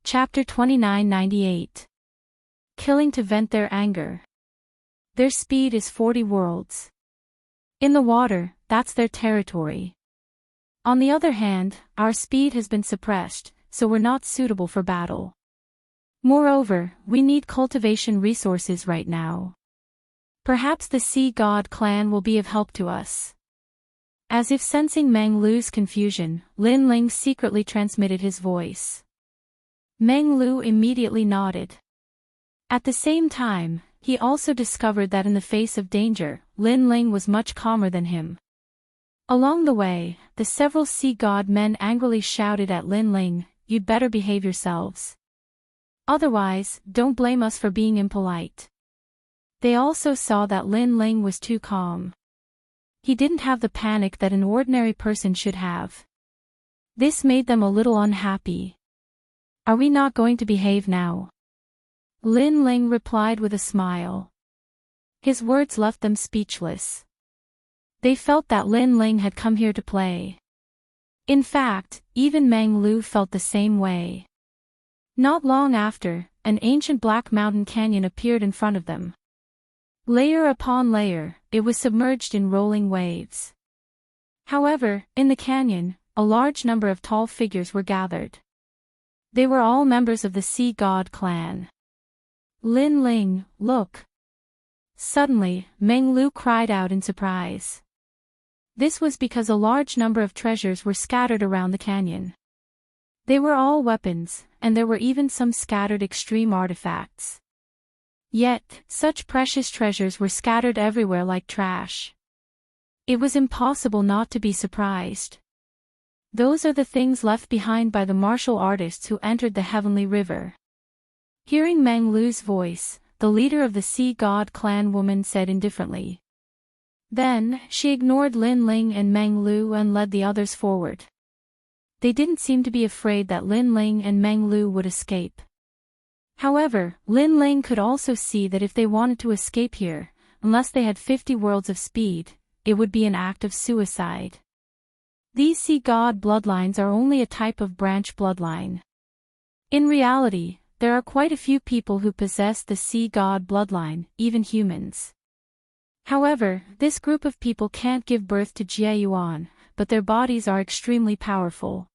Chapter 2998. Killing to vent their anger. Their speed is 40 worlds. In the water, that's their territory. On the other hand, our speed has been suppressed, so we're not suitable for battle. Moreover, we need cultivation resources right now. Perhaps the Sea God clan will be of help to us. As if sensing Meng Lu's confusion, Lin Ling secretly transmitted his voice. Meng Lu immediately nodded. At the same time, he also discovered that in the face of danger, Lin Ling was much calmer than him. Along the way, the several sea god men angrily shouted at Lin Ling, "You'd better behave yourselves. Otherwise, don't blame us for being impolite." They also saw that Lin Ling was too calm. He didn't have the panic that an ordinary person should have. This made them a little unhappy. "Are we not going to behave now?" Lin Ling replied with a smile. His words left them speechless. They felt that Lin Ling had come here to play. In fact, even Meng Lu felt the same way. Not long after, an ancient black mountain canyon appeared in front of them. Layer upon layer, it was submerged in rolling waves. However, in the canyon, a large number of tall figures were gathered. They were all members of the Sea God clan. "Lin Ling, look!" Suddenly, Meng Lu cried out in surprise. This was because a large number of treasures were scattered around the canyon. They were all weapons, and there were even some scattered extreme artifacts. Yet, such precious treasures were scattered everywhere like trash. It was impossible not to be surprised. Those are the things left behind by the martial artists who entered the heavenly river. Hearing Meng Lu's voice, the leader of the Sea God clan woman said indifferently. Then, she ignored Lin Ling and Meng Lu and led the others forward. They didn't seem to be afraid that Lin Ling and Meng Lu would escape. However, Lin Ling could also see that if they wanted to escape here, unless they had 50 worlds of speed, it would be an act of suicide. These Sea God bloodlines are only a type of branch bloodline. In reality, there are quite a few people who possess the Sea God bloodline, even humans. However, this group of people can't give birth to Jie Yuan, but their bodies are extremely powerful.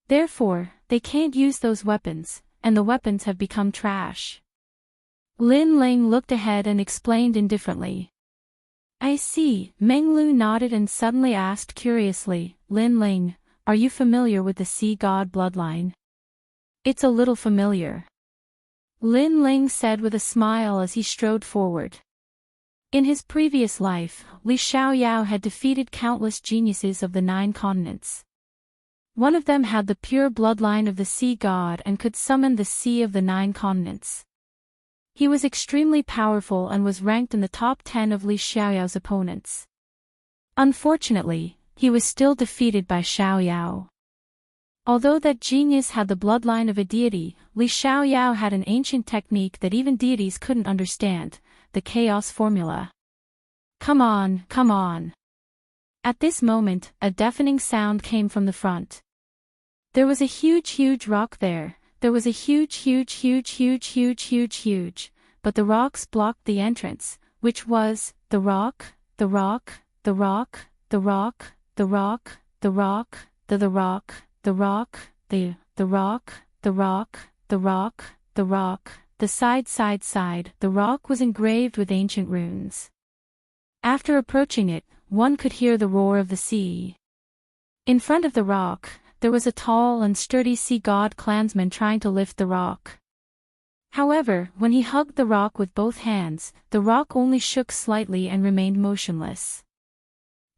Therefore, they can't use those weapons, and the weapons have become trash. Lin Ling looked ahead and explained indifferently. "I see." Meng Lu nodded and suddenly asked curiously, "Lin Ling, are you familiar with the Sea God bloodline?" "It's a little familiar," Lin Ling said with a smile as he strode forward. In his previous life, Li Xiaoyao had defeated countless geniuses of the 9 continents. One of them had the pure bloodline of the Sea God and could summon the Sea of the 9 continents. He was extremely powerful and was ranked in the top 10 of Li Xiaoyao's opponents. Unfortunately, he was still defeated by Xiaoyao. Although that genius had the bloodline of a deity, Li Xiaoyao had an ancient technique that even deities couldn't understand, the chaos formula. "Come on, come on." At this moment, a deafening sound came from the front. There was a huge rock there. There was a huge, but the rocks blocked the entrance, which was, the rock, the rock, the rock, the rock, the rock, the rock, the rock, the rock, the rock, the rock, the rock, the rock, the side. The rock was engraved with ancient runes. After approaching it, one could hear the roar of the sea. In front of the rock, there was a tall and sturdy Sea God clansman trying to lift the rock. However, when he hugged the rock with both hands, the rock only shook slightly and remained motionless.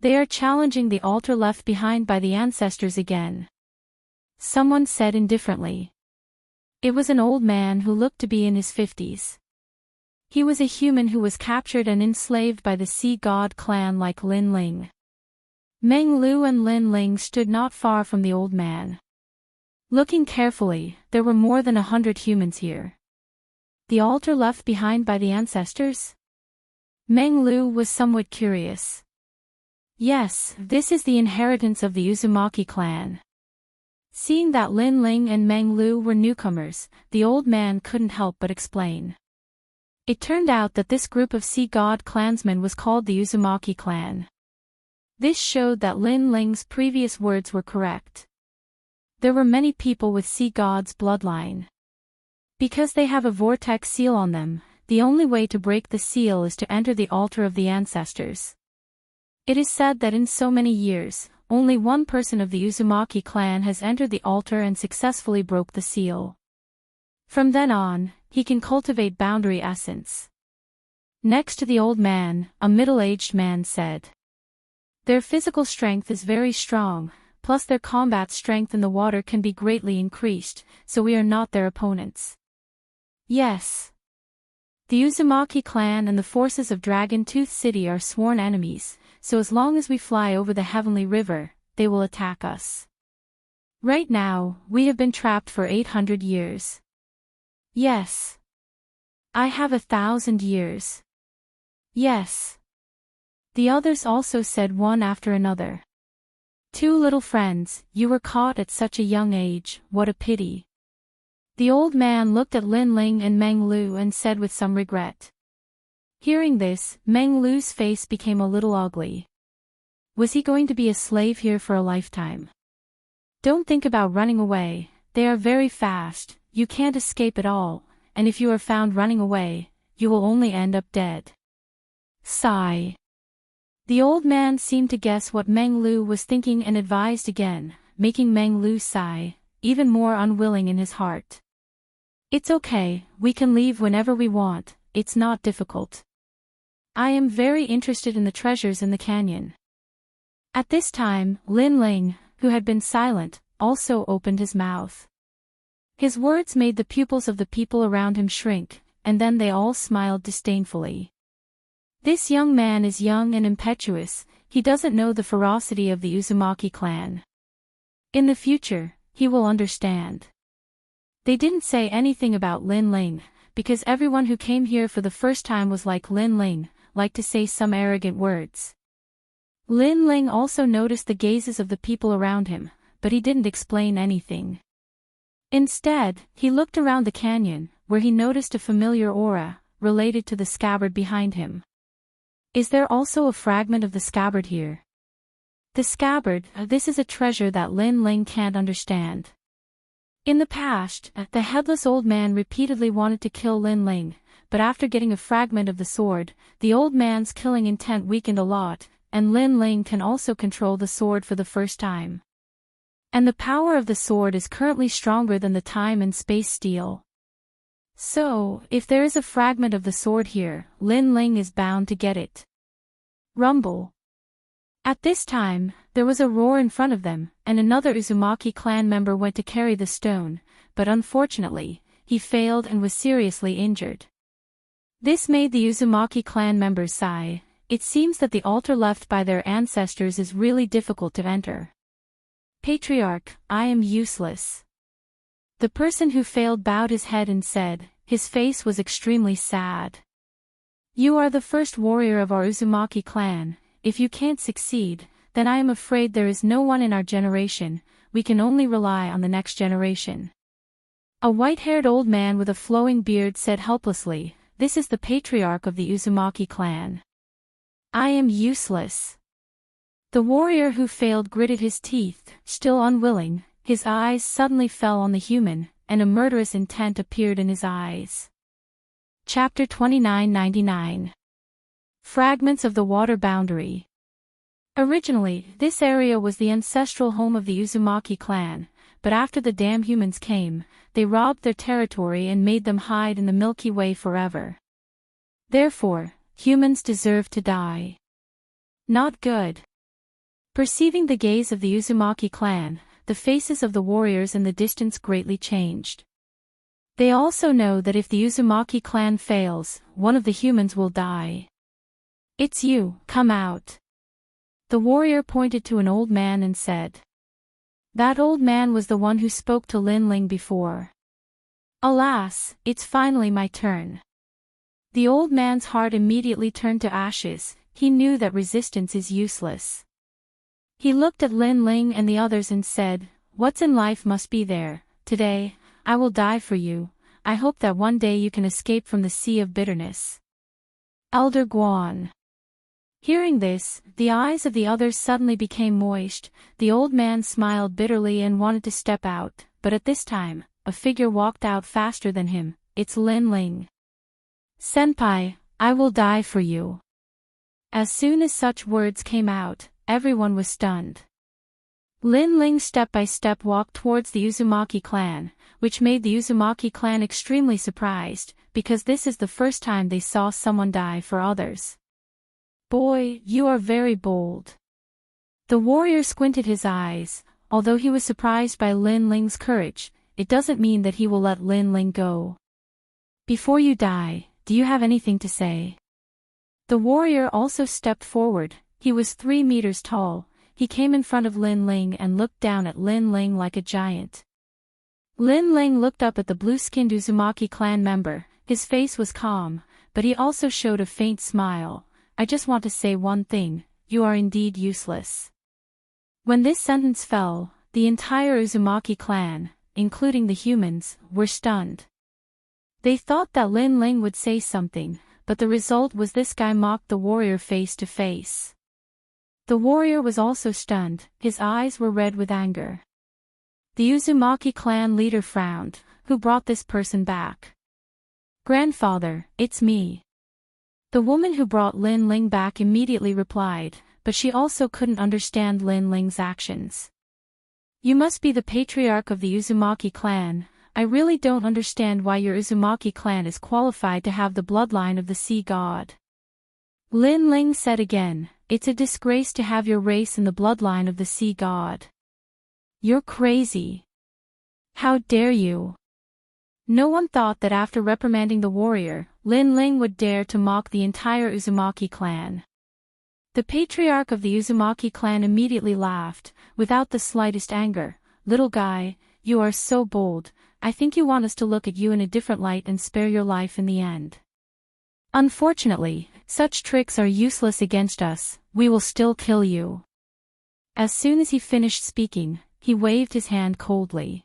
"They are challenging the altar left behind by the ancestors again," someone said indifferently. It was an old man who looked to be in his 50s. He was a human who was captured and enslaved by the Sea God clan like Lin Ling. Meng Lu and Lin Ling stood not far from the old man. Looking carefully, there were more than 100 humans here. The altar left behind by the ancestors? Meng Lu was somewhat curious. Yes, this is the inheritance of the Uzumaki clan. Seeing that Lin Ling and Meng Lu were newcomers, the old man couldn't help but explain. It turned out that this group of sea god clansmen was called the Uzumaki clan. This showed that Lin Ling's previous words were correct. There were many people with sea god's bloodline. Because they have a vortex seal on them, the only way to break the seal is to enter the altar of the ancestors. It is said that in so many years, only one person of the Uzumaki clan has entered the altar and successfully broke the seal. From then on, he can cultivate boundary essence. Next to the old man, a middle-aged man said. Their physical strength is very strong, plus their combat strength in the water can be greatly increased, so we are not their opponents. Yes. The Uzumaki clan and the forces of Dragon Tooth City are sworn enemies, so as long as we fly over the Heavenly River, they will attack us. Right now, we have been trapped for 800 years. Yes. I have 1,000 years. Yes. The others also said one after another. Two little friends, you were caught at such a young age, what a pity. The old man looked at Lin Ling and Meng Lu and said with some regret. Hearing this, Meng Lu's face became a little ugly. Was he going to be a slave here for a lifetime? Don't think about running away, they are very fast, you can't escape at all, and if you are found running away, you will only end up dead. Sigh. The old man seemed to guess what Meng Lu was thinking and advised again, making Meng Lu sigh, even more unwilling in his heart. It's okay, we can leave whenever we want, it's not difficult. I am very interested in the treasures in the canyon. At this time, Lin Ling, who had been silent, also opened his mouth. His words made the pupils of the people around him shrink, and then they all smiled disdainfully. This young man is young and impetuous, he doesn't know the ferocity of the Uzumaki clan. In the future, he will understand. They didn't say anything about Lin Ling, because everyone who came here for the first time was like Lin Ling, like to say some arrogant words. Lin Ling also noticed the gazes of the people around him, but he didn't explain anything. Instead, he looked around the canyon, where he noticed a familiar aura, related to the scabbard behind him. Is there also a fragment of the scabbard here? The scabbard, this is a treasure that Lin Ling can't understand. In the past, the headless old man repeatedly wanted to kill Lin Ling, but after getting a fragment of the sword, the old man's killing intent weakened a lot, and Lin Ling can also control the sword for the first time. And the power of the sword is currently stronger than the time and space steel. So, if there is a fragment of the sword here, Lin Ling is bound to get it. Rumble. At this time, there was a roar in front of them, and another Uzumaki clan member went to carry the stone, but unfortunately, he failed and was seriously injured. This made the Uzumaki clan members sigh. It seems that the altar left by their ancestors is really difficult to enter. Patriarch, I am useless. The person who failed bowed his head and said, his face was extremely sad. You are the first warrior of our Uzumaki clan, if you can't succeed, then I am afraid there is no one in our generation, we can only rely on the next generation. A white-haired old man with a flowing beard said helplessly, this is the patriarch of the Uzumaki clan. I am useless. The warrior who failed gritted his teeth, still unwilling, his eyes suddenly fell on the human, and a murderous intent appeared in his eyes. Chapter 2999. Fragments of the Water Boundary. Originally, this area was the ancestral home of the Uzumaki clan, but after the damn humans came, they robbed their territory and made them hide in the Milky Way forever. Therefore, humans deserve to die. Not good. Perceiving the gaze of the Uzumaki clan, the faces of the warriors in the distance greatly changed. They also know that if the Uzumaki clan fails, one of the humans will die. It's you, come out. The warrior pointed to an old man and said. That old man was the one who spoke to Lin Ling before. Alas, it's finally my turn. The old man's heart immediately turned to ashes, he knew that resistance is useless. He looked at Lin Ling and the others and said, What's in life must be there. Today, I will die for you. I hope that one day you can escape from the sea of bitterness. Elder Guan. Hearing this, the eyes of the others suddenly became moist. The old man smiled bitterly and wanted to step out, but at this time, a figure walked out faster than him. It's Lin Ling. Senpai, I will die for you. As soon as such words came out, everyone was stunned. Lin Ling step by step walked towards the Uzumaki clan, which made the Uzumaki clan extremely surprised, because this is the first time they saw someone die for others. Boy, you are very bold. The warrior squinted his eyes. Although he was surprised by Lin Ling's courage, it doesn't mean that he will let Lin Ling go. Before you die, do you have anything to say? The warrior also stepped forward. He was 3 meters tall. He came in front of Lin Ling and looked down at Lin Ling like a giant. Lin Ling looked up at the blue-skinned Uzumaki clan member. His face was calm, but he also showed a faint smile. I just want to say one thing, you are indeed useless. When this sentence fell, the entire Uzumaki clan, including the humans, were stunned. They thought that Lin Ling would say something, but the result was this guy mocked the warrior face to face. The warrior was also stunned. His eyes were red with anger. The Uzumaki clan leader frowned. Who brought this person back? Grandfather, it's me. The woman who brought Lin Ling back immediately replied, but she also couldn't understand Lin Ling's actions. You must be the patriarch of the Uzumaki clan. I really don't understand why your Uzumaki clan is qualified to have the bloodline of the sea god. Lin Ling said again, it's a disgrace to have your race in the bloodline of the sea god. You're crazy. How dare you? No one thought that after reprimanding the warrior, Lin Ling would dare to mock the entire Uzumaki clan. The patriarch of the Uzumaki clan immediately laughed, without the slightest anger. Little guy, you are so bold. I think you want us to look at you in a different light and spare your life in the end. Unfortunately, such tricks are useless against us. We will still kill you. As soon as he finished speaking, he waved his hand coldly.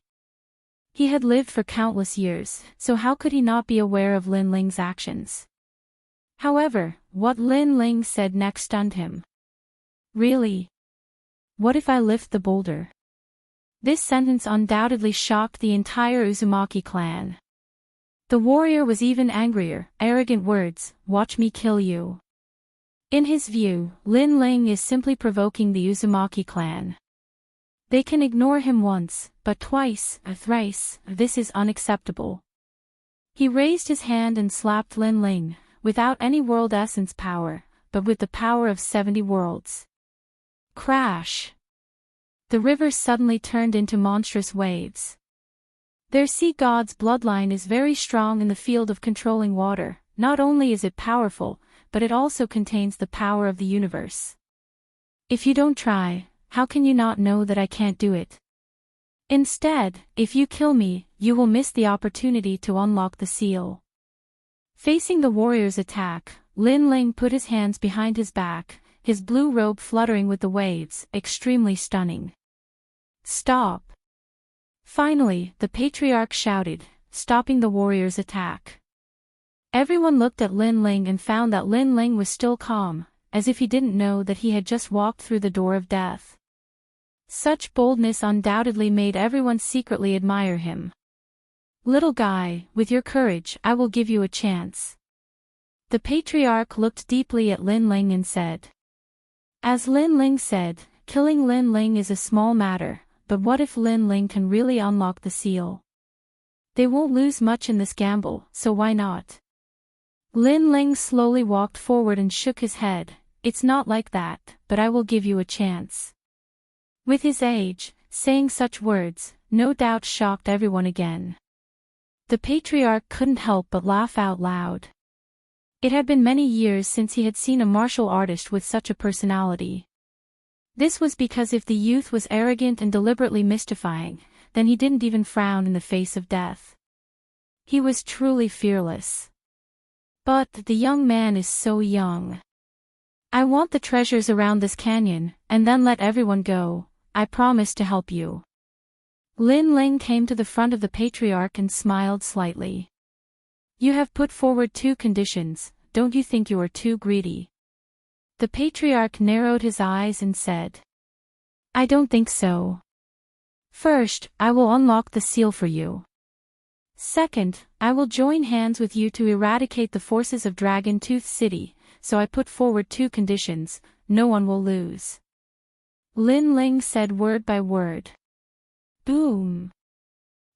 He had lived for countless years, so how could he not be aware of Lin Ling's actions? However, what Lin Ling said next stunned him. Really? What if I lift the boulder? This sentence undoubtedly shocked the entire Uzumaki clan. The warrior was even angrier. Arrogant words, watch me kill you. In his view, Lin Ling is simply provoking the Uzumaki clan. They can ignore him once, but twice, thrice, this is unacceptable. He raised his hand and slapped Lin Ling, without any world essence power, but with the power of 70 worlds. Crash! The river suddenly turned into monstrous waves. Their sea god's bloodline is very strong in the field of controlling water. Not only is it powerful, but it also contains the power of the universe. If you don't try, how can you not know that I can't do it? Instead, if you kill me, you will miss the opportunity to unlock the seal. Facing the warrior's attack, Lin Ling put his hands behind his back, his blue robe fluttering with the waves, extremely stunning. Stop! Finally, the patriarch shouted, stopping the warrior's attack. Everyone looked at Lin Ling and found that Lin Ling was still calm, as if he didn't know that he had just walked through the door of death. Such boldness undoubtedly made everyone secretly admire him. Little guy, with your courage, I will give you a chance. The patriarch looked deeply at Lin Ling and said. As Lin Ling said, killing Lin Ling is a small matter, but what if Lin Ling can really unlock the seal? They won't lose much in this gamble, so why not? Lin Ling slowly walked forward and shook his head. It's not like that, but I will give you a chance. With his age, saying such words, no doubt shocked everyone again. The patriarch couldn't help but laugh out loud. It had been many years since he had seen a martial artist with such a personality. This was because if the youth was arrogant and deliberately mystifying, then he didn't even frown in the face of death. He was truly fearless. But the young man is so young. I want the treasures around this canyon, and then let everyone go. I promise to help you. Lin Ling came to the front of the patriarch and smiled slightly. You have put forward 2 conditions, don't you think you are too greedy? The patriarch narrowed his eyes and said. I don't think so. First, I will unlock the seal for you. Second, I will join hands with you to eradicate the forces of Dragon Tooth City, so I put forward 2 conditions, no one will lose. Lin Ling said word by word. Boom.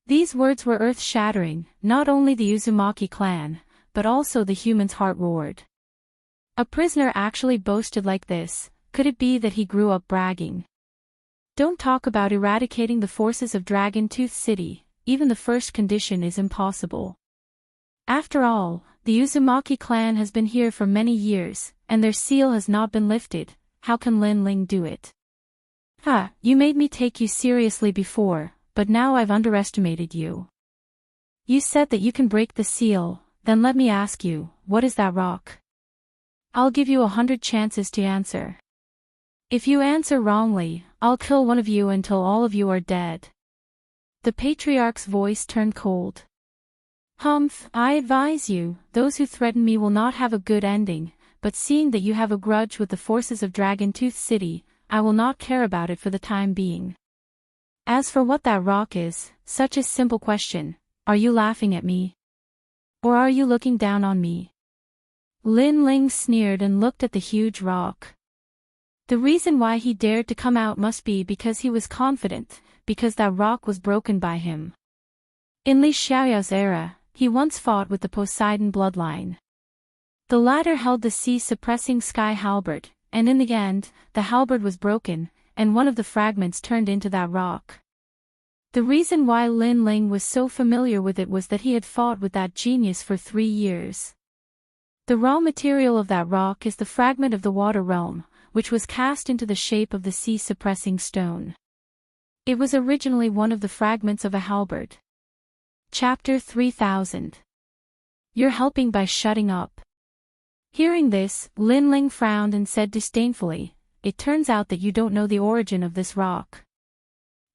These words were earth-shattering, not only the Uzumaki clan, but also the human's heart roared. A prisoner actually boasted like this, could it be that he grew up bragging? Don't talk about eradicating the forces of Dragon Tooth City, even the first condition is impossible. After all, the Uzumaki clan has been here for many years, and their seal has not been lifted, how can Lin Ling do it? You made me take you seriously before, but now I've underestimated you. You said that you can break the seal, then let me ask you, what is that rock? I'll give you 100 chances to answer. If you answer wrongly, I'll kill one of you until all of you are dead. The patriarch's voice turned cold. Humph, I advise you, those who threaten me will not have a good ending, but seeing that you have a grudge with the forces of Dragon Tooth City, I will not care about it for the time being. As for what that rock is, such a simple question, are you laughing at me? Or are you looking down on me? Lin Ling sneered and looked at the huge rock. The reason why he dared to come out must be because he was confident, because that rock was broken by him. In Li Xiaoyao's era, he once fought with the Poseidon bloodline. The latter held the sea-suppressing sky halberd, and in the end, the halberd was broken, and one of the fragments turned into that rock. The reason why Lin Ling was so familiar with it was that he had fought with that genius for 3 years. The raw material of that rock is the fragment of the water realm, which was cast into the shape of the sea-suppressing stone. It was originally one of the fragments of a halberd. Chapter 3000. You're helping by shutting up. Hearing this, Lin Ling frowned and said disdainfully, it turns out that you don't know the origin of this rock.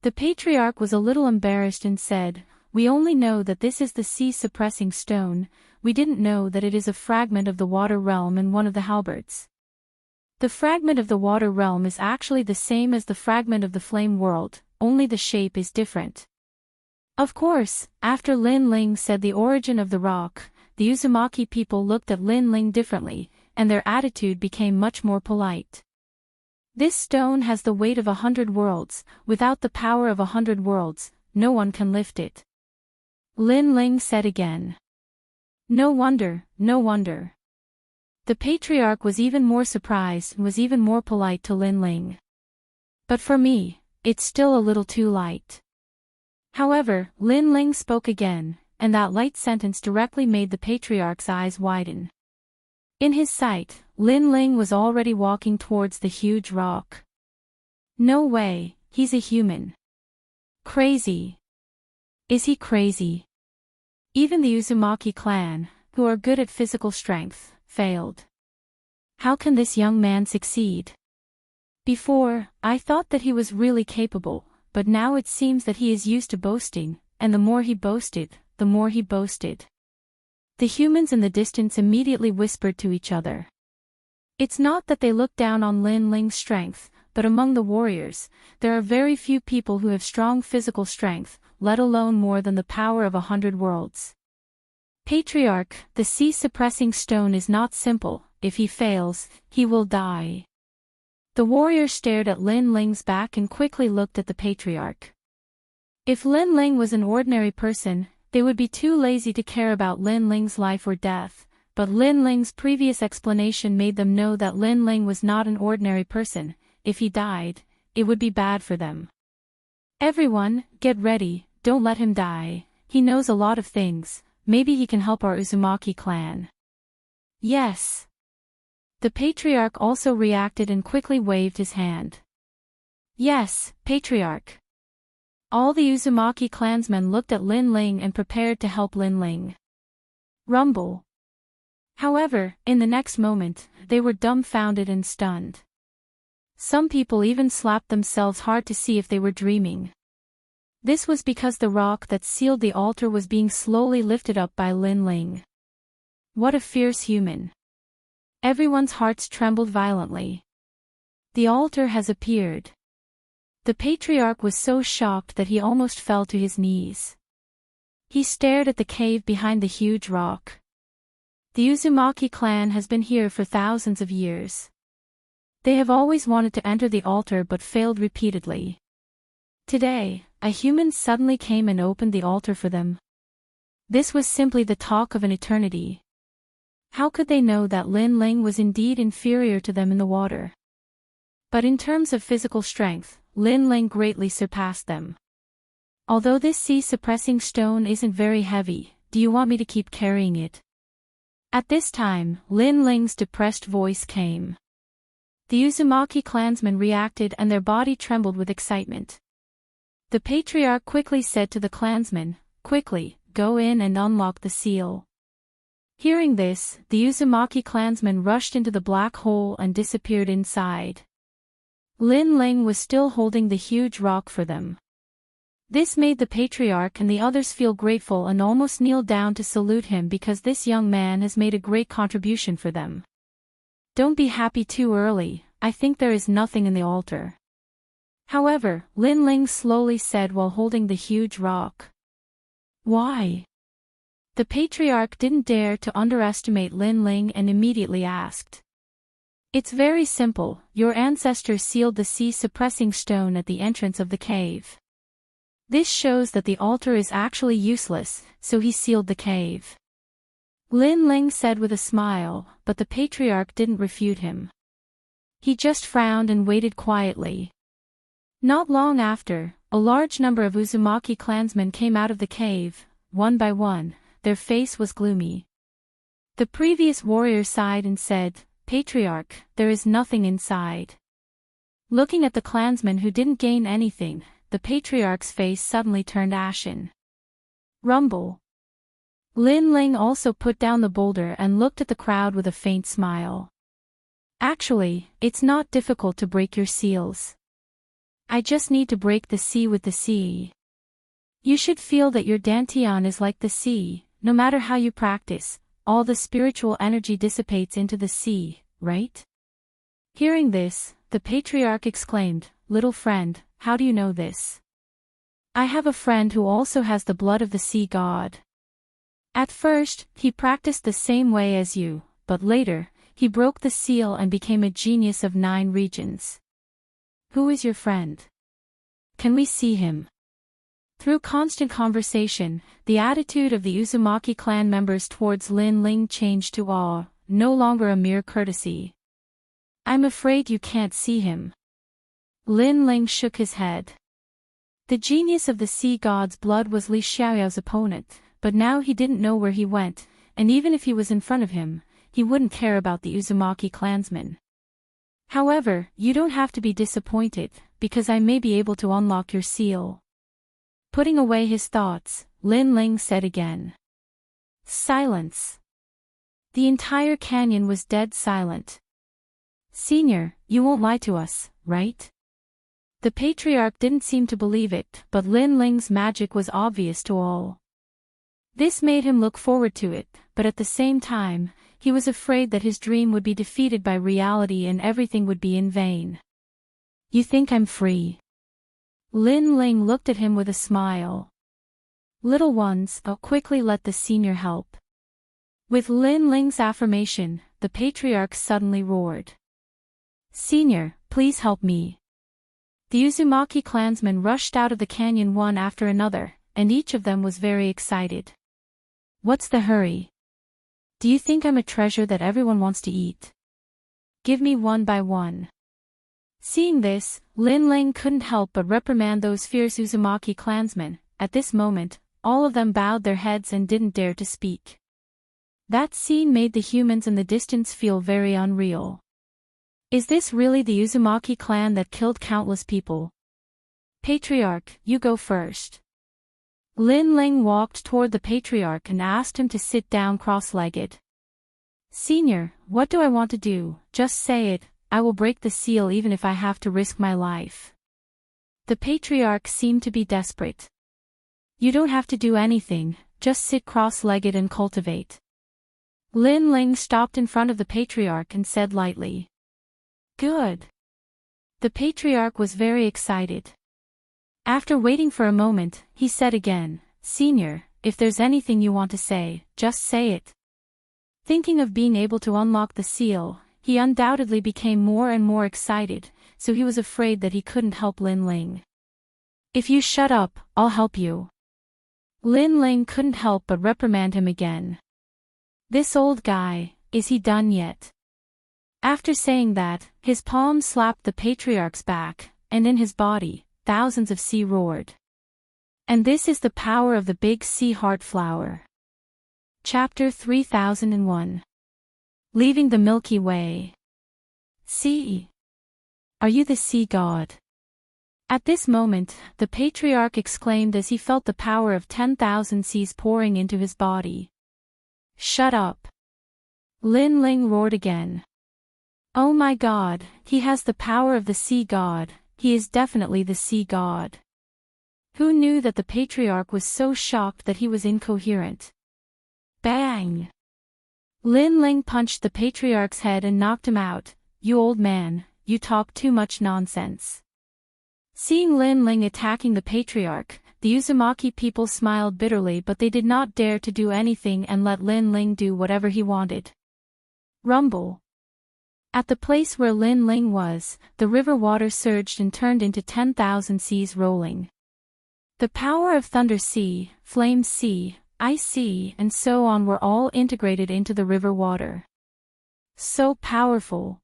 The patriarch was a little embarrassed and said, we only know that this is the sea-suppressing stone, we didn't know that it is a fragment of the water realm and one of the halberds. The fragment of the water realm is actually the same as the fragment of the flame world, only the shape is different. Of course, after Lin Ling said the origin of the rock, the Uzumaki people looked at Lin Ling differently, and their attitude became much more polite. This stone has the weight of 100 worlds, without the power of 100 worlds, no one can lift it. Lin Ling said again. No wonder, no wonder. The patriarch was even more surprised and was even more polite to Lin Ling. But for me, it's still a little too light. However, Lin Ling spoke again, and that light sentence directly made the patriarch's eyes widen. In his sight, Lin Ling was already walking towards the huge rock. No way, he's a human. Crazy. Is he crazy? Even the Uzumaki clan, who are good at physical strength, failed. How can this young man succeed? Before, I thought that he was really capable, but now it seems that he is used to boasting, and the more he boasted, the more he boasted. The humans in the distance immediately whispered to each other. It's not that they look down on Lin Ling's strength, but among the warriors, there are very few people who have strong physical strength, let alone more than the power of 100 worlds. Patriarch, the sea-suppressing stone is not simple, if he fails, he will die. The warrior stared at Lin Ling's back and quickly looked at the patriarch. If Lin Ling was an ordinary person, they would be too lazy to care about Lin Ling's life or death, but Lin Ling's previous explanation made them know that Lin Ling was not an ordinary person. If he died, it would be bad for them. Everyone, get ready, don't let him die, he knows a lot of things, maybe he can help our Uzumaki clan. Yes. The patriarch also reacted and quickly waved his hand. Yes, patriarch. All the Uzumaki clansmen looked at Lin Ling and prepared to help Lin Ling. Rumble. However, in the next moment, they were dumbfounded and stunned. Some people even slapped themselves hard to see if they were dreaming. This was because the rock that sealed the altar was being slowly lifted up by Lin Ling. What a fierce human. Everyone's hearts trembled violently. The altar has appeared. The patriarch was so shocked that he almost fell to his knees. He stared at the cave behind the huge rock. The Uzumaki clan has been here for thousands of years. They have always wanted to enter the altar but failed repeatedly. Today, a human suddenly came and opened the altar for them. This was simply the talk of an eternity. How could they know that Lin Ling was indeed inferior to them in the water? But in terms of physical strength, Lin Ling greatly surpassed them. Although this sea-suppressing stone isn't very heavy, do you want me to keep carrying it? At this time, Lin Ling's depressed voice came. The Uzumaki clansmen reacted and their body trembled with excitement. The patriarch quickly said to the clansmen, "Quickly, go in and unlock the seal." Hearing this, the Uzumaki clansmen rushed into the black hole and disappeared inside. Lin Ling was still holding the huge rock for them. This made the patriarch and the others feel grateful and almost kneel down to salute him because this young man has made a great contribution for them. Don't be happy too early, I think there is nothing in the altar. However, Lin Ling slowly said while holding the huge rock. Why? The patriarch didn't dare to underestimate Lin Ling and immediately asked. It's very simple, your ancestors sealed the sea-suppressing stone at the entrance of the cave. This shows that the altar is actually useless, so he sealed the cave. Lin Ling said with a smile, but the patriarch didn't refute him. He just frowned and waited quietly. Not long after, a large number of Uzumaki clansmen came out of the cave, one by one, their face was gloomy. The previous warrior sighed and said, "Patriarch, there is nothing inside." Looking at the clansmen who didn't gain anything, the patriarch's face suddenly turned ashen. Rumble. Lin Ling also put down the boulder and looked at the crowd with a faint smile. Actually, it's not difficult to break your seals. I just need to break the sea with the sea. You should feel that your dantian is like the sea, no matter how you practice, all the spiritual energy dissipates into the sea, right? Hearing this, the patriarch exclaimed, "Little friend, how do you know this?" "I have a friend who also has the blood of the sea god. At first, he practiced the same way as you, but later, he broke the seal and became a genius of 9 regions. Who is your friend? Can we see him?" Through constant conversation, the attitude of the Uzumaki clan members towards Lin Ling changed to awe, no longer a mere courtesy. "I'm afraid you can't see him." Lin Ling shook his head. The genius of the sea god's blood was Li Xiaoyao's opponent, but now he didn't know where he went, and even if he was in front of him, he wouldn't care about the Uzumaki clansmen. "However, you don't have to be disappointed, because I may be able to unlock your seal." Putting away his thoughts, Lin Ling said again. Silence. The entire canyon was dead silent. "Senior, you won't lie to us, right?" The patriarch didn't seem to believe it, but Lin Ling's magic was obvious to all. This made him look forward to it, but at the same time, he was afraid that his dream would be defeated by reality and everything would be in vain. "You think I'm free?" Lin Ling looked at him with a smile. "Little ones, I'll quickly let the senior help." With Lin Ling's affirmation, the patriarch suddenly roared. "Senior, please help me." The Uzumaki clansmen rushed out of the canyon one after another, and each of them was very excited. "What's the hurry? Do you think I'm a treasure that everyone wants to eat? Give me one by one." Seeing this, Lin Ling couldn't help but reprimand those fierce Uzumaki clansmen. At this moment, all of them bowed their heads and didn't dare to speak. That scene made the humans in the distance feel very unreal. Is this really the Uzumaki clan that killed countless people? "Patriarch, you go first." Lin Ling walked toward the patriarch and asked him to sit down cross-legged. "Senior, what do I want to do? Just say it, I will break the seal even if I have to risk my life." The patriarch seemed to be desperate. You don't have to do anything, just sit cross-legged and cultivate. Lin Ling stopped in front of the patriarch and said lightly. Good. The patriarch was very excited. After waiting for a moment, he said again, Senior, if there's anything you want to say, just say it. Thinking of being able to unlock the seal, he undoubtedly became more and more excited, so he was afraid that he couldn't help Lin Ling. If you shut up, I'll help you. Lin Ling couldn't help but reprimand him again. This old guy, is he done yet? After saying that, his palm slapped the patriarch's back, and in his body, thousands of sea roared. And this is the power of the big sea heart flower. Chapter 3001. Leaving the Milky Way. Sea. Are you the sea god? At this moment, the patriarch exclaimed as he felt the power of 10,000 seas pouring into his body. Shut up. Lin Ling roared again. Oh my god, he has the power of the sea god, he is definitely the sea god. Who knew that the patriarch was so shocked that he was incoherent? Bang! Lin Ling punched the patriarch's head and knocked him out. You old man, you talk too much nonsense. Seeing Lin Ling attacking the patriarch, the Uzumaki people smiled bitterly, but they did not dare to do anything and let Lin Ling do whatever he wanted. Rumble. At the place where Lin Ling was, the river water surged and turned into 10,000 seas rolling. The power of Thunder Sea, Flame Sea, Ice Sea, and so on were all integrated into the river water. So powerful.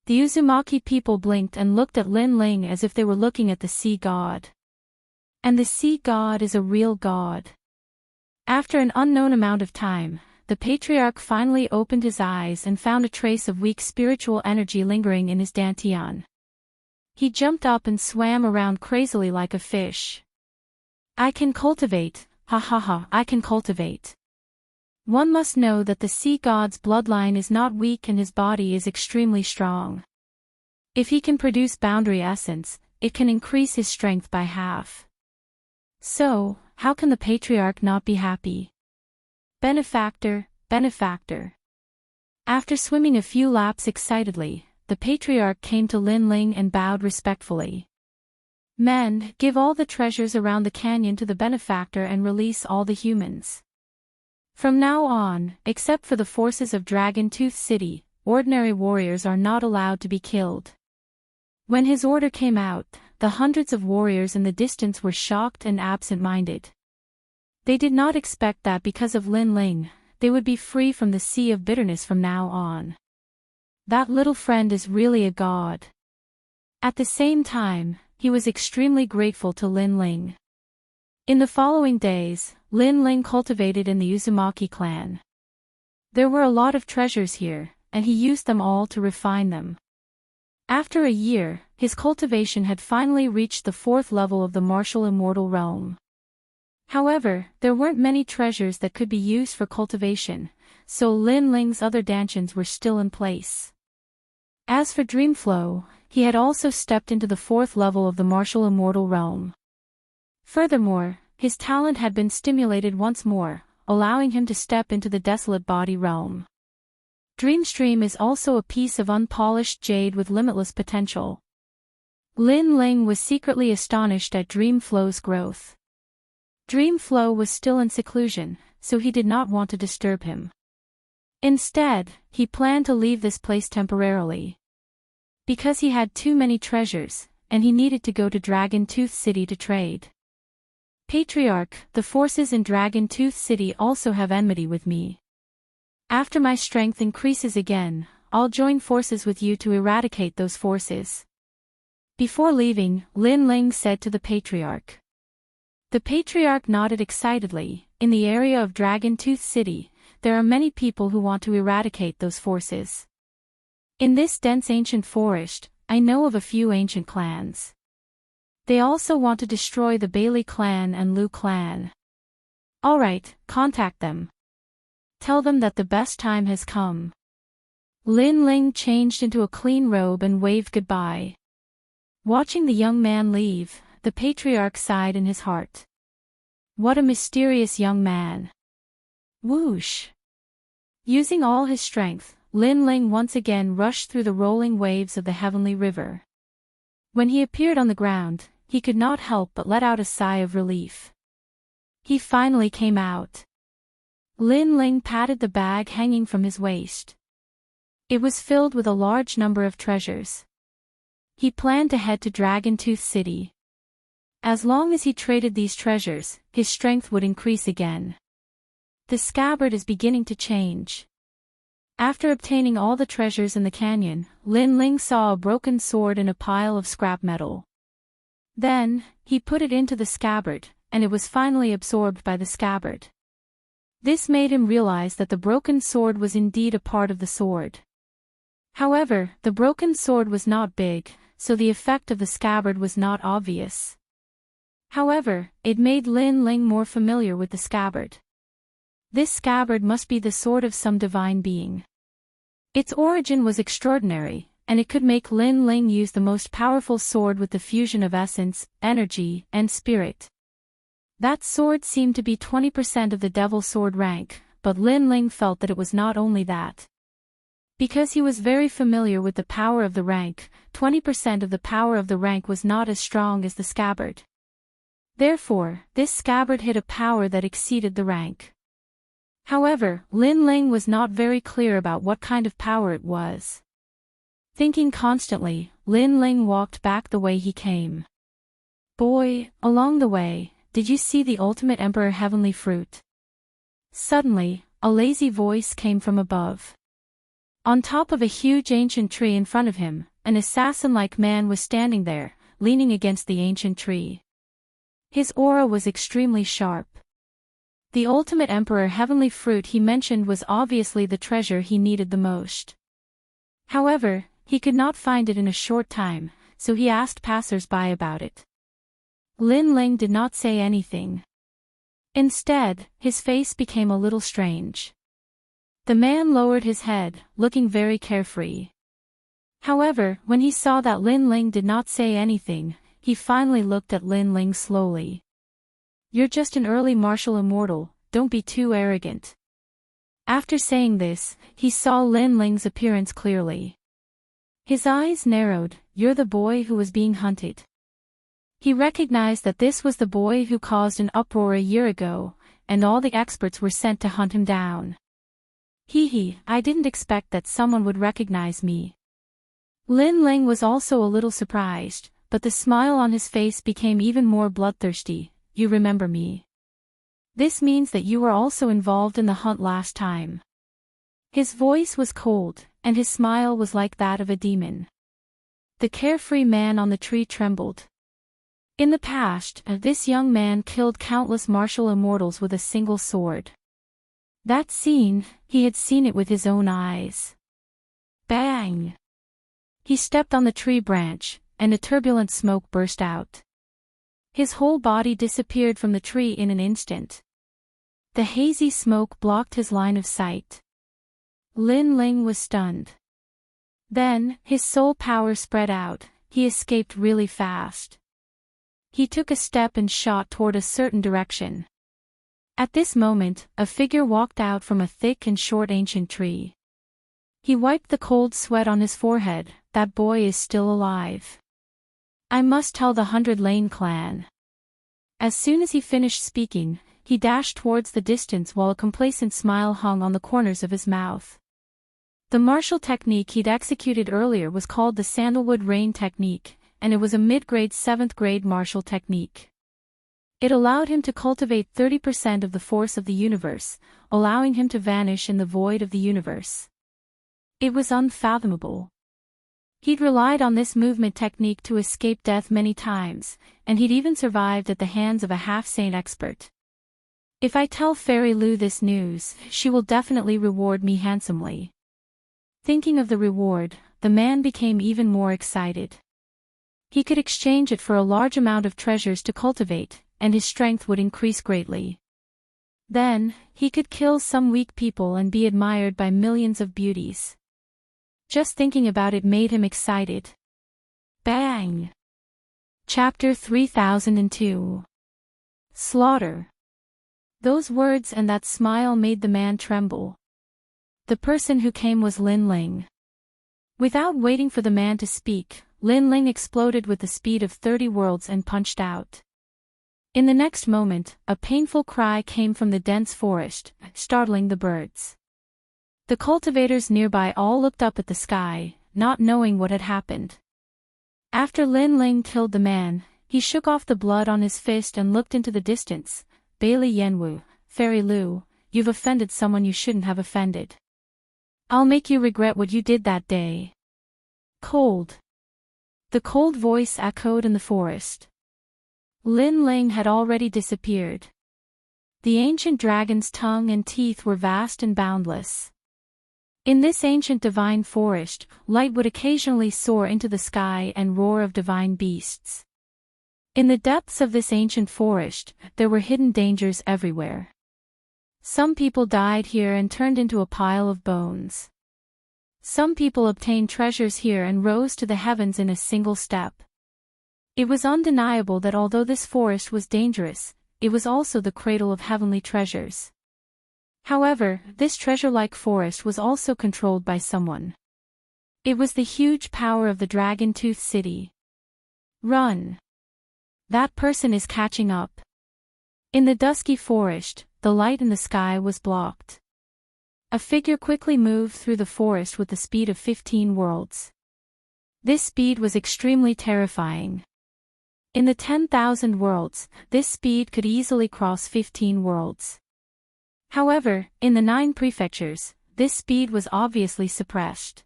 The Uzumaki people blinked and looked at Lin Ling as if they were looking at the sea god. And the sea god is a real god. After an unknown amount of time, the patriarch finally opened his eyes and found a trace of weak spiritual energy lingering in his dantian. He jumped up and swam around crazily like a fish. I can cultivate, ha ha ha, I can cultivate. One must know that the sea god's bloodline is not weak and his body is extremely strong. If he can produce boundary essence, it can increase his strength by half. So, how can the patriarch not be happy? Benefactor, benefactor. After swimming a few laps excitedly, the patriarch came to Lin Ling and bowed respectfully. Men, give all the treasures around the canyon to the benefactor and release all the humans. From now on, except for the forces of Dragon Tooth City, ordinary warriors are not allowed to be killed. When his order came out, the hundreds of warriors in the distance were shocked and absent-minded. They did not expect that because of Lin Ling, they would be free from the sea of bitterness from now on. That little friend is really a god. At the same time, he was extremely grateful to Lin Ling. In the following days, Lin Ling cultivated in the Uzumaki clan. There were a lot of treasures here, and he used them all to refine them. After a year, his cultivation had finally reached the 4th level of the martial immortal realm. However, there weren't many treasures that could be used for cultivation, so Lin Ling's other dantians were still in place. As for Dreamflow, he had also stepped into the 4th level of the martial immortal realm. Furthermore, his talent had been stimulated once more, allowing him to step into the desolate body realm. Dreamstream is also a piece of unpolished jade with limitless potential. Lin Ling was secretly astonished at Dreamflow's growth. Dreamflow was still in seclusion, so he did not want to disturb him. Instead, he planned to leave this place temporarily. Because he had too many treasures, and he needed to go to Dragon Tooth City to trade. Patriarch, the forces in Dragon Tooth City also have enmity with me. After my strength increases again, I'll join forces with you to eradicate those forces. Before leaving, Lin Ling said to the Patriarch. The Patriarch nodded excitedly. In the area of Dragon Tooth City, there are many people who want to eradicate those forces. In this dense ancient forest, I know of a few ancient clans. They also want to destroy the Bailey clan and Lu clan. Alright, contact them. Tell them that the best time has come. Lin Ling changed into a clean robe and waved goodbye. Watching the young man leave, the patriarch sighed in his heart. What a mysterious young man. Whoosh! Using all his strength, Lin Ling once again rushed through the rolling waves of the heavenly river. When he appeared on the ground, he could not help but let out a sigh of relief. He finally came out. Lin Ling patted the bag hanging from his waist. It was filled with a large number of treasures. He planned to head to Dragon Tooth City. As long as he traded these treasures, his strength would increase again. The scabbard is beginning to change. After obtaining all the treasures in the canyon, Lin Ling saw a broken sword in a pile of scrap metal. Then, he put it into the scabbard, and it was finally absorbed by the scabbard. This made him realize that the broken sword was indeed a part of the sword. However, the broken sword was not big, so the effect of the scabbard was not obvious. However, it made Lin Ling more familiar with the scabbard. This scabbard must be the sword of some divine being. Its origin was extraordinary, and it could make Lin Ling use the most powerful sword with the fusion of essence, energy, and spirit. That sword seemed to be 20% of the devil sword rank, but Lin Ling felt that it was not only that. Because he was very familiar with the power of the rank, 20% of the power of the rank was not as strong as the scabbard. Therefore, this scabbard hid a power that exceeded the rank. However, Lin Ling was not very clear about what kind of power it was. Thinking constantly, Lin Ling walked back the way he came. Boy, along the way, did you see the ultimate emperor heavenly fruit? Suddenly, a lazy voice came from above. On top of a huge ancient tree in front of him, an assassin-like man was standing there, leaning against the ancient tree. His aura was extremely sharp. The ultimate emperor heavenly fruit he mentioned was obviously the treasure he needed the most. However, he could not find it in a short time, so he asked passers-by about it. Lin Ling did not say anything. Instead, his face became a little strange. The man lowered his head, looking very carefree. However, when he saw that Lin Ling did not say anything, he finally looked at Lin Ling slowly. You're just an early martial immortal, don't be too arrogant. After saying this, he saw Lin Ling's appearance clearly. His eyes narrowed. You're the boy who was being hunted. He recognized that this was the boy who caused an uproar a year ago, and all the experts were sent to hunt him down. I didn't expect that someone would recognize me. Lin Ling was also a little surprised, but the smile on his face became even more bloodthirsty. You remember me. This means that you were also involved in the hunt last time. His voice was cold, and his smile was like that of a demon. The carefree man on the tree trembled. In the past, this young man killed countless martial immortals with a single sword. That scene, he had seen it with his own eyes. Bang! He stepped on the tree branch, and a turbulent smoke burst out. His whole body disappeared from the tree in an instant. The hazy smoke blocked his line of sight. Lin Ling was stunned. Then, his soul power spread out, he escaped really fast. He took a step and shot toward a certain direction. At this moment, a figure walked out from a thick and short ancient tree. He wiped the cold sweat on his forehead. That boy is still alive. I must tell the 100 Lane clan. As soon as he finished speaking, he dashed towards the distance while a complacent smile hung on the corners of his mouth. The martial technique he'd executed earlier was called the Sandalwood Rain technique, and it was a mid-grade 7th grade martial technique. It allowed him to cultivate 30% of the force of the universe, allowing him to vanish in the void of the universe. It was unfathomable. He'd relied on this movement technique to escape death many times, and he'd even survived at the hands of a half-sane expert. If I tell Fairy Lou this news, she will definitely reward me handsomely. Thinking of the reward, the man became even more excited. He could exchange it for a large amount of treasures to cultivate, and his strength would increase greatly. Then, he could kill some weak people and be admired by millions of beauties. Just thinking about it made him excited. Bang! Chapter 3002. Slaughter. Those words and that smile made the man tremble. The person who came was Lin Ling. Without waiting for the man to speak, Lin Ling exploded with the speed of 30 worlds and punched out. In the next moment, a painful cry came from the dense forest, startling the birds. The cultivators nearby all looked up at the sky, not knowing what had happened. After Lin Ling killed the man, he shook off the blood on his fist and looked into the distance. Bailey Yanwu, Fairy Lu, you've offended someone you shouldn't have offended. I'll make you regret what you did that day. Cold. The cold voice echoed in the forest. Lin Ling had already disappeared. The ancient dragon's tongue and teeth were vast and boundless. In this ancient divine forest, light would occasionally soar into the sky and roar of divine beasts. In the depths of this ancient forest, there were hidden dangers everywhere. Some people died here and turned into a pile of bones. Some people obtained treasures here and rose to the heavens in a single step. It was undeniable that although this forest was dangerous, it was also the cradle of heavenly treasures. However, this treasure-like forest was also controlled by someone. It was the huge power of the Dragon Tooth City. Run! That person is catching up. In the dusky forest, the light in the sky was blocked. A figure quickly moved through the forest with the speed of 15 worlds. This speed was extremely terrifying. In the 10,000 worlds, this speed could easily cross 15 worlds. However, in the 9 prefectures, this speed was obviously suppressed.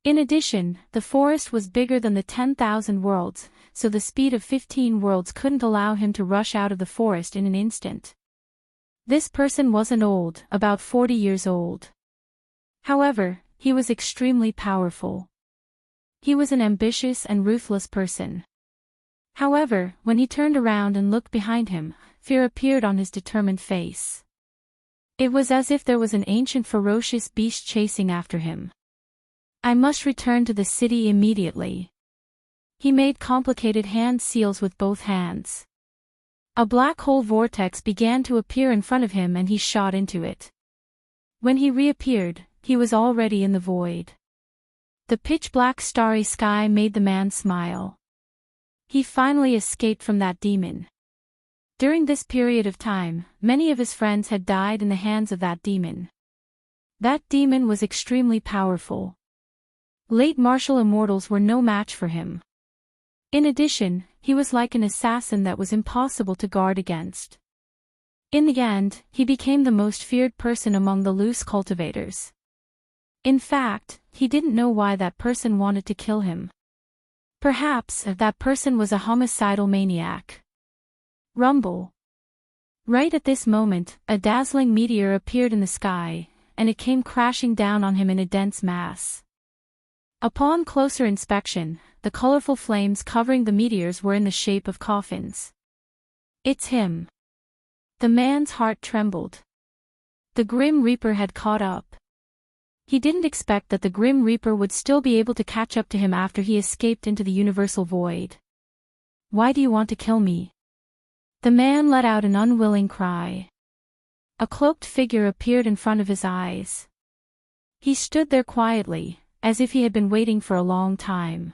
In addition, the forest was bigger than the 10,000 worlds, so the speed of 15 worlds couldn't allow him to rush out of the forest in an instant. This person wasn't old, about 40 years old. However, he was extremely powerful. He was an ambitious and ruthless person. However, when he turned around and looked behind him, fear appeared on his determined face. It was as if there was an ancient ferocious beast chasing after him. I must return to the city immediately. He made complicated hand seals with both hands. A black hole vortex began to appear in front of him and he shot into it. When he reappeared, he was already in the void. The pitch-black starry sky made the man smile. He finally escaped from that demon. During this period of time, many of his friends had died in the hands of that demon. That demon was extremely powerful. Late martial immortals were no match for him. In addition, he was like an assassin that was impossible to guard against. In the end, he became the most feared person among the loose cultivators. In fact, he didn't know why that person wanted to kill him. Perhaps that person was a homicidal maniac. Rumble. Right at this moment, a dazzling meteor appeared in the sky, and it came crashing down on him in a dense mass. Upon closer inspection, the colorful flames covering the meteors were in the shape of coffins. It's him. The man's heart trembled. The Grim Reaper had caught up. He didn't expect that the Grim Reaper would still be able to catch up to him after he escaped into the universal void. Why do you want to kill me? The man let out an unwilling cry. A cloaked figure appeared in front of his eyes. He stood there quietly, as if he had been waiting for a long time.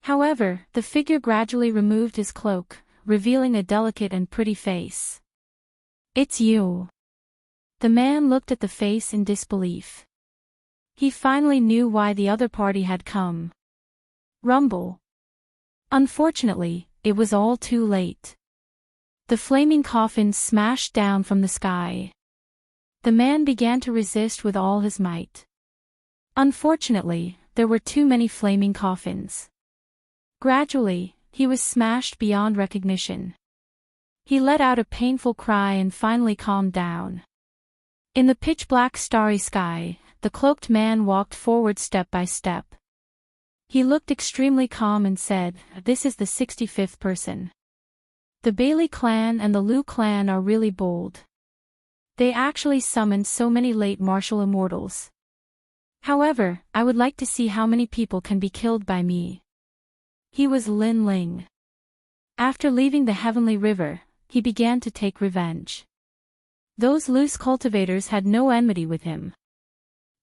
However, the figure gradually removed his cloak, revealing a delicate and pretty face. It's you. The man looked at the face in disbelief. He finally knew why the other party had come. Rumble. Unfortunately, it was all too late. The flaming coffins smashed down from the sky. The man began to resist with all his might. Unfortunately, there were too many flaming coffins. Gradually, he was smashed beyond recognition. He let out a painful cry and finally calmed down. In the pitch-black starry sky, the cloaked man walked forward step by step. He looked extremely calm and said, "This is the 65th person. The Bailey clan and the Lu clan are really bold. They actually summoned so many late martial immortals. However, I would like to see how many people can be killed by me." He was Lin Ling. After leaving the heavenly river, he began to take revenge. Those loose cultivators had no enmity with him.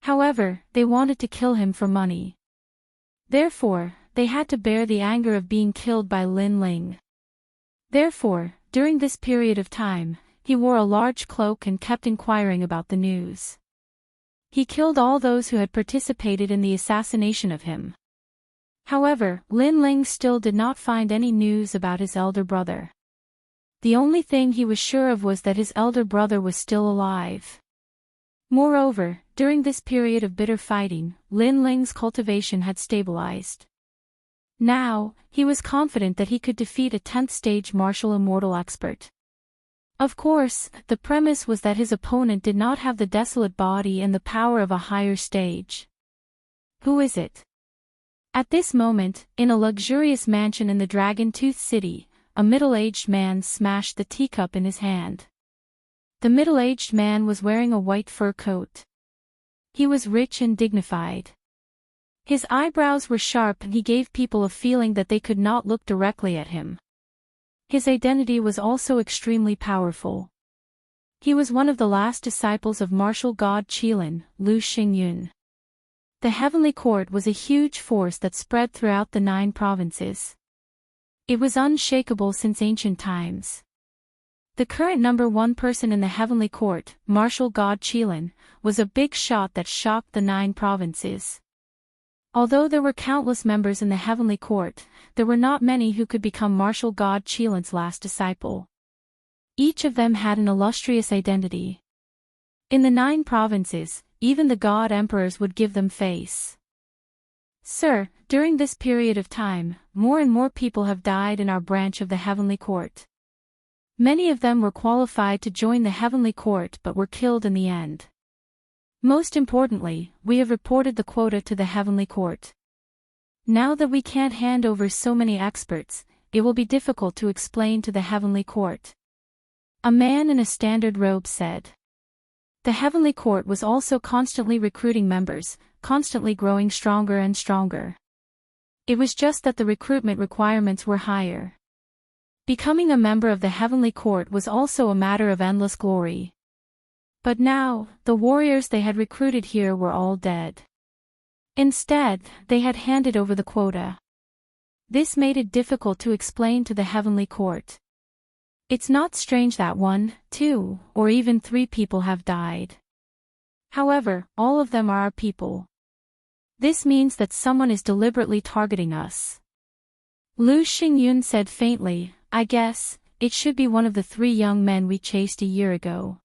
However, they wanted to kill him for money. Therefore, they had to bear the anger of being killed by Lin Ling. Therefore, during this period of time, he wore a large cloak and kept inquiring about the news. He killed all those who had participated in the assassination of him. However, Lin Ling still did not find any news about his elder brother. The only thing he was sure of was that his elder brother was still alive. Moreover, during this period of bitter fighting, Lin Ling's cultivation had stabilized. Now, he was confident that he could defeat a 10th stage martial immortal expert. Of course, the premise was that his opponent did not have the desolate body and the power of a higher stage. Who is it? At this moment, in a luxurious mansion in the Dragon Tooth City, a middle-aged man smashed the teacup in his hand. The middle-aged man was wearing a white fur coat. He was rich and dignified. His eyebrows were sharp and he gave people a feeling that they could not look directly at him. His identity was also extremely powerful. He was one of the last disciples of martial god Qilin, Lu Xingyun. The heavenly court was a huge force that spread throughout the 9 provinces. It was unshakable since ancient times. The current number 1 person in the heavenly court, martial god Qilin, was a big shot that shocked the 9 provinces. Although there were countless members in the heavenly court, there were not many who could become martial god Qilin's last disciple. Each of them had an illustrious identity. In the 9 provinces, even the god emperors would give them face. Sir, during this period of time, more and more people have died in our branch of the heavenly court. Many of them were qualified to join the heavenly court but were killed in the end. Most importantly, we have reported the quota to the heavenly court. Now that we can't hand over so many experts, it will be difficult to explain to the heavenly court. A man in a standard robe said. The heavenly court was also constantly recruiting members, constantly growing stronger and stronger. It was just that the recruitment requirements were higher. Becoming a member of the heavenly court was also a matter of endless glory. But now, the warriors they had recruited here were all dead. Instead, they had handed over the quota. This made it difficult to explain to the heavenly court. It's not strange that 1, 2, or even 3 people have died. However, all of them are our people. This means that someone is deliberately targeting us. Lu Xingyun said faintly, I guess, it should be one of the 3 young men we chased a year ago.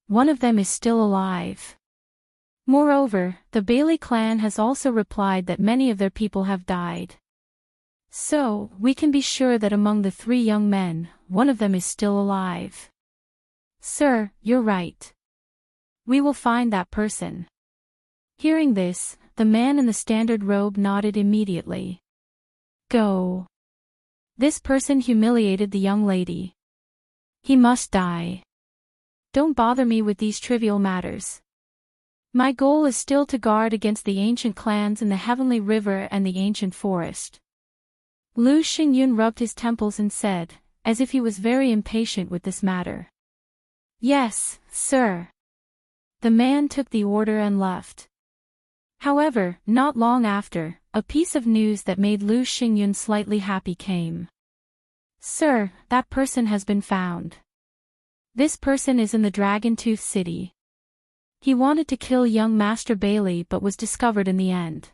One of them is still alive. Moreover, the Bailey clan has also replied that many of their people have died. So, we can be sure that among the 3 young men, one of them is still alive. Sir, you're right. We will find that person. Hearing this, the man in the standard robe nodded immediately. Go. This person humiliated the young lady. He must die. Don't bother me with these trivial matters. My goal is still to guard against the ancient clans in the heavenly river and the ancient forest. Lu Xingyun rubbed his temples and said, as if he was very impatient with this matter. Yes, sir. The man took the order and left. However, not long after, a piece of news that made Lu Xingyun slightly happy came. Sir, that person has been found. This person is in the Dragon Tooth City. He wanted to kill young Master Bailey but was discovered in the end.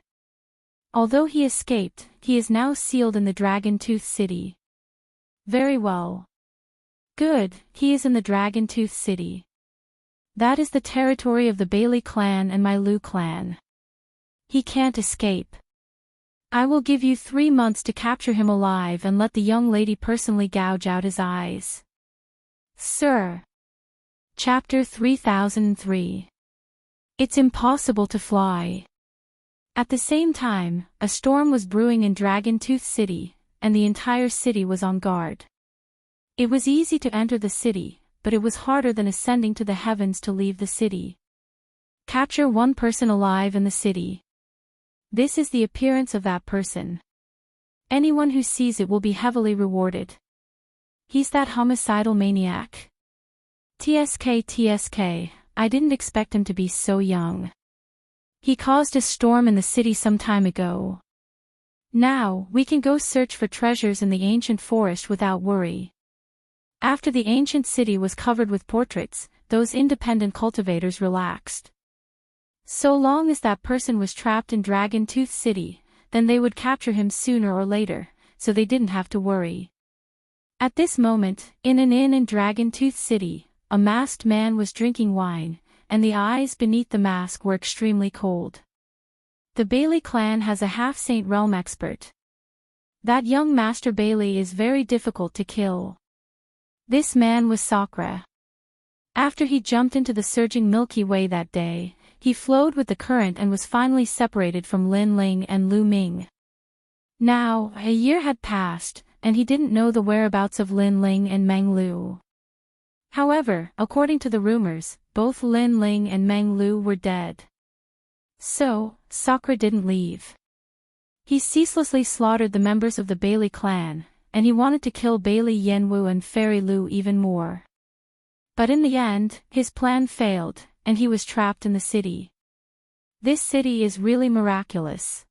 Although he escaped, he is now sealed in the Dragon Tooth City. Very well. Good, he is in the Dragon Tooth City. That is the territory of the Bailey clan and my Lu clan. He can't escape. I will give you 3 months to capture him alive and let the young lady personally gouge out his eyes. Sir. Chapter 3003. It's impossible to fly. At the same time, a storm was brewing in Dragon Tooth City, and the entire city was on guard. It was easy to enter the city, but it was harder than ascending to the heavens to leave the city. Capture 1 person alive in the city. This is the appearance of that person. Anyone who sees it will be heavily rewarded. He's that homicidal maniac. TSK, I didn't expect him to be so young. He caused a storm in the city some time ago. Now, we can go search for treasures in the ancient forest without worry. After the ancient city was covered with portraits, those independent cultivators relaxed. So long as that person was trapped in Dragon Tooth City, then they would capture him sooner or later, so they didn't have to worry. At this moment, in an inn in Dragon Tooth City, a masked man was drinking wine, and the eyes beneath the mask were extremely cold. The Bailey clan has a half-saint realm expert. That young Master Bailey is very difficult to kill. This man was Sakura. After he jumped into the surging Milky Way that day, he flowed with the current and was finally separated from Lin Ling and Lu Ming. Now, a year had passed, and he didn't know the whereabouts of Lin Ling and Meng Lu. However, according to the rumors, both Lin Ling and Meng Lu were dead. So, Sakura didn't leave. He ceaselessly slaughtered the members of the Bailey clan, and he wanted to kill Bailey Yenwu and Fairy Lu even more. But in the end, his plan failed, and he was trapped in the city. This city is really miraculous.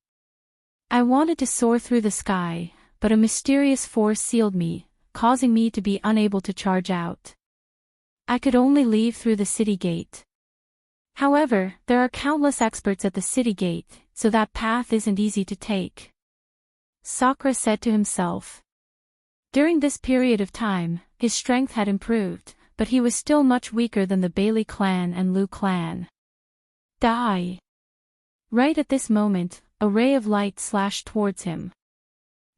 I wanted to soar through the sky, but a mysterious force sealed me, causing me to be unable to charge out. I could only leave through the city gate. However, there are countless experts at the city gate, so that path isn't easy to take. Sakura said to himself. During this period of time, his strength had improved, but he was still much weaker than the Bailey clan and Lu clan. Die! Right at this moment, a ray of light slashed towards him.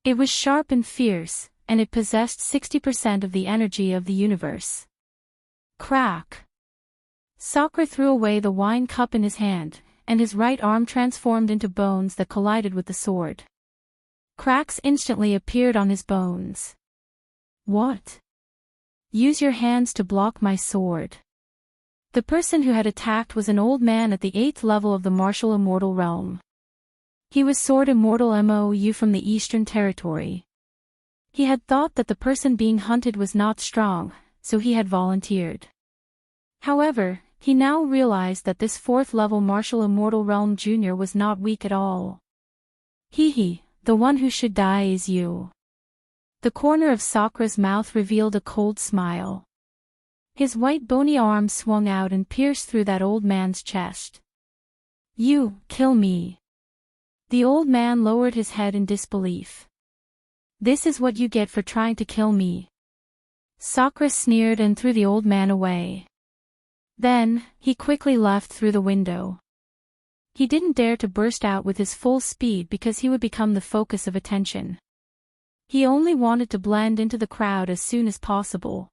It was sharp and fierce, and it possessed 60% of the energy of the universe. Crack! Sakura threw away the wine cup in his hand, and his right arm transformed into bones that collided with the sword. Cracks instantly appeared on his bones. What? Use your hands to block my sword. The person who had attacked was an old man at the 8th level of the martial immortal realm. He was Sword Immortal MOU from the Eastern Territory. He had thought that the person being hunted was not strong, so he had volunteered. However, he now realized that this 4th level martial immortal realm junior was not weak at all. The one who should die is you. The corner of Sakura's mouth revealed a cold smile. His white bony arm swung out and pierced through that old man's chest. You, kill me. The old man lowered his head in disbelief. This is what you get for trying to kill me. Sakura sneered and threw the old man away. Then, he quickly left through the window. He didn't dare to burst out with his full speed because he would become the focus of attention. He only wanted to blend into the crowd as soon as possible.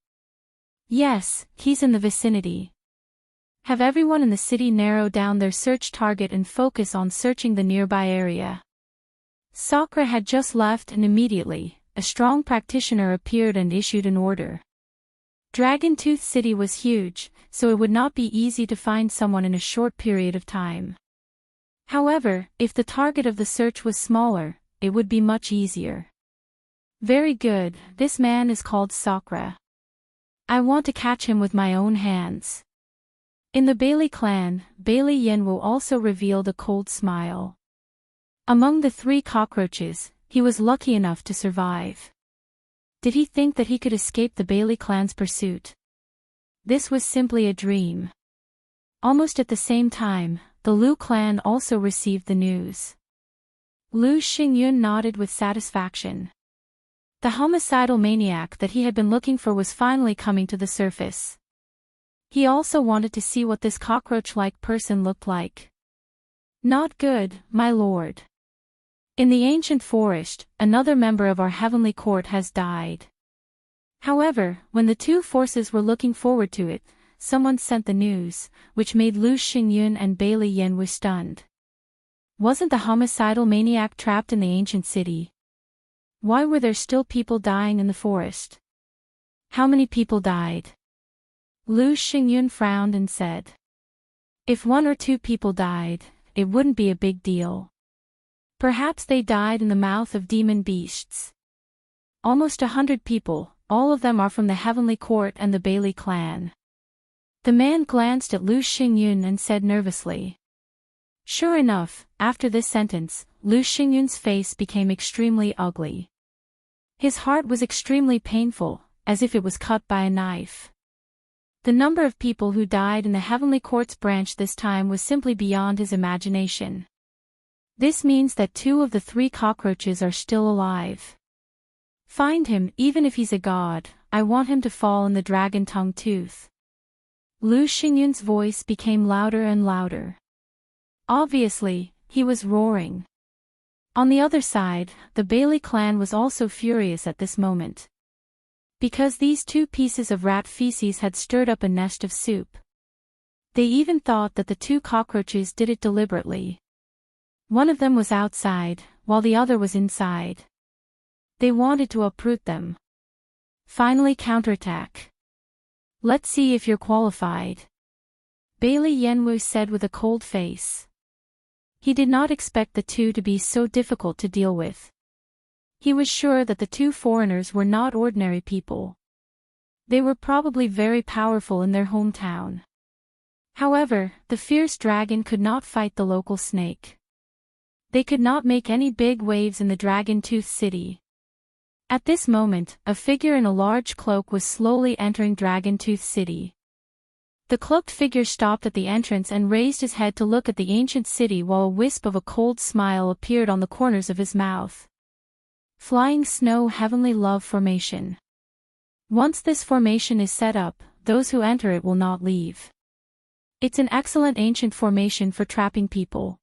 Yes, he's in the vicinity. Have everyone in the city narrow down their search target and focus on searching the nearby area. Sakura had just left and immediately, a strong practitioner appeared and issued an order. Dragon Tooth City was huge, so it would not be easy to find someone in a short period of time. However, if the target of the search was smaller, it would be much easier. Very good, this man is called Sakura. I want to catch him with my own hands. In the Bailey clan, Bailey Yenwu also revealed a cold smile. Among the 3 cockroaches, he was lucky enough to survive. Did he think that he could escape the Bailey clan's pursuit? This was simply a dream. Almost at the same time, the Lu clan also received the news. Lu Xingyun nodded with satisfaction. The homicidal maniac that he had been looking for was finally coming to the surface. He also wanted to see what this cockroach-like person looked like. Not good, my lord. In the ancient forest, another member of our heavenly court has died. However, when the 2 forces were looking forward to it, someone sent the news, which made Lu Xingyun and Bailey Yenwu stunned. Wasn't the homicidal maniac trapped in the ancient city? Why were there still people dying in the forest? How many people died? Lu Xingyun frowned and said. If 1 or 2 people died, it wouldn't be a big deal. Perhaps they died in the mouth of demon beasts. Almost 100 people, all of them are from the Heavenly Court and the Bailey clan. The man glanced at Lu Xingyun and said nervously. Sure enough, after this sentence, Lu Xingyun's face became extremely ugly. His heart was extremely painful, as if it was cut by a knife. The number of people who died in the Heavenly Court's branch this time was simply beyond his imagination. This means that 2 of the 3 cockroaches are still alive. Find him, even if he's a god. I want him to fall in the dragon tongue tooth. Lu Xingyun's voice became louder and louder. Obviously, he was roaring. On the other side, the Bailey clan was also furious at this moment. Because these 2 pieces of rat feces had stirred up a nest of soup. They even thought that the 2 cockroaches did it deliberately. One of them was outside, while the other was inside. They wanted to uproot them. Finally counterattack. Let's see if you're qualified. Bailey Yenwu said with a cold face. He did not expect the 2 to be so difficult to deal with. He was sure that the 2 foreigners were not ordinary people. They were probably very powerful in their hometown. However, the fierce dragon could not fight the local snake. They could not make any big waves in the Dragon Tooth City. At this moment, a figure in a large cloak was slowly entering Dragon Tooth City. The cloaked figure stopped at the entrance and raised his head to look at the ancient city while a wisp of a cold smile appeared on the corners of his mouth. Flying Snow Heavenly Love Formation. Once this formation is set up, those who enter it will not leave. It's an excellent ancient formation for trapping people.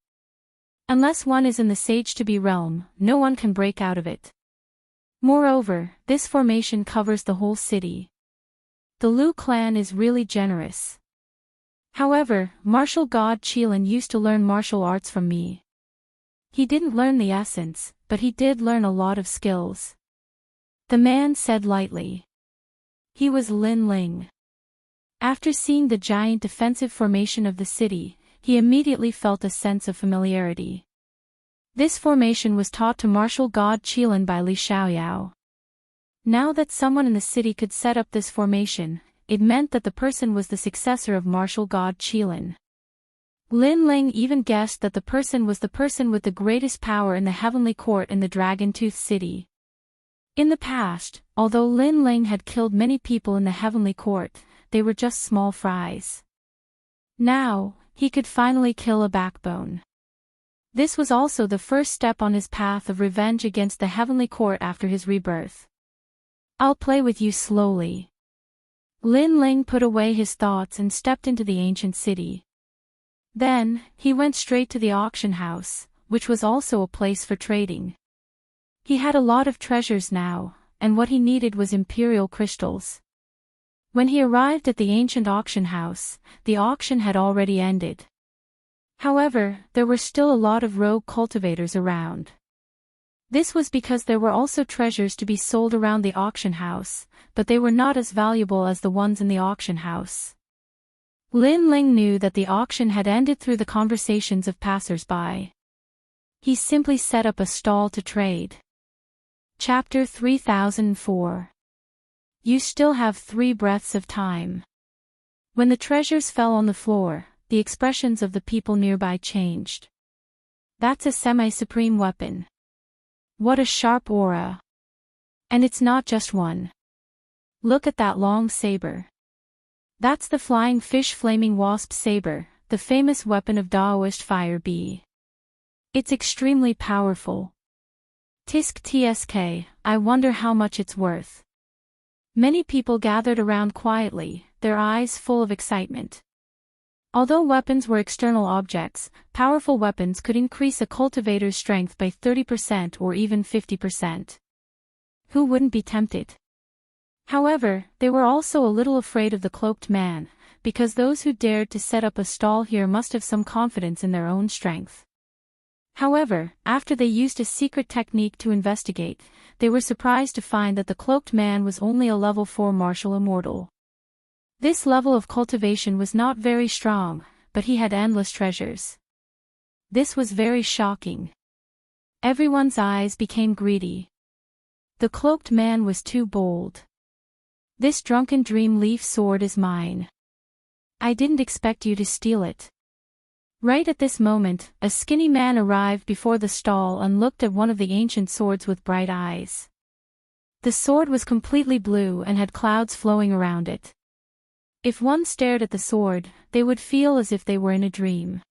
Unless one is in the Sage-to-be realm, no one can break out of it. Moreover, this formation covers the whole city. The Lu clan is really generous. However, martial god Qilin used to learn martial arts from me. He didn't learn the essence, but he did learn a lot of skills. The man said lightly. He was Lin Ling. After seeing the giant defensive formation of the city, he immediately felt a sense of familiarity. This formation was taught to martial god Qilin by Li Xiaoyao. Now that someone in the city could set up this formation, it meant that the person was the successor of martial god Qilin. Lin Ling even guessed that the person was the person with the greatest power in the Heavenly Court in the Dragon Tooth City. In the past, although Lin Ling had killed many people in the Heavenly Court, they were just small fries. Now, he could finally kill a backbone. This was also the first step on his path of revenge against the Heavenly Court after his rebirth. I'll play with you slowly. Lin Ling put away his thoughts and stepped into the ancient city. Then, he went straight to the auction house, which was also a place for trading. He had a lot of treasures now, and what he needed was imperial crystals. When he arrived at the ancient auction house, the auction had already ended. However, there were still a lot of rogue cultivators around. This was because there were also treasures to be sold around the auction house, but they were not as valuable as the ones in the auction house. Lin Ling knew that the auction had ended through the conversations of passers-by. He simply set up a stall to trade. Chapter 3004. You still have 3 breaths of time. When the treasures fell on the floor, the expressions of the people nearby changed. That's a semi-supreme weapon. What a sharp aura. And it's not just one. Look at that long saber. That's the flying fish flaming wasp saber, the famous weapon of Daoist fire bee. It's extremely powerful. Tisk tsk, I wonder how much it's worth. Many people gathered around quietly, their eyes full of excitement. Although weapons were external objects, powerful weapons could increase a cultivator's strength by 30% or even 50%. Who wouldn't be tempted? However, they were also a little afraid of the cloaked man, because those who dared to set up a stall here must have some confidence in their own strength. However, after they used a secret technique to investigate, they were surprised to find that the cloaked man was only a level 4 martial immortal. This level of cultivation was not very strong, but he had endless treasures. This was very shocking. Everyone's eyes became greedy. The cloaked man was too bold. This drunken dream leaf sword is mine. I didn't expect you to steal it. Right at this moment, a skinny man arrived before the stall and looked at one of the ancient swords with bright eyes. The sword was completely blue and had clouds flowing around it. If one stared at the sword, they would feel as if they were in a dream.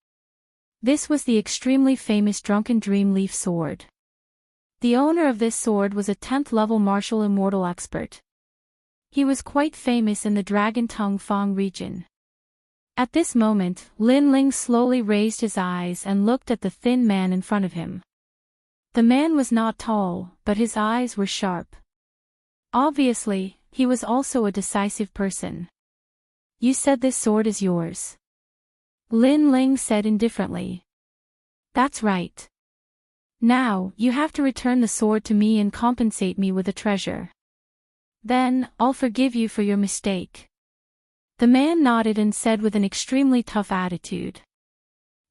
This was the extremely famous drunken dream leaf sword. The owner of this sword was a 10th level martial immortal expert. He was quite famous in the Dragon Tongue Fong region. At this moment, Lin Ling slowly raised his eyes and looked at the thin man in front of him. The man was not tall, but his eyes were sharp. Obviously, he was also a decisive person. You said this sword is yours. Lin Ling said indifferently. That's right. Now, you have to return the sword to me and compensate me with a treasure. Then, I'll forgive you for your mistake. The man nodded and said with an extremely tough attitude.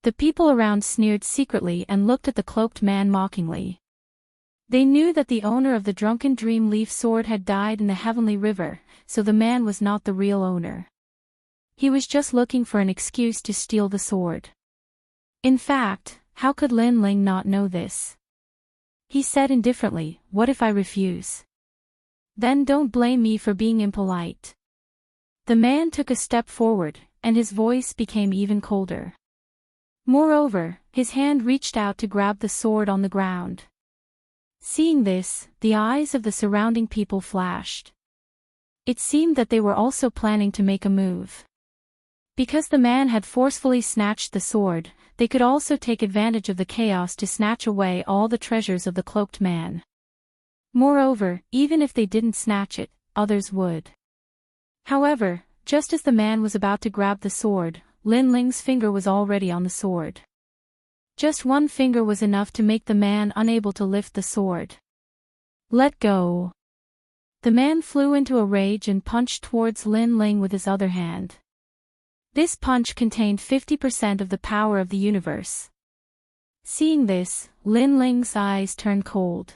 The people around sneered secretly and looked at the cloaked man mockingly. They knew that the owner of the drunken dream leaf sword had died in the heavenly river, so the man was not the real owner. He was just looking for an excuse to steal the sword. In fact, how could Lin Ling not know this? He said indifferently, "What if I refuse? Then don't blame me for being impolite." The man took a step forward, and his voice became even colder. Moreover, his hand reached out to grab the sword on the ground. Seeing this, the eyes of the surrounding people flashed. It seemed that they were also planning to make a move. Because the man had forcefully snatched the sword, they could also take advantage of the chaos to snatch away all the treasures of the cloaked man. Moreover, even if they didn't snatch it, others would. However, just as the man was about to grab the sword, Lin Ling's finger was already on the sword. Just one finger was enough to make the man unable to lift the sword. Let go. The man flew into a rage and punched towards Lin Ling with his other hand. This punch contained 50% of the power of the universe. Seeing this, Lin Ling's eyes turned cold.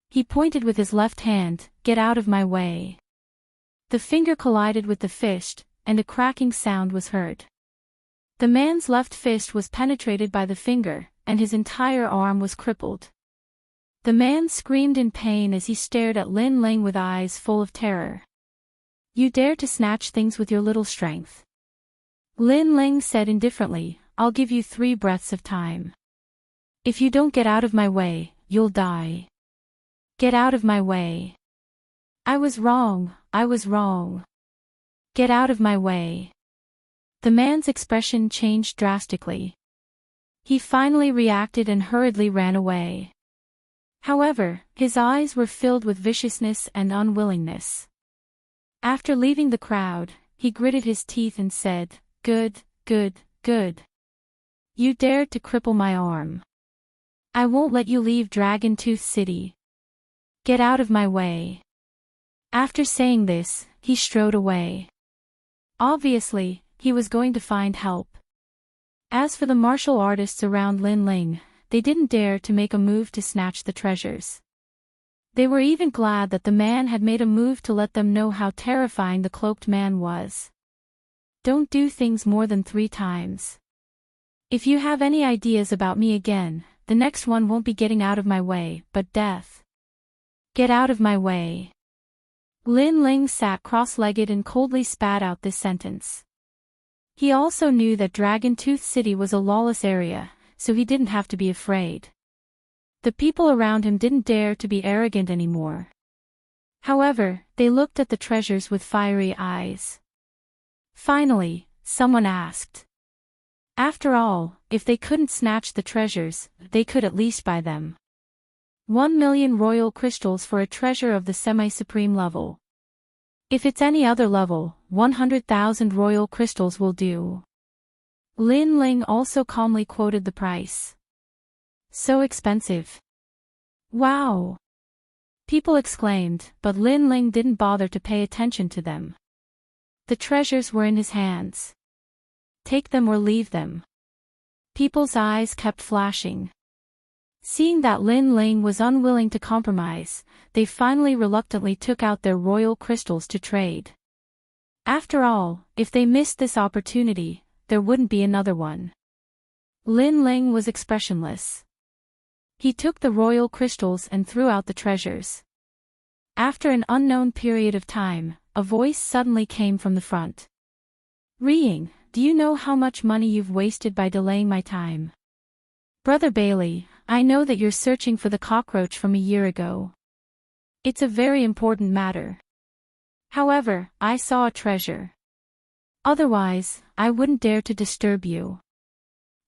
He pointed with his left hand, "Get out of my way." The finger collided with the fist, and a cracking sound was heard. The man's left fist was penetrated by the finger, and his entire arm was crippled. The man screamed in pain as he stared at Lin Ling with eyes full of terror. "You dare to snatch things with your little strength?" Lin Ling said indifferently, "I'll give you 3 breaths of time. If you don't get out of my way, you'll die. Get out of my way. I was wrong, I was wrong. Get out of my way." The man's expression changed drastically. He finally reacted and hurriedly ran away. However, his eyes were filled with viciousness and unwillingness. After leaving the crowd, he gritted his teeth and said, "Good, good, good. You dared to cripple my arm. I won't let you leave Dragon Tooth City. Get out of my way." After saying this, he strode away. Obviously, he was going to find help. As for the martial artists around Lin Ling, they didn't dare to make a move to snatch the treasures. They were even glad that the man had made a move to let them know how terrifying the cloaked man was. Don't do things more than 3 times. If you have any ideas about me again, the next one won't be getting out of my way, but death. Get out of my way. Lin Ling sat cross-legged and coldly spat out this sentence. He also knew that Dragon Tooth City was a lawless area, so he didn't have to be afraid. The people around him didn't dare to be arrogant anymore. However, they looked at the treasures with fiery eyes. Finally, someone asked. After all, if they couldn't snatch the treasures, they could at least buy them. 1,000,000 royal crystals for a treasure of the semi-supreme level. If it's any other level, 100,000 royal crystals will do. Lin Ling also calmly quoted the price. So expensive. Wow! People exclaimed, but Lin Ling didn't bother to pay attention to them. The treasures were in his hands. Take them or leave them. People's eyes kept flashing. Seeing that Lin Ling was unwilling to compromise, they finally reluctantly took out their royal crystals to trade. After all, if they missed this opportunity, there wouldn't be another one. Lin Ling was expressionless. He took the royal crystals and threw out the treasures. After an unknown period of time, a voice suddenly came from the front. Riying, do you know how much money you've wasted by delaying my time? Brother Bailey, I know that you're searching for the cockroach from a year ago. It's a very important matter. However, I saw a treasure. Otherwise, I wouldn't dare to disturb you.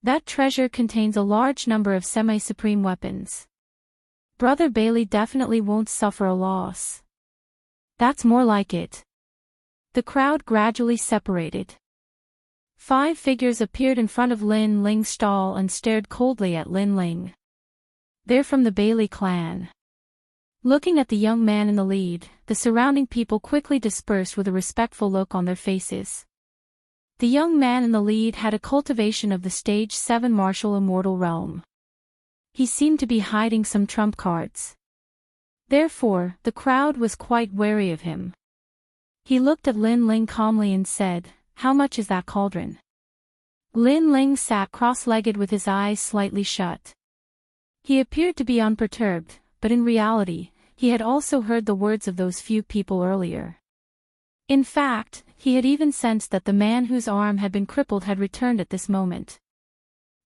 That treasure contains a large number of semi-supreme weapons. Brother Bailey definitely won't suffer a loss. That's more like it. The crowd gradually separated. 5 figures appeared in front of Lin Ling's stall and stared coldly at Lin Ling. They're from the Bailey clan. Looking at the young man in the lead, the surrounding people quickly dispersed with a respectful look on their faces. The young man in the lead had a cultivation of the stage 7 martial immortal realm. He seemed to be hiding some trump cards. Therefore, the crowd was quite wary of him. He looked at Lin Ling calmly and said, "How much is that cauldron?" Lin Ling sat cross-legged with his eyes slightly shut. He appeared to be unperturbed, but in reality, he had also heard the words of those few people earlier. In fact, he had even sensed that the man whose arm had been crippled had returned at this moment.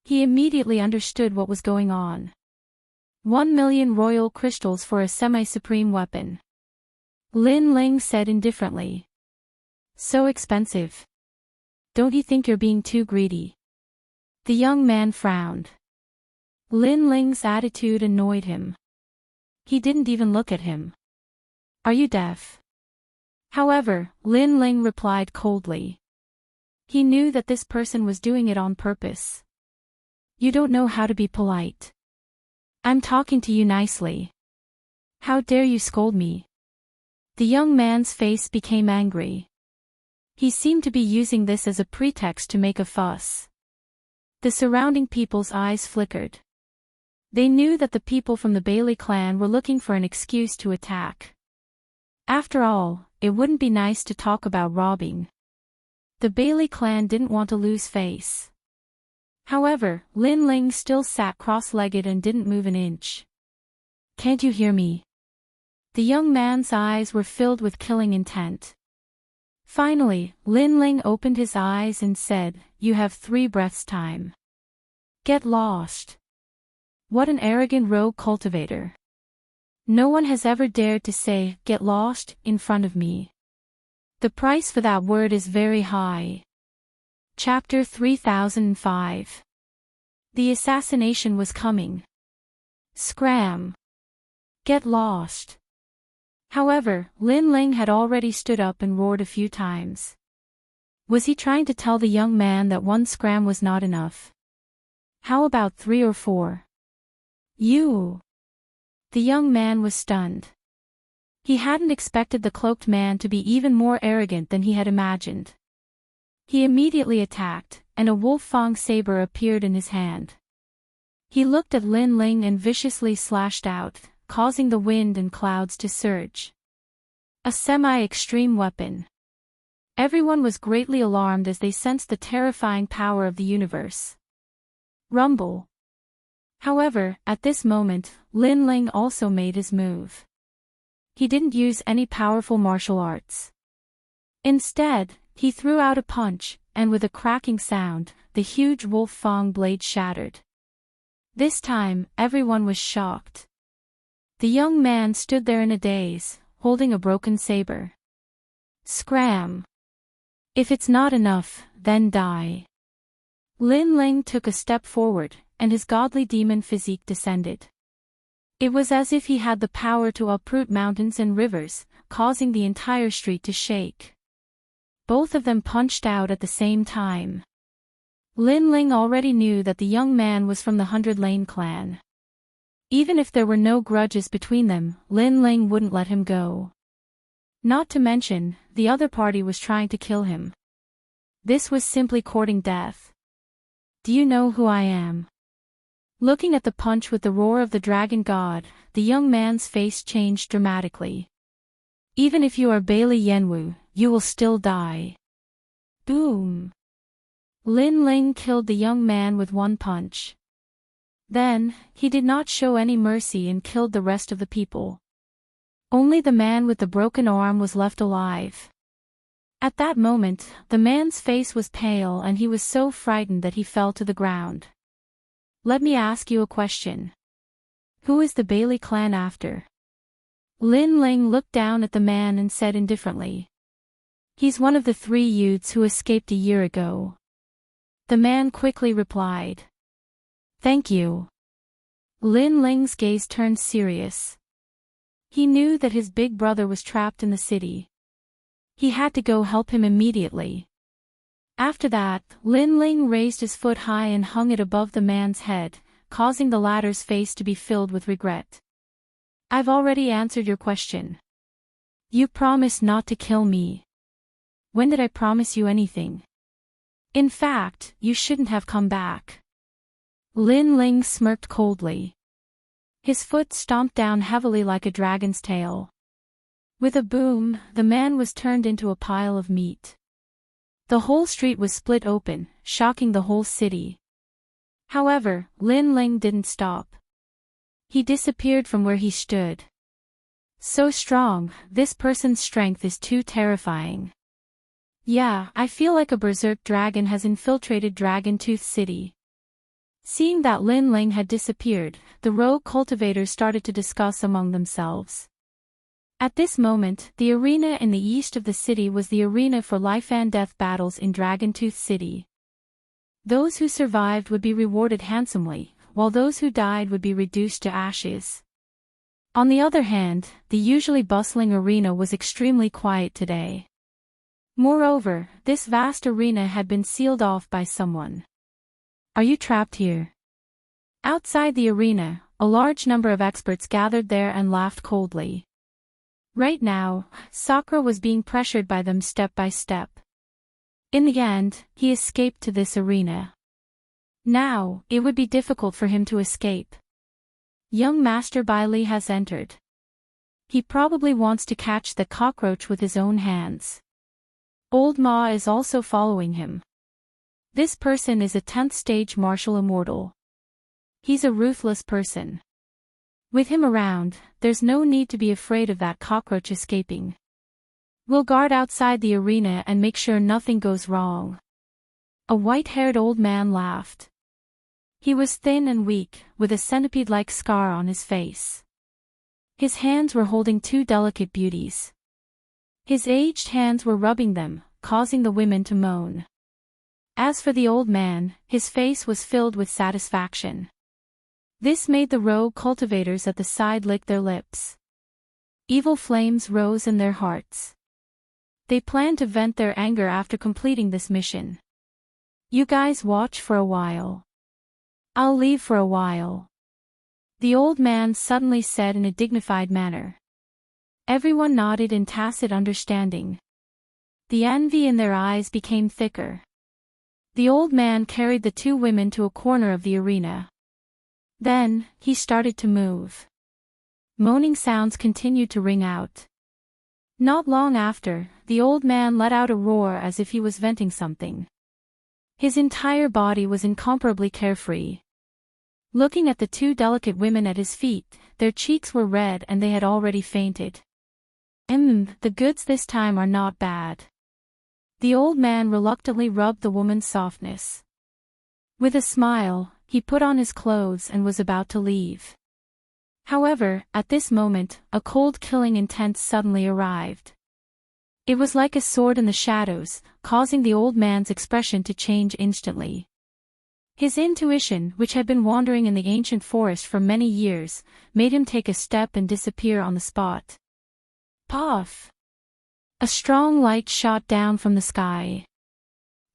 He immediately understood what was going on. 1 million royal crystals for a semi-supreme weapon. Lin Ling said indifferently. So expensive. Don't you think you're being too greedy? The young man frowned. Lin Ling's attitude annoyed him. He didn't even look at him. Are you deaf? However, Lin Ling replied coldly. He knew that this person was doing it on purpose. You don't know how to be polite. I'm talking to you nicely. How dare you scold me? The young man's face became angry. He seemed to be using this as a pretext to make a fuss. The surrounding people's eyes flickered. They knew that the people from the Bailey clan were looking for an excuse to attack. After all, it wouldn't be nice to talk about robbing. The Bailey clan didn't want to lose face. However, Lin Ling still sat cross-legged and didn't move an inch. Can't you hear me? The young man's eyes were filled with killing intent. Finally, Lin Ling opened his eyes and said, "You have 3 breaths time. Get lost." What an arrogant rogue cultivator. No one has ever dared to say, "Get lost," in front of me. The price for that word is very high. Chapter 3005. The assassination was coming. Scram. Get lost. However, Lin Ling had already stood up and roared a few times. Was he trying to tell the young man that 1 scram was not enough? How about 3 or 4? You! The young man was stunned. He hadn't expected the cloaked man to be even more arrogant than he had imagined. He immediately attacked, and a wolf-fang saber appeared in his hand. He looked at Lin Ling and viciously slashed out, causing the wind and clouds to surge. A semi-extreme weapon. Everyone was greatly alarmed as they sensed the terrifying power of the universe. Rumble. However, at this moment, Lin Ling also made his move. He didn't use any powerful martial arts. Instead, he threw out a punch, and with a cracking sound, the huge wolf-fang blade shattered. This time, everyone was shocked. The young man stood there in a daze, holding a broken saber. Scram! If it's not enough, then die. Lin Ling took a step forward, and his godly demon physique descended. It was as if he had the power to uproot mountains and rivers, causing the entire street to shake. Both of them punched out at the same time. Lin Ling already knew that the young man was from the 100 Lane clan. Even if there were no grudges between them, Lin Ling wouldn't let him go. Not to mention, the other party was trying to kill him. This was simply courting death. Do you know who I am? Looking at the punch with the roar of the dragon god, the young man's face changed dramatically. Even if you are Bailey Yenwu, you will still die. Boom! Lin Ling killed the young man with one punch. Then, he did not show any mercy and killed the rest of the people. Only the man with the broken arm was left alive. At that moment, the man's face was pale and he was so frightened that he fell to the ground. Let me ask you a question. Who is the Bailey clan after? Lin Ling looked down at the man and said indifferently. He's one of the 3 youths who escaped a year ago. The man quickly replied. Thank you. Lin Ling's gaze turned serious. He knew that his big brother was trapped in the city. He had to go help him immediately. After that, Lin Ling raised his foot high and hung it above the man's head, causing the latter's face to be filled with regret. I've already answered your question. You promised not to kill me. When did I promise you anything? In fact, you shouldn't have come back. Lin Ling smirked coldly. His foot stomped down heavily like a dragon's tail. With a boom, the man was turned into a pile of meat. The whole street was split open, shocking the whole city. However, Lin Ling didn't stop. He disappeared from where he stood. So strong, this person's strength is too terrifying. Yeah, I feel like a berserk dragon has infiltrated Dragon Tooth City. Seeing that Lin Ling had disappeared, the rogue cultivators started to discuss among themselves. At this moment, the arena in the east of the city was the arena for life and death battles in Dragon Tooth City. Those who survived would be rewarded handsomely, while those who died would be reduced to ashes. On the other hand, the usually bustling arena was extremely quiet today. Moreover, this vast arena had been sealed off by someone. Are you trapped here? Outside the arena, a large number of experts gathered there and laughed coldly. Right now, Sakura was being pressured by them step by step. In the end, he escaped to this arena. Now, it would be difficult for him to escape. Young Master Bailey has entered. He probably wants to catch the cockroach with his own hands. Old Ma is also following him. This person is a 10th stage martial immortal. He's a ruthless person. With him around, there's no need to be afraid of that cockroach escaping. We'll guard outside the arena and make sure nothing goes wrong. A white-haired old man laughed. He was thin and weak, with a centipede-like scar on his face. His hands were holding 2 delicate beauties. His aged hands were rubbing them, causing the women to moan. As for the old man, his face was filled with satisfaction. This made the rogue cultivators at the side lick their lips. Evil flames rose in their hearts. They planned to vent their anger after completing this mission. You guys watch for a while. I'll leave for a while. The old man suddenly said in a dignified manner. Everyone nodded in tacit understanding. The envy in their eyes became thicker. The old man carried the 2 women to a corner of the arena. Then, he started to move. Moaning sounds continued to ring out. Not long after, the old man let out a roar as if he was venting something. His entire body was incomparably carefree. Looking at the 2 delicate women at his feet, their cheeks were red and they had already fainted. The goods this time are not bad. The old man reluctantly rubbed the woman's softness. With a smile, he put on his clothes and was about to leave. However, at this moment, a cold killing intent suddenly arrived. It was like a sword in the shadows, causing the old man's expression to change instantly. His intuition, which had been wandering in the ancient forest for many years, made him take a step and disappear on the spot. Puff! A strong light shot down from the sky.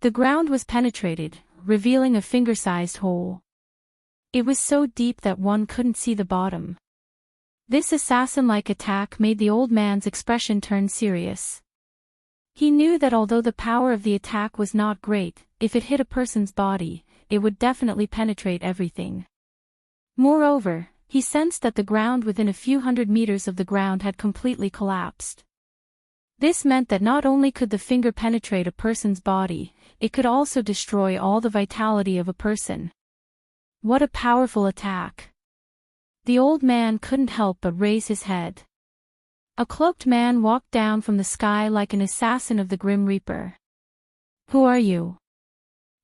The ground was penetrated, revealing a finger-sized hole. It was so deep that one couldn't see the bottom. This assassin-like attack made the old man's expression turn serious. He knew that although the power of the attack was not great, if it hit a person's body, it would definitely penetrate everything. Moreover, he sensed that the ground within a few hundred meters of the ground had completely collapsed. This meant that not only could the finger penetrate a person's body, it could also destroy all the vitality of a person. What a powerful attack! The old man couldn't help but raise his head. A cloaked man walked down from the sky like an assassin of the Grim Reaper. Who are you?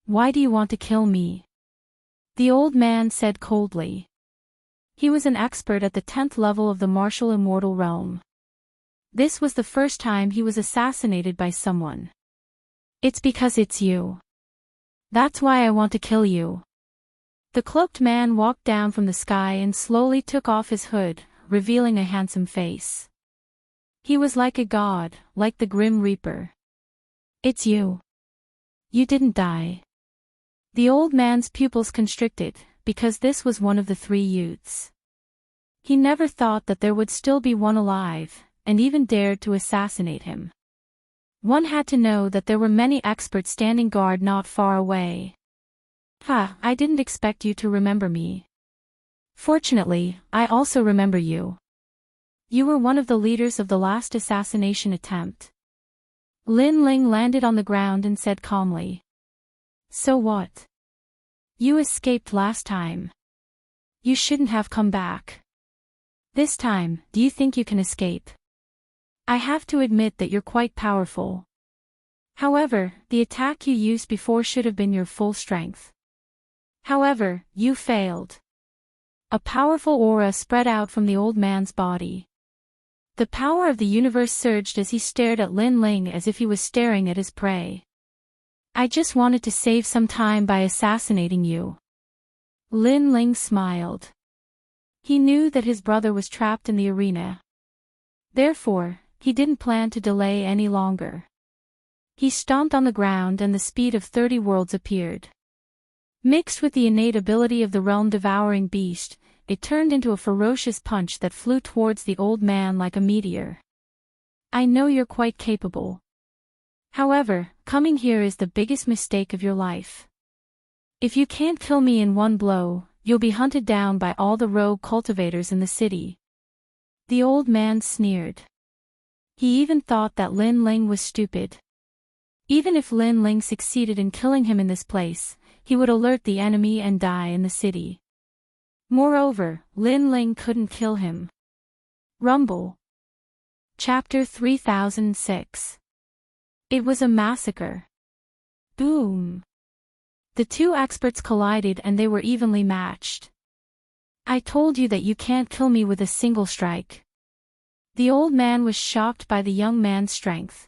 Why do you want to kill me? The old man said coldly. He was an expert at the 10th level of the martial immortal realm. This was the first time he was assassinated by someone. It's because it's you. That's why I want to kill you. The cloaked man walked down from the sky and slowly took off his hood, revealing a handsome face. He was like a god, like the Grim Reaper. It's you. You didn't die. The old man's pupils constricted, because this was one of the three youths. He never thought that there would still be one alive, and even dared to assassinate him. One had to know that there were many experts standing guard not far away. I didn't expect you to remember me. Fortunately, I also remember you. You were one of the leaders of the last assassination attempt. Lin Ling landed on the ground and said calmly. So what? You escaped last time. You shouldn't have come back. This time, do you think you can escape? I have to admit that you're quite powerful. However, the attack you used before should have been your full strength. However, you failed. A powerful aura spread out from the old man's body. The power of the universe surged as he stared at Lin Ling as if he was staring at his prey. I just wanted to save some time by assassinating you. Lin Ling smiled. He knew that his brother was trapped in the arena. Therefore, he didn't plan to delay any longer. He stomped on the ground and the speed of 30 worlds appeared. Mixed with the innate ability of the realm-devouring beast, it turned into a ferocious punch that flew towards the old man like a meteor. I know you're quite capable. However, coming here is the biggest mistake of your life. If you can't kill me in one blow, you'll be hunted down by all the rogue cultivators in the city. The old man sneered. He even thought that Lin Ling was stupid. Even if Lin Ling succeeded in killing him in this place, he would alert the enemy and die in the city. Moreover, Lin Ling couldn't kill him. Rumble. Chapter 3006. It was a massacre. Boom. The two experts collided and they were evenly matched. I told you that you can't kill me with a single strike. The old man was shocked by the young man's strength.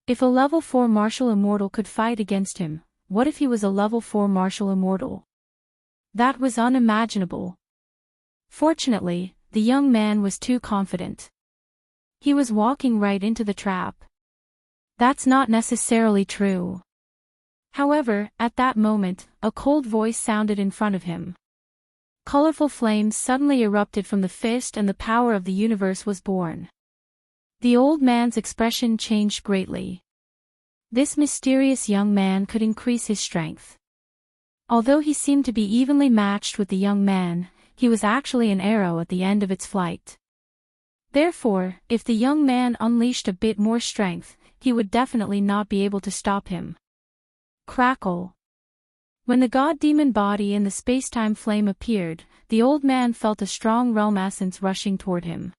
If a level 4 martial immortal could fight against him, what if he was a level 4 martial immortal? That was unimaginable. Fortunately, the young man was too confident. He was walking right into the trap. That's not necessarily true. However, at that moment, a cold voice sounded in front of him. Colorful flames suddenly erupted from the fist and the power of the universe was born. The old man's expression changed greatly. This mysterious young man could increase his strength. Although he seemed to be evenly matched with the young man, he was actually an arrow at the end of its flight. Therefore, if the young man unleashed a bit more strength, he would definitely not be able to stop him. Crackle. When the god-demon body in the space-time flame appeared, the old man felt a strong realm essence rushing toward him.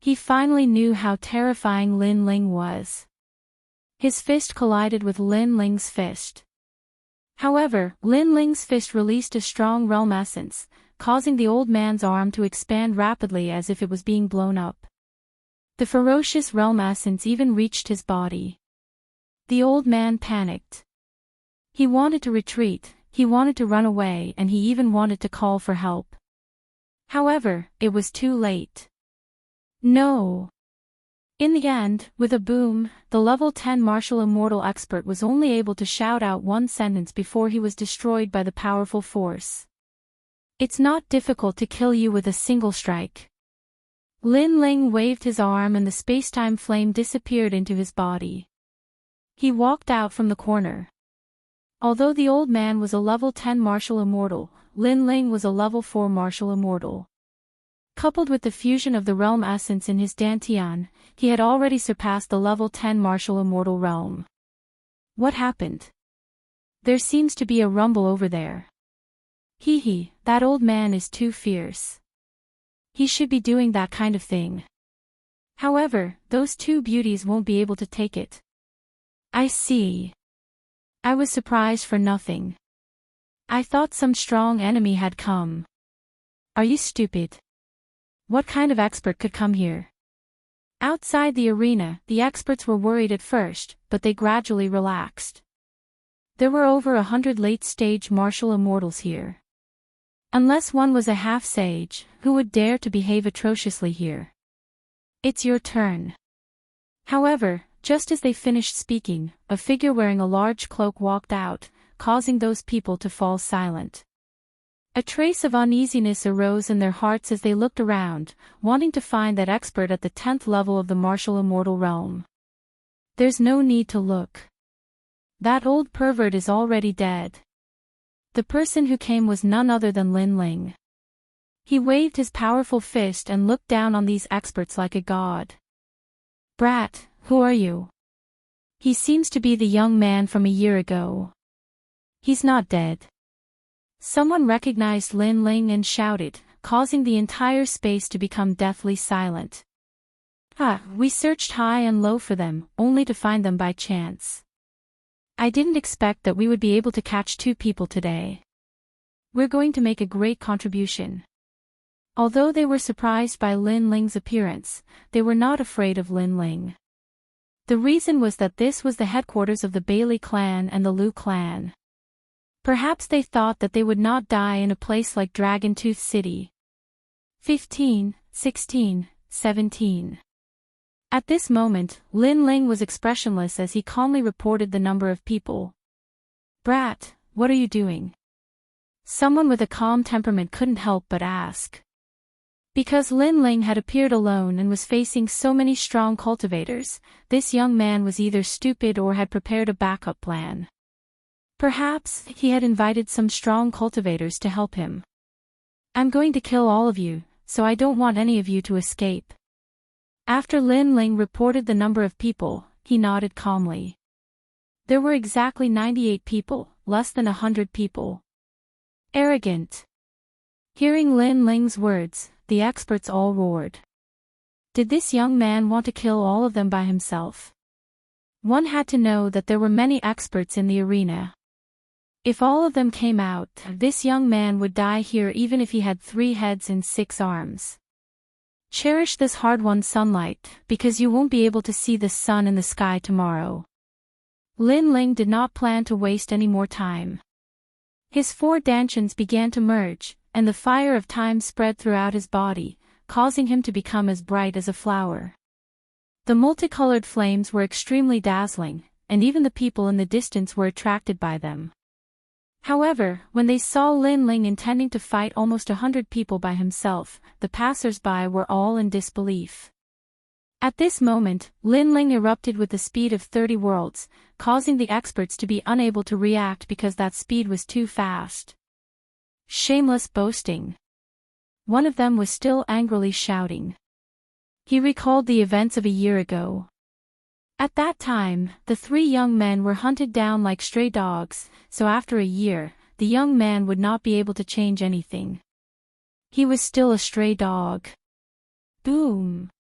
He finally knew how terrifying Lin Ling was. His fist collided with Lin Ling's fist. However, Lin Ling's fist released a strong realm essence, causing the old man's arm to expand rapidly as if it was being blown up. The ferocious realm essence even reached his body. The old man panicked. He wanted to retreat, he wanted to run away, and he even wanted to call for help. However, it was too late. No. In the end, with a boom, the level 10 martial immortal expert was only able to shout out one sentence before he was destroyed by the powerful force. It's not difficult to kill you with a single strike. Lin Ling waved his arm and the space-time flame disappeared into his body. He walked out from the corner. Although the old man was a level 10 martial immortal, Lin Ling was a level 4 martial immortal. Coupled with the fusion of the realm essence in his dantian, he had already surpassed the level 10 martial immortal realm. What happened? There seems to be a rumble over there. Hee, that old man is too fierce. He should be doing that kind of thing. However, those two beauties won't be able to take it. I see. I was surprised for nothing. I thought some strong enemy had come. Are you stupid? What kind of expert could come here? Outside the arena, the experts were worried at first, but they gradually relaxed. There were over 100 late-stage martial immortals here. Unless one was a half-sage, who would dare to behave atrociously here? It's your turn. However, just as they finished speaking, a figure wearing a large cloak walked out, causing those people to fall silent. A trace of uneasiness arose in their hearts as they looked around, wanting to find that expert at the 10th level of the martial immortal realm. There's no need to look. That old pervert is already dead. The person who came was none other than Lin Ling. He waved his powerful fist and looked down on these experts like a god. Brat, who are you? He seems to be the young man from a year ago. He's not dead. Someone recognized Lin Ling and shouted, causing the entire space to become deathly silent. We searched high and low for them, only to find them by chance. I didn't expect that we would be able to catch two people today. We're going to make a great contribution. Although they were surprised by Lin Ling's appearance, they were not afraid of Lin Ling. The reason was that this was the headquarters of the Bailey clan and the Liu clan. Perhaps they thought that they would not die in a place like Dragon Tooth City. 15, 16, 17. At this moment, Lin Ling was expressionless as he calmly reported the number of people. Brat, what are you doing? Someone with a calm temperament couldn't help but ask. Because Lin Ling had appeared alone and was facing so many strong cultivators, this young man was either stupid or had prepared a backup plan. Perhaps he had invited some strong cultivators to help him. I'm going to kill all of you, so I don't want any of you to escape. After Lin Ling reported the number of people, he nodded calmly. There were exactly 98 people, less than 100 people. Arrogant. Hearing Lin Ling's words, the experts all roared. Did this young man want to kill all of them by himself? One had to know that there were many experts in the arena. If all of them came out, this young man would die here even if he had 3 heads and 6 arms. Cherish this hard-won sunlight, because you won't be able to see the sun in the sky tomorrow. Lin Ling did not plan to waste any more time. His 4 dantians began to merge, and the fire of time spread throughout his body, causing him to become as bright as a flower. The multicolored flames were extremely dazzling, and even the people in the distance were attracted by them. However, when they saw Lin Ling intending to fight almost 100 people by himself, the passers-by were all in disbelief. At this moment, Lin Ling erupted with the speed of 30 worlds, causing the experts to be unable to react because that speed was too fast. Shameless boasting. One of them was still angrily shouting. He recalled the events of a year ago. At that time, the 3 young men were hunted down like stray dogs, so after a year, the young man would not be able to change anything. He was still a stray dog. Boom.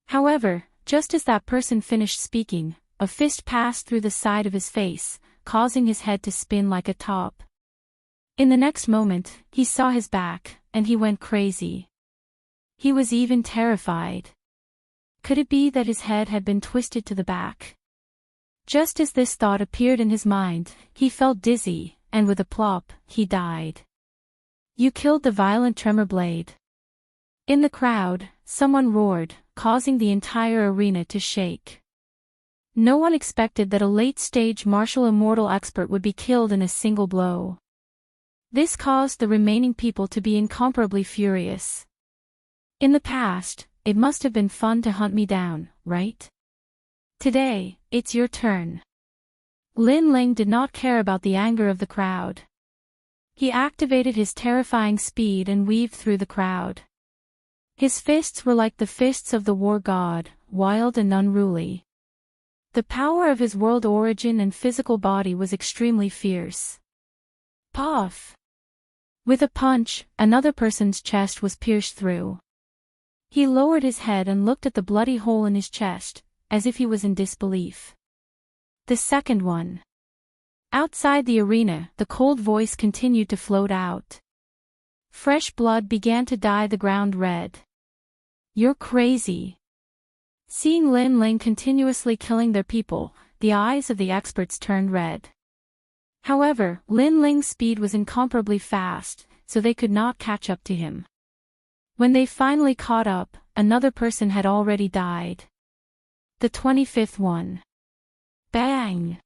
However, just as that person finished speaking, a fist passed through the side of his face, causing his head to spin like a top. In the next moment, he saw his back, and he went crazy. He was even terrified. Could it be that his head had been twisted to the back? Just as this thought appeared in his mind, he felt dizzy, and with a plop, he died. You killed the violent tremor blade. In the crowd, someone roared, causing the entire arena to shake. No one expected that a late-stage martial immortal expert would be killed in a single blow. This caused the remaining people to be incomparably furious. In the past, it must have been fun to hunt me down, right? Today, it's your turn. Lin Ling did not care about the anger of the crowd. He activated his terrifying speed and weaved through the crowd. His fists were like the fists of the war god, wild and unruly. The power of his world origin and physical body was extremely fierce. Puff! With a punch, another person's chest was pierced through. He lowered his head and looked at the bloody hole in his chest, as if he was in disbelief. The second one. Outside the arena, the cold voice continued to float out. Fresh blood began to dye the ground red. You're crazy. Seeing Lin Ling continuously killing their people, the eyes of the experts turned red. However, Lin Ling's speed was incomparably fast, so they could not catch up to him. When they finally caught up, another person had already died. The 25th one. Bang!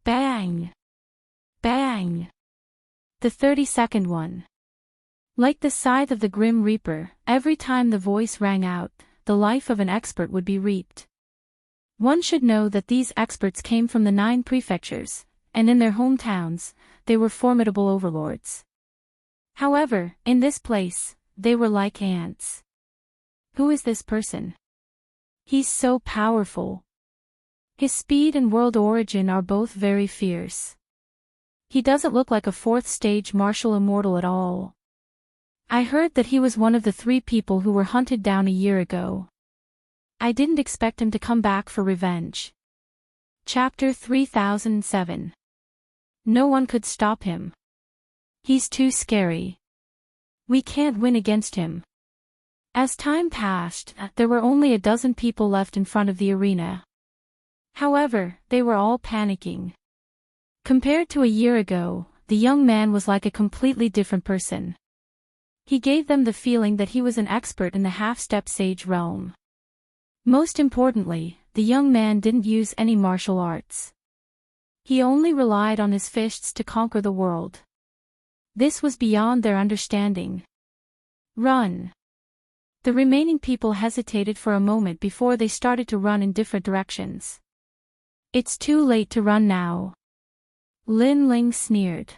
Bang! Bang! The 32nd one. Like the scythe of the Grim Reaper, every time the voice rang out, the life of an expert would be reaped. One should know that these experts came from the 9 prefectures, and in their hometowns, they were formidable overlords. However, in this place, they were like ants. Who is this person? He's so powerful. His speed and world origin are both very fierce. He doesn't look like a 4th stage martial immortal at all. I heard that he was one of the 3 people who were hunted down a year ago. I didn't expect him to come back for revenge. Chapter 3007. No one could stop him. He's too scary. We can't win against him. As time passed, there were only a dozen people left in front of the arena. However, they were all panicking. Compared to a year ago, the young man was like a completely different person. He gave them the feeling that he was an expert in the half-step sage realm. Most importantly, the young man didn't use any martial arts. He only relied on his fists to conquer the world. This was beyond their understanding. Run! The remaining people hesitated for a moment before they started to run in different directions. It's too late to run now. Lin Ling sneered.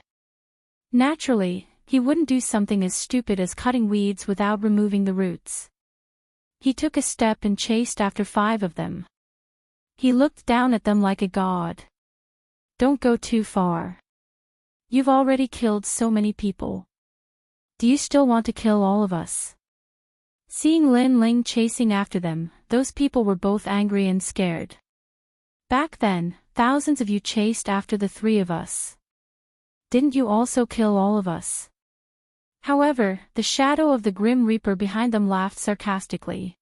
Naturally, he wouldn't do something as stupid as cutting weeds without removing the roots. He took a step and chased after 5 of them. He looked down at them like a god. Don't go too far. You've already killed so many people. Do you still want to kill all of us? Seeing Lin Ling chasing after them, those people were both angry and scared. Back then, thousands of you chased after the 3 of us. Didn't you also kill all of us? However, the shadow of the Grim Reaper behind them laughed sarcastically.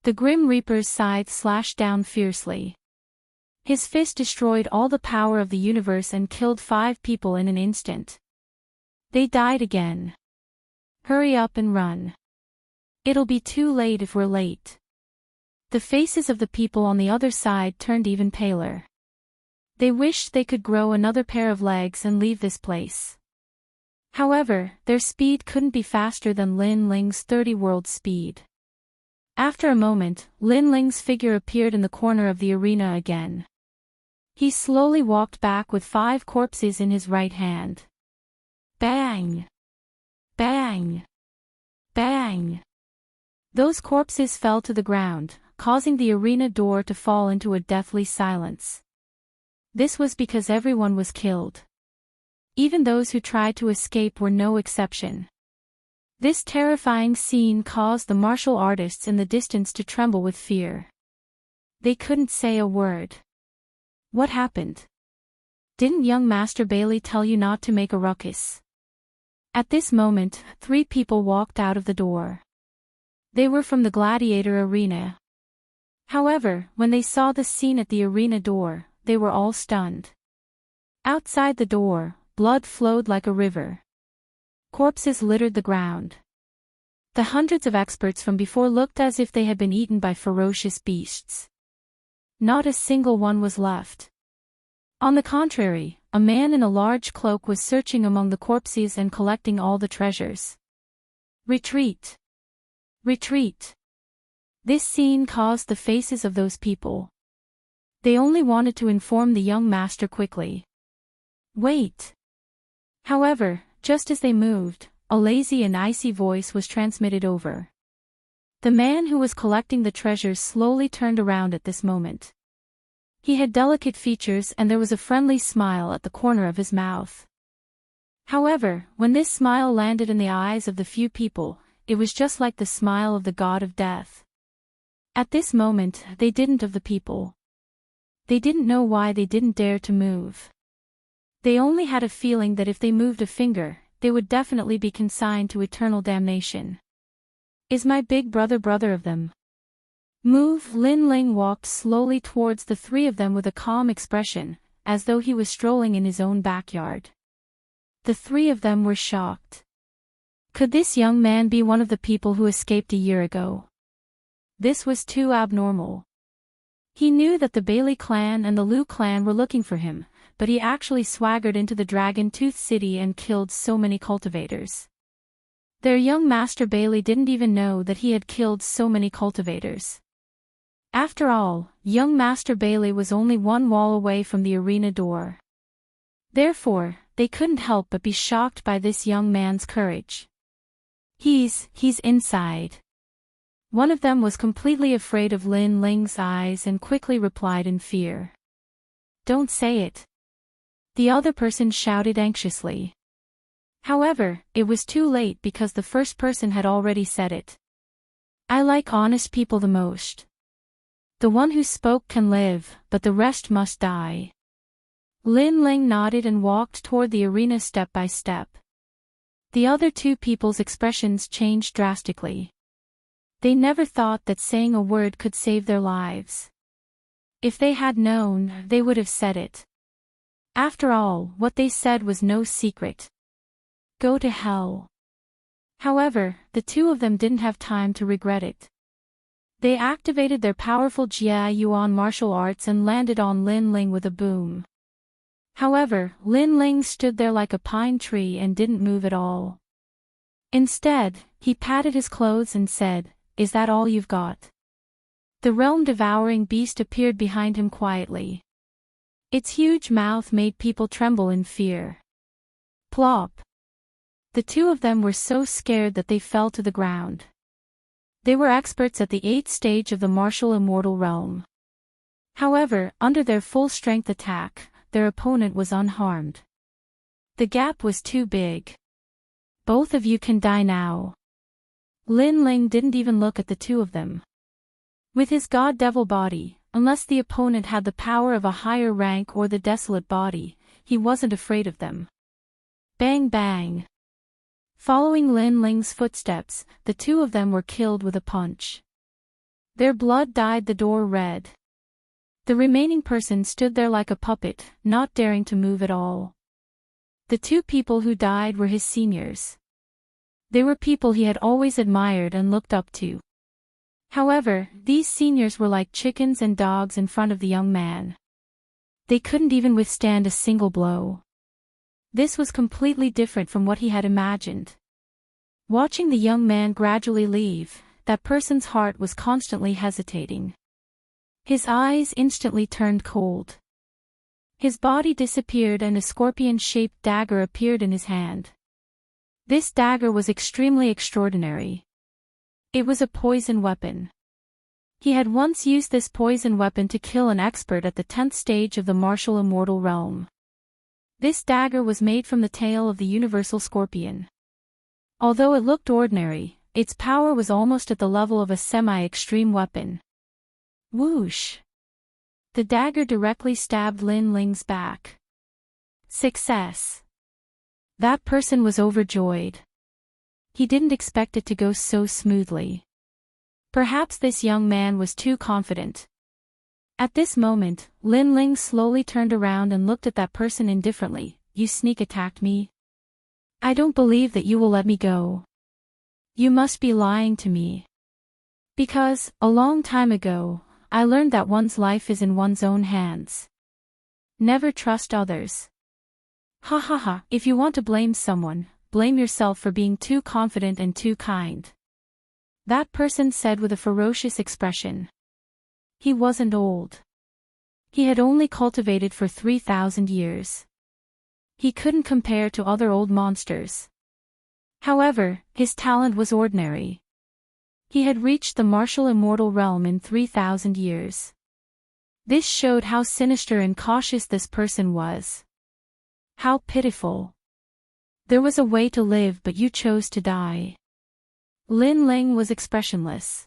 The Grim Reaper's scythe slashed down fiercely. His fist destroyed all the power of the universe and killed 5 people in an instant. They died again. Hurry up and run. It'll be too late if we're late. The faces of the people on the other side turned even paler. They wished they could grow another pair of legs and leave this place. However, their speed couldn't be faster than Lin Ling's 30-world speed. After a moment, Lin Ling's figure appeared in the corner of the arena again. He slowly walked back with 5 corpses in his right hand. Bang! Bang! Bang! Those corpses fell to the ground, causing the arena door to fall into a deathly silence. This was because everyone was killed. Even those who tried to escape were no exception. This terrifying scene caused the martial artists in the distance to tremble with fear. They couldn't say a word. What happened? Didn't young Master Bailey tell you not to make a ruckus? At this moment, 3 people walked out of the door. They were from the gladiator arena. However, when they saw the scene at the arena door, they were all stunned. Outside the door, blood flowed like a river. Corpses littered the ground. The hundreds of experts from before looked as if they had been eaten by ferocious beasts. Not a single one was left. On the contrary, a man in a large cloak was searching among the corpses and collecting all the treasures. Retreat! Retreat! This scene caused the faces of those people. They only wanted to inform the young master quickly. Wait! However, just as they moved, a lazy and icy voice was transmitted over. The man who was collecting the treasures slowly turned around at this moment. He had delicate features and there was a friendly smile at the corner of his mouth. However, when this smile landed in the eyes of the few people, it was just like the smile of the god of death. At this moment, they didn't of the people. They didn't know why they didn't dare to move. They only had a feeling that if they moved a finger, they would definitely be consigned to eternal damnation. Is my big brother of them? Move. Lin Ling walked slowly towards the three of them with a calm expression, as though he was strolling in his own backyard. The three of them were shocked. Could this young man be one of the people who escaped a year ago? This was too abnormal. He knew that the Bailey clan and the Liu clan were looking for him, but he actually swaggered into the Dragon Tooth City and killed so many cultivators. Their young master Bailey didn't even know that he had killed so many cultivators. After all, young Master Bailey was only one wall away from the arena door. Therefore, they couldn't help but be shocked by this young man's courage. He's inside. One of them was completely afraid of Lin Ling's eyes and quickly replied in fear. Don't say it. The other person shouted anxiously. However, it was too late because the first person had already said it. I like honest people the most. The one who spoke can live, but the rest must die. Lin Ling nodded and walked toward the arena step by step. The other two people's expressions changed drastically. They never thought that saying a word could save their lives. If they had known, they would have said it. After all, what they said was no secret. Go to hell. However, the two of them didn't have time to regret it. They activated their powerful Jia Yuan martial arts and landed on Lin Ling with a boom. However, Lin Ling stood there like a pine tree and didn't move at all. Instead, he patted his clothes and said, "Is that all you've got?" The realm-devouring beast appeared behind him quietly. Its huge mouth made people tremble in fear. Plop! The two of them were so scared that they fell to the ground. They were experts at the 8th stage of the martial immortal realm. However, under their full-strength attack, their opponent was unharmed. The gap was too big. Both of you can die now. Lin Ling didn't even look at the two of them. With his god-devil body, unless the opponent had the power of a higher rank or the desolate body, he wasn't afraid of them. Bang bang. Following Lin Ling's footsteps, the two of them were killed with a punch. Their blood dyed the door red. The remaining person stood there like a puppet, not daring to move at all. The two people who died were his seniors. They were people he had always admired and looked up to. However, these seniors were like chickens and dogs in front of the young man. They couldn't even withstand a single blow. This was completely different from what he had imagined. Watching the young man gradually leave, that person's heart was constantly hesitating. His eyes instantly turned cold. His body disappeared and a scorpion-shaped dagger appeared in his hand. This dagger was extremely extraordinary. It was a poison weapon. He had once used this poison weapon to kill an expert at the 10th stage of the martial immortal realm. This dagger was made from the tail of the universal scorpion. Although it looked ordinary, its power was almost at the level of a semi-extreme weapon. Whoosh! The dagger directly stabbed Lin Ling's back. Success! That person was overjoyed. He didn't expect it to go so smoothly. Perhaps this young man was too confident. At this moment, Lin Ling slowly turned around and looked at that person indifferently. You sneak attacked me? I don't believe that you will let me go. You must be lying to me. Because, a long time ago, I learned that one's life is in one's own hands. Never trust others. Ha ha ha, if you want to blame someone, blame yourself for being too confident and too kind. That person said with a ferocious expression. He wasn't old. He had only cultivated for 3,000 years. He couldn't compare to other old monsters. However, his talent was ordinary. He had reached the martial immortal realm in 3,000 years. This showed how sinister and cautious this person was. How pitiful. There was a way to live, but you chose to die. Lin Ling was expressionless.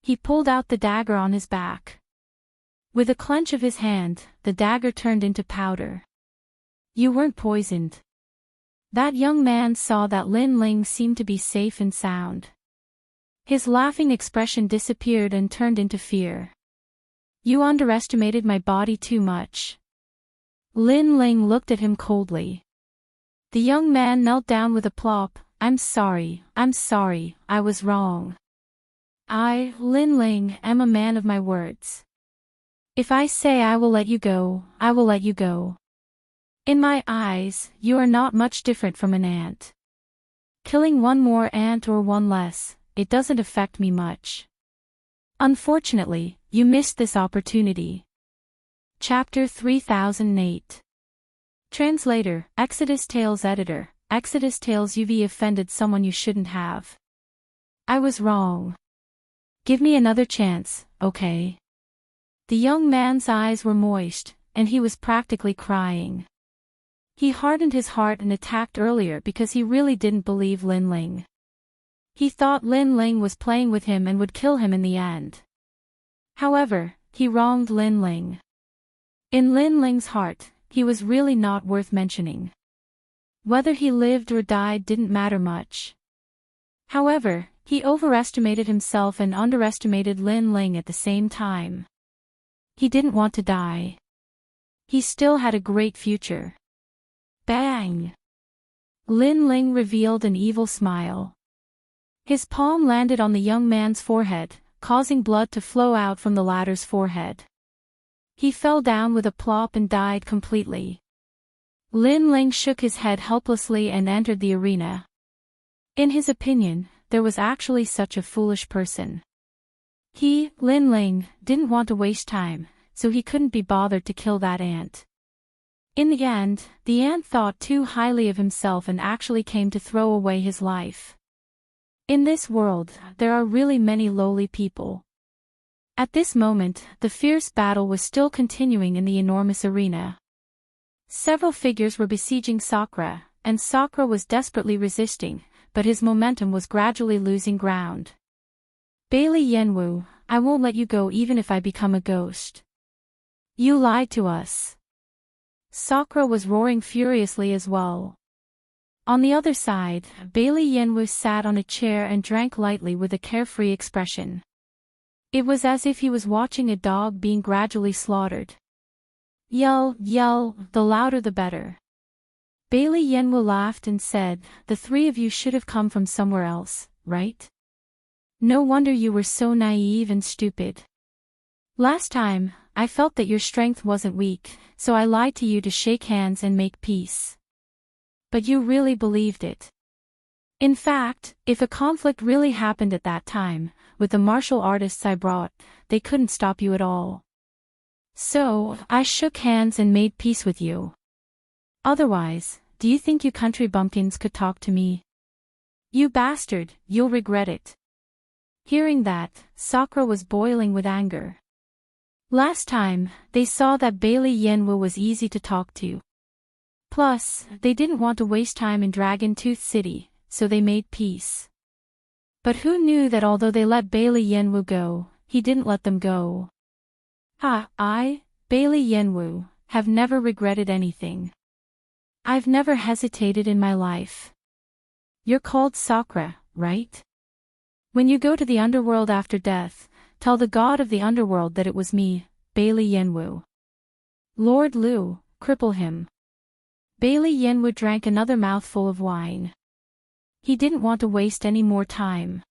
He pulled out the dagger on his back. With a clench of his hand, the dagger turned into powder. You weren't poisoned. That young man saw that Lin Ling seemed to be safe and sound. His laughing expression disappeared and turned into fear. You underestimated my body too much. Lin Ling looked at him coldly. The young man knelt down with a plop. I'm sorry, I was wrong. I, Lin Ling, am a man of my words. If I say I will let you go, I will let you go. In my eyes, you are not much different from an ant. Killing one more ant or one less, it doesn't affect me much. Unfortunately, you missed this opportunity. Chapter 3008. Translator, Exodus Tales Editor, Exodus Tales. You've offended someone you shouldn't have. I was wrong. Give me another chance, okay? The young man's eyes were moist, and he was practically crying. He hardened his heart and attacked earlier because he really didn't believe Lin Ling. He thought Lin Ling was playing with him and would kill him in the end. However, he wronged Lin Ling. In Lin Ling's heart, he was really not worth mentioning. Whether he lived or died didn't matter much. However, he overestimated himself and underestimated Lin Ling at the same time. He didn't want to die. He still had a great future. Bang! Lin Ling revealed an evil smile. His palm landed on the young man's forehead, causing blood to flow out from the latter's forehead. He fell down with a plop and died completely. Lin Ling shook his head helplessly and entered the arena. In his opinion, there was actually such a foolish person. He, Lin Ling, didn't want to waste time, so he couldn't be bothered to kill that ant. In the end, the ant thought too highly of himself and actually came to throw away his life. In this world, there are really many lowly people. At this moment, the fierce battle was still continuing in the enormous arena. Several figures were besieging Sakura, and Sakura was desperately resisting, but his momentum was gradually losing ground. Bailey Yenwu, I won't let you go even if I become a ghost. You lied to us. Sakura was roaring furiously as well. On the other side, Bailey Yenwu sat on a chair and drank lightly with a carefree expression. It was as if he was watching a dog being gradually slaughtered. Yell, yell, the louder the better. Bailey Yenwu laughed and said, the three of you should have come from somewhere else, right? No wonder you were so naive and stupid. Last time, I felt that your strength wasn't weak, so I lied to you to shake hands and make peace. But you really believed it. In fact, if a conflict really happened at that time, with the martial artists I brought, they couldn't stop you at all. So, I shook hands and made peace with you. Otherwise, do you think you country bumpkins could talk to me? You bastard, you'll regret it. Hearing that, Sakura was boiling with anger. Last time, they saw that Bailey Yenwu was easy to talk to. Plus, they didn't want to waste time in Dragon Tooth City, so they made peace. But who knew that although they let Bailey Yenwu go, he didn't let them go? I, Bailey Yenwu, have never regretted anything. I've never hesitated in my life. You're called Sakura, right? When you go to the underworld after death, tell the god of the underworld that it was me, Bailey Yenwu. Lord Liu, cripple him. Bailey Yenwu drank another mouthful of wine. He didn't want to waste any more time.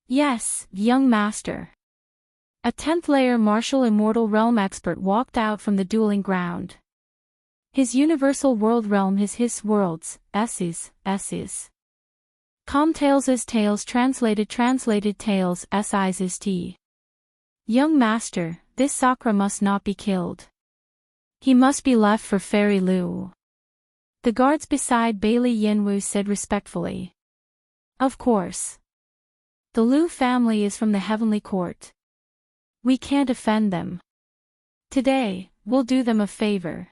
Yes, young master. A 10th layer martial immortal realm expert walked out from the dueling ground. His universal world realm is his worlds, S's. Com Tales' tales translated tales S's T. Young master, this Sakura must not be killed. He must be left for Fairy Liu. The guards beside Bailey Yenwu said respectfully. Of course. The Liu family is from the heavenly court. We can't offend them. Today, we'll do them a favor.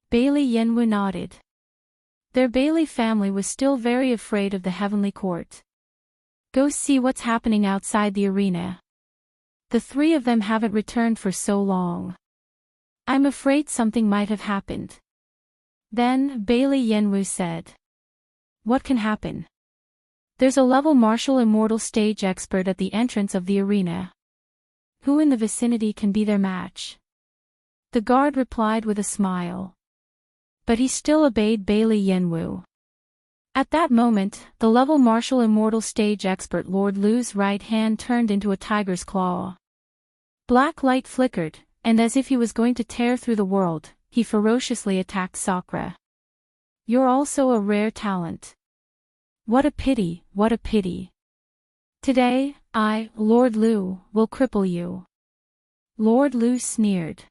Bailey Yenwu nodded. Their Bailey family was still very afraid of the heavenly court. Go see what's happening outside the arena. The three of them haven't returned for so long. I'm afraid something might have happened. Then, Bailey Yenwu said. What can happen? There's a level martial immortal stage expert at the entrance of the arena. Who in the vicinity can be their match? The guard replied with a smile. But he still obeyed Bailey Yenwu. At that moment, the level martial immortal stage expert Lord Lu's right hand turned into a tiger's claw. Black light flickered, and as if he was going to tear through the world, he ferociously attacked Sakura. You're also a rare talent. What a pity, what a pity. Today, I, Lord Lu, will cripple you. Lord Lu sneered.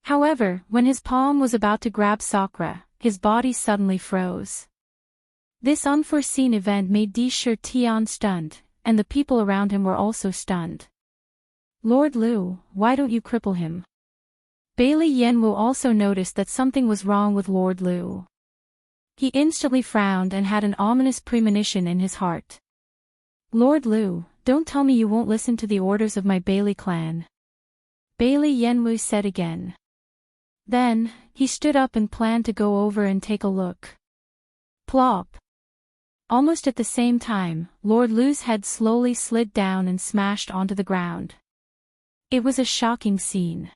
However, when his palm was about to grab Sakura, his body suddenly froze. This unforeseen event made Di Shi Tian stunned, and the people around him were also stunned. Lord Lu, why don't you cripple him? Bailey Yenwu also noticed that something was wrong with Lord Lu. He instantly frowned and had an ominous premonition in his heart. Lord Lu, don't tell me you won't listen to the orders of my Bailey clan. Bailey Yenwu said again. Then, he stood up and planned to go over and take a look. Plop. Almost at the same time, Lord Lu's head slowly slid down and smashed onto the ground. It was a shocking scene.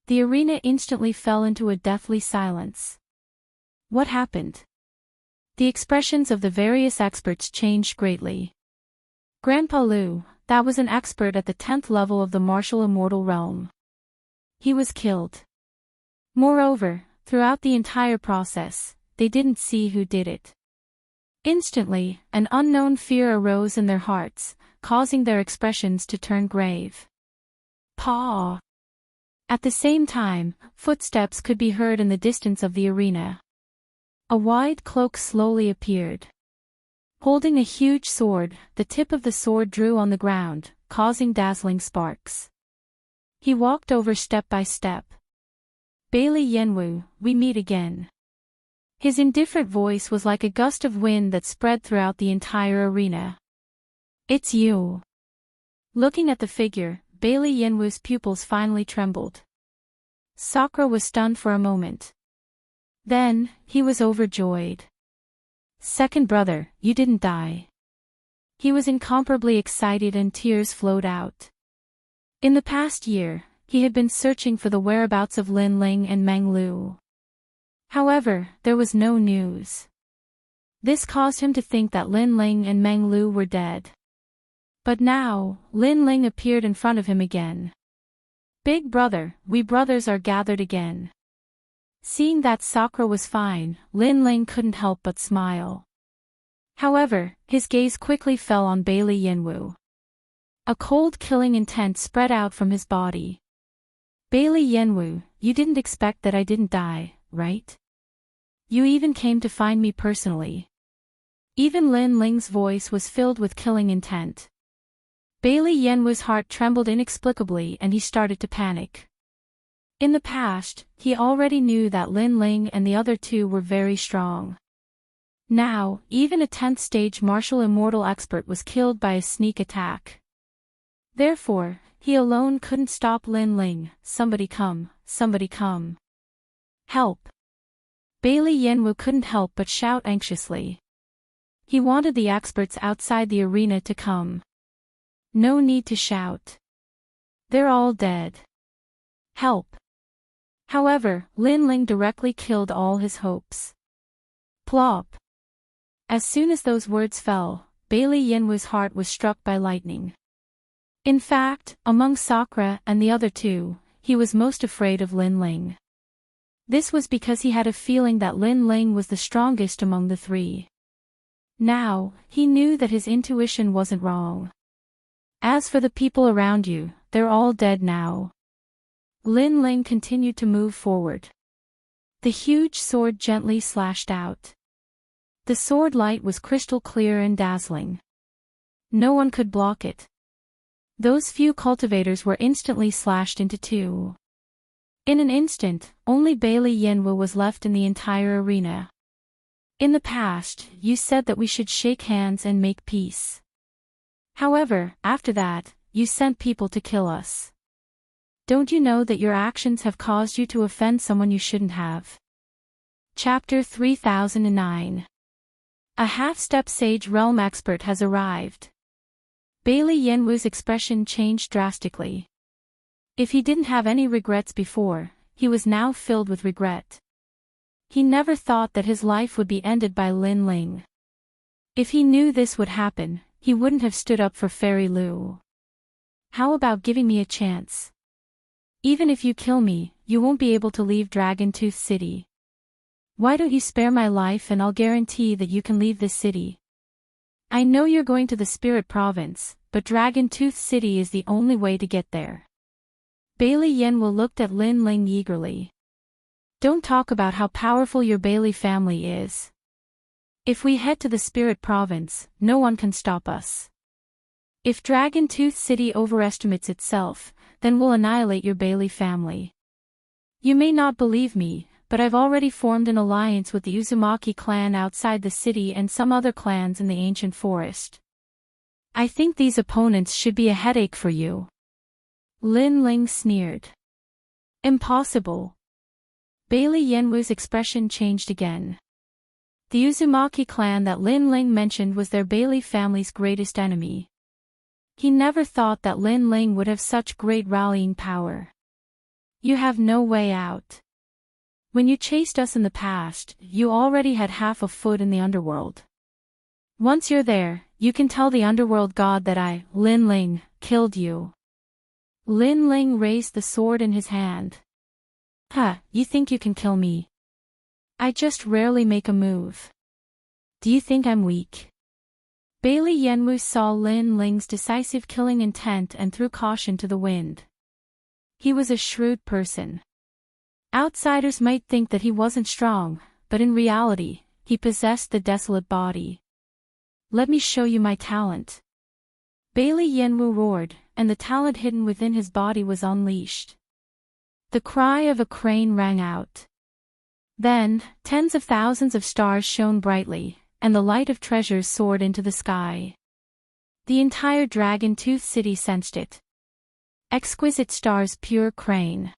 The arena instantly fell into a deathly silence. What happened? The expressions of the various experts changed greatly. Grandpa Lu, that was an expert at the 10th level of the martial immortal realm. He was killed. Moreover, throughout the entire process, they didn't see who did it. Instantly, an unknown fear arose in their hearts, causing their expressions to turn grave. Paw! At the same time, footsteps could be heard in the distance of the arena. A wide cloak slowly appeared. Holding a huge sword, the tip of the sword drew on the ground, causing dazzling sparks. He walked over step by step. Bailey Yenwu, we meet again. His indifferent voice was like a gust of wind that spread throughout the entire arena. It's you. Looking at the figure, Bailey Yenwu's pupils finally trembled. Sakura was stunned for a moment. Then, he was overjoyed. Second brother, you didn't die. He was incomparably excited and tears flowed out. In the past year, he had been searching for the whereabouts of Lin Ling and Meng Lu. However, there was no news. This caused him to think that Lin Ling and Meng Lu were dead. But now, Lin Ling appeared in front of him again. Big brother, we brothers are gathered again. Seeing that Sakura was fine, Lin Ling couldn't help but smile. However, his gaze quickly fell on Bailey Yenwu. A cold killing intent spread out from his body. Bailey Yenwu, you didn't expect that I didn't die, right? You even came to find me personally. Even Lin Ling's voice was filled with killing intent. Bailey Yenwu's heart trembled inexplicably and he started to panic. In the past, he already knew that Lin Ling and the other two were very strong. Now, even a 10th stage martial immortal expert was killed by a sneak attack. Therefore, he alone couldn't stop Lin Ling. Somebody come, somebody come. Help! Bailey Yenwu couldn't help but shout anxiously. He wanted the experts outside the arena to come. No need to shout. They're all dead. Help! However, Lin Ling directly killed all his hopes. Plop! As soon as those words fell, Bailey Yenwu's heart was struck by lightning. In fact, among Sakura and the other two, he was most afraid of Lin Ling. This was because he had a feeling that Lin Ling was the strongest among the three. Now, he knew that his intuition wasn't wrong. As for the people around you, they're all dead now. Lin Ling continued to move forward. The huge sword gently slashed out. The sword light was crystal clear and dazzling. No one could block it. Those few cultivators were instantly slashed into two. In an instant, only Bailey Yenwu was left in the entire arena. In the past, you said that we should shake hands and make peace. However, after that, you sent people to kill us. Don't you know that your actions have caused you to offend someone you shouldn't have? Chapter 3009. A half-step sage realm expert has arrived. Bailey Yenwu's expression changed drastically. If he didn't have any regrets before, he was now filled with regret. He never thought that his life would be ended by Lin Ling. If he knew this would happen, he wouldn't have stood up for Fairy Lu. How about giving me a chance? Even if you kill me, you won't be able to leave Dragon Tooth City. Why don't you spare my life and I'll guarantee that you can leave this city. I know you're going to the Spirit Province, but Dragon Tooth City is the only way to get there. Bailey Yenwu looked at Lin Ling eagerly. Don't talk about how powerful your Bailey family is. If we head to the Spirit Province, no one can stop us. If Dragon Tooth City overestimates itself, then we'll annihilate your Bailey family. You may not believe me, but I've already formed an alliance with the Uzumaki clan outside the city and some other clans in the ancient forest. I think these opponents should be a headache for you. Lin Ling sneered. Impossible. Bailey Yenwu's expression changed again. The Uzumaki clan that Lin Ling mentioned was their Bailey family's greatest enemy. He never thought that Lin Ling would have such great rallying power. You have no way out. When you chased us in the past, you already had half a foot in the underworld. Once you're there, you can tell the underworld god that I, Lin Ling, killed you. Lin Ling raised the sword in his hand. Huh, you think you can kill me? I just rarely make a move. Do you think I'm weak? Bailey Yenwu saw Lin Ling's decisive killing intent and threw caution to the wind. He was a shrewd person. Outsiders might think that he wasn't strong, but in reality, he possessed the desolate body. Let me show you my talent. Bailey Yenwu roared, and the talent hidden within his body was unleashed. The cry of a crane rang out. Then, tens of thousands of stars shone brightly, and the light of treasures soared into the sky. The entire Dragon Tooth City sensed it. Exquisite stars, pure crane.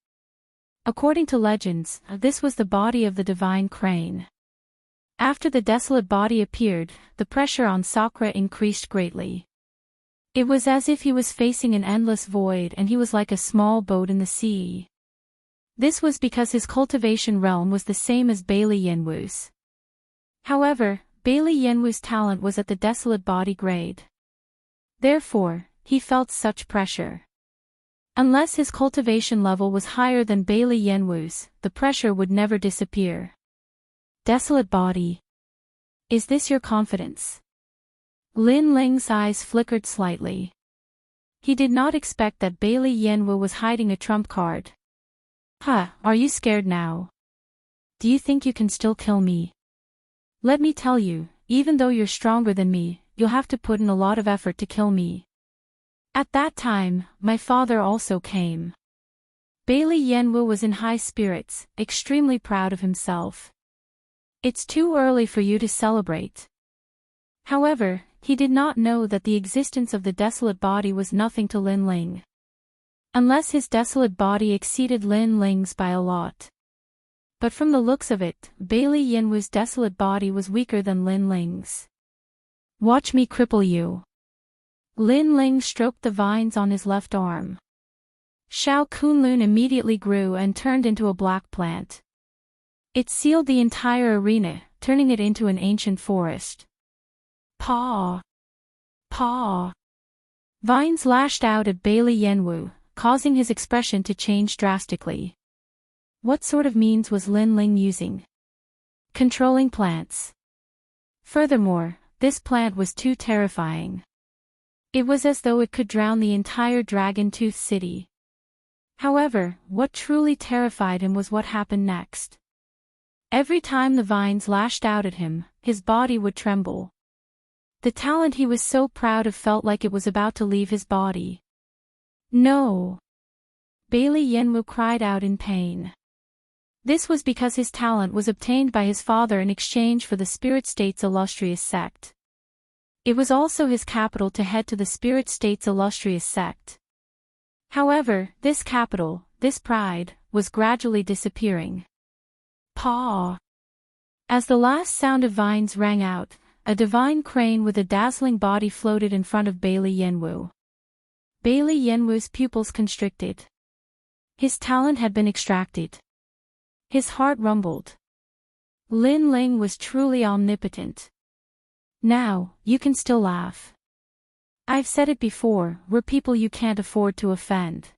According to legends, this was the body of the divine crane. After the desolate body appeared, the pressure on Sakura increased greatly. It was as if he was facing an endless void and he was like a small boat in the sea. This was because his cultivation realm was the same as Bailey Yenwu's. However, Bailey Yenwu's talent was at the desolate body grade. Therefore, he felt such pressure. Unless his cultivation level was higher than Bailey Yenwu's, the pressure would never disappear. Desolate body. Is this your confidence? Lin Ling's eyes flickered slightly. He did not expect that Bailey Yenwu was hiding a trump card. Huh, are you scared now? Do you think you can still kill me? Let me tell you, even though you're stronger than me, you'll have to put in a lot of effort to kill me. At that time, my father also came. Bailey Yenwu was in high spirits, extremely proud of himself. It's too early for you to celebrate. However, he did not know that the existence of the desolate body was nothing to Lin Ling. Unless his desolate body exceeded Lin Ling's by a lot. But from the looks of it, Bailey Yenwu's desolate body was weaker than Lin Ling's. Watch me cripple you. Lin Ling stroked the vines on his left arm. Shao Kunlun immediately grew and turned into a black plant. It sealed the entire arena, turning it into an ancient forest. Paw! Paw! Vines lashed out at Bailey Yenwu, causing his expression to change drastically. What sort of means was Lin Ling using? Controlling plants. Furthermore, this plant was too terrifying. It was as though it could drown the entire Dragon Tooth City. However, what truly terrified him was what happened next. Every time the vines lashed out at him, his body would tremble. The talent he was so proud of felt like it was about to leave his body. No! Bailey Yenwu cried out in pain. This was because his talent was obtained by his father in exchange for the Spirit State's illustrious sect. It was also his capital to head to the Spirit State's illustrious sect. However, this capital, this pride, was gradually disappearing. Paw! As the last sound of vines rang out, a divine crane with a dazzling body floated in front of Bailey Yenwu. Bailey Yenwu's pupils constricted. His talent had been extracted. His heart rumbled. Lin Ling was truly omnipotent. Now, you can still laugh. I've said it before, we're people you can't afford to offend.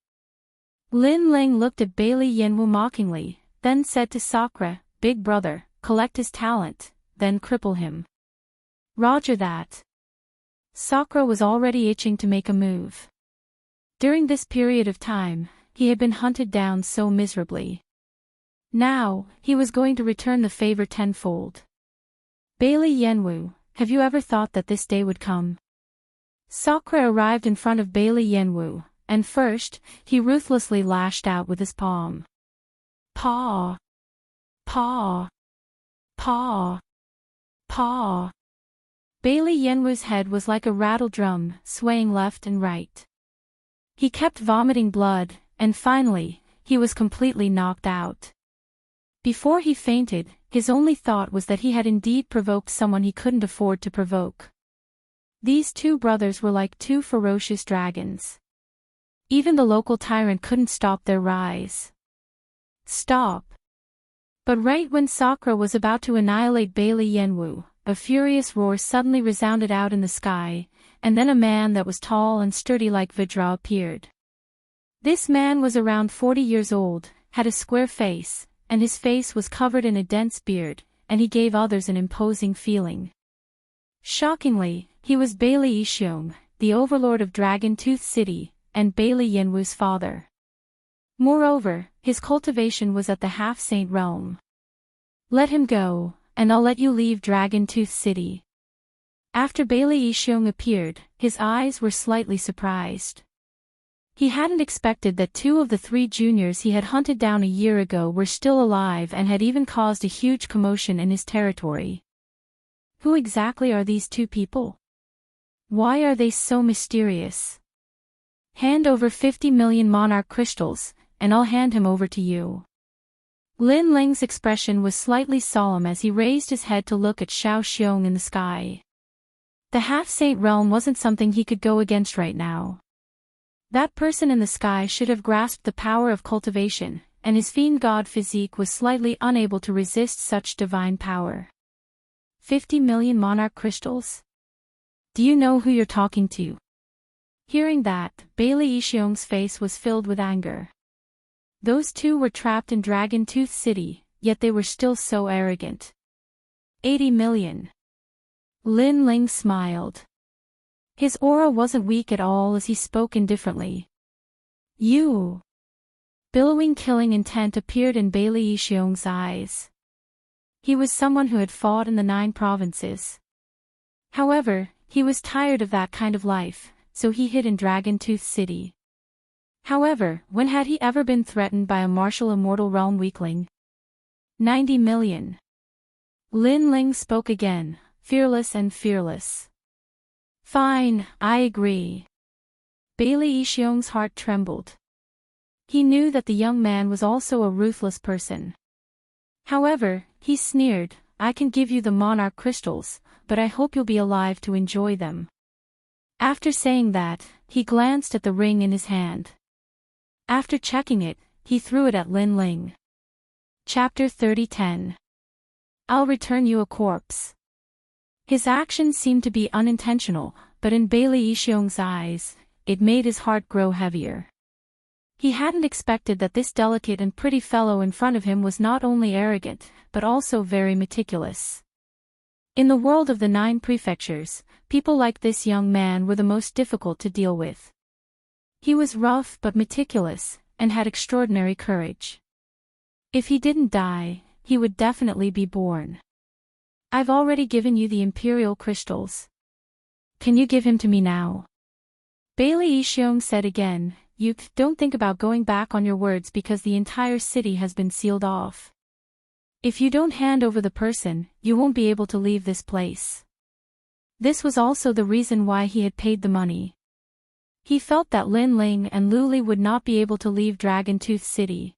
Lin Ling looked at Bailey Yenwu mockingly, then said to Sakura, Big brother, collect his talent, then cripple him. Roger that. Sakura was already itching to make a move. During this period of time, he had been hunted down so miserably. Now, he was going to return the favor tenfold. Bailey Yenwu, have you ever thought that this day would come? Sakura arrived in front of Bailey Yenwu, and first, he ruthlessly lashed out with his palm. Paw! Paw! Paw! Paw! Bailey Yenwu's head was like a rattle drum, swaying left and right. He kept vomiting blood, and finally, he was completely knocked out. Before he fainted, his only thought was that he had indeed provoked someone he couldn't afford to provoke. These two brothers were like two ferocious dragons. Even the local tyrant couldn't stop their rise. Stop! But right when Sakura was about to annihilate Bailey Yenwu, a furious roar suddenly resounded out in the sky, and then a man that was tall and sturdy like Vajra appeared. This man was around 40 years old, had a square face, and his face was covered in a dense beard, and he gave others an imposing feeling. Shockingly, he was Bailey Ishiong, the overlord of Dragon Tooth City, and Bailey Yenwu's father. Moreover, his cultivation was at the half-saint realm. Let him go, and I'll let you leave Dragon Tooth City. After Bailey Ishiong appeared, his eyes were slightly surprised. He hadn't expected that two of the three juniors he had hunted down a year ago were still alive and had even caused a huge commotion in his territory. Who exactly are these two people? Why are they so mysterious? Hand over 50 million monarch crystals, and I'll hand him over to you. Lin Ling's expression was slightly solemn as he raised his head to look at Xiao Xiong in the sky. The half-saint realm wasn't something he could go against right now. That person in the sky should have grasped the power of cultivation, and his fiend god physique was slightly unable to resist such divine power. 50 million monarch crystals? Do you know who you're talking to? Hearing that, Bailey Ishiong's face was filled with anger. Those two were trapped in Dragon Tooth City, yet they were still so arrogant. 80 million. Lin Ling smiled. His aura wasn't weak at all as he spoke indifferently. You! Billowing killing intent appeared in Bailey Ishiong's eyes. He was someone who had fought in the 9 provinces. However, he was tired of that kind of life, so he hid in Dragon Tooth City. However, when had he ever been threatened by a martial immortal realm weakling? 90 million. Lin Ling spoke again, fearless and fearless. Fine, I agree. Bailey Ishiong's heart trembled. He knew that the young man was also a ruthless person. However, he sneered, I can give you the monarch crystals, but I hope you'll be alive to enjoy them. After saying that, he glanced at the ring in his hand. After checking it, he threw it at Lin Ling. Chapter 30:10. I'll return you a corpse. His actions seemed to be unintentional, but in Bailey Ishiong's eyes, it made his heart grow heavier. He hadn't expected that this delicate and pretty fellow in front of him was not only arrogant, but also very meticulous. In the world of the 9 prefectures, people like this young man were the most difficult to deal with. He was rough but meticulous, and had extraordinary courage. If he didn't die, he would definitely be born. I've already given you the imperial crystals. Can you give him to me now? Bailey Yixiong said again, youth, don't think about going back on your words because the entire city has been sealed off. If you don't hand over the person, you won't be able to leave this place. This was also the reason why he had paid the money. He felt that Lin Ling and Lu Li would not be able to leave Dragon Tooth City.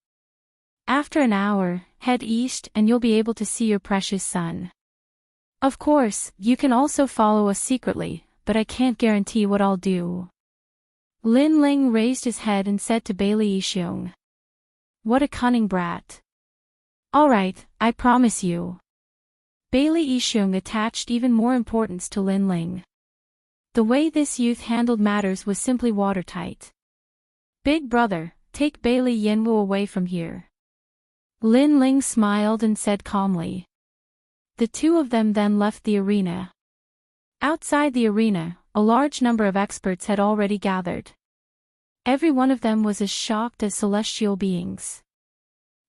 After an hour, head east and you'll be able to see your precious son. Of course, you can also follow us secretly, but I can't guarantee what I'll do. Lin Ling raised his head and said to Bailey Yixiong. What a cunning brat. Alright, I promise you. Bailey Yixiong attached even more importance to Lin Ling. The way this youth handled matters was simply watertight. Big brother, take Bailey Yanwu away from here. Lin Ling smiled and said calmly. The two of them then left the arena. Outside the arena, a large number of experts had already gathered. Every one of them was as shocked as celestial beings.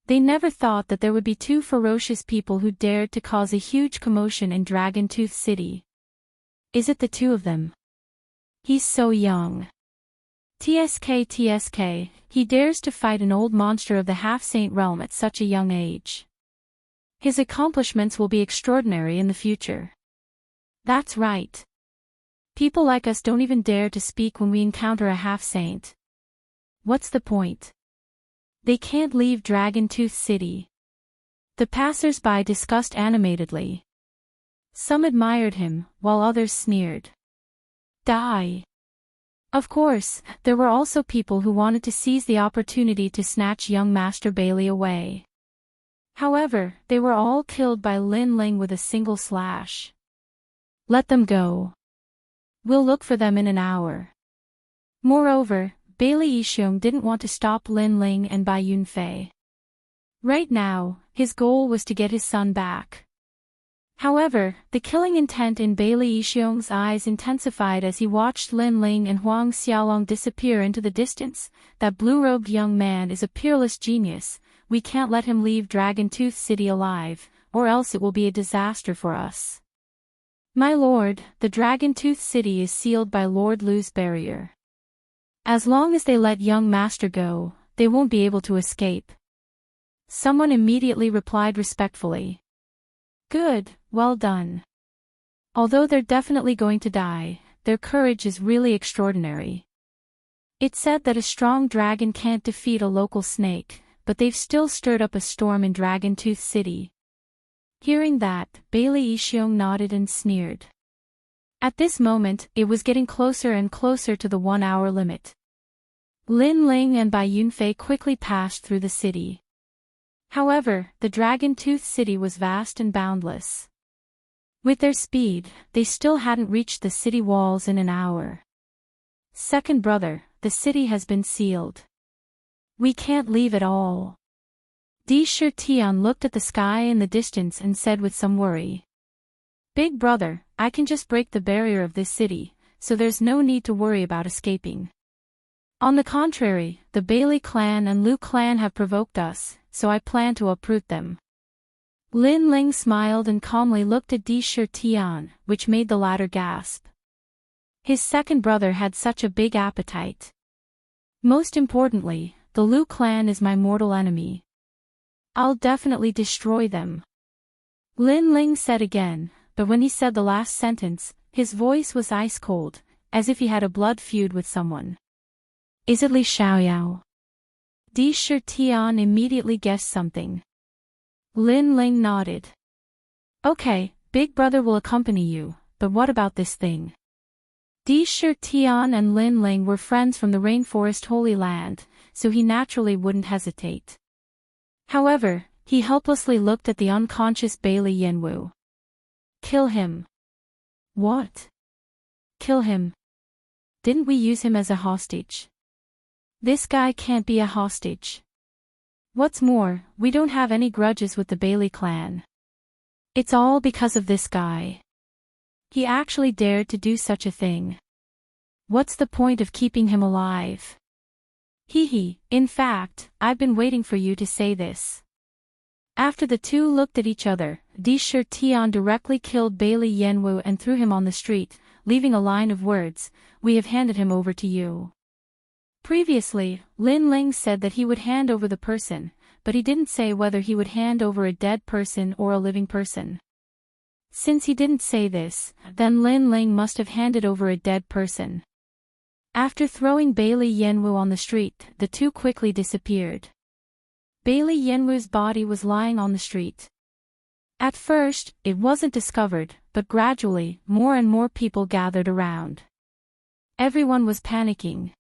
They never thought that there would be two ferocious people who dared to cause a huge commotion in Dragon Tooth City. Is it the two of them? He's so young. TSK, he dares to fight an old monster of the half-saint realm at such a young age. His accomplishments will be extraordinary in the future. That's right. People like us don't even dare to speak when we encounter a half-saint. What's the point? They can't leave Dragon Tooth City. The passers-by discussed animatedly. Some admired him, while others sneered. Die. Of course, there were also people who wanted to seize the opportunity to snatch young Master Bailey away. However, they were all killed by Lin Ling with a single slash. Let them go. We'll look for them in an hour. Moreover, Bailey Yixiong didn't want to stop Lin Ling and Bai Yunfei. Right now, his goal was to get his son back. However, the killing intent in Bailey Yixiong's eyes intensified as he watched Lin Ling and Huang Xiaolong disappear into the distance. That blue-robed young man is a peerless genius. We can't let him leave Dragon Tooth City alive, or else it will be a disaster for us. My lord, the Dragon Tooth City is sealed by Lord Lu's barrier. As long as they let young master go, they won't be able to escape. Someone immediately replied respectfully. Good, well done. Although they're definitely going to die, their courage is really extraordinary. It's said that a strong dragon can't defeat a local snake, but they've still stirred up a storm in Dragon Tooth City. Hearing that, Bailey Yixiong nodded and sneered. At this moment, it was getting closer and closer to the 1-hour limit. Lin Ling and Bai Yunfei quickly passed through the city. However, the Dragon Tooth City was vast and boundless. With their speed, they still hadn't reached the city walls in an hour. Second brother, the city has been sealed. We can't leave at all. Di Shi Tian looked at the sky in the distance and said with some worry. Big brother, I can just break the barrier of this city, so there's no need to worry about escaping. On the contrary, the Bailey clan and Lu clan have provoked us, so I plan to uproot them. Lin Ling smiled and calmly looked at Di Shi Tian, which made the latter gasp. His second brother had such a big appetite. Most importantly, the Lu clan is my mortal enemy. I'll definitely destroy them. Lin Ling said again, but when he said the last sentence, his voice was ice cold, as if he had a blood feud with someone. Is it Li Xiaoyao? Di Shi Tian immediately guessed something. Lin Ling nodded. Okay, big brother will accompany you, but what about this thing? Di Shi Tian and Lin Ling were friends from the Rainforest Holy Land, so he naturally wouldn't hesitate. However, he helplessly looked at the unconscious Bailey Yanwu. Kill him. What? Kill him? Didn't we use him as a hostage? This guy can't be a hostage. What's more, we don't have any grudges with the Bailey clan. It's all because of this guy. He actually dared to do such a thing. What's the point of keeping him alive? In fact, I've been waiting for you to say this. After the two looked at each other, Di Shi Tian directly killed Bailey Yanwu and threw him on the street, leaving a line of words, "We have handed him over to you." Previously, Lin Ling said that he would hand over the person, but he didn't say whether he would hand over a dead person or a living person. Since he didn't say this, then Lin Ling must have handed over a dead person. After throwing Bailey Yanwu on the street, the two quickly disappeared. Bailey Yanwu's body was lying on the street. At first, it wasn't discovered, but gradually, more and more people gathered around. Everyone was panicking.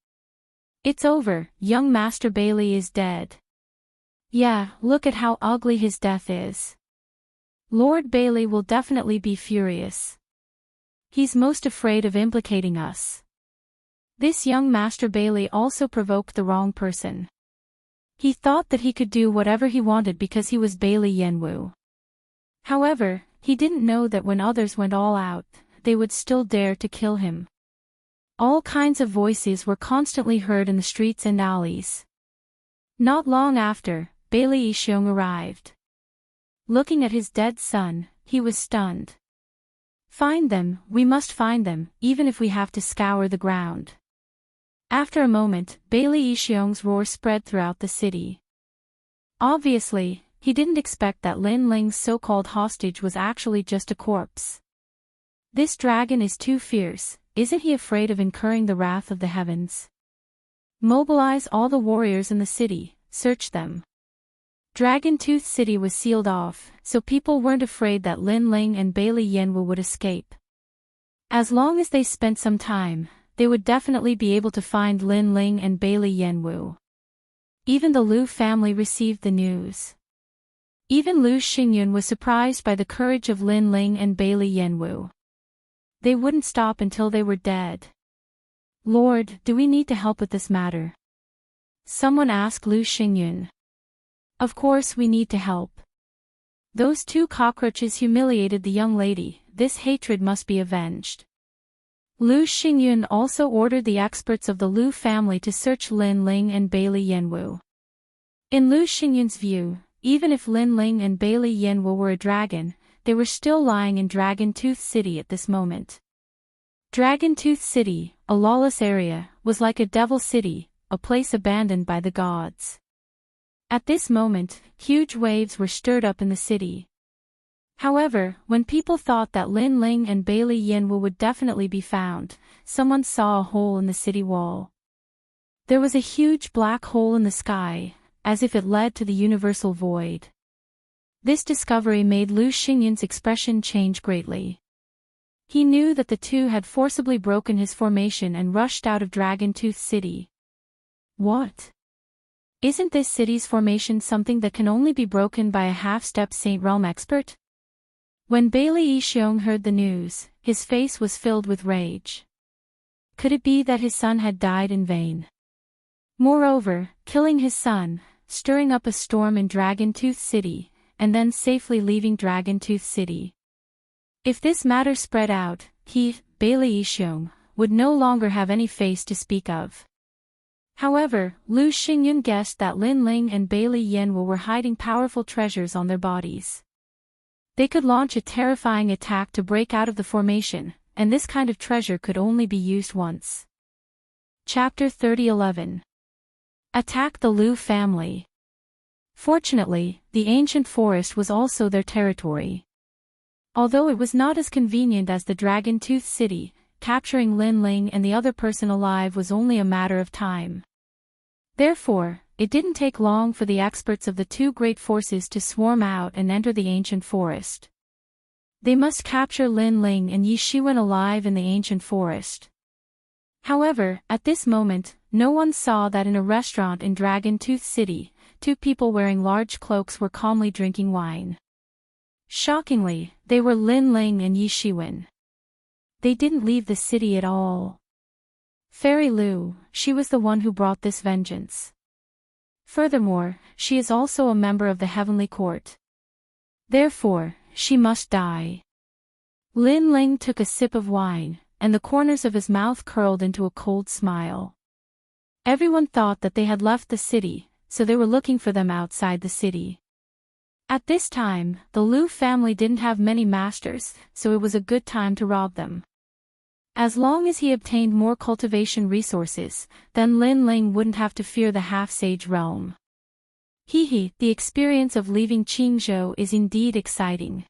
"It's over, young Master Bailey is dead. Yeah, look at how ugly his death is. Lord Bailey will definitely be furious. He's most afraid of implicating us." This young Master Bailey also provoked the wrong person. He thought that he could do whatever he wanted because he was Bailey Yanwu. However, he didn't know that when others went all out, they would still dare to kill him. All kinds of voices were constantly heard in the streets and alleys. Not long after, Bailey Yixiong arrived. Looking at his dead son, he was stunned. "Find them, we must find them, even if we have to scour the ground." After a moment, Bailey Yixiong's roar spread throughout the city. Obviously, he didn't expect that Lin Ling's so-called hostage was actually just a corpse. This dragon is too fierce, isn't he afraid of incurring the wrath of the heavens? Mobilize all the warriors in the city, search them. Dragon Tooth City was sealed off, so people weren't afraid that Lin Ling and Bailey Yanwu would escape. As long as they spent some time, they would definitely be able to find Lin Ling and Bailey Yanwu. Even the Lu family received the news. Even Lu Xingyun was surprised by the courage of Lin Ling and Bailey Yanwu. They wouldn't stop until they were dead. "Lord, do we need to help with this matter?" Someone asked Lu Xingyun. "Of course we need to help. Those two cockroaches humiliated the young lady, this hatred must be avenged." Lu Xingyun also ordered the experts of the Lu family to search Lin Ling and Bailey Yanwu. In Lu Xingyun's view, even if Lin Ling and Bailey Yanwu were a dragon, they were still lying in Dragon Tooth City at this moment. Dragon Tooth City, a lawless area, was like a devil city, a place abandoned by the gods. At this moment, huge waves were stirred up in the city. However, when people thought that Lin Ling and Bailey Yanwu would definitely be found, someone saw a hole in the city wall. There was a huge black hole in the sky, as if it led to the universal void. This discovery made Lu Xingyun's expression change greatly. He knew that the two had forcibly broken his formation and rushed out of Dragon Tooth City. What? Isn't this city's formation something that can only be broken by a half-step Saint Realm expert? When Bailey Yixiong heard the news, his face was filled with rage. Could it be that his son had died in vain? Moreover, killing his son, stirring up a storm in Dragon Tooth City, and then safely leaving Dragon Tooth City. If this matter spread out, he, Bailey Yixiong, would no longer have any face to speak of. However, Lu Xingyun guessed that Lin Ling and Bailey Yanwu were hiding powerful treasures on their bodies. They could launch a terrifying attack to break out of the formation, and this kind of treasure could only be used once. Chapter 30:11. Attack the Lu family. Fortunately, the ancient forest was also their territory. Although it was not as convenient as the Dragon Tooth City, capturing Lin Ling and the other person alive was only a matter of time. Therefore, it didn't take long for the experts of the two great forces to swarm out and enter the ancient forest. They must capture Lin Ling and Yi Shiwen alive in the ancient forest. However, at this moment, no one saw that in a restaurant in Dragon Tooth City, two people wearing large cloaks were calmly drinking wine. Shockingly, they were Lin Ling and Yi Shiwen. They didn't leave the city at all. Fairy Lu, she was the one who brought this vengeance. Furthermore, she is also a member of the Heavenly Court. Therefore, she must die. Lin Ling took a sip of wine, and the corners of his mouth curled into a cold smile. Everyone thought that they had left the city, so they were looking for them outside the city. At this time, the Liu family didn't have many masters, so it was a good time to rob them. As long as he obtained more cultivation resources, then Lin Ling wouldn't have to fear the half-sage realm. The experience of leaving Qingzhou is indeed exciting.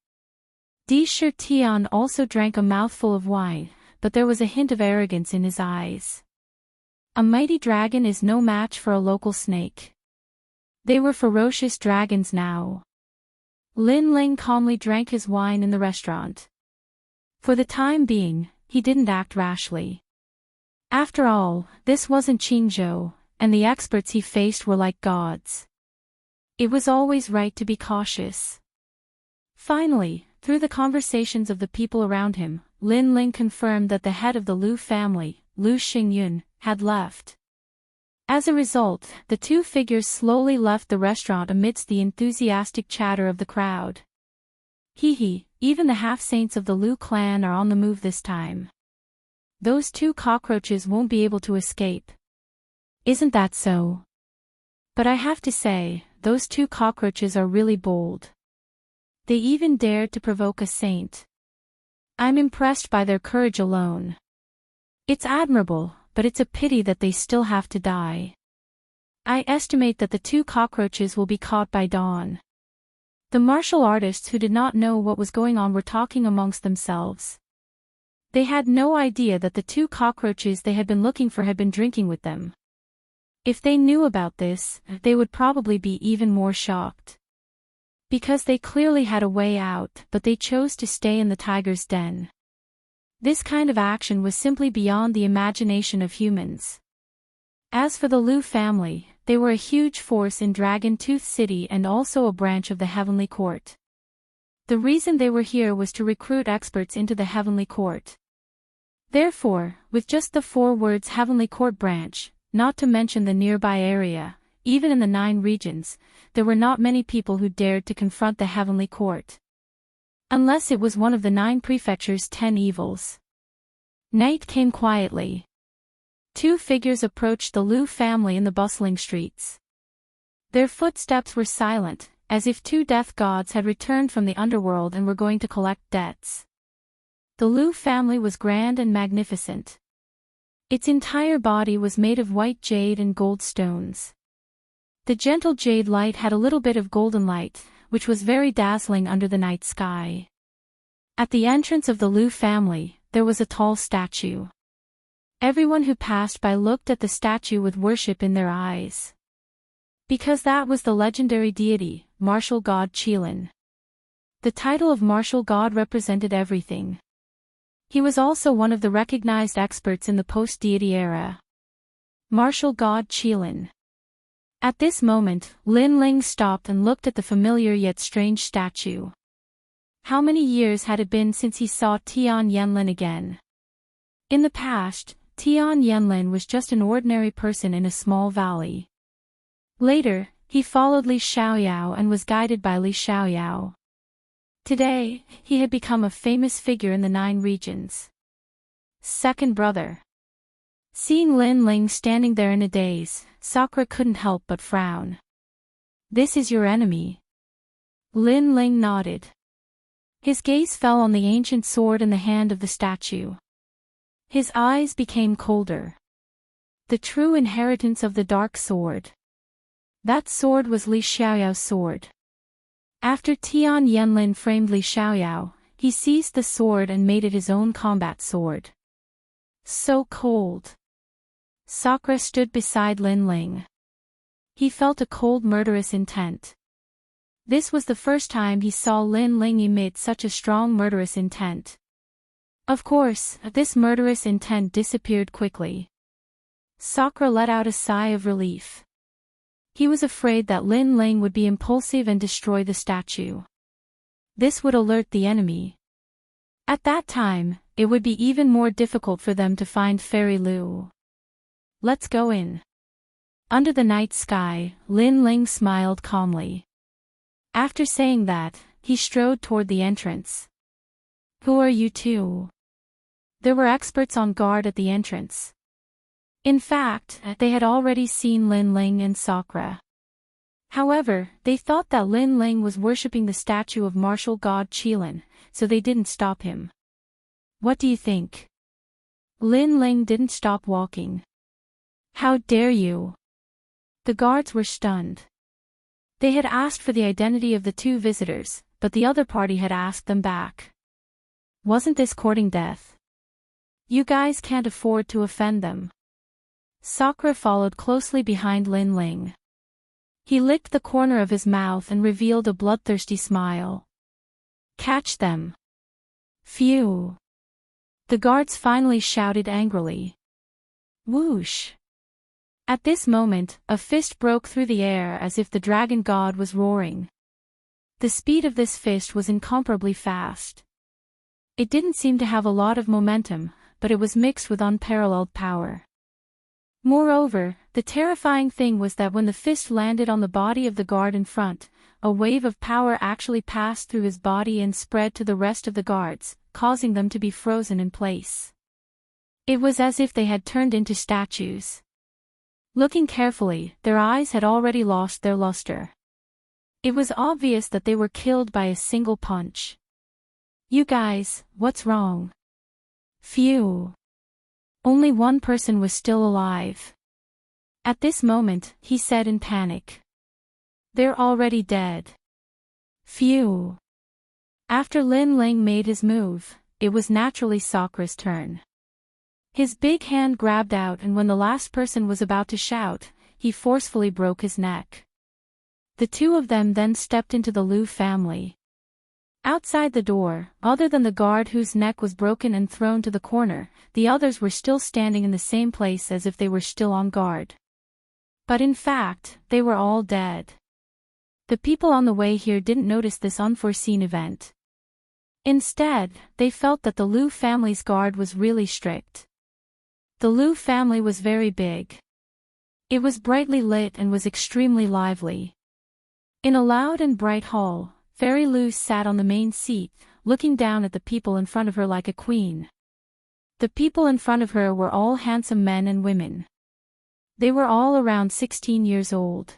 Di Shi Tian also drank a mouthful of wine, but there was a hint of arrogance in his eyes. A mighty dragon is no match for a local snake. They were ferocious dragons now. Lin Ling calmly drank his wine in the restaurant. For the time being, he didn't act rashly. After all, this wasn't Qingzhou, and the experts he faced were like gods. It was always right to be cautious. Finally, through the conversations of the people around him, Lin Ling confirmed that the head of the Liu family, Liu Xingyun, had left. As a result, the two figures slowly left the restaurant amidst the enthusiastic chatter of the crowd. Even the half-saints of the Liu clan are on the move this time. Those two cockroaches won't be able to escape. Isn't that so? But I have to say, those two cockroaches are really bold. They even dared to provoke a saint. I'm impressed by their courage alone. It's admirable, but it's a pity that they still have to die. I estimate that the two cockroaches will be caught by dawn. The martial artists who did not know what was going on were talking amongst themselves. They had no idea that the two cockroaches they had been looking for had been drinking with them. If they knew about this, they would probably be even more shocked. Because they clearly had a way out, but they chose to stay in the tiger's den. This kind of action was simply beyond the imagination of humans. As for the Liu family, they were a huge force in Dragon Tooth City and also a branch of the Heavenly Court. The reason they were here was to recruit experts into the Heavenly Court. Therefore, with just the 4 words Heavenly Court branch, not to mention the nearby area, even in the 9 regions, there were not many people who dared to confront the Heavenly Court. Unless it was one of the 9 prefectures' 10 evils. Night came quietly. 2 figures approached the Liu family in the bustling streets. Their footsteps were silent, as if 2 death gods had returned from the underworld and were going to collect debts. The Liu family was grand and magnificent. Its entire body was made of white jade and gold stones. The gentle jade light had a little bit of golden light, which was very dazzling under the night sky. At the entrance of the Liu family, there was a tall statue. Everyone who passed by looked at the statue with worship in their eyes. Because that was the legendary deity, martial god Qilin. The title of martial god represented everything. He was also one of the recognized experts in the post-deity era. Martial god Qilin. At this moment, Lin Ling stopped and looked at the familiar yet strange statue. How many years had it been since he saw Tian Yanlin again? In the past, Tian Yanlin was just an ordinary person in a small valley. Later, he followed Li Xiaoyao and was guided by Li Xiaoyao. Today, he had become a famous figure in the 9 regions. Second brother. Seeing Lin Ling standing there in a daze, Sakura couldn't help but frown. This is your enemy. Lin Ling nodded. His gaze fell on the ancient sword in the hand of the statue. His eyes became colder. The true inheritance of the dark sword. That sword was Li Xiaoyao's sword. After Tian Yanlin framed Li Xiaoyao, he seized the sword and made it his own combat sword. So cold. Sakura stood beside Lin Ling. He felt a cold murderous intent. This was the first time he saw Lin Ling emit such a strong murderous intent. Of course, this murderous intent disappeared quickly. Sakura let out a sigh of relief. He was afraid that Lin Ling would be impulsive and destroy the statue. This would alert the enemy. At that time, it would be even more difficult for them to find Fairy Liu. Let's go in. Under the night sky, Lin Ling smiled calmly. After saying that, he strode toward the entrance. Who are you two? There were experts on guard at the entrance. In fact, they had already seen Lin Ling and Sakura. However, they thought that Lin Ling was worshipping the statue of martial god Qilin, so they didn't stop him. What do you think? Lin Ling didn't stop walking. How dare you? The guards were stunned. They had asked for the identity of the two visitors, but the other party had asked them back. Wasn't this courting death? You guys can't afford to offend them. Sakura followed closely behind Lin Ling. He licked the corner of his mouth and revealed a bloodthirsty smile. Catch them. Phew. The guards finally shouted angrily. Whoosh. At this moment, a fist broke through the air as if the dragon god was roaring. The speed of this fist was incomparably fast. It didn't seem to have a lot of momentum, but it was mixed with unparalleled power. Moreover, the terrifying thing was that when the fist landed on the body of the guard in front, a wave of power actually passed through his body and spread to the rest of the guards, causing them to be frozen in place. It was as if they had turned into statues. Looking carefully, their eyes had already lost their luster. It was obvious that they were killed by a single punch. You guys, what's wrong? Phew. Only one person was still alive. At this moment, he said in panic. They're already dead. Phew. After Lin Ling made his move, it was naturally Sakura's turn. His big hand grabbed out, and when the last person was about to shout, he forcefully broke his neck. The two of them then stepped into the Liu family. Outside the door, other than the guard whose neck was broken and thrown to the corner, the others were still standing in the same place as if they were still on guard. But in fact, they were all dead. The people on the way here didn't notice this unforeseen event. Instead, they felt that the Liu family's guard was really strict. The Liu family was very big. It was brightly lit and was extremely lively. In a loud and bright hall, Fairy Liu sat on the main seat, looking down at the people in front of her like a queen. The people in front of her were all handsome men and women. They were all around 16 years old.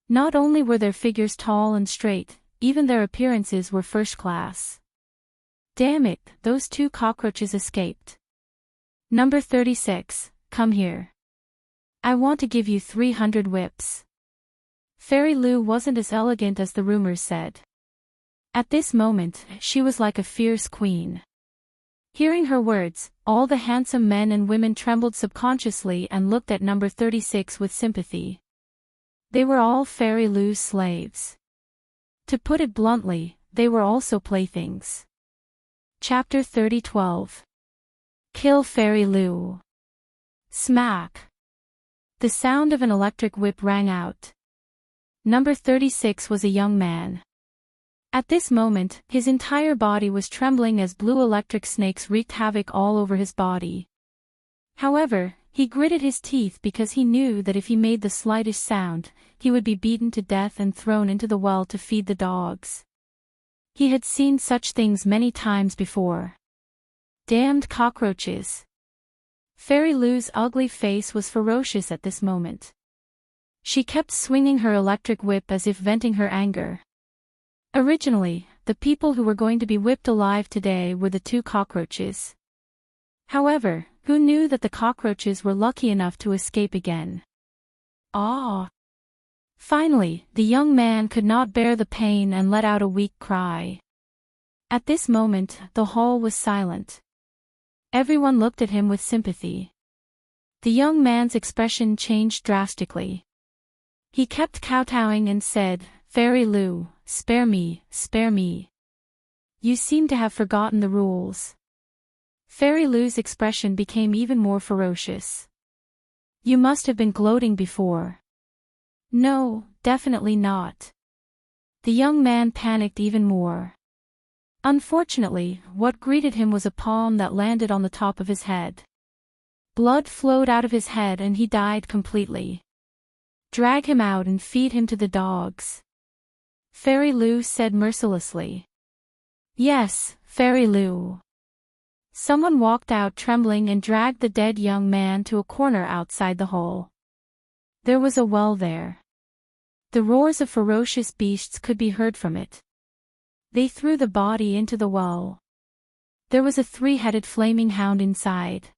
Not only were their figures tall and straight, even their appearances were first class. Damn it, those two cockroaches escaped. Number 36, come here. I want to give you 300 whips. Fairy Liu wasn't as elegant as the rumors said. At this moment, she was like a fierce queen. Hearing her words, all the handsome men and women trembled subconsciously and looked at number 36 with sympathy. They were all Fairy Liu's slaves. To put it bluntly, they were also playthings. Chapter 30:12. Kill Fairy Liu. Smack. The sound of an electric whip rang out. Number 36 was a young man. At this moment, his entire body was trembling as blue electric snakes wreaked havoc all over his body. However, he gritted his teeth because he knew that if he made the slightest sound, he would be beaten to death and thrown into the well to feed the dogs. He had seen such things many times before. Damned cockroaches. Fairy Liu's ugly face was ferocious at this moment. She kept swinging her electric whip as if venting her anger. Originally, the people who were going to be whipped alive today were the two cockroaches. However, who knew that the cockroaches were lucky enough to escape again? Ah! Finally, the young man could not bear the pain and let out a weak cry. At this moment, the hall was silent. Everyone looked at him with sympathy. The young man's expression changed drastically. He kept kowtowing and said, "Fairy Liu, spare me, spare me. You seem to have forgotten the rules." Fairy Liu's expression became even more ferocious. "You must have been gloating before." "No, definitely not." The young man panicked even more. Unfortunately, what greeted him was a palm that landed on the top of his head. Blood flowed out of his head and he died completely. "Drag him out and feed him to the dogs," Fairy Liu said mercilessly. "Yes, Fairy Liu." Someone walked out trembling and dragged the dead young man to a corner outside the hole. There was a well there. The roars of ferocious beasts could be heard from it. They threw the body into the well. There was a three-headed flaming hound inside.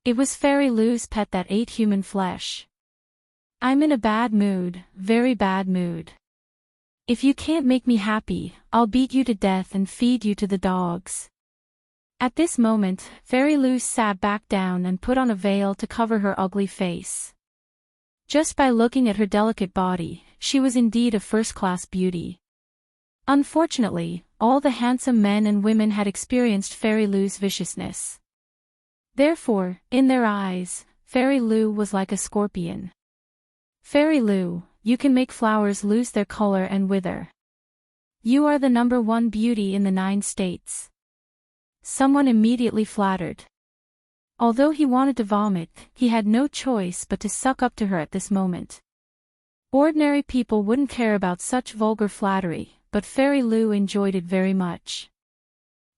It was Fairy Lou's pet that ate human flesh. I'm in a bad mood, very bad mood. If you can't make me happy, I'll beat you to death and feed you to the dogs. At this moment, Fairy Lou sat back down and put on a veil to cover her ugly face. Just by looking at her delicate body, she was indeed a first-class beauty. Unfortunately, all the handsome men and women had experienced Fairy Lou's viciousness. Therefore, in their eyes, Fairy Lou was like a scorpion. Fairy Lou, you can make flowers lose their color and wither. You are the #1 beauty in the 9 states. Someone immediately flattered. Although he wanted to vomit, he had no choice but to suck up to her at this moment. Ordinary people wouldn't care about such vulgar flattery, but Fairy Lou enjoyed it very much.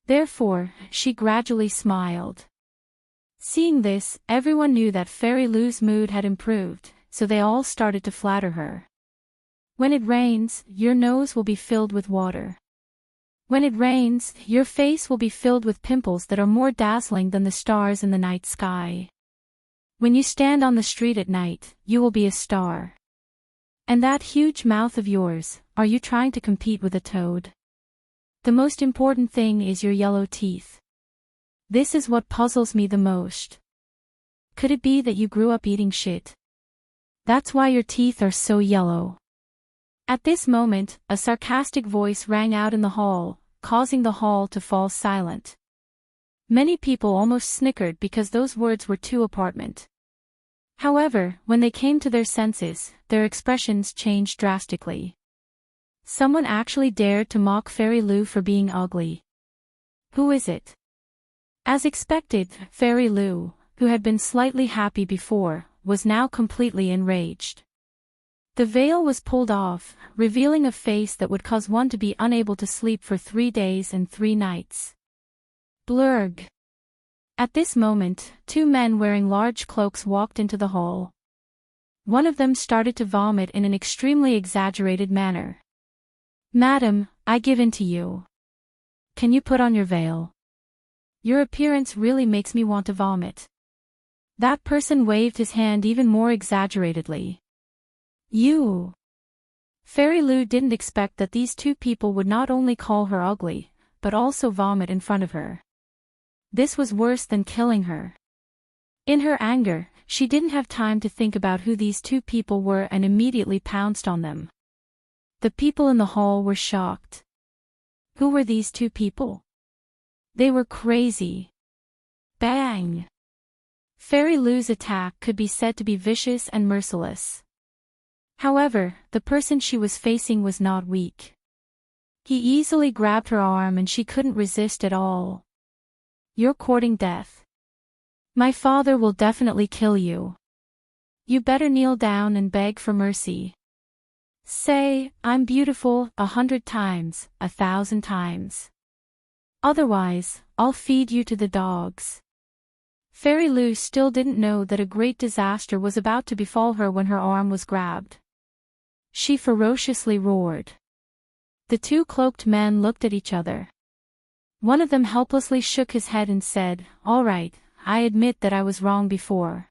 Therefore, she gradually smiled. Seeing this, everyone knew that Fairy Lou's mood had improved, so they all started to flatter her. When it rains, your nose will be filled with water. When it rains, your face will be filled with pimples that are more dazzling than the stars in the night sky. When you stand on the street at night, you will be a star. And that huge mouth of yours, are you trying to compete with a toad? The most important thing is your yellow teeth. This is what puzzles me the most. Could it be that you grew up eating shit? That's why your teeth are so yellow. At this moment, a sarcastic voice rang out in the hall, causing the hall to fall silent. Many people almost snickered because those words were too apartment. However, when they came to their senses, their expressions changed drastically. Someone actually dared to mock Fairy Lou for being ugly. Who is it? As expected, Fairy Lou, who had been slightly happy before, was now completely enraged. The veil was pulled off, revealing a face that would cause one to be unable to sleep for 3 days and 3 nights. Blurg. At this moment, 2 men wearing large cloaks walked into the hall. One of them started to vomit in an extremely exaggerated manner. Madam, I give in to you. Can you put on your veil? Your appearance really makes me want to vomit. That person waved his hand even more exaggeratedly. You. Fairy Lou didn't expect that these 2 people would not only call her ugly, but also vomit in front of her. This was worse than killing her. In her anger, she didn't have time to think about who these 2 people were and immediately pounced on them. The people in the hall were shocked. Who were these 2 people? They were crazy. Bang! Fairy Lou's attack could be said to be vicious and merciless. However, the person she was facing was not weak. He easily grabbed her arm and she couldn't resist at all. You're courting death. My father will definitely kill you. You better kneel down and beg for mercy. Say, I'm beautiful, 100 times, 1,000 times. Otherwise, I'll feed you to the dogs. Fairy Lou still didn't know that a great disaster was about to befall her when her arm was grabbed. She ferociously roared. The 2 cloaked men looked at each other. One of them helplessly shook his head and said, "All right, I admit that I was wrong before."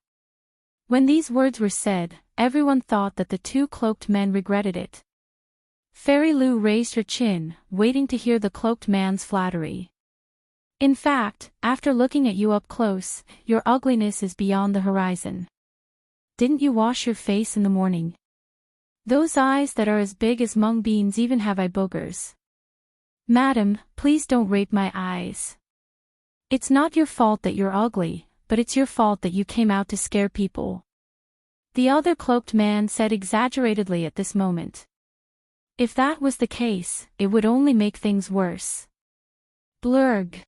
When these words were said, everyone thought that the 2 cloaked men regretted it. Fairy Lou raised her chin, waiting to hear the cloaked man's flattery. In fact, after looking at you up close, your ugliness is beyond the horizon. Didn't you wash your face in the morning? Those eyes that are as big as mung beans even have eye boogers. Madam, please don't rape my eyes. It's not your fault that you're ugly, but it's your fault that you came out to scare people. The other cloaked man said exaggeratedly at this moment. If that was the case, it would only make things worse. Blurg.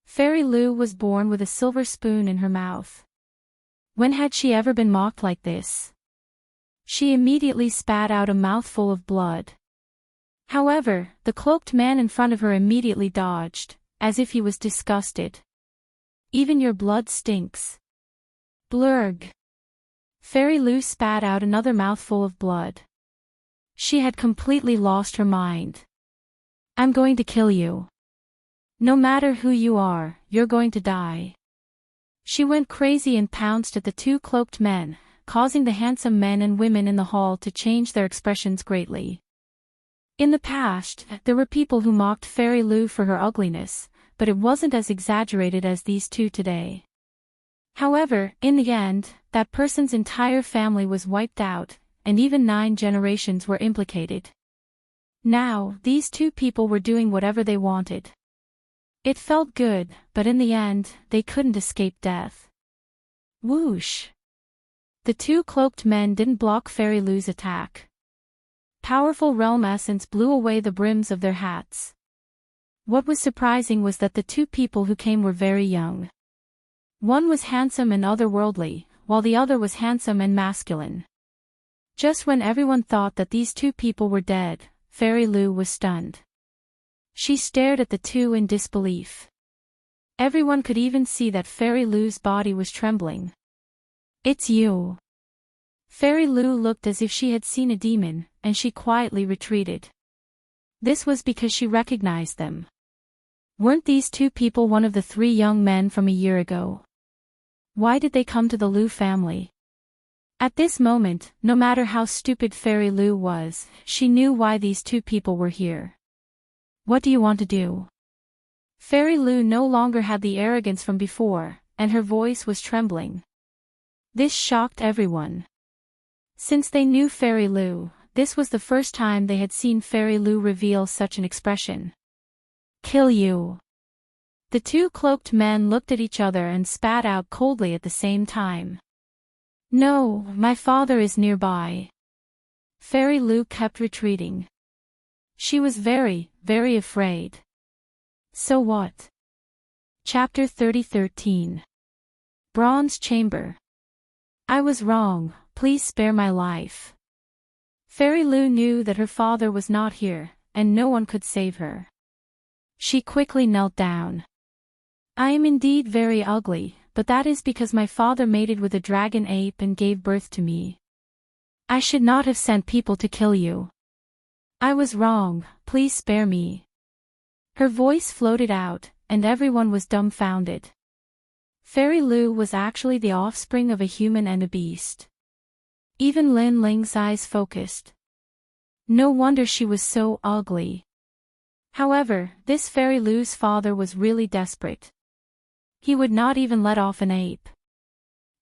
Fairy Lou was born with a silver spoon in her mouth. When had she ever been mocked like this? She immediately spat out a mouthful of blood. However, the cloaked man in front of her immediately dodged, as if he was disgusted. Even your blood stinks. Blurg. Fairy Lou spat out another mouthful of blood. She had completely lost her mind. I'm going to kill you. No matter who you are, you're going to die. She went crazy and pounced at the two cloaked men, causing the handsome men and women in the hall to change their expressions greatly. In the past, there were people who mocked Fairy Lu for her ugliness, but it wasn't as exaggerated as these two today. However, in the end, that person's entire family was wiped out, and even 9 generations were implicated. Now, these two people were doing whatever they wanted. It felt good, but in the end, they couldn't escape death. Whoosh! The two cloaked men didn't block Fairy Lu's attack. Powerful realm essence blew away the brims of their hats. What was surprising was that the two people who came were very young. One was handsome and otherworldly, while the other was handsome and masculine. Just when everyone thought that these two people were dead, Fairy Lu was stunned. She stared at the two in disbelief. Everyone could even see that Fairy Lu's body was trembling. It's you. Fairy Lu looked as if she had seen a demon, and she quietly retreated. This was because she recognized them. Weren't these two people one of the 3 young men from a year ago? Why did they come to the Lu family? At this moment, no matter how stupid Fairy Lu was, she knew why these two people were here. What do you want to do? Fairy Lu no longer had the arrogance from before, and her voice was trembling. This shocked everyone. Since they knew Fairy Lu, this was the first time they had seen Fairy Lu reveal such an expression. Kill you. The two cloaked men looked at each other and spat out coldly at the same time. No, my father is nearby. Fairy Lu kept retreating. She was very, very afraid. So what? Chapter 30:13. Bronze Chamber. I was wrong, please spare my life. Fairy Lu knew that her father was not here, and no one could save her. She quickly knelt down. I am indeed very ugly, but that is because my father mated with a dragon ape and gave birth to me. I should not have sent people to kill you. I was wrong, please spare me. Her voice floated out, and everyone was dumbfounded. Fairy Lu was actually the offspring of a human and a beast. Even Lin Ling's eyes focused. No wonder she was so ugly. However, this Fairy Lu's father was really desperate. He would not even let off an ape.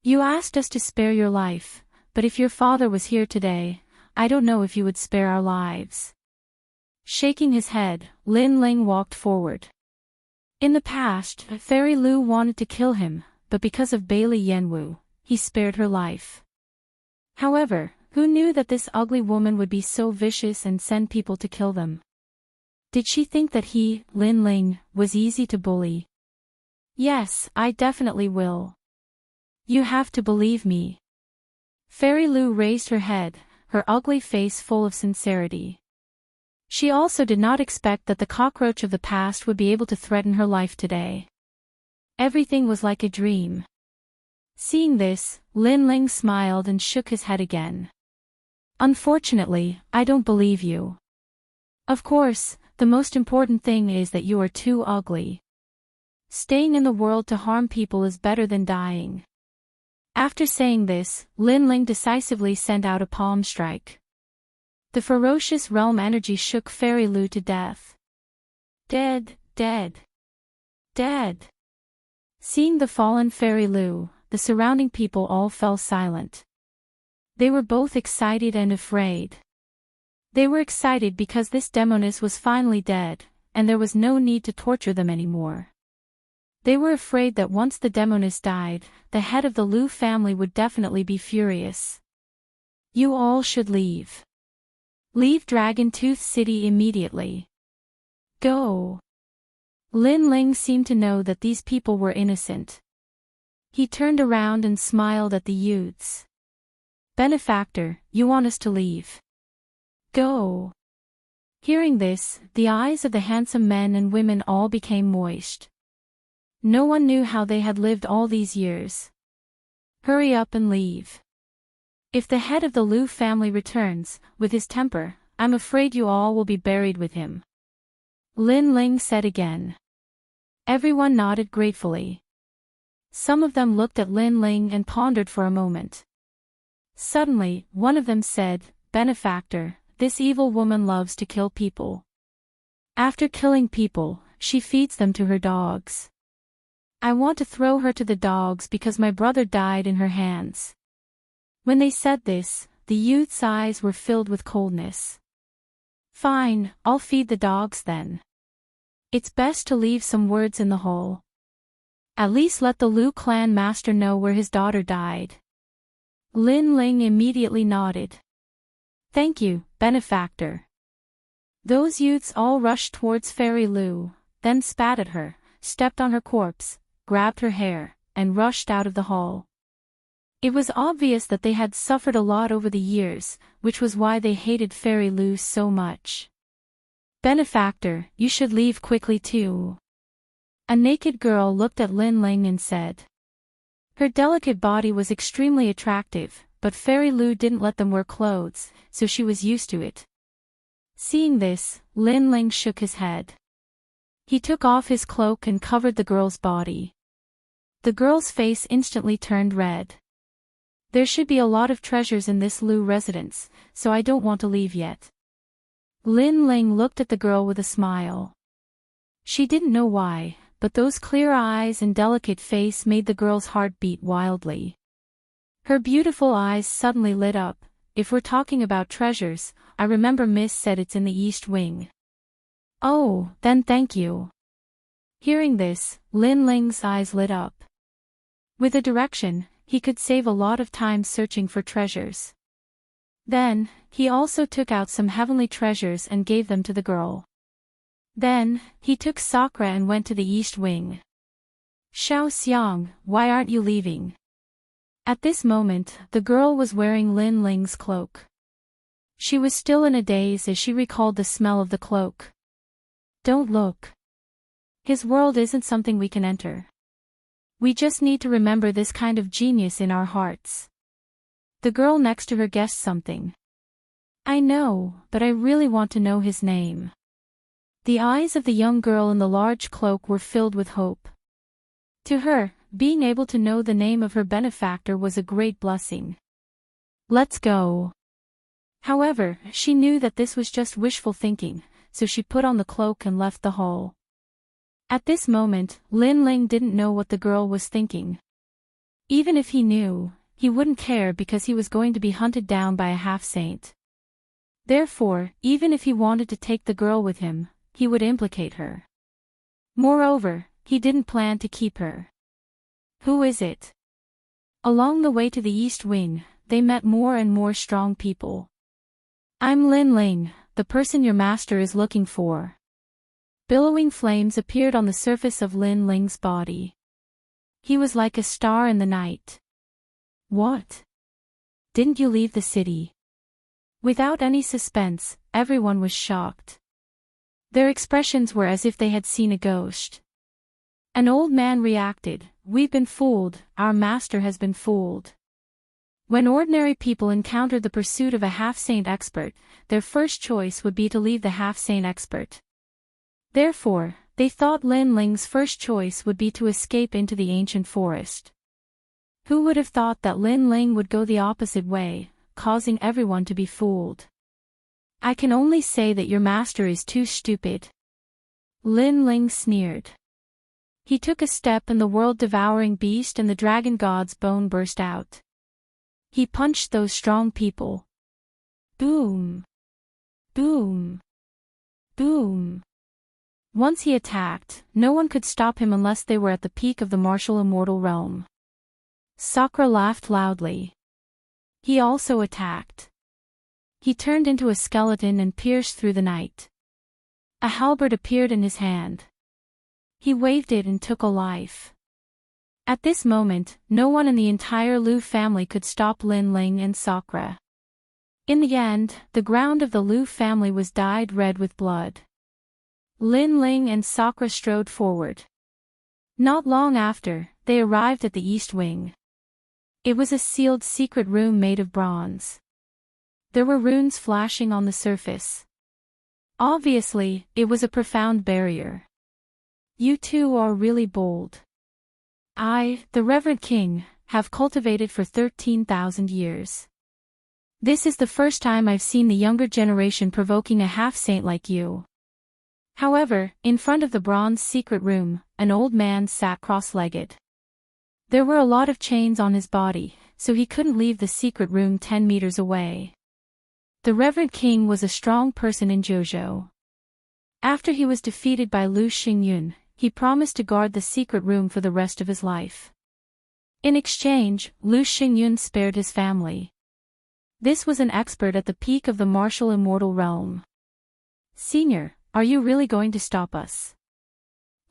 You asked us to spare your life, but if your father was here today, I don't know if you would spare our lives. Shaking his head, Lin Ling walked forward. In the past, Fairy Lu wanted to kill him, but because of Bailey Yanwu, he spared her life. However, who knew that this ugly woman would be so vicious and send people to kill them? Did she think that he, Lin Ling, was easy to bully? Yes, I definitely will. You have to believe me. Fairy Lu raised her head, her ugly face full of sincerity. She also did not expect that the cockroach of the past would be able to threaten her life today. Everything was like a dream. Seeing this, Lin Ling smiled and shook his head again. Unfortunately, I don't believe you. Of course, the most important thing is that you are too ugly. Staying in the world to harm people is better than dying. After saying this, Lin Ling decisively sent out a palm strike. The ferocious realm energy shook Fairy Lu to death. Dead, dead, dead. Seeing the fallen Fairy Lu, the surrounding people all fell silent. They were both excited and afraid. They were excited because this demoness was finally dead, and there was no need to torture them anymore. They were afraid that once the demoness died, the head of the Lu family would definitely be furious. You all should leave. Leave Dragon Tooth City immediately. Go. Lin Ling seemed to know that these people were innocent. He turned around and smiled at the youths. Benefactor, you want us to leave? Go. Hearing this, the eyes of the handsome men and women all became moist. No one knew how they had lived all these years. Hurry up and leave. If the head of the Lu family returns, with his temper, I'm afraid you all will be buried with him. Lin Ling said again. Everyone nodded gratefully. Some of them looked at Lin Ling and pondered for a moment. Suddenly, one of them said, Benefactor, this evil woman loves to kill people. After killing people, she feeds them to her dogs. I want to throw her to the dogs because my brother died in her hands. When they said this, the youth's eyes were filled with coldness. Fine, I'll feed the dogs then. It's best to leave some words in the hole. At least let the Lu clan master know where his daughter died. Lin Ling immediately nodded. Thank you, benefactor. Those youths all rushed towards Fairy Lu, then spat at her, stepped on her corpse, grabbed her hair, and rushed out of the hall. It was obvious that they had suffered a lot over the years, which was why they hated Fairy Lu so much. Benefactor, you should leave quickly too. A naked girl looked at Lin Ling and said. Her delicate body was extremely attractive, but Fairy Lu didn't let them wear clothes, so she was used to it. Seeing this, Lin Ling shook his head. He took off his cloak and covered the girl's body. The girl's face instantly turned red. There should be a lot of treasures in this Lu residence, so I don't want to leave yet. Lin Ling looked at the girl with a smile. She didn't know why, but those clear eyes and delicate face made the girl's heart beat wildly. Her beautiful eyes suddenly lit up. If we're talking about treasures, I remember Miss said it's in the East Wing. Oh, then thank you. Hearing this, Lin Ling's eyes lit up. With a direction, he could save a lot of time searching for treasures. Then, he also took out some heavenly treasures and gave them to the girl. Then, he took Sakura and went to the East Wing. Xiao Xiang, why aren't you leaving? At this moment, the girl was wearing Lin Ling's cloak. She was still in a daze as she recalled the smell of the cloak. Don't look. His world isn't something we can enter. We just need to remember this kind of genius in our hearts. The girl next to her guessed something. I know, but I really want to know his name. The eyes of the young girl in the large cloak were filled with hope. To her, being able to know the name of her benefactor was a great blessing. Let's go. However, she knew that this was just wishful thinking, so she put on the cloak and left the hall. At this moment, Lin Ling didn't know what the girl was thinking. Even if he knew, he wouldn't care because he was going to be hunted down by a half-saint. Therefore, even if he wanted to take the girl with him, he would implicate her. Moreover, he didn't plan to keep her. Who is it? Along the way to the East Wing, they met more and more strong people. I'm Lin Ling, the person your master is looking for. Billowing flames appeared on the surface of Lin Ling's body. He was like a star in the night. What? Didn't you leave the city? Without any suspense, everyone was shocked. Their expressions were as if they had seen a ghost. An old man reacted, We've been fooled, our master has been fooled. When ordinary people encountered the pursuit of a half-saint expert, their first choice would be to leave the half-saint expert. Therefore, they thought Lin Ling's first choice would be to escape into the ancient forest. Who would have thought that Lin Ling would go the opposite way, causing everyone to be fooled? I can only say that your master is too stupid. Lin Ling sneered. He took a step and the world-devouring beast and the dragon god's bone burst out. He punched those strong people. Boom! Boom! Boom! Once he attacked, no one could stop him unless they were at the peak of the martial immortal realm. Sakura laughed loudly. He also attacked. He turned into a skeleton and pierced through the night. A halberd appeared in his hand. He waved it and took a life. At this moment, no one in the entire Lu family could stop Lin Ling and Sakura. In the end, the ground of the Lu family was dyed red with blood. Lin Ling and Sakura strode forward. Not long after, they arrived at the East Wing. It was a sealed secret room made of bronze. There were runes flashing on the surface. Obviously, it was a profound barrier. You two are really bold. I, the Reverend King, have cultivated for 13,000 years. This is the first time I've seen the younger generation provoking a half-saint like you. However, in front of the bronze secret room, an old man sat cross-legged. There were a lot of chains on his body, so he couldn't leave the secret room 10 meters away. The Reverend King was a strong person in Jojo. After he was defeated by Lu Xingyun, he promised to guard the secret room for the rest of his life. In exchange, Lu Xingyun spared his family. This was an expert at the peak of the martial immortal realm. Senior, are you really going to stop us?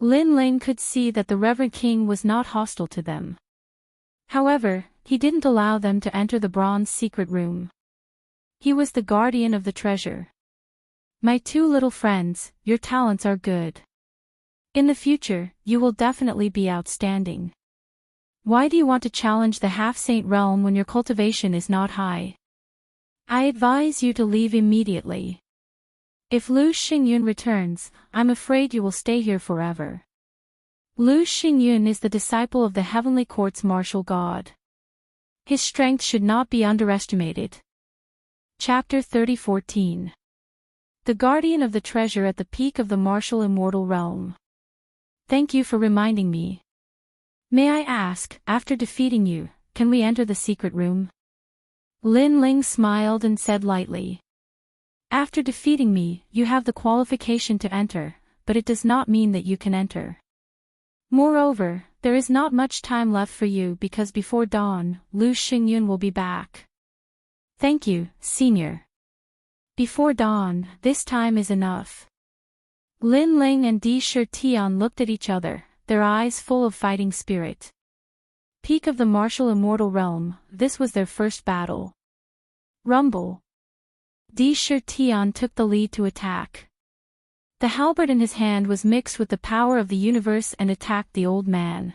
Lin Ling could see that the Reverend King was not hostile to them. However, he didn't allow them to enter the bronze secret room. He was the guardian of the treasure. My two little friends, your talents are good. In the future, you will definitely be outstanding. Why do you want to challenge the half-saint realm when your cultivation is not high? I advise you to leave immediately. If Lu Xingyun returns, I'm afraid you will stay here forever. Lu Xingyun is the disciple of the Heavenly Court's martial god. His strength should not be underestimated. Chapter 30:14. The Guardian of the Treasure at the Peak of the Martial Immortal Realm. Thank you for reminding me. May I ask, after defeating you, can we enter the secret room? Lin Ling smiled and said lightly. After defeating me, you have the qualification to enter, but it does not mean that you can enter. Moreover, there is not much time left for you because before dawn, Lu Xingyun will be back. Thank you, Senior. Before dawn, this time is enough. Lin Ling and Di Shitian looked at each other, their eyes full of fighting spirit. Peak of the martial immortal realm, this was their first battle. Rumble. Di Shitian took the lead to attack. The halberd in his hand was mixed with the power of the universe and attacked the old man.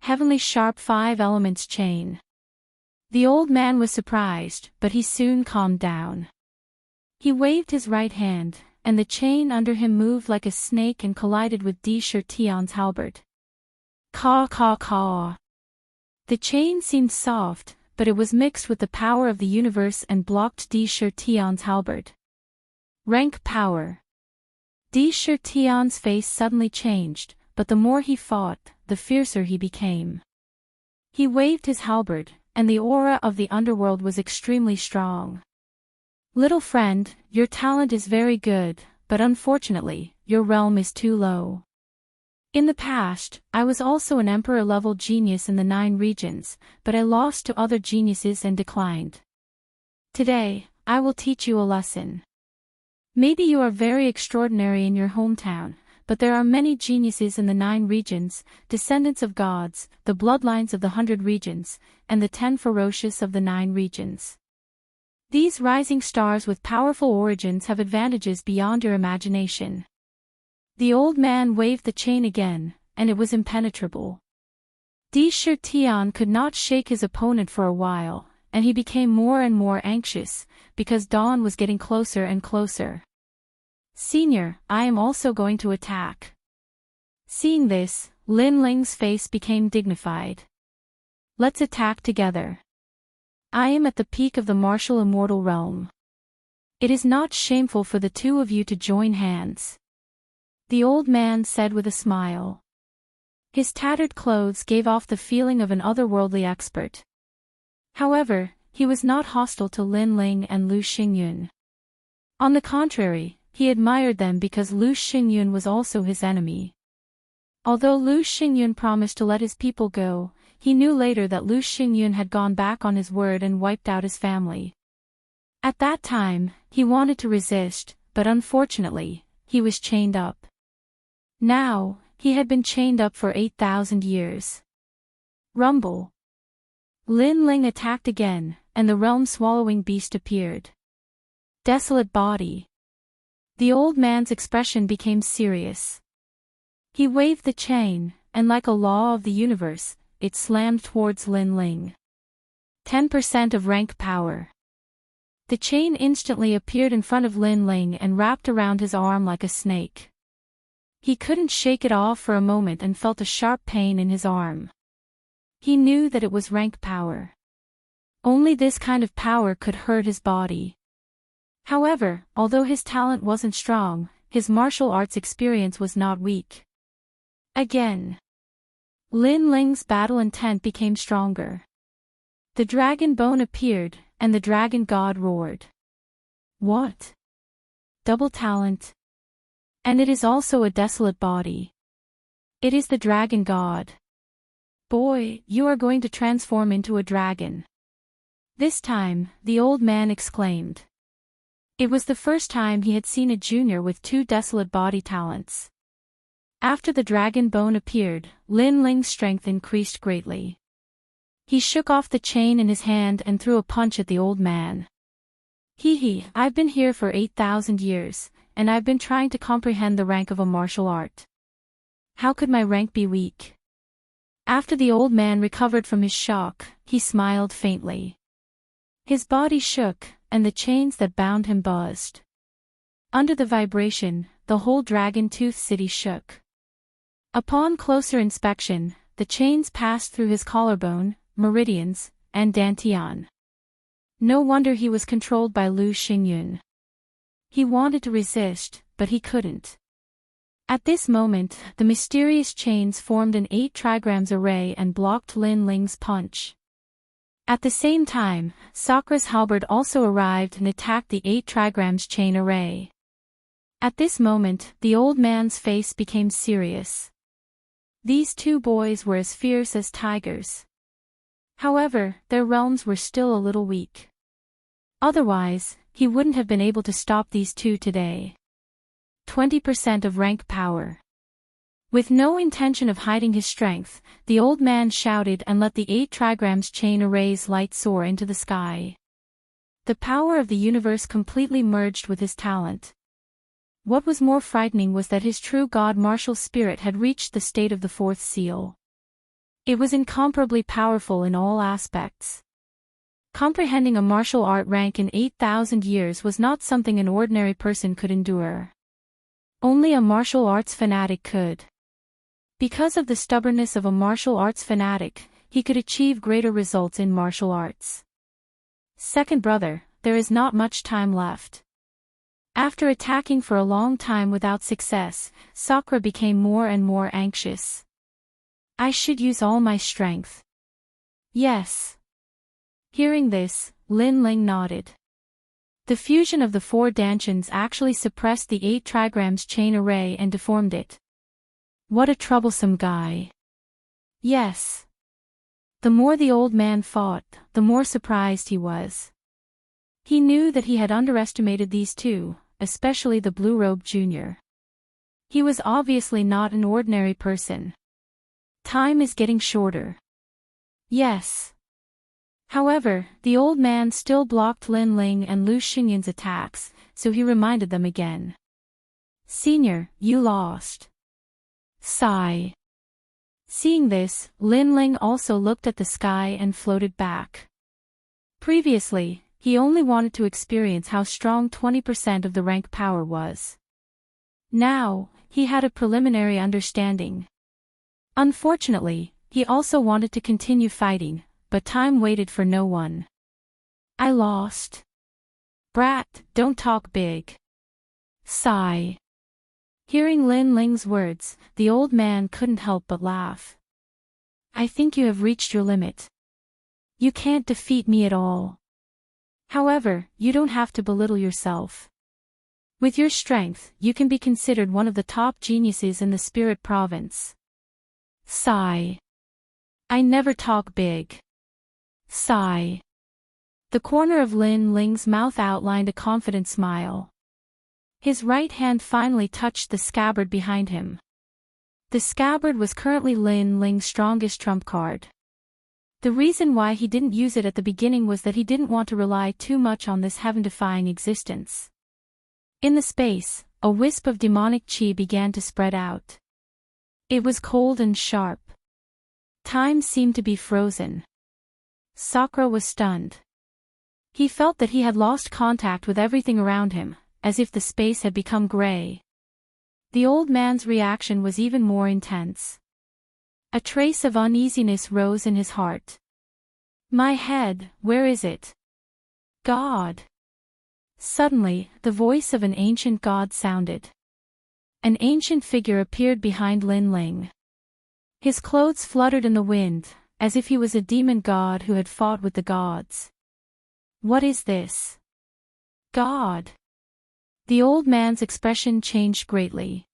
Heavenly sharp 5 elements chain. The old man was surprised, but he soon calmed down. He waved his right hand, and the chain under him moved like a snake and collided with Di Shitian's halberd. Caw caw caw. The chain seemed soft, but it was mixed with the power of the universe and blocked Di Shitian's halberd. Rank power. Di Shitian's face suddenly changed, but the more he fought, the fiercer he became. He waved his halberd, and the aura of the underworld was extremely strong. Little friend, your talent is very good, but unfortunately, your realm is too low. In the past, I was also an emperor-level genius in the 9 regions, but I lost to other geniuses and declined. Today, I will teach you a lesson. Maybe you are very extraordinary in your hometown, but there are many geniuses in the 9 regions, descendants of gods, the bloodlines of the 100 regions, and the 10 ferocious of the 9 regions. These rising stars with powerful origins have advantages beyond your imagination. The old man waved the chain again, and it was impenetrable. Di Shitian could not shake his opponent for a while, and he became more and more anxious, because dawn was getting closer and closer. Senior, I am also going to attack. Seeing this, Lin Ling's face became dignified. Let's attack together. I am at the peak of the martial immortal realm. It is not shameful for the two of you to join hands. The old man said with a smile. His tattered clothes gave off the feeling of an otherworldly expert. However, he was not hostile to Lin Ling and Lu Xingyun. On the contrary, he admired them because Lu Xingyun was also his enemy. Although Lu Xingyun promised to let his people go, he knew later that Lu Xingyun had gone back on his word and wiped out his family. At that time, he wanted to resist, but unfortunately, he was chained up. Now, he had been chained up for 8,000 years. Rumble. Lin Ling attacked again, and the realm-swallowing beast appeared. Desolate body. The old man's expression became serious. He waved the chain, and like a law of the universe, it slammed towards Lin Ling. 10% of rank power. The chain instantly appeared in front of Lin Ling and wrapped around his arm like a snake. He couldn't shake it off for a moment and felt a sharp pain in his arm. He knew that it was rank power. Only this kind of power could hurt his body. However, although his talent wasn't strong, his martial arts experience was not weak. Again, Lin Ling's battle intent became stronger. The dragon bone appeared, and the dragon god roared. What? Double talent. And it is also a desolate body. It is the dragon god. Boy, you are going to transform into a dragon. This time, the old man exclaimed. It was the first time he had seen a junior with two desolate body talents. After the dragon bone appeared, Lin Ling's strength increased greatly. He shook off the chain in his hand and threw a punch at the old man. Hee, I've been here for 8,000 years, and I've been trying to comprehend the rank of a martial art. How could my rank be weak? After the old man recovered from his shock, he smiled faintly. His body shook, and the chains that bound him buzzed. Under the vibration, the whole Dragon Tooth city shook. Upon closer inspection, the chains passed through his collarbone, meridians, and dantian. No wonder he was controlled by Lu Xingyun. He wanted to resist, but he couldn't. At this moment, the mysterious chains formed an 8 trigrams array and blocked Lin Ling's punch. At the same time, Sakra's halberd also arrived and attacked the 8 trigrams chain array. At this moment, the old man's face became serious. These two boys were as fierce as tigers. However, their realms were still a little weak. Otherwise, he wouldn't have been able to stop these two today. 20% of rank power. With no intention of hiding his strength, the old man shouted and let the 8 trigrams chain array's light soar into the sky. The power of the universe completely merged with his talent. What was more frightening was that his true god martial spirit had reached the state of the 4th seal. It was incomparably powerful in all aspects. Comprehending a martial art rank in 8,000 years was not something an ordinary person could endure. Only a martial arts fanatic could. Because of the stubbornness of a martial arts fanatic, he could achieve greater results in martial arts. Second brother, there is not much time left. After attacking for a long time without success, Sakra became more and more anxious. I should use all my strength. Yes. Hearing this, Lin Ling nodded. The fusion of the 4 dantians actually suppressed the 8 trigrams chain array and deformed it. What a troublesome guy. Yes. The more the old man fought, the more surprised he was. He knew that he had underestimated these two, especially the blue-robed junior. He was obviously not an ordinary person. Time is getting shorter. Yes. However, the old man still blocked Lin Ling and Lu Xingyun's attacks, so he reminded them again. Senior, you lost. Sigh. Seeing this, Lin Ling also looked at the sky and floated back. Previously, he only wanted to experience how strong 20% of the rank power was. Now, he had a preliminary understanding. Unfortunately, he also wanted to continue fighting, but time waited for no one. I lost. Brat, don't talk big. Sigh. Hearing Lin Ling's words, the old man couldn't help but laugh. I think you have reached your limit. You can't defeat me at all. However, you don't have to belittle yourself. With your strength, you can be considered one of the top geniuses in the Spirit Province. Sigh. I never talk big. Sigh. The corner of Lin Ling's mouth outlined a confident smile. His right hand finally touched the scabbard behind him. The scabbard was currently Lin Ling's strongest trump card. The reason why he didn't use it at the beginning was that he didn't want to rely too much on this heaven-defying existence. In the space, a wisp of demonic chi began to spread out. It was cold and sharp. Time seemed to be frozen. Sakra was stunned. He felt that he had lost contact with everything around him, as if the space had become gray. The old man's reaction was even more intense. A trace of uneasiness rose in his heart. My head, where is it? God. Suddenly, the voice of an ancient god sounded. An ancient figure appeared behind Lin Ling. His clothes fluttered in the wind, as if he was a demon god who had fought with the gods. What is this? God. The old man's expression changed greatly.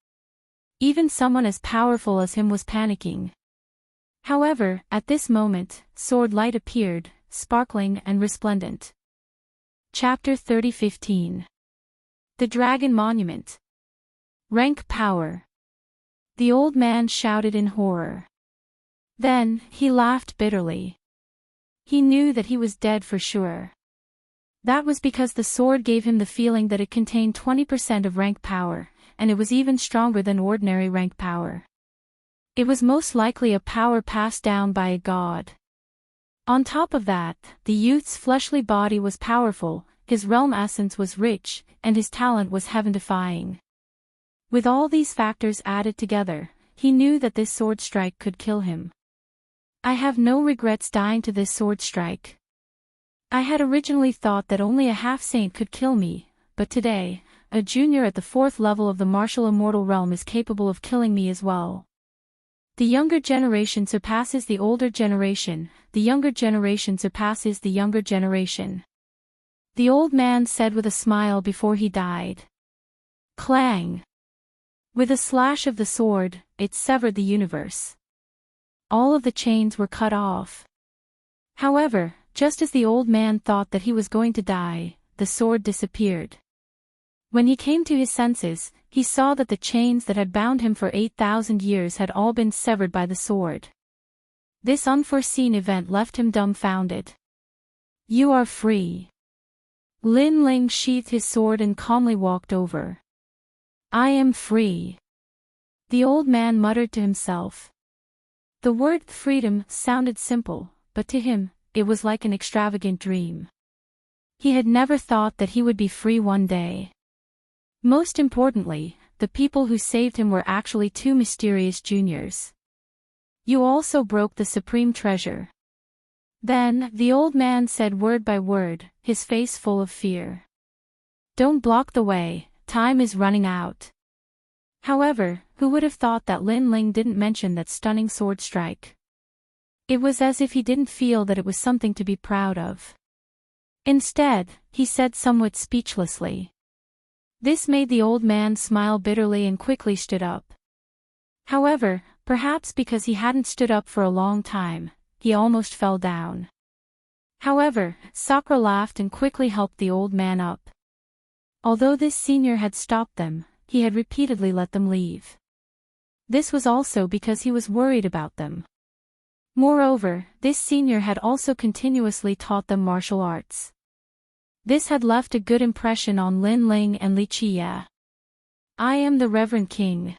Even someone as powerful as him was panicking. However, at this moment, sword light appeared, sparkling and resplendent. Chapter 30:15. The Dragon Monument. Rank power. The old man shouted in horror. Then, he laughed bitterly. He knew that he was dead for sure. That was because the sword gave him the feeling that it contained 20% of rank power, and it was even stronger than ordinary rank power. It was most likely a power passed down by a god. On top of that, the youth's fleshly body was powerful, his realm essence was rich, and his talent was heaven-defying. With all these factors added together, he knew that this sword strike could kill him. I have no regrets dying to this sword strike. I had originally thought that only a half-saint could kill me, but today, a junior at the 4th level of the martial immortal realm is capable of killing me as well. The younger generation surpasses the older generation, the younger generation surpasses the younger generation. The old man said with a smile before he died. Clang! With a slash of the sword, it severed the universe. All of the chains were cut off. However, just as the old man thought that he was going to die, the sword disappeared. When he came to his senses, he saw that the chains that had bound him for 8,000 years had all been severed by the sword. This unforeseen event left him dumbfounded. You are free. Lin Ling sheathed his sword and calmly walked over. I am free. The old man muttered to himself. The word freedom sounded simple, but to him, it was like an extravagant dream. He had never thought that he would be free one day. Most importantly, the people who saved him were actually 2 mysterious juniors. You also broke the supreme treasure. Then, the old man said word by word, his face full of fear. Don't block the way, time is running out. However, who would have thought that Lin Ling didn't mention that stunning sword strike? It was as if he didn't feel that it was something to be proud of. Instead, he said somewhat speechlessly. This made the old man smile bitterly and quickly stood up. However, perhaps because he hadn't stood up for a long time, he almost fell down. However, Sakura laughed and quickly helped the old man up. Although this senior had stopped them, he had repeatedly let them leave. This was also because he was worried about them. Moreover, this senior had also continuously taught them martial arts. This had left a good impression on Lin Ling and Li Qie. I am the Reverend King.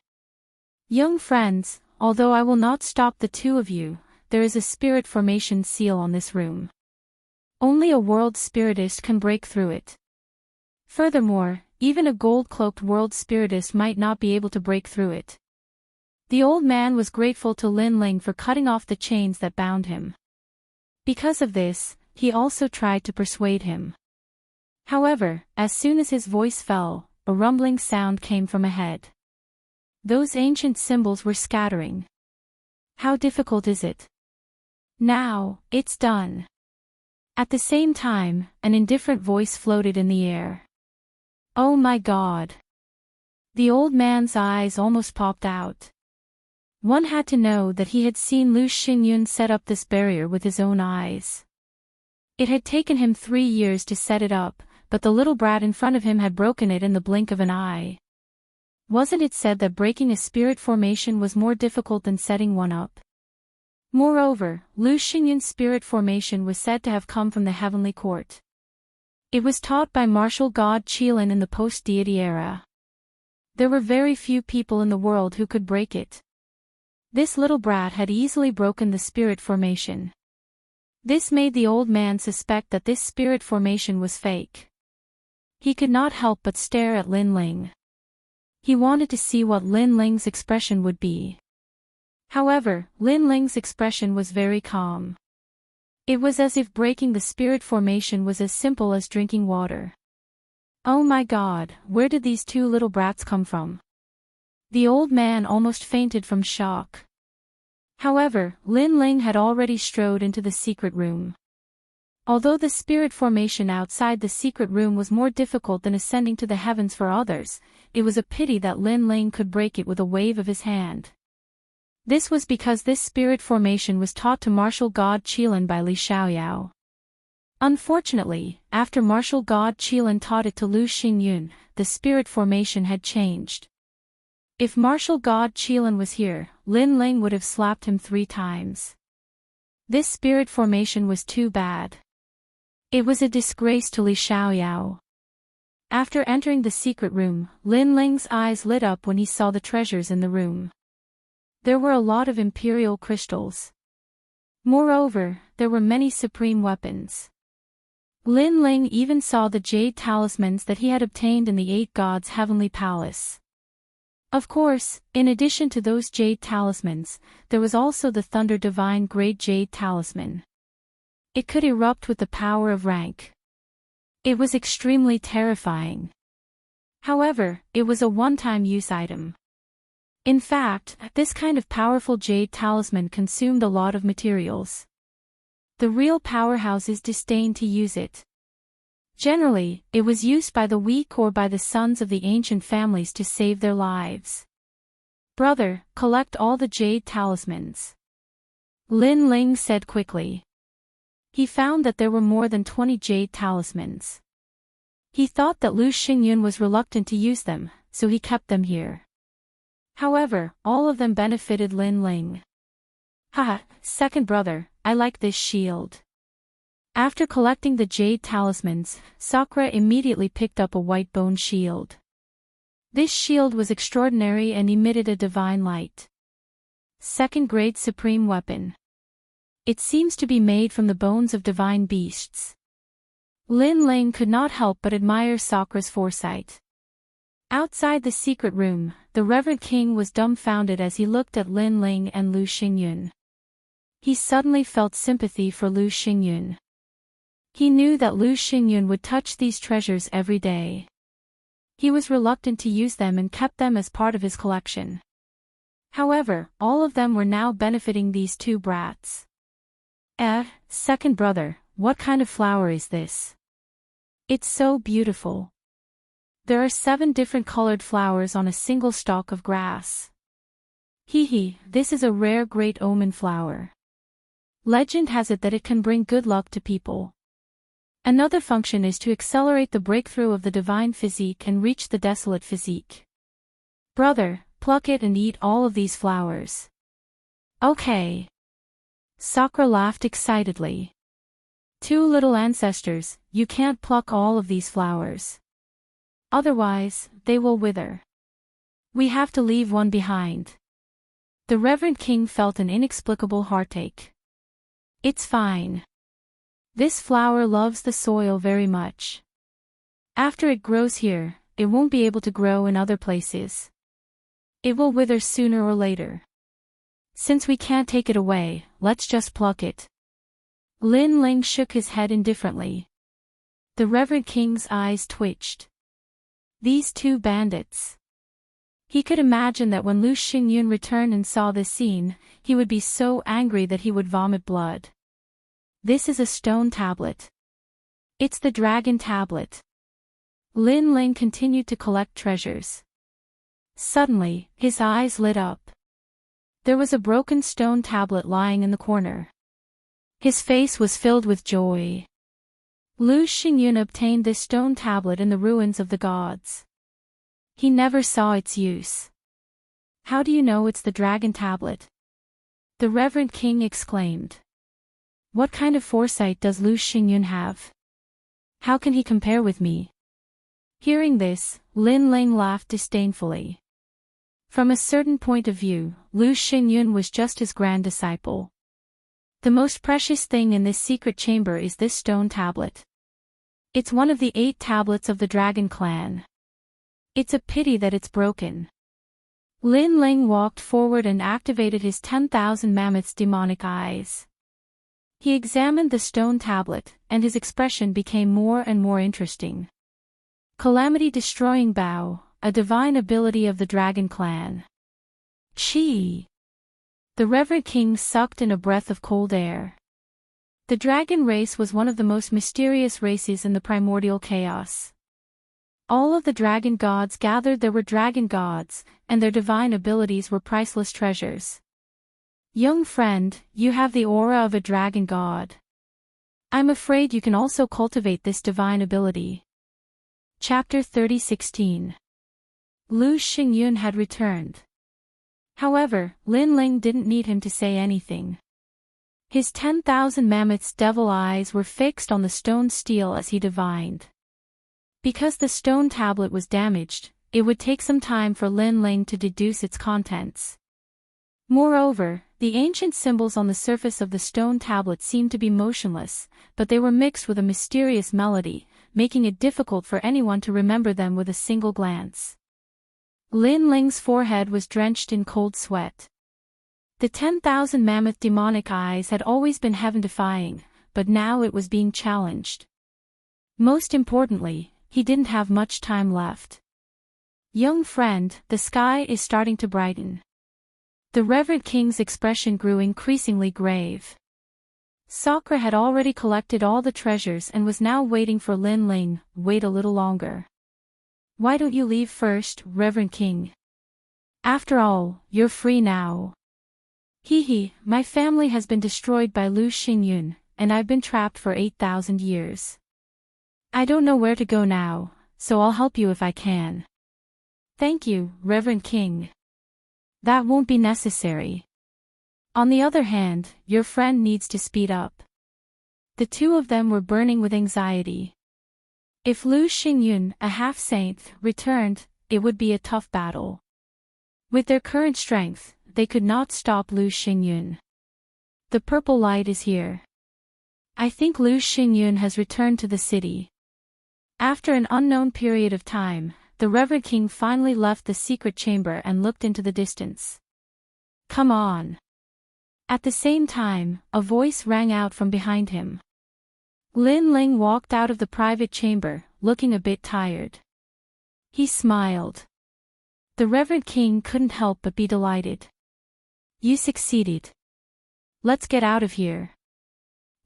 Young friends, although I will not stop the 2 of you, there is a spirit formation seal on this room. Only a world spiritist can break through it. Furthermore, even a gold-cloaked world spiritist might not be able to break through it. The old man was grateful to Lin Ling for cutting off the chains that bound him. Because of this, he also tried to persuade him. However, as soon as his voice fell, a rumbling sound came from ahead. Those ancient symbols were scattering. How difficult is it? Now, it's done. At the same time, an indifferent voice floated in the air. Oh my God! The old man's eyes almost popped out. One had to know that he had seen Lu Xingyun set up this barrier with his own eyes. It had taken him 3 years to set it up, but the little brat in front of him had broken it in the blink of an eye. Wasn't it said that breaking a spirit formation was more difficult than setting one up? Moreover, Lu Xingyun's spirit formation was said to have come from the heavenly court. It was taught by martial god Qilin in the post-deity era. There were very few people in the world who could break it. This little brat had easily broken the spirit formation. This made the old man suspect that this spirit formation was fake. He could not help but stare at Lin Ling. He wanted to see what Lin Ling's expression would be. However, Lin Ling's expression was very calm. It was as if breaking the spirit formation was as simple as drinking water. Oh my God, where did these two little brats come from? The old man almost fainted from shock. However, Lin Ling had already strode into the secret room. Although the spirit formation outside the secret room was more difficult than ascending to the heavens for others, it was a pity that Lin Ling could break it with a wave of his hand. This was because this spirit formation was taught to martial god Qilin by Li Xiaoyao. Unfortunately, after martial god Qilin taught it to Lu Xingyun, the spirit formation had changed. If martial god Qilin was here, Lin Ling would have slapped him 3 times. This spirit formation was too bad. It was a disgrace to Li Xiaoyao. After entering the secret room, Lin Ling's eyes lit up when he saw the treasures in the room. There were a lot of imperial crystals. Moreover, there were many supreme weapons. Lin Ling even saw the jade talismans that he had obtained in the 8 gods' heavenly palace. Of course, in addition to those jade talismans, there was also the Thunder Divine Great Jade Talisman. It could erupt with the power of rank. It was extremely terrifying. However, it was a one-time use item. In fact, this kind of powerful jade talisman consumed a lot of materials. The real powerhouses disdained to use it. Generally, it was used by the weak or by the sons of the ancient families to save their lives. Brother, collect all the jade talismans. Lin Ling said quickly. He found that there were more than 20 jade talismans. He thought that Lu Xingyun was reluctant to use them, so he kept them here. However, all of them benefited Lin Ling. Haha, second brother, I like this shield. After collecting the jade talismans, Sakura immediately picked up a white bone shield. This shield was extraordinary and emitted a divine light. Second grade supreme weapon. It seems to be made from the bones of divine beasts. Lin Ling could not help but admire Sakura's foresight. Outside the secret room, the Reverend King was dumbfounded as he looked at Lin Ling and Lu Xingyun. He suddenly felt sympathy for Lu Xingyun. He knew that Lu Xingyun would touch these treasures every day. He was reluctant to use them and kept them as part of his collection. However, all of them were now benefiting these 2 brats. Second brother, what kind of flower is this? It's so beautiful. There are 7 different colored flowers on a single stalk of grass. This is a rare great omen flower. Legend has it that it can bring good luck to people. Another function is to accelerate the breakthrough of the divine physique and reach the desolate physique. Brother, pluck it and eat all of these flowers. Okay. Sakura laughed excitedly. 2 little ancestors, you can't pluck all of these flowers. Otherwise, they will wither. We have to leave one behind. The Reverend King felt an inexplicable heartache. It's fine. This flower loves the soil very much. After it grows here, it won't be able to grow in other places. It will wither sooner or later. Since we can't take it away, let's just pluck it. Lin Ling shook his head indifferently. The Reverend King's eyes twitched. These 2 bandits. He could imagine that when Lu Xingyun returned and saw this scene, he would be so angry that he would vomit blood. This is a stone tablet. It's the dragon tablet. Lin Ling continued to collect treasures. Suddenly, his eyes lit up. There was a broken stone tablet lying in the corner. His face was filled with joy. Lu Xingyun obtained this stone tablet in the ruins of the gods. He never saw its use. How do you know it's the dragon tablet? The Reverend King exclaimed. What kind of foresight does Lu Xingyun have? How can he compare with me? Hearing this, Lin Ling laughed disdainfully. From a certain point of view, Lu Xingyun was just his grand disciple. The most precious thing in this secret chamber is this stone tablet. It's one of the 8 tablets of the dragon clan. It's a pity that it's broken. Lin Ling walked forward and activated his 10,000 mammoths' demonic eyes. He examined the stone tablet, and his expression became more and more interesting. Calamity-destroying bow, a divine ability of the dragon clan. Chi! The reverend king sucked in a breath of cold air. The dragon race was one of the most mysterious races in the primordial chaos. All of the dragon gods gathered there were dragon gods, and their divine abilities were priceless treasures. Young friend, you have the aura of a dragon god. I'm afraid you can also cultivate this divine ability. Chapter 30:16. Lu Xingyun had returned. However, Lin Ling didn't need him to say anything. His 10,000 mammoths' devil eyes were fixed on the stone steel as he divined. Because the stone tablet was damaged, it would take some time for Lin Ling to deduce its contents. Moreover, the ancient symbols on the surface of the stone tablet seemed to be motionless, but they were mixed with a mysterious melody, making it difficult for anyone to remember them with a single glance. Lin Ling's forehead was drenched in cold sweat. The 10,000 mammoth demonic eyes had always been heaven-defying, but now it was being challenged. Most importantly, he didn't have much time left. Young friend, the sky is starting to brighten. The reverend king's expression grew increasingly grave. Sakura had already collected all the treasures and was now waiting for Lin Ling. Wait a little longer. Why don't you leave first, reverend king? After all, you're free now. My family has been destroyed by Lu Xingyun, and I've been trapped for 8,000 years. I don't know where to go now, so I'll help you if I can. Thank you, Reverend King. That won't be necessary. On the other hand, your friend needs to speed up. The two of them were burning with anxiety. If Lu Xingyun, a half-saint, returned, it would be a tough battle. With their current strength, they could not stop Lu Xingyun. The purple light is here. I think Lu Xingyun has returned to the city. After an unknown period of time, the Reverend King finally left the secret chamber and looked into the distance. Come on. At the same time, a voice rang out from behind him. Lin Ling walked out of the private chamber, looking a bit tired. He smiled. The Reverend King couldn't help but be delighted. You succeeded. Let's get out of here.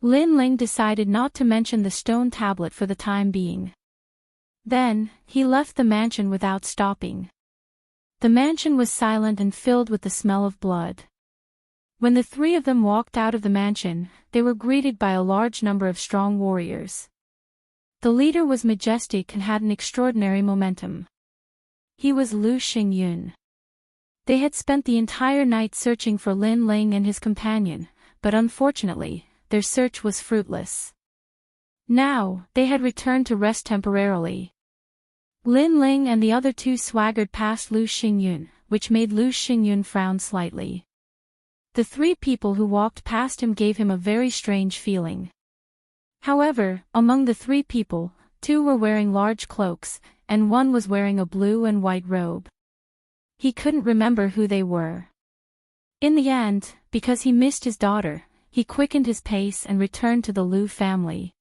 Lin Ling decided not to mention the stone tablet for the time being. Then, he left the mansion without stopping. The mansion was silent and filled with the smell of blood. When the three of them walked out of the mansion, they were greeted by a large number of strong warriors. The leader was majestic and had an extraordinary momentum. He was Lu Xingyun. They had spent the entire night searching for Lin Ling and his companion, but unfortunately, their search was fruitless. Now, they had returned to rest temporarily. Lin Ling and the other two swaggered past Lu Xingyun, which made Lu Xingyun frown slightly. The three people who walked past him gave him a very strange feeling. However, among the three people, two were wearing large cloaks, and one was wearing a blue and white robe. He couldn't remember who they were. In the end, because he missed his daughter, he quickened his pace and returned to the Lu family.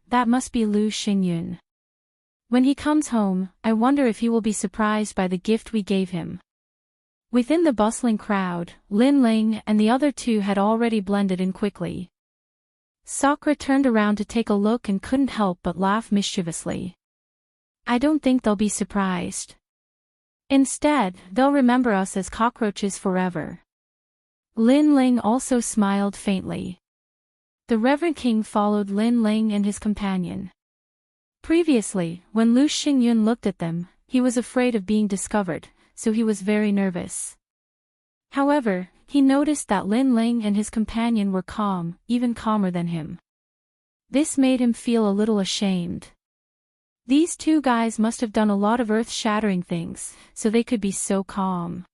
That must be Lu Xingyun. When he comes home, I wonder if he will be surprised by the gift we gave him. Within the bustling crowd, Lin Ling and the other two had already blended in quickly. Sakura turned around to take a look and couldn't help but laugh mischievously. I don't think they'll be surprised. Instead, they'll remember us as cockroaches forever. Lin Ling also smiled faintly. The Reverend King followed Lin Ling and his companion. Previously, when Lu Xingyun looked at them, he was afraid of being discovered, so he was very nervous. However, he noticed that Lin Ling and his companion were calm, even calmer than him. This made him feel a little ashamed. These two guys must have done a lot of earth-shattering things, so they could be so calm.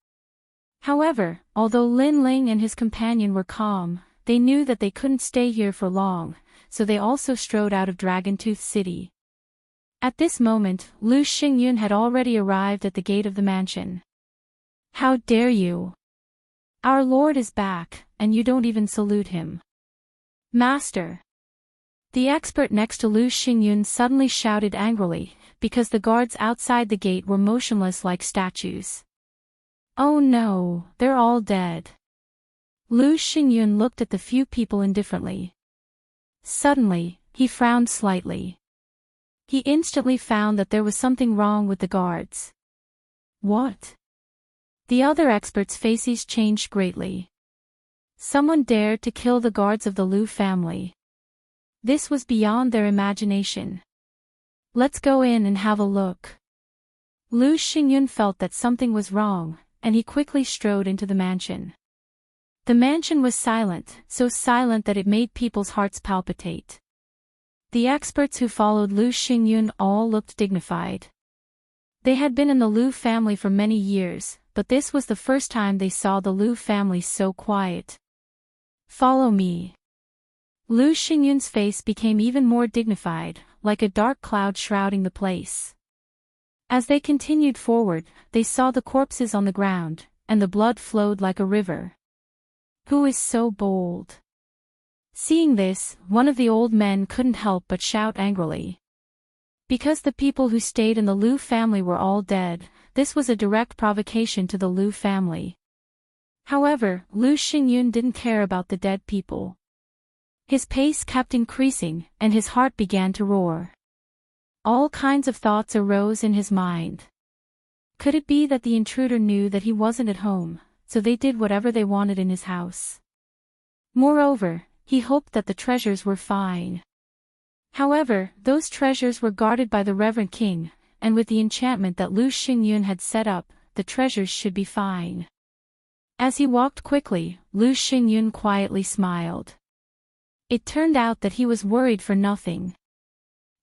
However, although Lin Ling and his companion were calm, they knew that they couldn't stay here for long, so they also strode out of Dragontooth City. At this moment, Lu Xingyun had already arrived at the gate of the mansion. "How dare you? Our lord is back, and you don't even salute him." "Master!" The expert next to Lu Xingyun suddenly shouted angrily, because the guards outside the gate were motionless like statues. "Oh no, they're all dead." Lu Xingyun looked at the few people indifferently. Suddenly, he frowned slightly. He instantly found that there was something wrong with the guards. What? The other experts' faces changed greatly. Someone dared to kill the guards of the Lu family. This was beyond their imagination. "Let's go in and have a look." Lu Xingyun felt that something was wrong, and he quickly strode into the mansion. The mansion was silent, so silent that it made people's hearts palpitate. The experts who followed Lu Xingyun all looked dignified. They had been in the Lu family for many years, but this was the first time they saw the Lu family so quiet. "Follow me." Lu Xingyun's face became even more dignified, like a dark cloud shrouding the place. As they continued forward, they saw the corpses on the ground, and the blood flowed like a river. "Who is so bold?" Seeing this, one of the old men couldn't help but shout angrily. Because the people who stayed in the Lu family were all dead, this was a direct provocation to the Lu family. However, Lu Xingyun didn't care about the dead people. His pace kept increasing, and his heart began to roar. All kinds of thoughts arose in his mind. Could it be that the intruder knew that he wasn't at home, so they did whatever they wanted in his house? Moreover, he hoped that the treasures were fine. However, those treasures were guarded by the Reverend King, and with the enchantment that Lu Xingyun had set up, the treasures should be fine. As he walked quickly, Lu Xingyun quietly smiled. It turned out that he was worried for nothing.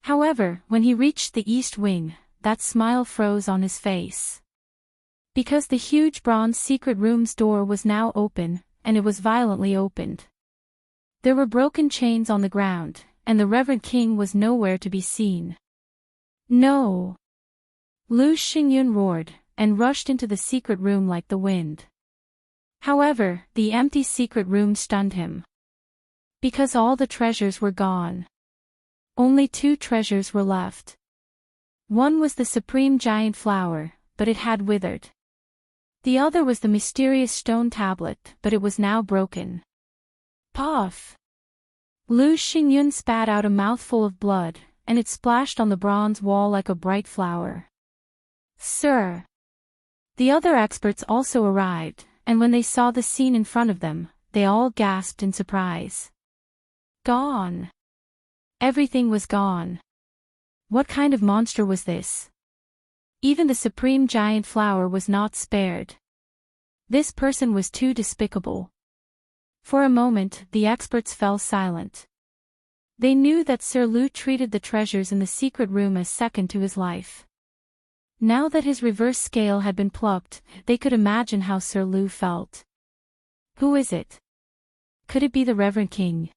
However, when he reached the east wing, that smile froze on his face. Because the huge bronze secret room's door was now open, and it was violently opened. There were broken chains on the ground, and the Reverend King was nowhere to be seen. "No!" Lu Xingyun roared, and rushed into the secret room like the wind. However, the empty secret room stunned him. Because all the treasures were gone. Only 2 treasures were left. One was the supreme giant flower, but it had withered. The other was the mysterious stone tablet, but it was now broken. Puff! Lu Xingyun spat out a mouthful of blood, and it splashed on the bronze wall like a bright flower. "Sir!" The other experts also arrived, and when they saw the scene in front of them, they all gasped in surprise. Gone! Everything was gone. What kind of monster was this? Even the supreme giant flower was not spared. This person was too despicable. For a moment, the experts fell silent. They knew that Sir Lu treated the treasures in the secret room as second to his life. Now that his reverse scale had been plucked, they could imagine how Sir Lu felt. Who is it? Could it be the Reverend King?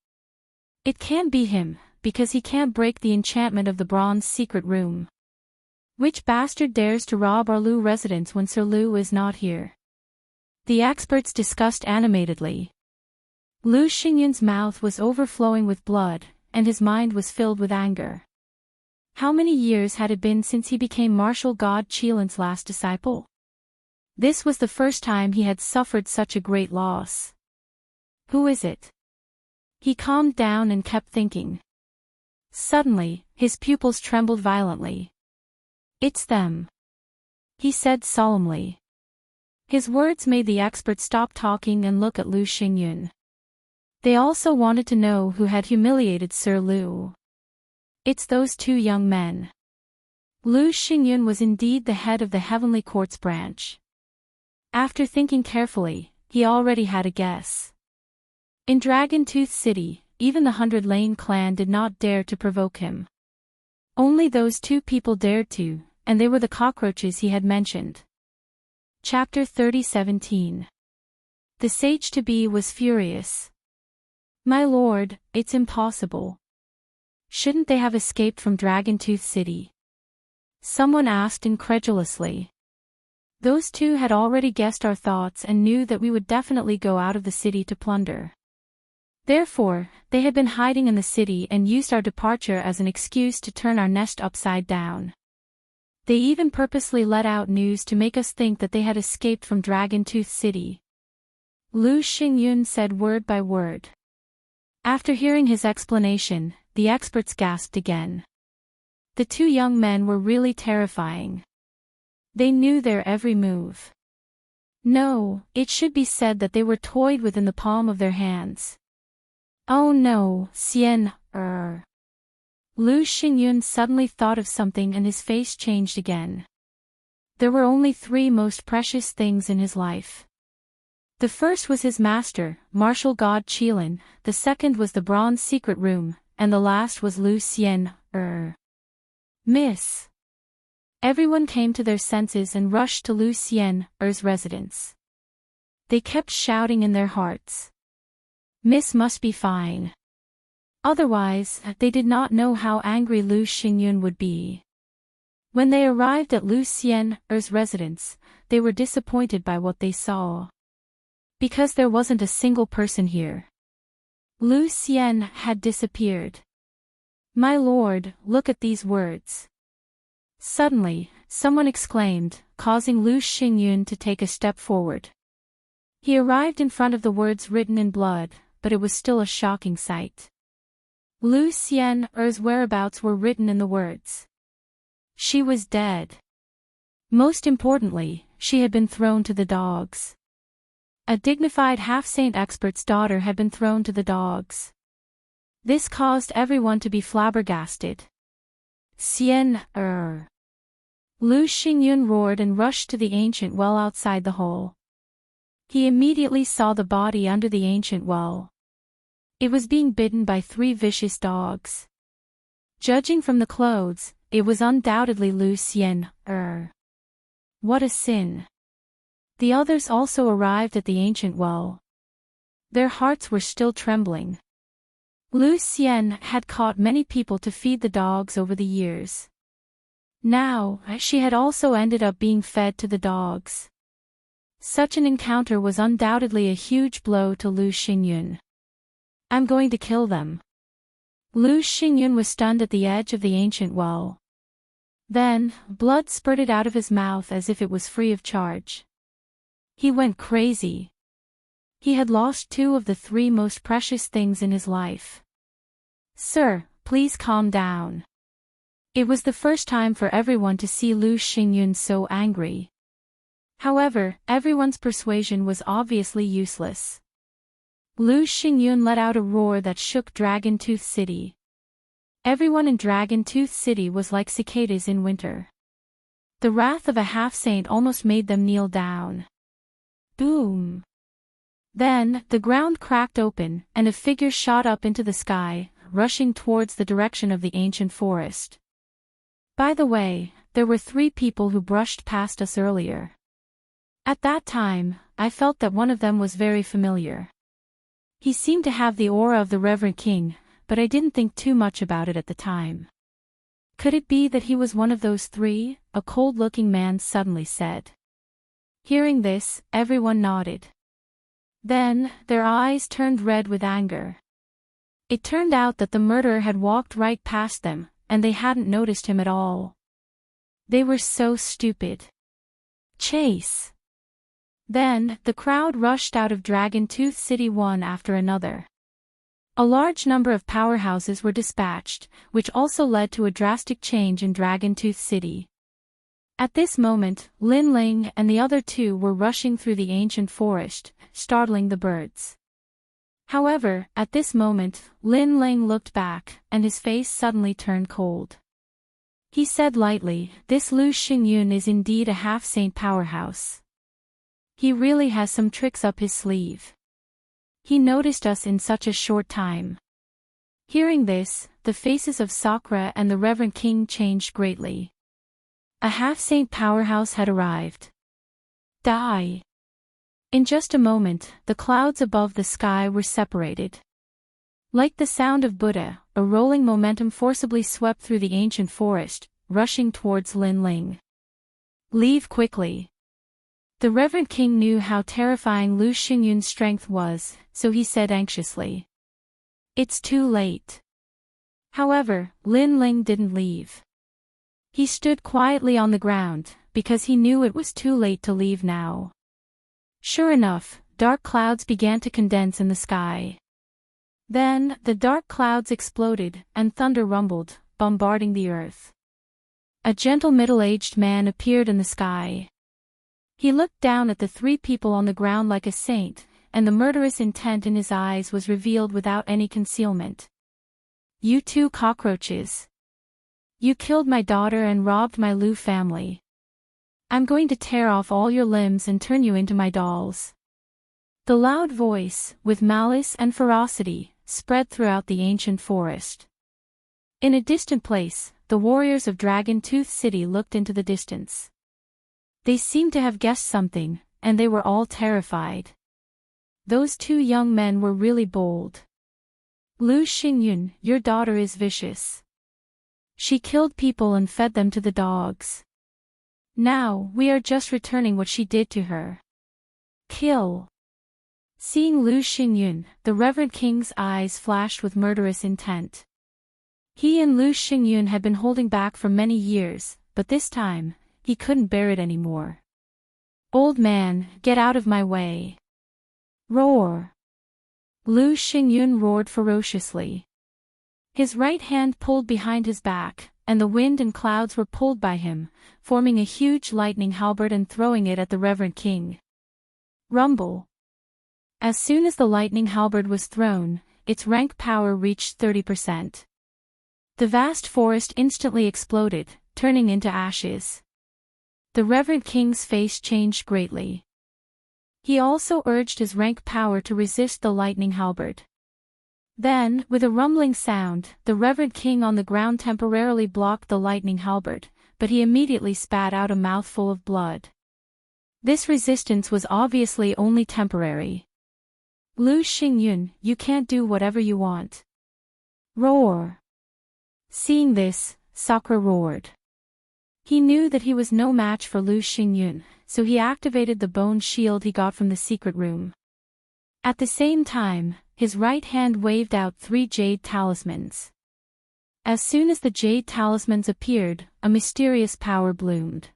It can't be him, because he can't break the enchantment of the bronze secret room. Which bastard dares to rob our Lu residence when Sir Lu is not here? The experts discussed animatedly. Lu Xingyun's mouth was overflowing with blood, and his mind was filled with anger. How many years had it been since he became martial god Qilin's last disciple? This was the first time he had suffered such a great loss. Who is it? He calmed down and kept thinking. Suddenly, his pupils trembled violently. It's them, he said solemnly. His words made the experts stop talking and look at Lu Xingyun. They also wanted to know who had humiliated Sir Lu. It's those 2 young men. Lu Xingyun was indeed the head of the Heavenly Courts branch. After thinking carefully, he already had a guess. In Dragontooth City, even the 100 Lane clan did not dare to provoke him. Only those 2 people dared to, and they were the cockroaches he had mentioned. Chapter 30:17. The sage-to-be was furious. My lord, it's impossible. Shouldn't they have escaped from Dragontooth City? Someone asked incredulously. Those two had already guessed our thoughts and knew that we would definitely go out of the city to plunder. Therefore, they had been hiding in the city and used our departure as an excuse to turn our nest upside down. They even purposely let out news to make us think that they had escaped from Dragontooth City. Lu Xingyun said word by word. After hearing his explanation, the experts gasped again. The two young men were really terrifying. They knew their every move. No, it should be said that they were toyed with in the palm of their hands. Oh no, Xian, Lu Xingyun suddenly thought of something and his face changed again. There were only three most precious things in his life. The first was his master, martial god Qilin, the second was the bronze secret room, and the last was Lu Xian, Miss. Everyone came to their senses and rushed to Lu Xian's residence. They kept shouting in their hearts. Miss must be fine. Otherwise, they did not know how angry Lu Xingyun would be. When they arrived at Lu Xian's residence, they were disappointed by what they saw. Because there wasn't a single person here. Lu Xian had disappeared. My lord, look at these words. Suddenly, someone exclaimed, causing Lu Xingyun to take a step forward. He arrived in front of the words written in blood, but it was still a shocking sight. Lu Xian's whereabouts were written in the words. She was dead. Most importantly, she had been thrown to the dogs. A dignified half-saint expert's daughter had been thrown to the dogs. This caused everyone to be flabbergasted. Xian, Lu Xingyun roared and rushed to the ancient well outside the hole. He immediately saw the body under the ancient well. It was being bitten by three vicious dogs. Judging from the clothes, it was undoubtedly Lu Xian. What a sin. The others also arrived at the ancient well. Their hearts were still trembling. Lu Xian had caught many people to feed the dogs over the years. Now, she had also ended up being fed to the dogs. Such an encounter was undoubtedly a huge blow to Lu Xingyun. I'm going to kill them. Lu Xingyun was stunned at the edge of the ancient well. Then, blood spurted out of his mouth as if it was free of charge. He went crazy. He had lost two of the three most precious things in his life. Sir, please calm down. It was the first time for everyone to see Lu Xingyun so angry. However, everyone's persuasion was obviously useless. Lu Xingyun let out a roar that shook Dragontooth City. Everyone in Dragontooth City was like cicadas in winter. The wrath of a half-saint almost made them kneel down. Boom! Then, the ground cracked open, and a figure shot up into the sky, rushing towards the direction of the ancient forest. By the way, there were three people who brushed past us earlier. At that time, I felt that one of them was very familiar. He seemed to have the aura of the Reverend King, but I didn't think too much about it at the time. Could it be that he was one of those three? A cold-looking man suddenly said. Hearing this, everyone nodded. Then, their eyes turned red with anger. It turned out that the murderer had walked right past them, and they hadn't noticed him at all. They were so stupid. Chase! Then, the crowd rushed out of Dragontooth City one after another. A large number of powerhouses were dispatched, which also led to a drastic change in Dragontooth City. At this moment, Lin Ling and the other two were rushing through the ancient forest, startling the birds. However, at this moment, Lin Ling looked back, and his face suddenly turned cold. He said lightly, "This Lu Xingyun is indeed a half-saint powerhouse. He really has some tricks up his sleeve. He noticed us in such a short time." Hearing this, the faces of Sakura and the Reverend King changed greatly. A half-saint powerhouse had arrived. Die! In just a moment, the clouds above the sky were separated. Like the sound of Buddha, a rolling momentum forcibly swept through the ancient forest, rushing towards Lin Ling. Leave quickly. The Reverend King knew how terrifying Lu Xingyun's strength was, so he said anxiously. It's too late. However, Lin Ling didn't leave. He stood quietly on the ground, because he knew it was too late to leave now. Sure enough, dark clouds began to condense in the sky. Then, the dark clouds exploded, and thunder rumbled, bombarding the earth. A gentle middle-aged man appeared in the sky. He looked down at the three people on the ground like a saint, and the murderous intent in his eyes was revealed without any concealment. You two cockroaches. You killed my daughter and robbed my Lu family. I'm going to tear off all your limbs and turn you into my dolls. The loud voice, with malice and ferocity, spread throughout the ancient forest. In a distant place, the warriors of Dragon Tooth City looked into the distance. They seemed to have guessed something, and they were all terrified. Those two young men were really bold. Lu Xingyun, your daughter is vicious. She killed people and fed them to the dogs. Now, we are just returning what she did to her. Kill. Seeing Lu Xingyun, the Reverend King's eyes flashed with murderous intent. He and Lu Xingyun had been holding back for many years, but this time, he couldn't bear it anymore. Old man, get out of my way. Roar. Lu Xingyun roared ferociously. His right hand pulled behind his back, and the wind and clouds were pulled by him, forming a huge lightning halberd and throwing it at the Reverend King. Rumble. As soon as the lightning halberd was thrown, its rank power reached 30%. The vast forest instantly exploded, turning into ashes. The Reverend King's face changed greatly. He also urged his rank power to resist the lightning halberd. Then, with a rumbling sound, the Reverend King on the ground temporarily blocked the lightning halberd, but he immediately spat out a mouthful of blood. This resistance was obviously only temporary. Lu Xingyun, you can't do whatever you want. Roar. Seeing this, Sakura roared. He knew that he was no match for Lu Xingyun, so he activated the bone shield he got from the secret room. At the same time, his right hand waved out 3 jade talismans. As soon as the jade talismans appeared, a mysterious power bloomed.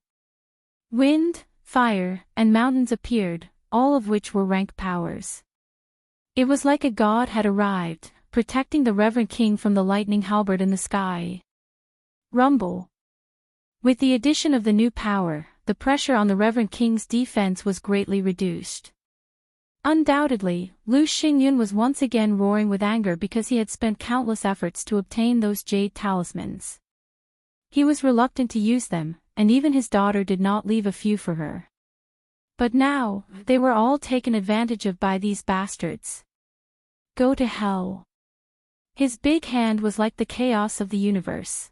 Wind, fire, and mountains appeared, all of which were rank powers. It was like a god had arrived, protecting the Reverend King from the lightning halberd in the sky. Rumble. With the addition of the new power, the pressure on the Reverend King's defense was greatly reduced. Undoubtedly, Lu Xingyun was once again roaring with anger because he had spent countless efforts to obtain those jade talismans. He was reluctant to use them, and even his daughter did not leave a few for her. But now, they were all taken advantage of by these bastards. Go to hell. His big hand was like the chaos of the universe.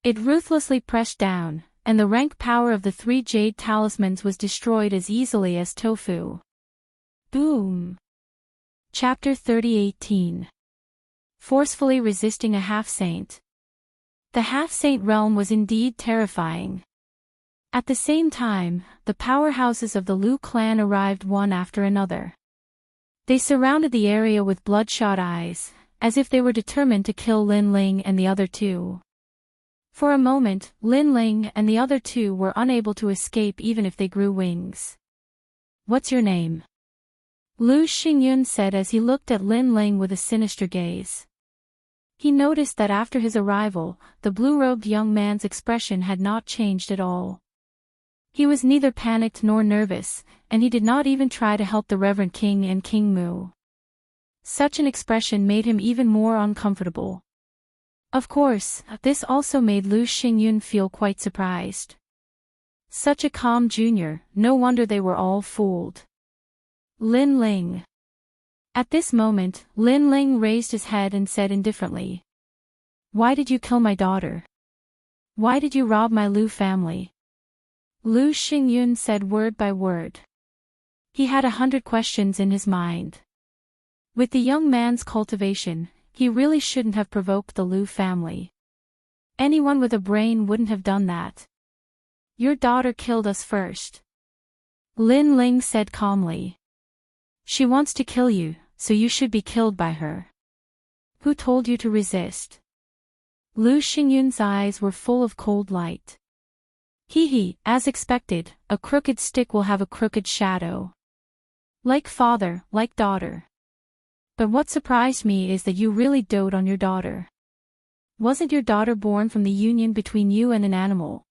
It ruthlessly pressed down, and the rank power of the 3 jade talismans was destroyed as easily as tofu. Boom. Chapter 30:18. Forcefully resisting a half-saint. The half-saint realm was indeed terrifying. At the same time, the powerhouses of the Lu clan arrived one after another. They surrounded the area with bloodshot eyes, as if they were determined to kill Lin Ling and the other two. For a moment, Lin Ling and the other two were unable to escape even if they grew wings. What's your name? Lu Xingyun said as he looked at Lin Ling with a sinister gaze. He noticed that after his arrival, the blue-robed young man's expression had not changed at all. He was neither panicked nor nervous, and he did not even try to help the Reverend King and King Mu. Such an expression made him even more uncomfortable. Of course, this also made Lu Xingyun feel quite surprised. Such a calm junior, no wonder they were all fooled. Lin Ling. At this moment, Lin Ling raised his head and said indifferently. Why did you kill my daughter? Why did you rob my Lu family? Lu Xingyun said word by word. He had 100 questions in his mind. With the young man's cultivation, he really shouldn't have provoked the Lu family. Anyone with a brain wouldn't have done that. Your daughter killed us first. Lin Ling said calmly. She wants to kill you, so you should be killed by her. Who told you to resist? Lu Xingyun's eyes were full of cold light. As expected, a crooked stick will have a crooked shadow. Like father, like daughter. But what surprised me is that you really dote on your daughter. Wasn't your daughter born from the union between you and an animal?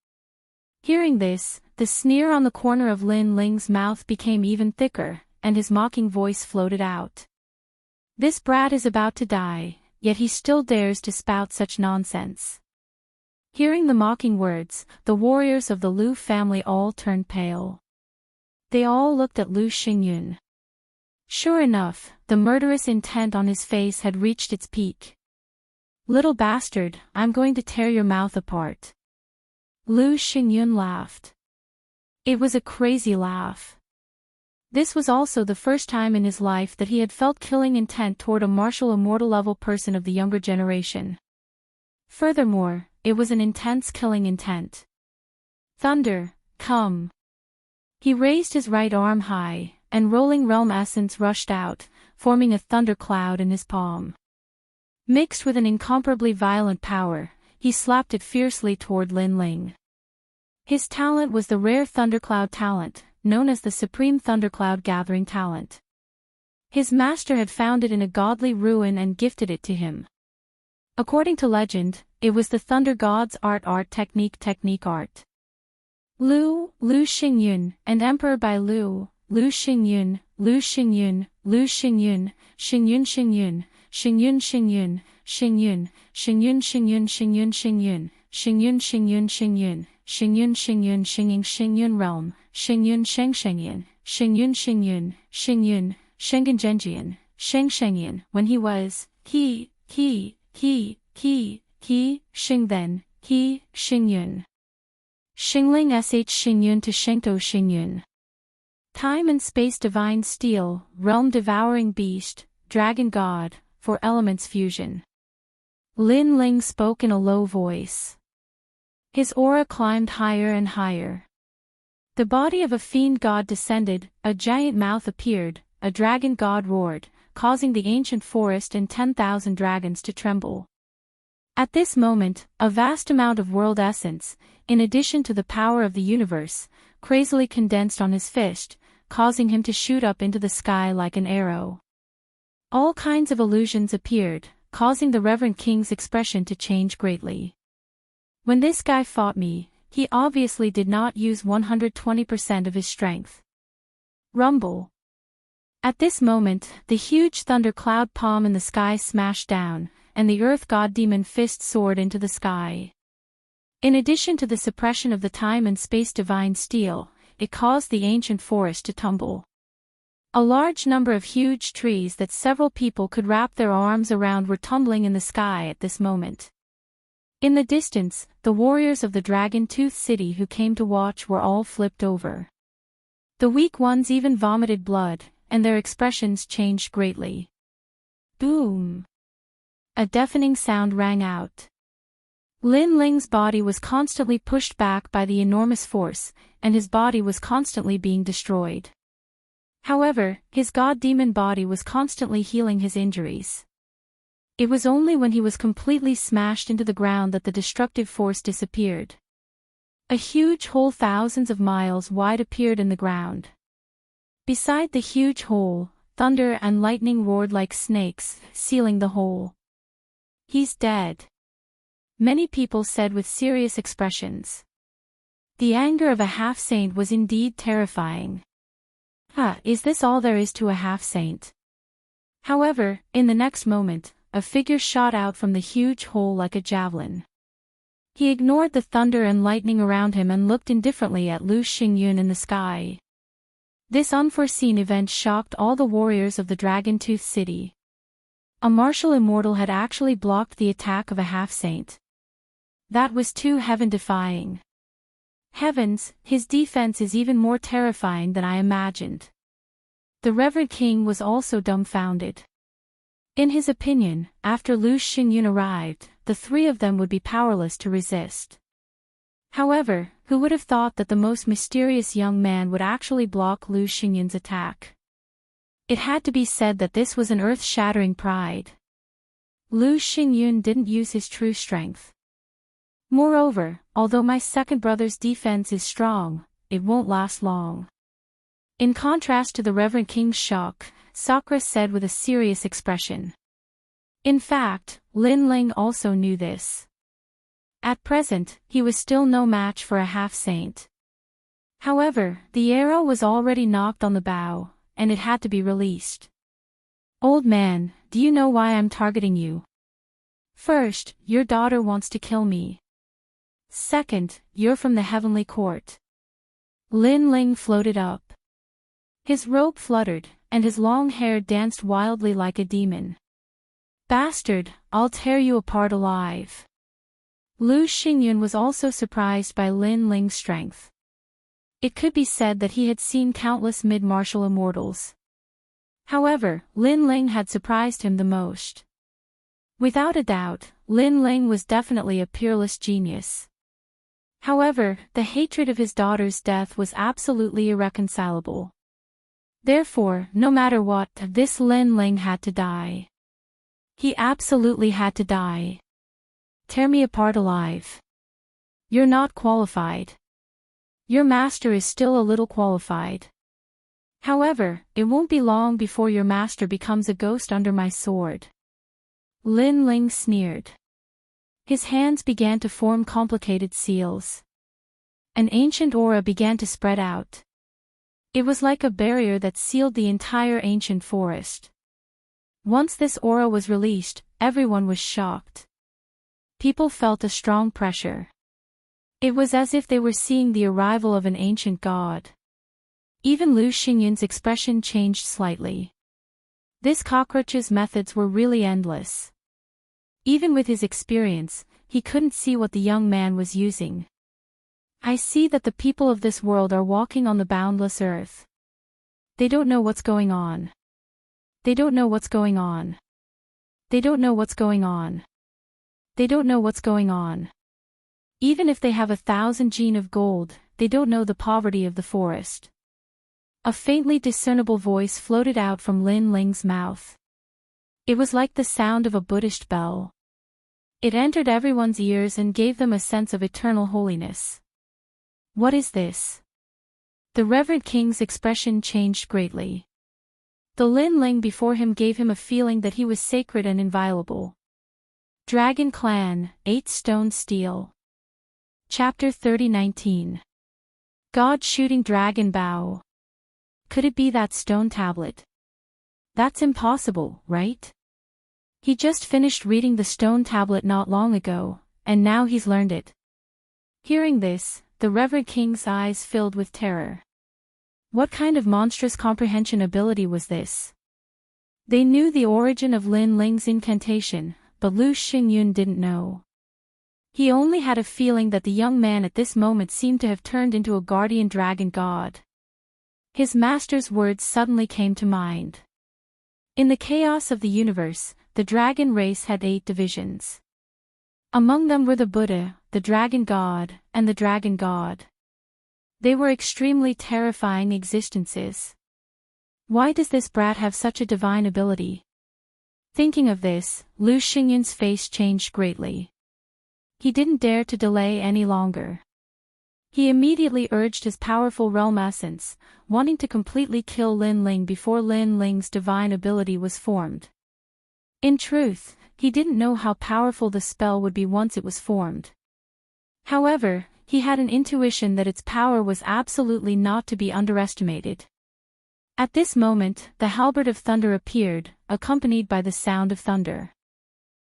Hearing this, the sneer on the corner of Lin Ling's mouth became even thicker, and his mocking voice floated out. This brat is about to die, yet he still dares to spout such nonsense. Hearing the mocking words, the warriors of the Lu family all turned pale. They all looked at Lu Xingyun. Sure enough, the murderous intent on his face had reached its peak. Little bastard, I'm going to tear your mouth apart. Lu Xingyun laughed. It was a crazy laugh. This was also the first time in his life that he had felt killing intent toward a martial immortal-level person of the younger generation. Furthermore, it was an intense killing intent. Thunder, come. He raised his right arm high, and rolling realm essence rushed out, forming a thunder cloud in his palm. Mixed with an incomparably violent power, he slapped it fiercely toward Lin Ling. His talent was the rare thundercloud talent, known as the Supreme Thundercloud Gathering Talent. His master had found it in a godly ruin and gifted it to him. According to legend, it was the Thunder God's art technique art. Lu Xingyun, and Emperor by Lu Xingyun, Xingyun Xingyun, Xingyun Xingyun, Xingyun Xingyun, Xingyun Xingyun, Xingyun Xingyun, Xingyun Xingyun Xingyun realm, Xingyun Shengshengyan, Xingyun Xingyun, Xingyun, Shengengenjian, Shengshengyan, when he was, Xing then, Xingyun. Xingling sh Xingyun to Shengtou Xingyun. Time and space divine steel, realm devouring beast, dragon god, for elements fusion. Lin Ling spoke in a low voice. His aura climbed higher and higher. The body of a fiend god descended, a giant mouth appeared, a dragon god roared, causing the ancient forest and 10,000 dragons to tremble. At this moment, a vast amount of world essence, in addition to the power of the universe, crazily condensed on his fist, causing him to shoot up into the sky like an arrow. All kinds of illusions appeared, causing the Reverend King's expression to change greatly. When this guy fought me, he obviously did not use 120% of his strength. Rumble. At this moment, the huge thundercloud palm in the sky smashed down, and the earth god demon fist soared into the sky. In addition to the suppression of the time and space divine steel, it caused the ancient forest to tumble. A large number of huge trees that several people could wrap their arms around were tumbling in the sky at this moment. In the distance, the warriors of the Dragon Tooth City who came to watch were all flipped over. The weak ones even vomited blood, and their expressions changed greatly. Boom! A deafening sound rang out. Lin Ling's body was constantly pushed back by the enormous force, and his body was constantly being destroyed. However, his god-demon body was constantly healing his injuries. It was only when he was completely smashed into the ground that the destructive force disappeared. A huge hole thousands of miles wide appeared in the ground. Beside the huge hole, thunder and lightning roared like snakes, sealing the hole. He's dead. Many people said with serious expressions. The anger of a half-saint was indeed terrifying. Is this all there is to a half-saint? However, in the next moment, a figure shot out from the huge hole like a javelin. He ignored the thunder and lightning around him and looked indifferently at Lu Xingyun in the sky. This unforeseen event shocked all the warriors of the Dragon Tooth City. A martial immortal had actually blocked the attack of a half-saint. That was too heaven-defying. Heavens, his defense is even more terrifying than I imagined. The Reverend King was also dumbfounded. In his opinion, after Lu Xingyun arrived, the three of them would be powerless to resist. However, who would have thought that the most mysterious young man would actually block Lu Xingyun's attack? It had to be said that this was an earth-shattering pride. Lu Xingyun didn't use his true strength. Moreover, although my second brother's defense is strong, it won't last long. In contrast to the Reverend King's shock, Sakura said with a serious expression. In fact, Lin Ling also knew this. At present, he was still no match for a half-saint. However, the arrow was already knocked on the bow, and it had to be released. Old man, do you know why I'm targeting you? First, your daughter wants to kill me. Second, you're from the heavenly court. Lin Ling floated up. His robe fluttered, and his long hair danced wildly like a demon. Bastard, I'll tear you apart alive. Lu Xingyun was also surprised by Lin Ling's strength. It could be said that he had seen countless mid-martial immortals. However, Lin Ling had surprised him the most. Without a doubt, Lin Ling was definitely a peerless genius. However, the hatred of his daughter's death was absolutely irreconcilable. Therefore, no matter what, this Lin Ling had to die. He absolutely had to die. Tear me apart alive. You're not qualified. Your master is still a little qualified. However, it won't be long before your master becomes a ghost under my sword. Lin Ling sneered. His hands began to form complicated seals. An ancient aura began to spread out. It was like a barrier that sealed the entire ancient forest. Once this aura was released, everyone was shocked. People felt a strong pressure. It was as if they were seeing the arrival of an ancient god. Even Lu Xingyun's expression changed slightly. This cockroach's methods were really endless. Even with his experience, he couldn't see what the young man was using. I see that the people of this world are walking on the boundless earth. They don't know what's going on. They don't know what's going on. They don't know what's going on. They don't know what's going on. Even if they have 1,000 gene of gold, they don't know the poverty of the forest. A faintly discernible voice floated out from Lin Ling's mouth. It was like the sound of a Buddhist bell. It entered everyone's ears and gave them a sense of eternal holiness. What is this? The Reverend King's expression changed greatly. The Lin Ling before him gave him a feeling that he was sacred and inviolable. Dragon Clan, 8 Stone Steel. Chapter 30:19. God Shooting Dragon Bow. Could it be that stone tablet? That's impossible, right? He just finished reading the stone tablet not long ago, and now he's learned it. Hearing this, the Reverend King's eyes filled with terror. What kind of monstrous comprehension ability was this? They knew the origin of Lin Ling's incantation, but Lu Xingyun didn't know. He only had a feeling that the young man at this moment seemed to have turned into a guardian dragon god. His master's words suddenly came to mind. In the chaos of the universe, the dragon race had 8 divisions. Among them were the Buddha, the dragon god, and the dragon god. They were extremely terrifying existences. Why does this brat have such a divine ability? Thinking of this, Lu Xingyun's face changed greatly. He didn't dare to delay any longer. He immediately urged his powerful realm essence, wanting to completely kill Lin Ling before Lin Ling's divine ability was formed. In truth, he didn't know how powerful the spell would be once it was formed. However, he had an intuition that its power was absolutely not to be underestimated. At this moment, the halberd of thunder appeared, accompanied by the sound of thunder.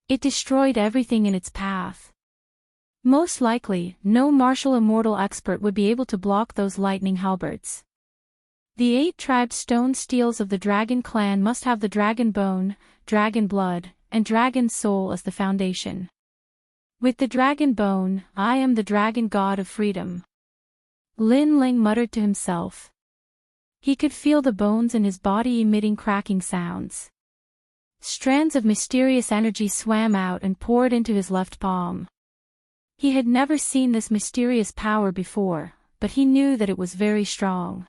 It destroyed everything in its path. Most likely, no martial immortal expert would be able to block those lightning halberds. The 8 tribed stone steels of the dragon clan must have the dragon bone, dragon blood, and dragon soul as the foundation. With the dragon bone, I am the dragon god of freedom. Lin Ling muttered to himself. He could feel the bones in his body emitting cracking sounds. Strands of mysterious energy swam out and poured into his left palm. He had never seen this mysterious power before, but he knew that it was very strong.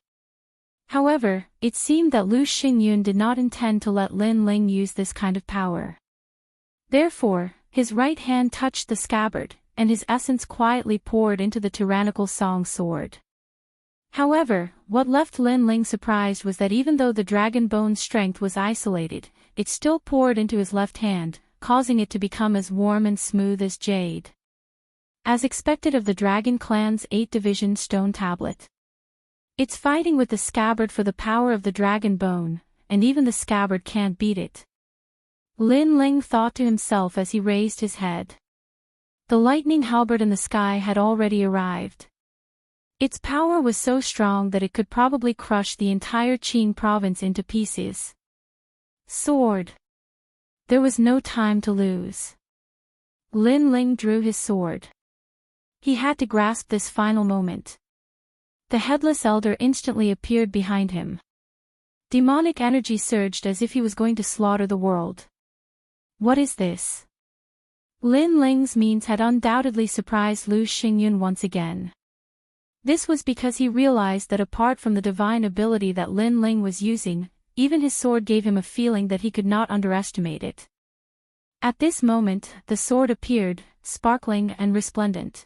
However, it seemed that Lu Xingyun did not intend to let Lin Ling use this kind of power. Therefore, his right hand touched the scabbard, and his essence quietly poured into the tyrannical song sword. However, what left Lin Ling surprised was that even though the dragon bone's strength was isolated, it still poured into his left hand, causing it to become as warm and smooth as jade. As expected of the Dragon Clan's 8-division stone tablet. It's fighting with the scabbard for the power of the dragon bone, and even the scabbard can't beat it. Lin Ling thought to himself as he raised his head. The lightning halberd in the sky had already arrived. Its power was so strong that it could probably crush the entire Qin province into pieces. Sword. There was no time to lose. Lin Ling drew his sword. He had to grasp this final moment. The headless elder instantly appeared behind him. Demonic energy surged as if he was going to slaughter the world. What is this? Lin Ling's means had undoubtedly surprised Lu Xingyun once again. This was because he realized that apart from the divine ability that Lin Ling was using, even his sword gave him a feeling that he could not underestimate it. At this moment, the sword appeared, sparkling and resplendent.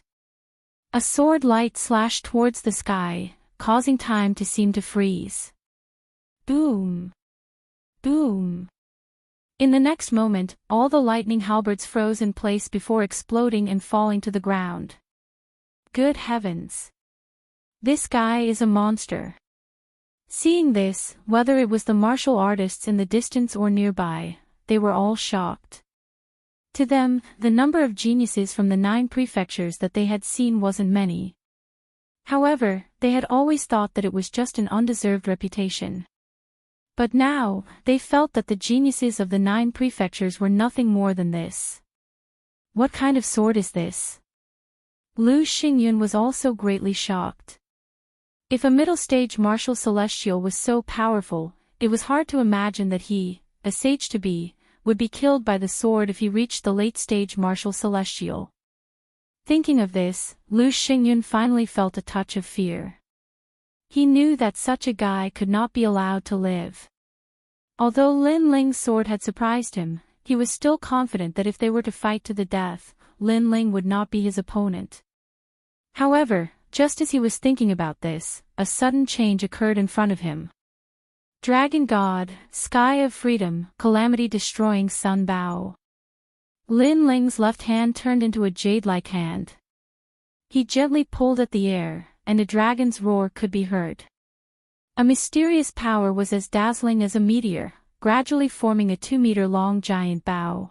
A sword light slashed towards the sky, causing time to seem to freeze. Boom! Boom! In the next moment, all the lightning halberds froze in place before exploding and falling to the ground. Good heavens! This guy is a monster. Seeing this, whether it was the martial artists in the distance or nearby, they were all shocked. To them, the number of geniuses from the 9 prefectures that they had seen wasn't many. However, they had always thought that it was just an undeserved reputation. But now, they felt that the geniuses of the 9 prefectures were nothing more than this. What kind of sword is this? Lu Xingyun was also greatly shocked. If a middle-stage martial celestial was so powerful, it was hard to imagine that he, a sage-to-be, would be killed by the sword if he reached the late-stage martial celestial. Thinking of this, Lu Xingyun finally felt a touch of fear. He knew that such a guy could not be allowed to live. Although Lin Ling's sword had surprised him, he was still confident that if they were to fight to the death, Lin Ling would not be his opponent. However, just as he was thinking about this, a sudden change occurred in front of him. Dragon God, Sky of Freedom, Calamity-destroying Sun Bao. Lin Ling's left hand turned into a jade-like hand. He gently pulled at the air, and a dragon's roar could be heard. A mysterious power was as dazzling as a meteor, gradually forming a 2-meter-long giant bow.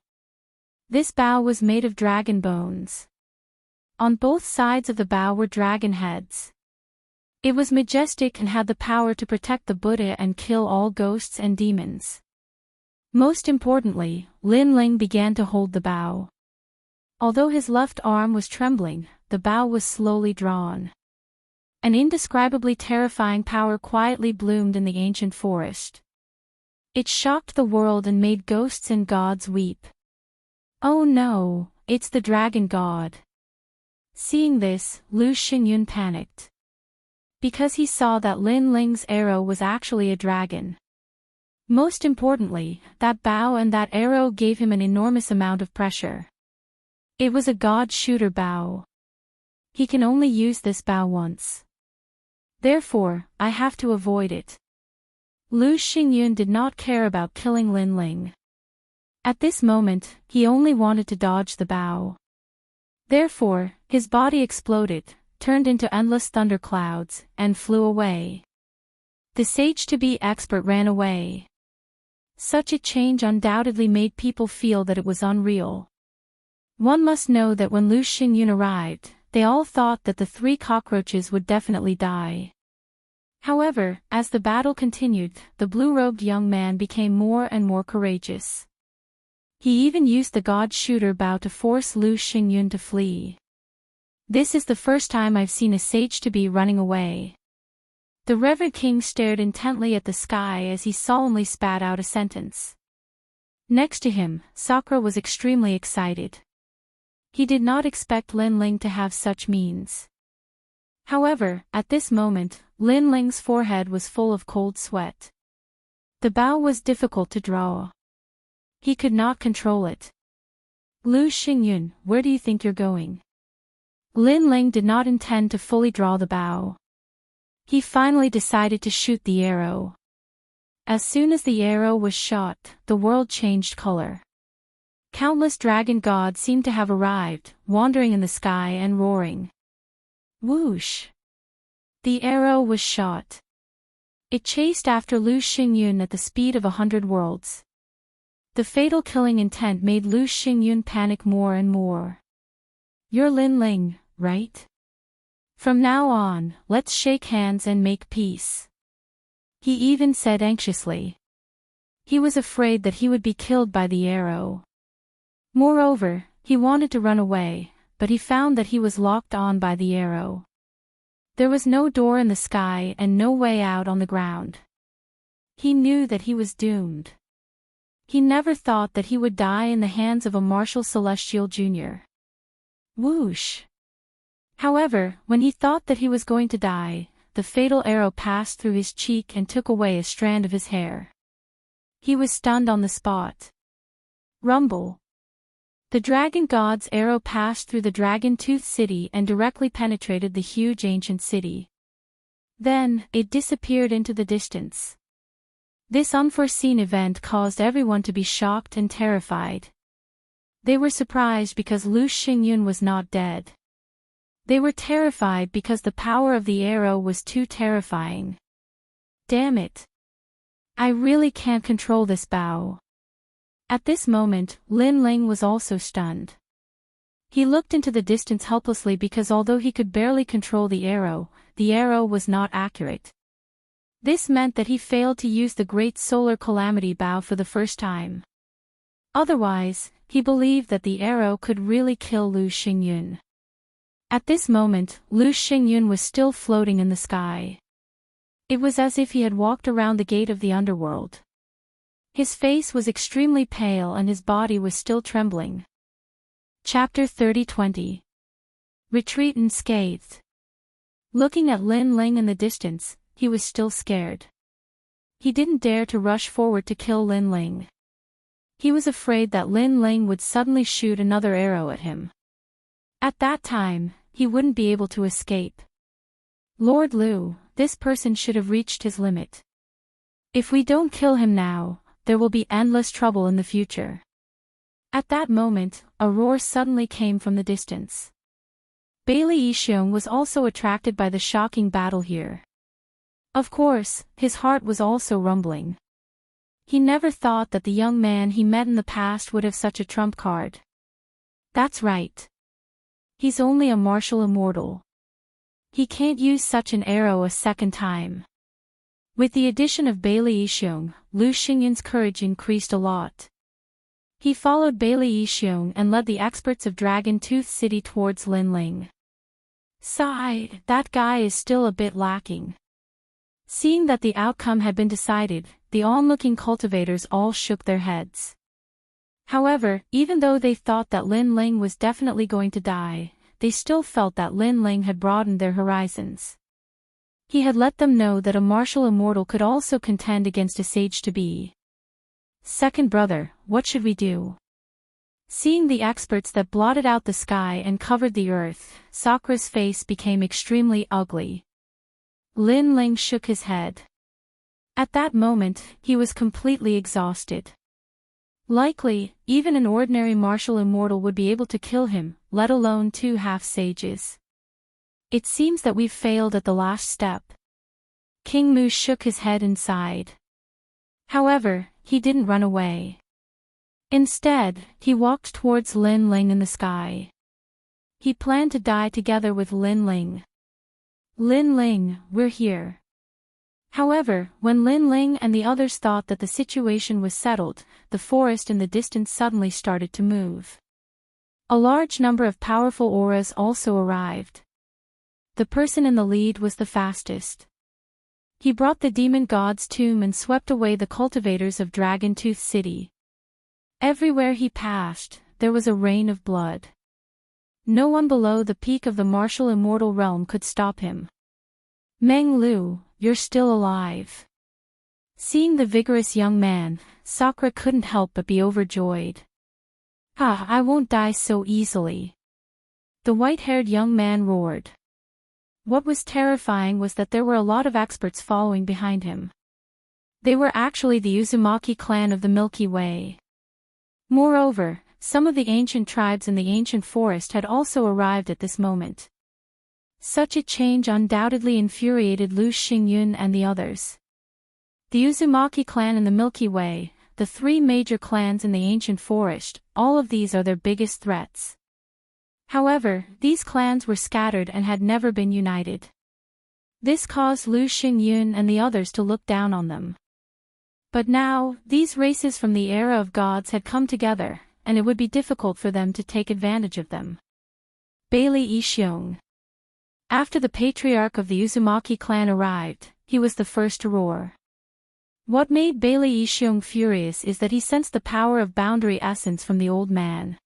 This bow was made of dragon bones. On both sides of the bow were dragon heads. It was majestic and had the power to protect the Buddha and kill all ghosts and demons. Most importantly, Lin Ling began to hold the bow. Although his left arm was trembling, the bow was slowly drawn. An indescribably terrifying power quietly bloomed in the ancient forest. It shocked the world and made ghosts and gods weep. Oh no, it's the dragon god. Seeing this, Lu Xingyun panicked. Because he saw that Lin Ling's arrow was actually a dragon. Most importantly, that bow and that arrow gave him an enormous amount of pressure. It was a god shooter bow. He can only use this bow once. Therefore, I have to avoid it. Lu Xingyun did not care about killing Lin Ling. At this moment, he only wanted to dodge the bow. Therefore, his body exploded, turned into endless thunderclouds, and flew away. The sage-to-be expert ran away. Such a change undoubtedly made people feel that it was unreal. One must know that when Lu Xingyun arrived, they all thought that the 3 cockroaches would definitely die. However, as the battle continued, the blue-robed young man became more and more courageous. He even used the god shooter bow to force Lu Xingyun to flee. This is the first time I've seen a sage-to-be running away. The Reverend King stared intently at the sky as he solemnly spat out a sentence. Next to him, Sakura was extremely excited. He did not expect Lin Ling to have such means. However, at this moment, Lin Ling's forehead was full of cold sweat. The bow was difficult to draw. He could not control it. Lu Xingyun, where do you think you're going? Lin Ling did not intend to fully draw the bow. He finally decided to shoot the arrow. As soon as the arrow was shot, the world changed color. Countless dragon gods seemed to have arrived, wandering in the sky and roaring. Whoosh! The arrow was shot. It chased after Lu Xingyun at the speed of 100 worlds. The fatal killing intent made Lu Xingyun panic more and more. You're Lin Ling, right? From now on, let's shake hands and make peace. He even said anxiously. He was afraid that he would be killed by the arrow. Moreover, he wanted to run away, but he found that he was locked on by the arrow. There was no door in the sky and no way out on the ground. He knew that he was doomed. He never thought that he would die in the hands of a martial celestial junior. Whoosh! However, when he thought that he was going to die, the fatal arrow passed through his cheek and took away a strand of his hair. He was stunned on the spot. Rumble! The dragon god's arrow passed through the dragon tooth city and directly penetrated the huge ancient city. Then, it disappeared into the distance. This unforeseen event caused everyone to be shocked and terrified. They were surprised because Lu Xingyun was not dead. They were terrified because the power of the arrow was too terrifying. Damn it! I really can't control this bow. At this moment, Lin Ling was also stunned. He looked into the distance helplessly because although he could barely control the arrow was not accurate. This meant that he failed to use the great solar calamity bow for the first time. Otherwise, he believed that the arrow could really kill Lu Xingyun. At this moment, Lu Xingyun was still floating in the sky. It was as if he had walked around the gate of the underworld. His face was extremely pale and his body was still trembling. Chapter 30-20. Retreat unscathed. Looking at Lin Ling in the distance, he was still scared. He didn't dare to rush forward to kill Lin Ling. He was afraid that Lin Ling would suddenly shoot another arrow at him. At that time, he wouldn't be able to escape. Lord Lu, this person should have reached his limit. If we don't kill him now, there will be endless trouble in the future. At that moment, a roar suddenly came from the distance. Bailey Yixiong was also attracted by the shocking battle here. Of course, his heart was also rumbling. He never thought that the young man he met in the past would have such a trump card. That's right. He's only a martial immortal. He can't use such an arrow a second time. With the addition of Bailey Yixiong, Lu Xingyun's courage increased a lot. He followed Bailey Yixiong and led the experts of Dragon Tooth City towards Lin Ling. Sigh, that guy is still a bit lacking. Seeing that the outcome had been decided, the onlooking cultivators all shook their heads. However, even though they thought that Lin Ling was definitely going to die, they still felt that Lin Ling had broadened their horizons. He had let them know that a martial immortal could also contend against a sage-to-be. Second brother, what should we do? Seeing the experts that blotted out the sky and covered the earth, Sakura's face became extremely ugly. Lin Ling shook his head. At that moment, he was completely exhausted. Likely, even an ordinary martial immortal would be able to kill him, let alone two half-sages. It seems that we've failed at the last step. King Mu shook his head and sighed. However, he didn't run away. Instead, he walked towards Lin Ling in the sky. He planned to die together with Lin Ling. Lin Ling, we're here. However, when Lin Ling and the others thought that the situation was settled, the forest in the distance suddenly started to move. A large number of powerful auras also arrived. The person in the lead was the fastest. He brought the demon god's tomb and swept away the cultivators of Dragon Tooth City. Everywhere he passed, there was a rain of blood. No one below the peak of the martial immortal realm could stop him. Meng Lu, you're still alive. Seeing the vigorous young man, Sakura couldn't help but be overjoyed. Ah, I won't die so easily. The white-haired young man roared. What was terrifying was that there were a lot of experts following behind him. They were actually the Uzumaki clan of the Milky Way. Moreover, some of the ancient tribes in the ancient forest had also arrived at this moment. Such a change undoubtedly infuriated Lu Xingyun and the others. The Uzumaki clan in the Milky Way, the three major clans in the ancient forest, all of these are their biggest threats. However, these clans were scattered and had never been united. This caused Lu Xingyun and the others to look down on them. But now, these races from the era of gods had come together, and it would be difficult for them to take advantage of them. Bailey Yixiong. After the patriarch of the Uzumaki clan arrived, he was the first to roar. What made Bailey Yixiong furious is that he sensed the power of boundary essence from the old man.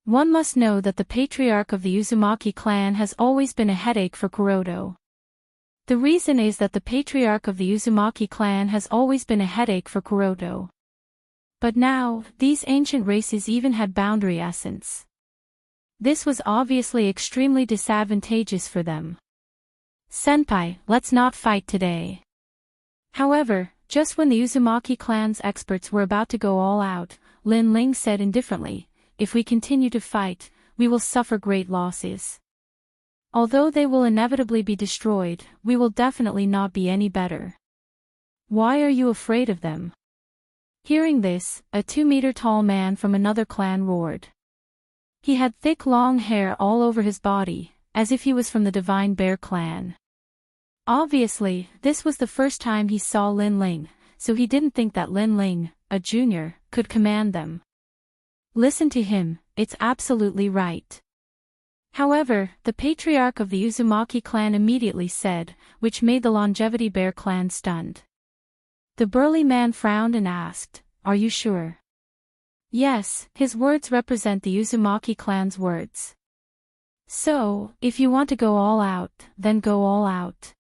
One must know that the patriarch of the Uzumaki clan has always been a headache for Kuroda. The reason is that the patriarch of the Uzumaki clan has always been a headache for Kuroda. But now, these ancient races even had boundary essence. This was obviously extremely disadvantageous for them. Senpai, let's not fight today. However, just when the Uzumaki clan's experts were about to go all out, Lin Ling said indifferently, if we continue to fight, we will suffer great losses. Although they will inevitably be destroyed, we will definitely not be any better. Why are you afraid of them? Hearing this, a 2-meter-tall man from another clan roared. He had thick long hair all over his body, as if he was from the Divine Bear clan. Obviously, this was the first time he saw Lin Ling, so he didn't think that Lin Ling, a junior, could command them. Listen to him, it's absolutely right. However, the patriarch of the Uzumaki clan immediately said, which made the Longevity Bear clan stunned. The burly man frowned and asked, are you sure? Yes, his words represent the Uzumaki clan's words. So, if you want to go all out, then go all out.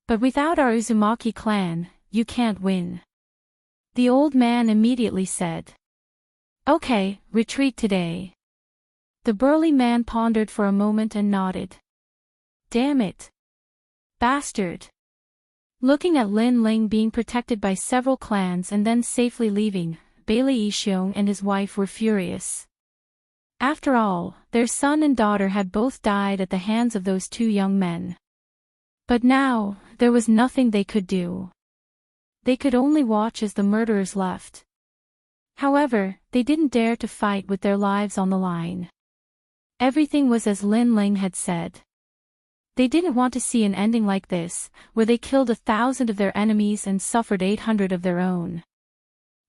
But without our Uzumaki clan, you can't win. The old man immediately said. Okay, retreat today. The burly man pondered for a moment and nodded. Damn it. Bastard. Looking at Lin Ling being protected by several clans and then safely leaving, Bailey Yixiong and his wife were furious. After all, their son and daughter had both died at the hands of those two young men. But now, there was nothing they could do. They could only watch as the murderers left. However, they didn't dare to fight with their lives on the line. Everything was as Lin Ling had said. They didn't want to see an ending like this, where they killed 1,000 of their enemies and suffered 800 of their own.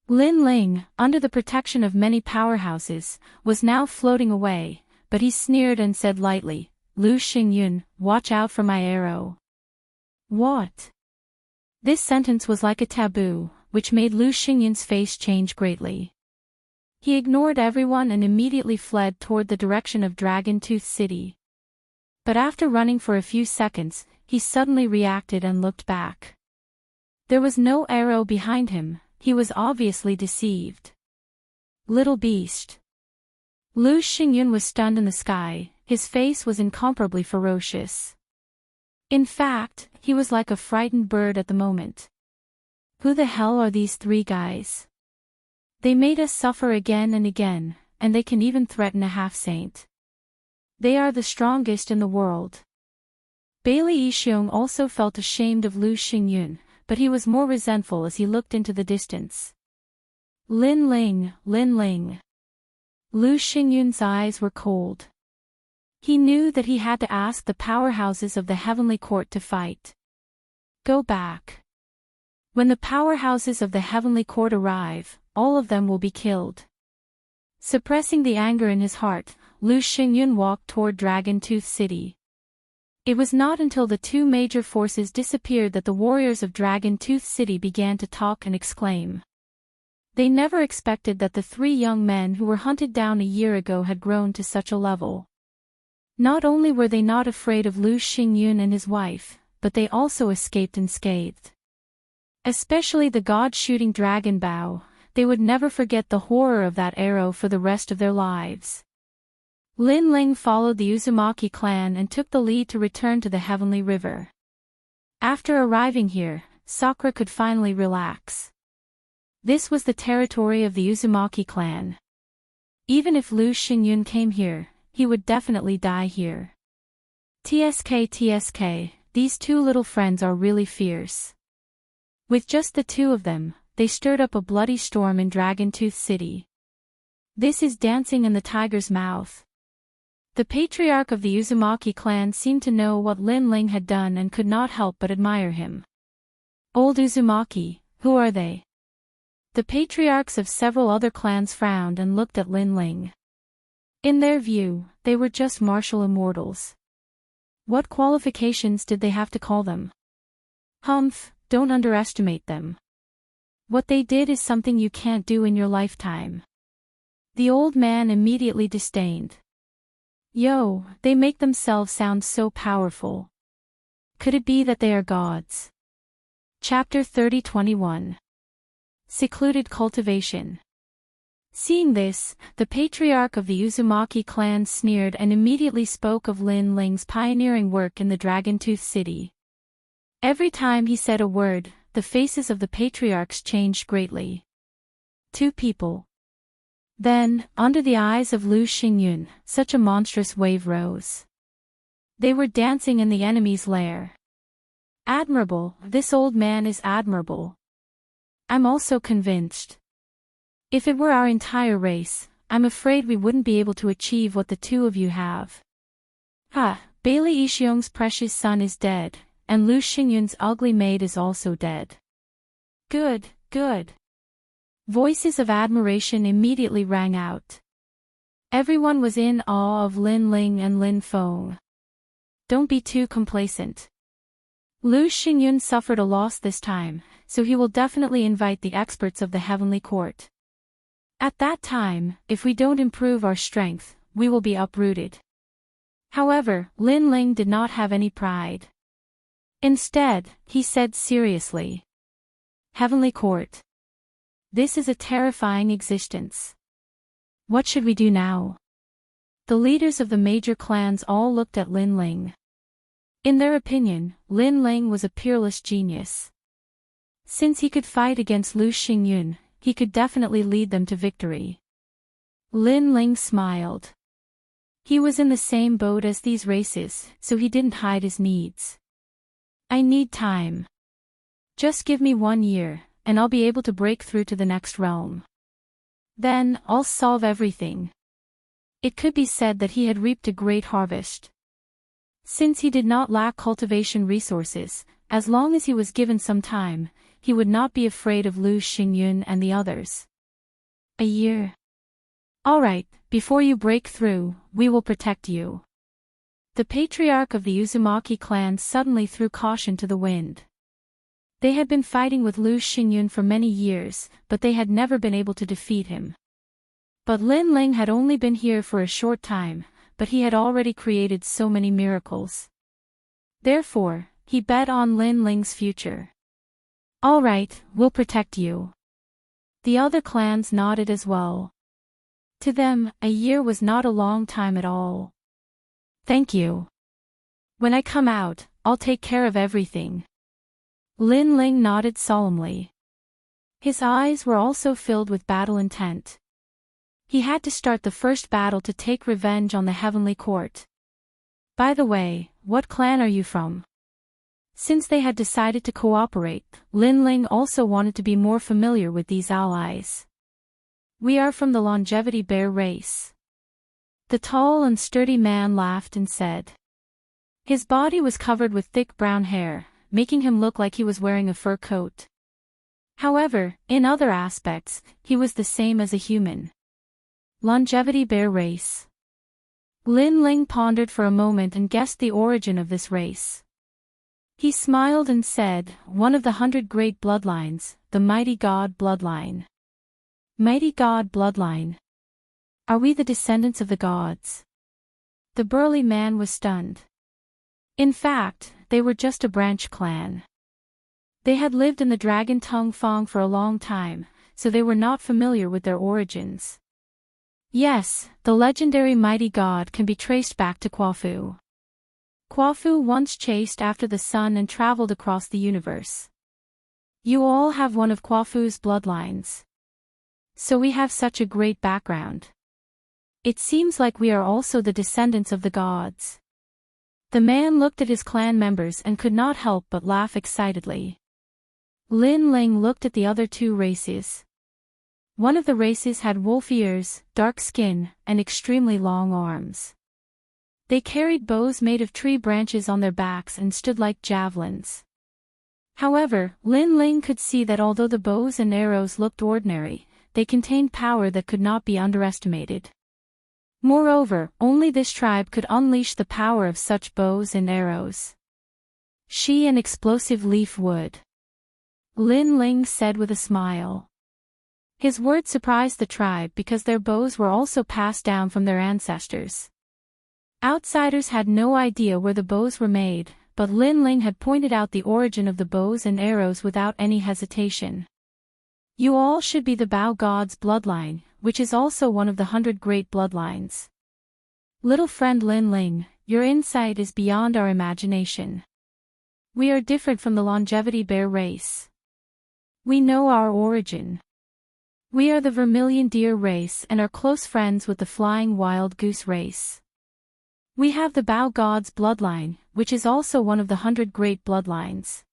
Lin Ling, under the protection of many powerhouses, was now floating away, but he sneered and said lightly, Lu Xingyun, watch out for my arrow. What? This sentence was like a taboo, which made Lu Xingyun's face change greatly. He ignored everyone and immediately fled toward the direction of Dragon Tooth City. But after running for a few seconds, he suddenly reacted and looked back. There was no arrow behind him, he was obviously deceived. Little beast. Lu Xingyun was stunned in the sky, his face was incomparably ferocious. In fact, he was like a frightened bird at the moment. Who the hell are these three guys? They made us suffer again and again, and they can even threaten a half-saint. They are the strongest in the world. Bailey Yixiong also felt ashamed of Lu Xingyun, but he was more resentful as he looked into the distance. Lin Ling, Lin Ling. Lu Xingyun's eyes were cold. He knew that he had to ask the powerhouses of the Heavenly Court to fight. Go back. When the powerhouses of the Heavenly Court arrive, all of them will be killed. Suppressing the anger in his heart, Lu Xingyun walked toward Dragon Tooth City. It was not until the two major forces disappeared that the warriors of Dragon Tooth City began to talk and exclaim. They never expected that the three young men who were hunted down a year ago had grown to such a level. Not only were they not afraid of Lu Xingyun and his wife, but they also escaped unscathed. Especially the god-shooting dragon bow, they would never forget the horror of that arrow for the rest of their lives. Lin Ling followed the Uzumaki clan and took the lead to return to the Heavenly River. After arriving here, Sakura could finally relax. This was the territory of the Uzumaki clan. Even if Lu Xingyun came here, he would definitely die here. TSK, these two little friends are really fierce. With just the two of them, they stirred up a bloody storm in Dragon Tooth City. This is dancing in the tiger's mouth. The patriarch of the Uzumaki clan seemed to know what Lin Ling had done and could not help but admire him. Old Uzumaki, who are they? The patriarchs of several other clans frowned and looked at Lin Ling. In their view, they were just martial immortals. What qualifications did they have to call them? Humph, don't underestimate them. What they did is something you can't do in your lifetime. The old man immediately disdained. Yo, they make themselves sound so powerful. Could it be that they are gods? Chapter 30-21. Secluded Cultivation. Seeing this, the patriarch of the Uzumaki clan sneered and immediately spoke of Lin Ling's pioneering work in the Dragon Tooth City. Every time he said a word, the faces of the patriarchs changed greatly. Two people. Then, under the eyes of Lu Xingyun, such a monstrous wave rose. They were dancing in the enemy's lair. Admirable, this old man is admirable. I'm also convinced. If it were our entire race, I'm afraid we wouldn't be able to achieve what the two of you have. Bailey Yixiong's precious son is dead, and Lu Xingyun's ugly maid is also dead. Good, good. Voices of admiration immediately rang out. Everyone was in awe of Lin Ling and Lin Feng. Don't be too complacent. Lu Xingyun suffered a loss this time, so he will definitely invite the experts of the Heavenly Court. At that time, if we don't improve our strength, we will be uprooted. However, Lin Ling did not have any pride. Instead, he said seriously. Heavenly Court. This is a terrifying existence. What should we do now? The leaders of the major clans all looked at Lin Ling. In their opinion, Lin Ling was a peerless genius. Since he could fight against Lu Xingyun, he could definitely lead them to victory. Lin Ling smiled. He was in the same boat as these races, so he didn't hide his needs. I need time. Just give me 1 year, and I'll be able to break through to the next realm. Then, I'll solve everything. It could be said that he had reaped a great harvest. Since he did not lack cultivation resources, as long as he was given some time, he would not be afraid of Lu Xingyun and the others. A year. Alright, before you break through, we will protect you. The patriarch of the Uzumaki clan suddenly threw caution to the wind. They had been fighting with Lu Xingyun for many years, but they had never been able to defeat him. But Lin Ling had only been here for a short time, but he had already created so many miracles. Therefore, he bet on Lin Ling's future. All right, we'll protect you. The other clans nodded as well. To them, a year was not a long time at all. Thank you. When I come out, I'll take care of everything. Lin Ling nodded solemnly. His eyes were also filled with battle intent. He had to start the first battle to take revenge on the Heavenly Court. By the way, what clan are you from? Since they had decided to cooperate, Lin Ling also wanted to be more familiar with these allies. We are from the Longevity Bear race. The tall and sturdy man laughed and said. His body was covered with thick brown hair, making him look like he was wearing a fur coat. However, in other aspects, he was the same as a human. Longevity Bear race. Lin Ling pondered for a moment and guessed the origin of this race. He smiled and said, one of the 100 great bloodlines, the mighty god bloodline. Mighty god bloodline. Are we the descendants of the gods? The burly man was stunned. In fact, they were just a branch clan. They had lived in the Dragon Tongue Fong for a long time, so they were not familiar with their origins. Yes, the legendary mighty god can be traced back to Quafu. Quafu once chased after the sun and traveled across the universe. You all have one of Quafu's bloodlines. So we have such a great background. It seems like we are also the descendants of the gods. The man looked at his clan members and could not help but laugh excitedly. Lin Ling looked at the other two races. One of the races had wolf ears, dark skin, and extremely long arms. They carried bows made of tree branches on their backs and stood like javelins. However, Lin Ling could see that although the bows and arrows looked ordinary, they contained power that could not be underestimated. Moreover, only this tribe could unleash the power of such bows and arrows. She an explosive leaf wood. Lin Ling said with a smile. His words surprised the tribe because their bows were also passed down from their ancestors. Outsiders had no idea where the bows were made, but Lin Ling had pointed out the origin of the bows and arrows without any hesitation. You all should be the Bao God's bloodline, which is also one of the 100 great bloodlines. Little friend Lin Ling, your insight is beyond our imagination. We are different from the longevity bear race. We know our origin. We are the vermilion deer race and are close friends with the flying wild goose race. We have the Bao God's bloodline, which is also one of the 100 great bloodlines.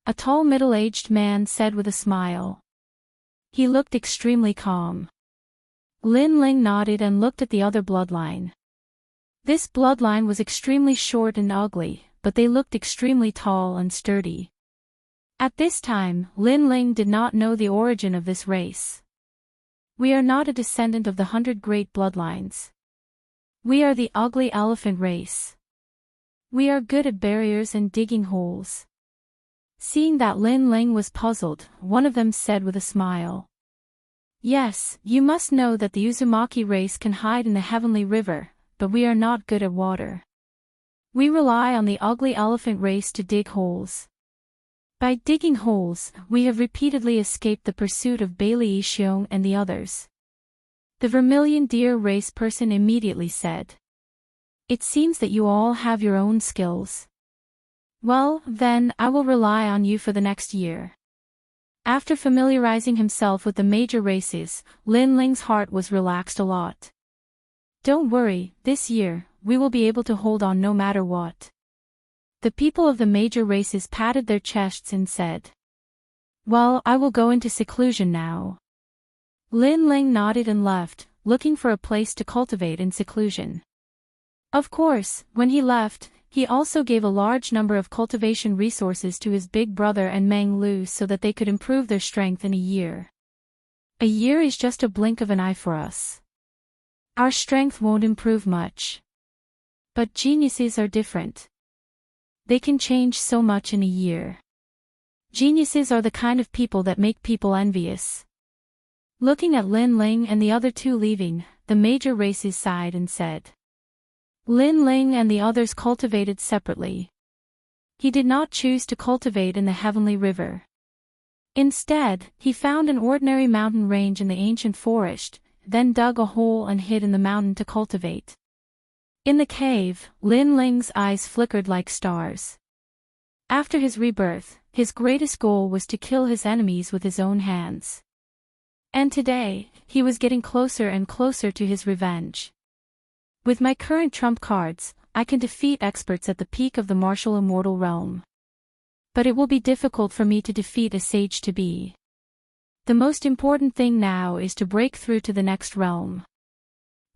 A tall middle-aged man said with a smile. He looked extremely calm. Lin Ling nodded and looked at the other bloodline. This bloodline was extremely short and ugly, but they looked extremely tall and sturdy. At this time, Lin Ling did not know the origin of this race. We are not a descendant of the 100 great bloodlines. We are the ugly elephant race. We are good at barriers and digging holes. Seeing that Lin Ling was puzzled, one of them said with a smile. Yes, you must know that the Uzumaki race can hide in the heavenly river, but we are not good at water. We rely on the ugly elephant race to dig holes. By digging holes, we have repeatedly escaped the pursuit of Bailey Yixiong and the others. The vermilion deer race person immediately said. It seems that you all have your own skills. Well, then, I will rely on you for the next year. After familiarizing himself with the major races, Lin Ling's heart was relaxed a lot. Don't worry, this year, we will be able to hold on no matter what. The people of the major races patted their chests and said. Well, I will go into seclusion now. Lin Ling nodded and left, looking for a place to cultivate in seclusion. Of course, when he left, he also gave a large number of cultivation resources to his big brother and Meng Lu so that they could improve their strength in a year. A year is just a blink of an eye for us. Our strength won't improve much. But geniuses are different. They can change so much in a year. Geniuses are the kind of people that make people envious. Looking at Lin Ling and the other two leaving, the major races sighed and said. Lin Ling and the others cultivated separately. He did not choose to cultivate in the heavenly river. Instead, he found an ordinary mountain range in the ancient forest, then dug a hole and hid in the mountain to cultivate. In the cave, Lin Ling's eyes flickered like stars. After his rebirth, his greatest goal was to kill his enemies with his own hands. And today, he was getting closer and closer to his revenge. With my current trump cards, I can defeat experts at the peak of the martial immortal realm. But it will be difficult for me to defeat a sage to be. The most important thing now is to break through to the next realm.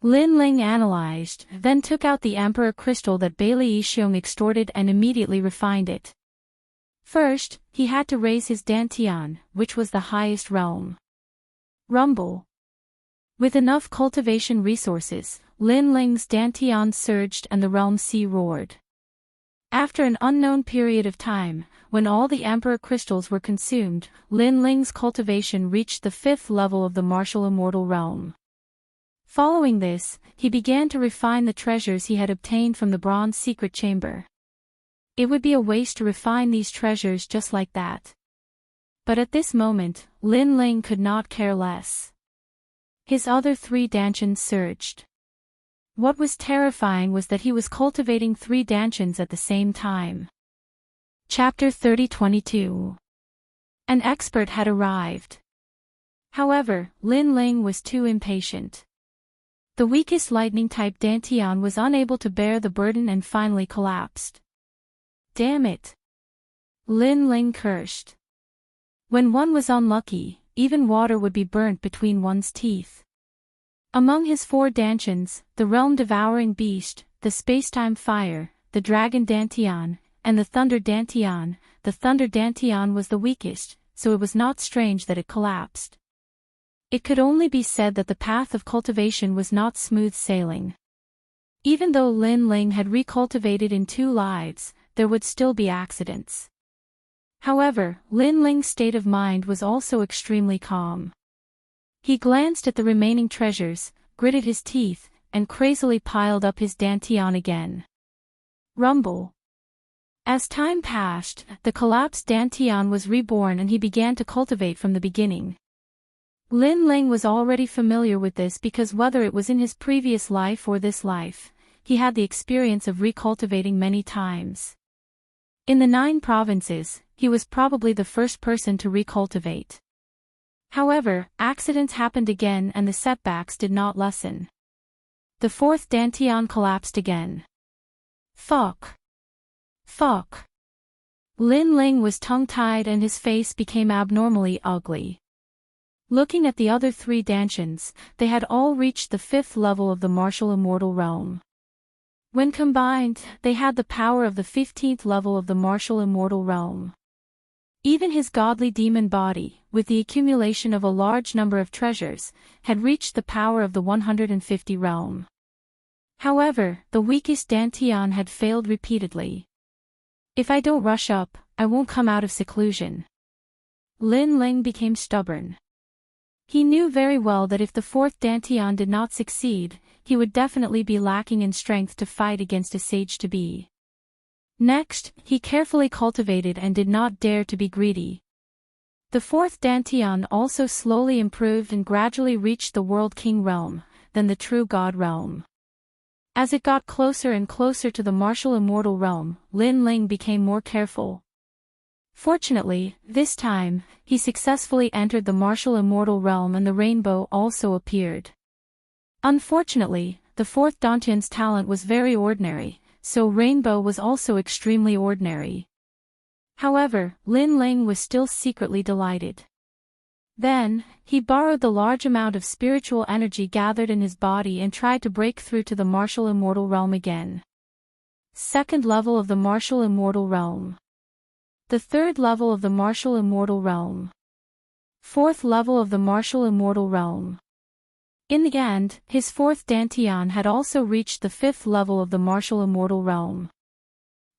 Lin Ling analyzed, then took out the Emperor crystal that Bailey Yixiong extorted and immediately refined it. First, he had to raise his Dantian, which was the highest realm. Rumble. With enough cultivation resources, Lin Ling's Dantian surged and the realm sea roared. After an unknown period of time, when all the Emperor crystals were consumed, Lin Ling's cultivation reached the 5th level of the martial immortal realm. Following this, he began to refine the treasures he had obtained from the bronze secret chamber. It would be a waste to refine these treasures just like that. But at this moment, Lin Ling could not care less. His other 3 dantians surged. What was terrifying was that he was cultivating 3 dantians at the same time. Chapter 30:22. An expert had arrived. However, Lin Ling was too impatient. The weakest lightning-type dantian was unable to bear the burden and finally collapsed. Damn it! Lin Ling cursed. When one was unlucky, even water would be burnt between one's teeth. Among his 4 dantians, the realm-devouring beast, the spacetime fire, the dragon dantian, and the thunder dantian was the weakest, so it was not strange that it collapsed. It could only be said that the path of cultivation was not smooth sailing. Even though Lin Ling had recultivated in 2 lives, there would still be accidents. However, Lin Ling's state of mind was also extremely calm. He glanced at the remaining treasures, gritted his teeth, and crazily piled up his dantian again. Rumble. As time passed, the collapsed dantian was reborn and he began to cultivate from the beginning. Lin Ling was already familiar with this because whether it was in his previous life or this life, he had the experience of recultivating many times. In the 9 provinces, he was probably the first person to recultivate. However, accidents happened again and the setbacks did not lessen. The 4th dantian collapsed again. Fuck. Lin Ling was tongue-tied and his face became abnormally ugly. Looking at the other 3 dantians, they had all reached the 5th level of the martial immortal realm. When combined, they had the power of the 15th level of the martial immortal realm. Even his godly demon body, with the accumulation of a large number of treasures, had reached the power of the 150 realm. However, the weakest dantian had failed repeatedly. If I don't rush up, I won't come out of seclusion. Lin Ling became stubborn. He knew very well that if the 4th dantian did not succeed, he would definitely be lacking in strength to fight against a sage-to-be. Next, he carefully cultivated and did not dare to be greedy. The 4th dantian also slowly improved and gradually reached the World King realm, then the True God realm. As it got closer and closer to the martial immortal realm, Lin Ling became more careful. Fortunately, this time, he successfully entered the martial immortal realm and the rainbow also appeared. Unfortunately, the 4th dantian's talent was very ordinary, so rainbow was also extremely ordinary. However, Lin Ling was still secretly delighted. Then, he borrowed the large amount of spiritual energy gathered in his body and tried to break through to the martial immortal realm again. 2nd level of the martial immortal realm. The 3rd level of the martial immortal realm. 4th level of the martial immortal realm. In the end, his 4th dantian had also reached the 5th level of the martial immortal realm.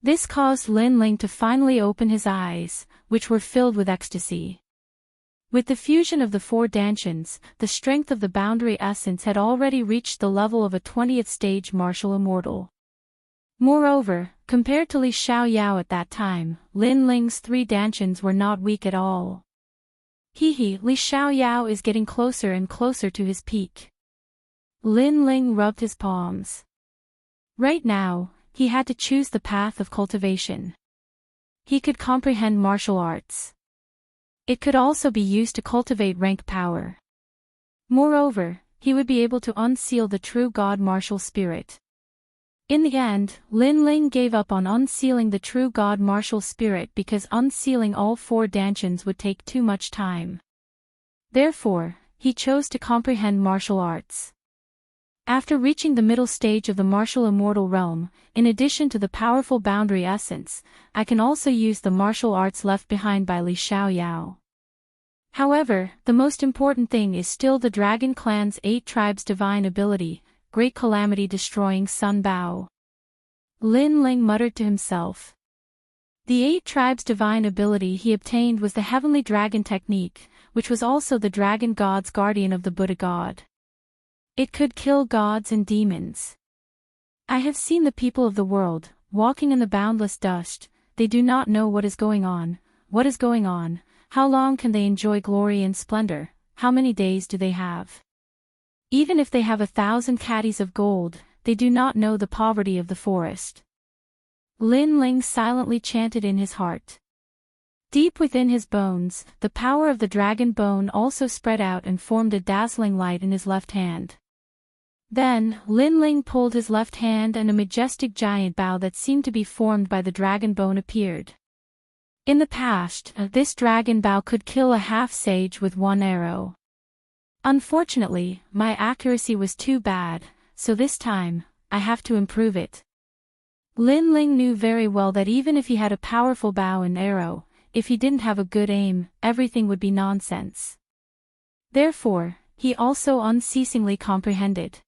This caused Lin Ling to finally open his eyes, which were filled with ecstasy. With the fusion of the 4 dantians, the strength of the boundary essence had already reached the level of a 20th stage martial immortal. Moreover, compared to Li Xiaoyao at that time, Lin Ling's 3 dantians were not weak at all. Li Xiaoyao is getting closer and closer to his peak. Lin Ling rubbed his palms. Right now, he had to choose the path of cultivation. He could comprehend martial arts. It could also be used to cultivate rank power. Moreover, he would be able to unseal the true God martial spirit. In the end, Lin Ling gave up on unsealing the true God martial spirit because unsealing all 4 dantians would take too much time. Therefore, he chose to comprehend martial arts. After reaching the middle stage of the martial immortal realm, in addition to the powerful boundary essence, I can also use the martial arts left behind by Li Xiaoyao. However, the most important thing is still the Dragon Clan's 8 tribes' divine ability, Great Calamity Destroying Sun Bao. Lin Ling muttered to himself. The 8 tribes' divine ability he obtained was the heavenly dragon technique, which was also the dragon god's guardian of the Buddha god. It could kill gods and demons. I have seen the people of the world, walking in the boundless dust. They do not know what is going on. What is going on? How long can they enjoy glory and splendor? How many days do they have? Even if they have 1,000 caddies of gold, they do not know the poverty of the forest. Lin Ling silently chanted in his heart. Deep within his bones, the power of the dragon bone also spread out and formed a dazzling light in his left hand. Then, Lin Ling pulled his left hand and a majestic giant bow that seemed to be formed by the dragon bone appeared. In the past, this dragon bow could kill a half-sage with 1 arrow. Unfortunately, my accuracy was too bad, so this time, I have to improve it. Lin Ling knew very well that even if he had a powerful bow and arrow, if he didn't have a good aim, everything would be nonsense. Therefore, he also unceasingly comprehended.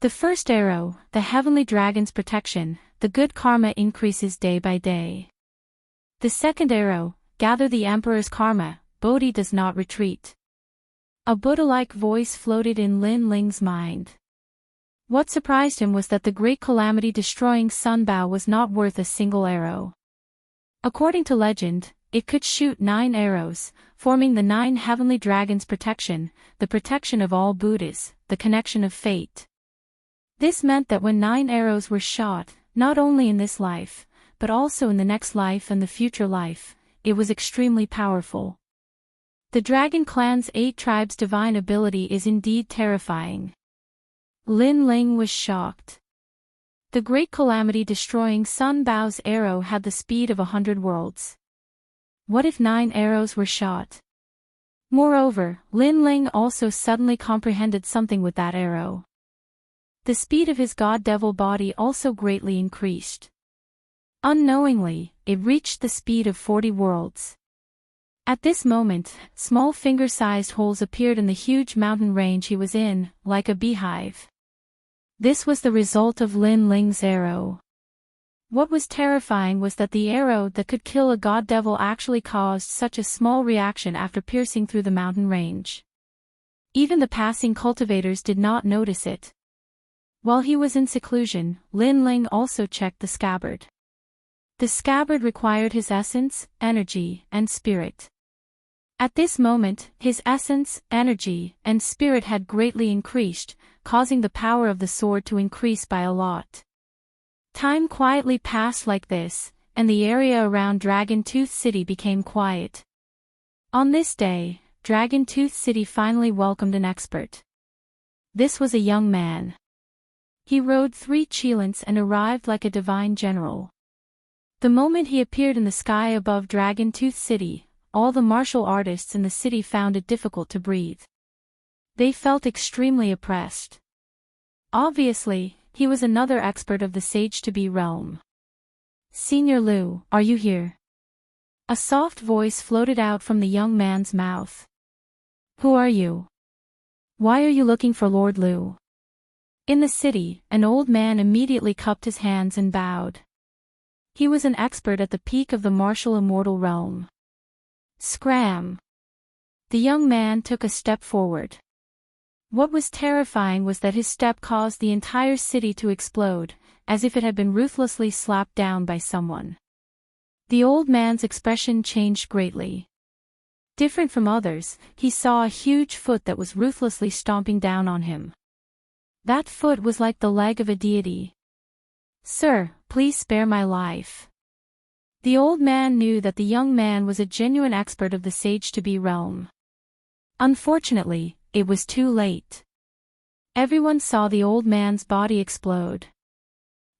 The first arrow, the heavenly dragon's protection, the good karma increases day by day. The second arrow, gather the emperor's karma, Bodhi does not retreat. A Buddha-like voice floated in Lin Ling's mind. What surprised him was that the great calamity-destroying sun bow was not worth a single arrow. According to legend, it could shoot 9 arrows, forming the 9 heavenly dragons' protection, the protection of all Buddhas, the connection of fate. This meant that when 9 arrows were shot, not only in this life, but also in the next life and the future life, it was extremely powerful. The Dragon Clan's 8 tribes' divine ability is indeed terrifying. Lin Ling was shocked. The great calamity-destroying sun bow's arrow had the speed of 100 worlds. What if 9 arrows were shot? Moreover, Lin Ling also suddenly comprehended something with that arrow. The speed of his god-devil body also greatly increased. Unknowingly, it reached the speed of 40 worlds. At this moment, small finger-sized holes appeared in the huge mountain range he was in, like a beehive. This was the result of Lin Ling's arrow. What was terrifying was that the arrow that could kill a god-devil actually caused such a small reaction after piercing through the mountain range. Even the passing cultivators did not notice it. While he was in seclusion, Lin Ling also checked the scabbard. The scabbard required his essence, energy, and spirit. At this moment, his essence, energy, and spirit had greatly increased, causing the power of the sword to increase by a lot. Time quietly passed like this, and the area around Dragon Tooth City became quiet. On this day, Dragon Tooth City finally welcomed an expert. This was a young man. He rode 3 cheilants and arrived like a divine general. The moment he appeared in the sky above Dragon Tooth City, all the martial artists in the city found it difficult to breathe. They felt extremely oppressed. Obviously, he was another expert of the Sage-to-Be realm. "Senior Liu, are you here?" A soft voice floated out from the young man's mouth. "Who are you? Why are you looking for Lord Liu?" In the city, an old man immediately cupped his hands and bowed. He was an expert at the peak of the martial immortal realm. Scram! The young man took a step forward. What was terrifying was that his step caused the entire city to explode, as if it had been ruthlessly slapped down by someone. The old man's expression changed greatly. Different from others, he saw a huge foot that was ruthlessly stomping down on him. That foot was like the leg of a deity. "Sir, please spare my life." The old man knew that the young man was a genuine expert of the Sage-to-Be realm. Unfortunately, it was too late. Everyone saw the old man's body explode.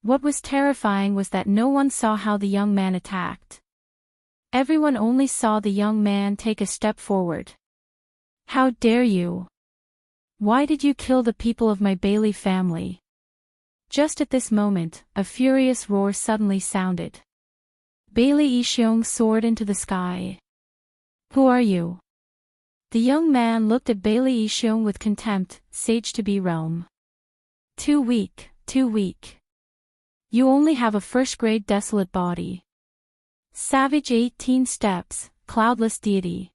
What was terrifying was that no one saw how the young man attacked. Everyone only saw the young man take a step forward. "How dare you? Why did you kill the people of my Bailey family?" Just at this moment, a furious roar suddenly sounded. Bailey Yixiong soared into the sky. "Who are you?" The young man looked at Bailey Yixiong with contempt. "Sage-to-Be realm. Too weak, too weak. You only have a first-grade desolate body. Savage 18 Steps, Cloudless Deity.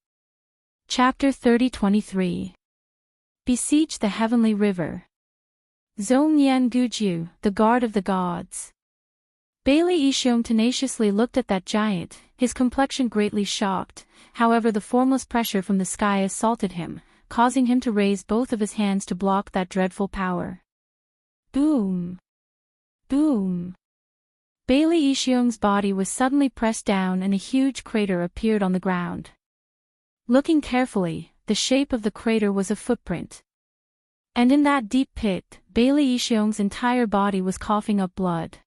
Chapter 30-23. Besiege the Heavenly River. Zhongnian Guju, the Guard of the Gods. Bailey Yixiong tenaciously looked at that giant, his complexion greatly shocked. However, the formless pressure from the sky assaulted him, causing him to raise both of his hands to block that dreadful power. Boom! Boom! Bailey Yixiong's body was suddenly pressed down and a huge crater appeared on the ground. Looking carefully, the shape of the crater was a footprint. And in that deep pit, Bailey Yixiong's entire body was coughing up blood.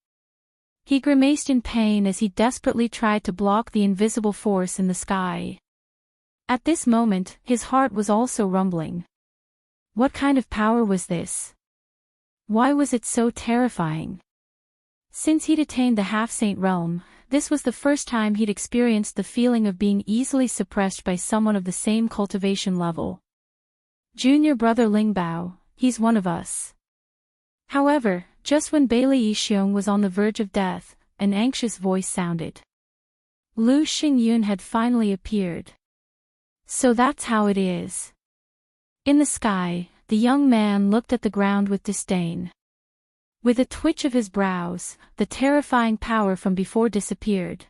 He grimaced in pain as he desperately tried to block the invisible force in the sky. At this moment, his heart was also rumbling. What kind of power was this? Why was it so terrifying? Since he'd attained the half-saint realm, this was the first time he'd experienced the feeling of being easily suppressed by someone of the same cultivation level. Junior brother Lingbao, he's one of us. However, just when Bailey Yixiong was on the verge of death, an anxious voice sounded. Lu Xingyun had finally appeared. So that's how it is. In the sky, the young man looked at the ground with disdain. With a twitch of his brows, the terrifying power from before disappeared.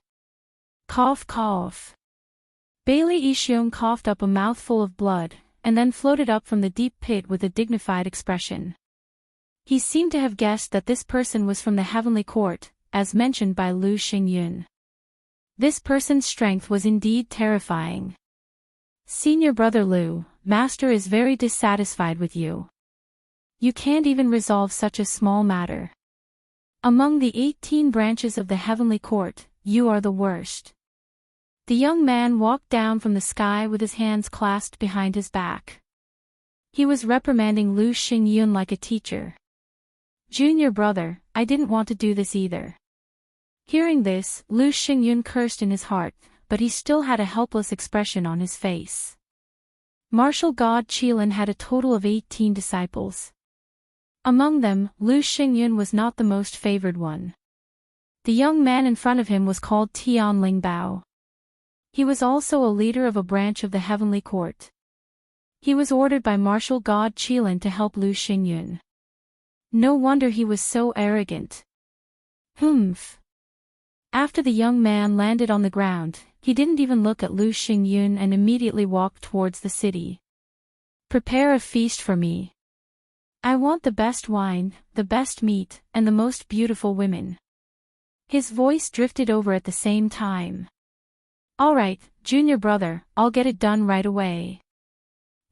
Cough cough. Bailey Yixiong coughed up a mouthful of blood, and then floated up from the deep pit with a dignified expression. He seemed to have guessed that this person was from the heavenly court, as mentioned by Lu Xingyun. This person's strength was indeed terrifying. Senior brother Lu, Master is very dissatisfied with you. You can't even resolve such a small matter. Among the 18 branches of the heavenly court, you are the worst. The young man walked down from the sky with his hands clasped behind his back. He was reprimanding Lu Xingyun like a teacher. Junior brother, I didn't want to do this either. Hearing this, Lu Xingyun cursed in his heart, but he still had a helpless expression on his face. Martial god Qilin had a total of 18 disciples. Among them, Lu Xingyun was not the most favored one. The young man in front of him was called Tian Lingbao. He was also a leader of a branch of the heavenly court. He was ordered by martial god Qilin to help Lu Xingyun. No wonder he was so arrogant. Humph. After the young man landed on the ground, he didn't even look at Lu Xingyun and immediately walked towards the city. Prepare a feast for me. I want the best wine, the best meat, and the most beautiful women. His voice drifted over at the same time. All right, junior brother, I'll get it done right away.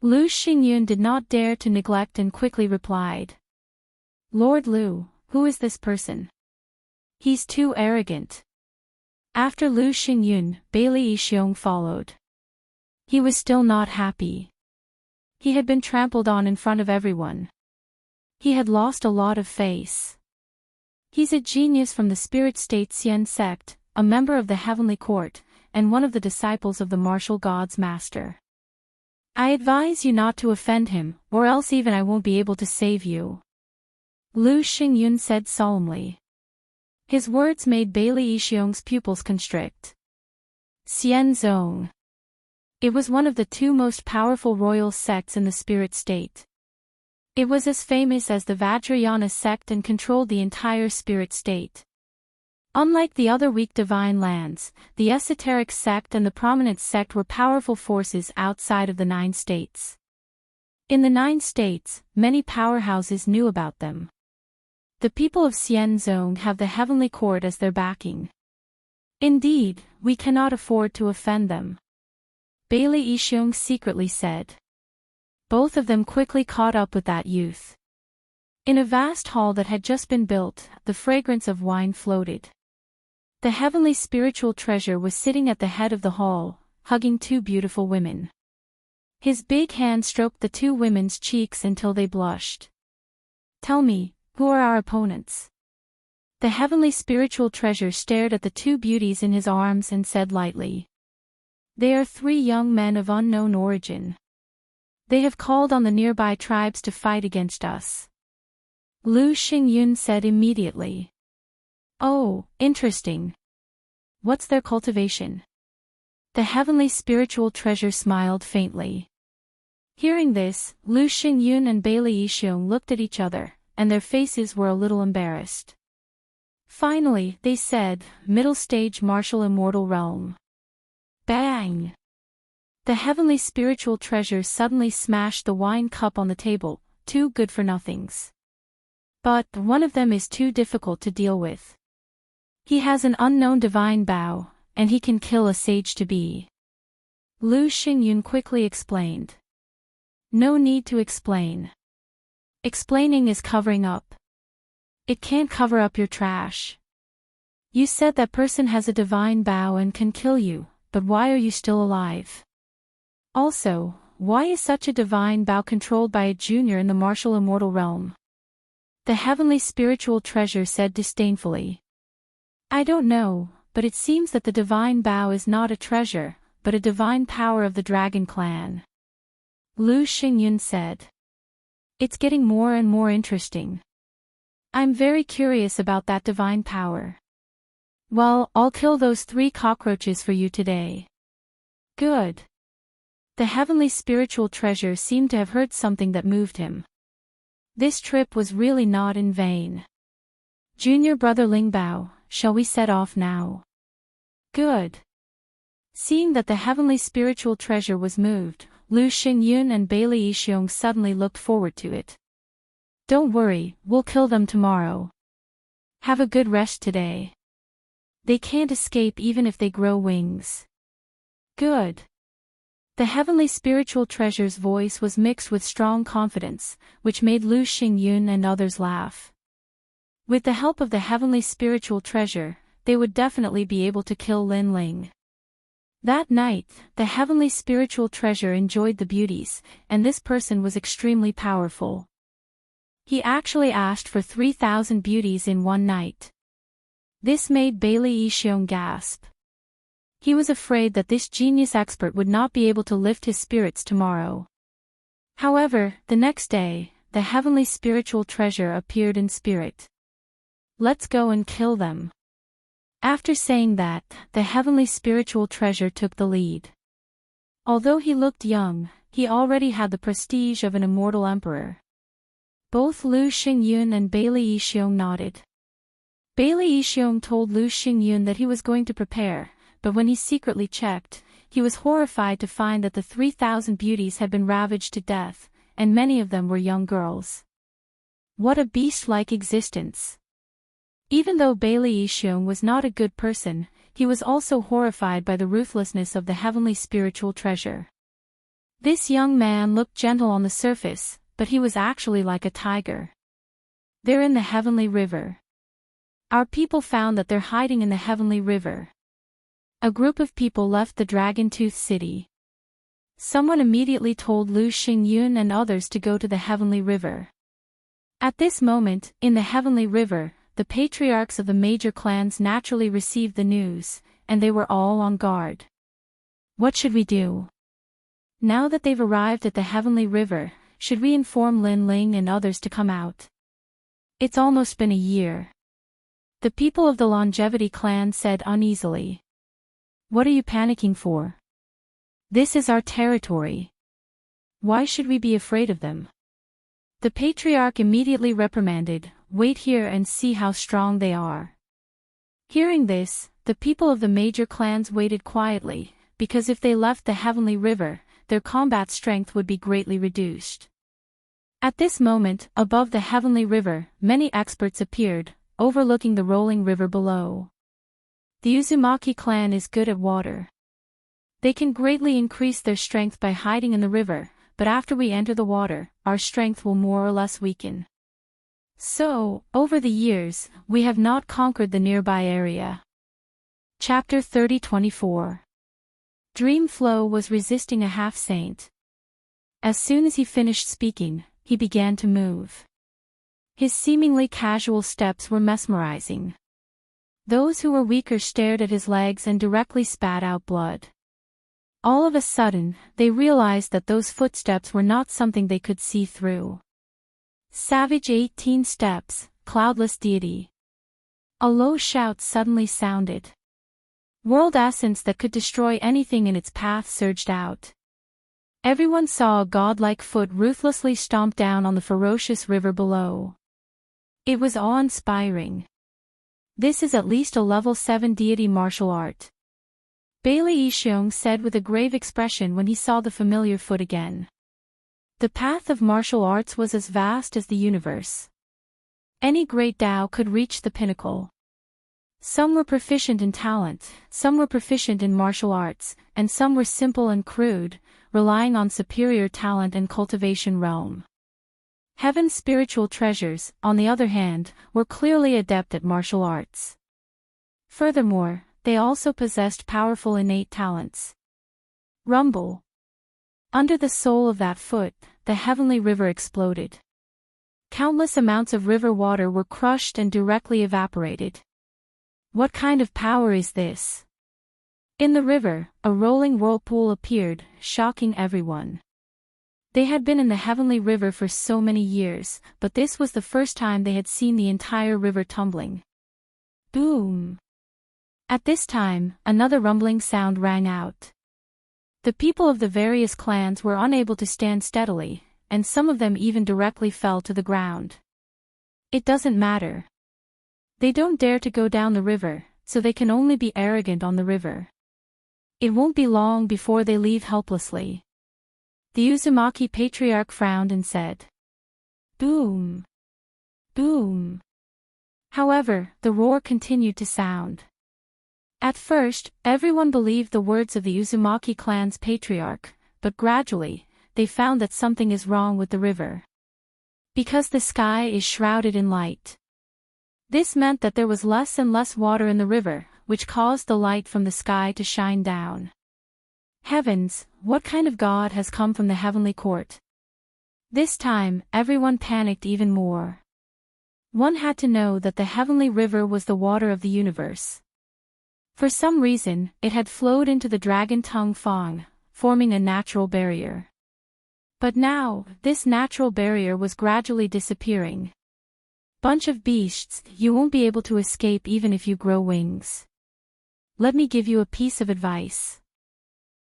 Lu Xingyun did not dare to neglect and quickly replied. Lord Lu, who is this person? He's too arrogant. After Lu Xingyun, Bailey Yixiong followed. He was still not happy. He had been trampled on in front of everyone. He had lost a lot of face. He's a genius from the spirit state Xian sect, a member of the heavenly court, and one of the disciples of the martial god's master. I advise you not to offend him, or else even I won't be able to save you. Lu Xingyun said solemnly. His words made Bailey Yixiong's pupils constrict. Xian Zong. It was one of the two most powerful royal sects in the spirit state. It was as famous as the Vajrayana sect and controlled the entire spirit state. Unlike the other weak divine lands, the esoteric sect and the prominent sect were powerful forces outside of the 9 states. In the 9 states, many powerhouses knew about them. The people of Xianzong have the heavenly court as their backing. Indeed, we cannot afford to offend them. Bailey Yixiong secretly said. Both of them quickly caught up with that youth. In a vast hall that had just been built, the fragrance of wine floated. The heavenly spiritual treasure was sitting at the head of the hall, hugging 2 beautiful women. His big hand stroked the 2 women's cheeks until they blushed. Tell me, who are our opponents? The heavenly spiritual treasure stared at the 2 beauties in his arms and said lightly. They are 3 young men of unknown origin. They have called on the nearby tribes to fight against us. Lu Xingyun said immediately. Oh, interesting. What's their cultivation? The heavenly spiritual treasure smiled faintly. Hearing this, Lu Xingyun and Bailey Yixiong looked at each other, and their faces were a little embarrassed. Finally, they said, middle stage martial immortal realm. Bang! The heavenly spiritual treasure suddenly smashed the wine cup on the table, two good-for-nothings. But one of them is too difficult to deal with. He has an unknown divine bow, and he can kill a sage-to-be. Lu Xingyun quickly explained. No need to explain. Explaining is covering up. It can't cover up your trash. You said that person has a divine bow and can kill you, but why are you still alive? Also, why is such a divine bow controlled by a junior in the martial immortal realm? The heavenly spiritual treasure said disdainfully. I don't know, but it seems that the divine bow is not a treasure, but a divine power of the dragon clan. Lu Xingyun said. It's getting more and more interesting. I'm very curious about that divine power. Well, I'll kill those 3 cockroaches for you today. Good. The heavenly spiritual treasure seemed to have heard something that moved him. This trip was really not in vain. Junior brother Lingbao, shall we set off now? Good. Seeing that the heavenly spiritual treasure was moved, Lu Xingyun and Bailey Yixiong suddenly looked forward to it. Don't worry, we'll kill them tomorrow. Have a good rest today. They can't escape even if they grow wings. Good. The heavenly spiritual treasure's voice was mixed with strong confidence, which made Lu Xingyun and others laugh. With the help of the heavenly spiritual treasure, they would definitely be able to kill Lin Ling. That night, the heavenly spiritual treasure enjoyed the beauties, and this person was extremely powerful. He actually asked for 3,000 beauties in one night. This made Bailey Yixiong gasp. He was afraid that this genius expert would not be able to lift his spirits tomorrow. However, the next day, the heavenly spiritual treasure appeared in spirit. Let's go and kill them. After saying that, the heavenly spiritual treasure took the lead. Although he looked young, he already had the prestige of an immortal emperor. Both Lu Xingyun and Bailey Yixiong nodded. Bailey Yixiong told Lu Xingyun that he was going to prepare, but when he secretly checked, he was horrified to find that the 3,000 beauties had been ravaged to death, and many of them were young girls. What a beast-like existence! Even though Bailey Yixiong was not a good person, he was also horrified by the ruthlessness of the heavenly spiritual treasure. This young man looked gentle on the surface, but he was actually like a tiger. They're in the heavenly river. Our people found that they're hiding in the heavenly river. A group of people left the Dragon Tooth City. Someone immediately told Lu Xingyun and others to go to the heavenly river. At this moment, in the heavenly river, the patriarchs of the major clans naturally received the news, and they were all on guard. What should we do? Now that they've arrived at the heavenly river, should we inform Lin Ling and others to come out? It's almost been a year. The people of the Longevity clan said uneasily. What are you panicking for? This is our territory. Why should we be afraid of them? The patriarch immediately reprimanded, wait here and see how strong they are. Hearing this, the people of the major clans waited quietly, because if they left the heavenly river, their combat strength would be greatly reduced. At this moment, above the heavenly river, many experts appeared, overlooking the rolling river below. The Uzumaki clan is good at water. They can greatly increase their strength by hiding in the river, but after we enter the water, our strength will more or less weaken. So, over the years, we have not conquered the nearby area. Chapter 30-24. Dream Flow was resisting a half-saint. As soon as he finished speaking, he began to move. His seemingly casual steps were mesmerizing. Those who were weaker stared at his legs and directly spat out blood. All of a sudden, they realized that those footsteps were not something they could see through. Savage 18 steps, cloudless deity. A low shout suddenly sounded. World essence that could destroy anything in its path surged out. Everyone saw a godlike foot ruthlessly stomp down on the ferocious river below. It was awe-inspiring. This is at least a level 7 deity martial art, Bailey Yixiong said with a grave expression when he saw the familiar foot again. The path of martial arts was as vast as the universe. Any great Tao could reach the pinnacle. Some were proficient in talent, some were proficient in martial arts, and some were simple and crude, relying on superior talent and cultivation realm. Heaven's spiritual treasures, on the other hand, were clearly adept at martial arts. Furthermore, they also possessed powerful innate talents. Rumble. Under the sole of that foot, the heavenly river exploded. Countless amounts of river water were crushed and directly evaporated. What kind of power is this? In the river, a rolling whirlpool appeared, shocking everyone. They had been in the heavenly river for so many years, but this was the first time they had seen the entire river tumbling. Boom! At this time, another rumbling sound rang out. The people of the various clans were unable to stand steadily, and some of them even directly fell to the ground. It doesn't matter. They don't dare to go down the river, so they can only be arrogant on the river. It won't be long before they leave helplessly. The Uzumaki patriarch frowned and said, "Boom! Boom!" However, the roar continued to sound. At first, everyone believed the words of the Uzumaki clan's patriarch, but gradually, they found that something is wrong with the river. Because the sky is shrouded in light. This meant that there was less and less water in the river, which caused the light from the sky to shine down. Heavens, what kind of god has come from the heavenly court? This time, everyone panicked even more. One had to know that the heavenly river was the water of the universe. For some reason, it had flowed into the dragon tongue Fang, forming a natural barrier. But now, this natural barrier was gradually disappearing. Bunch of beasts, you won't be able to escape even if you grow wings. Let me give you a piece of advice.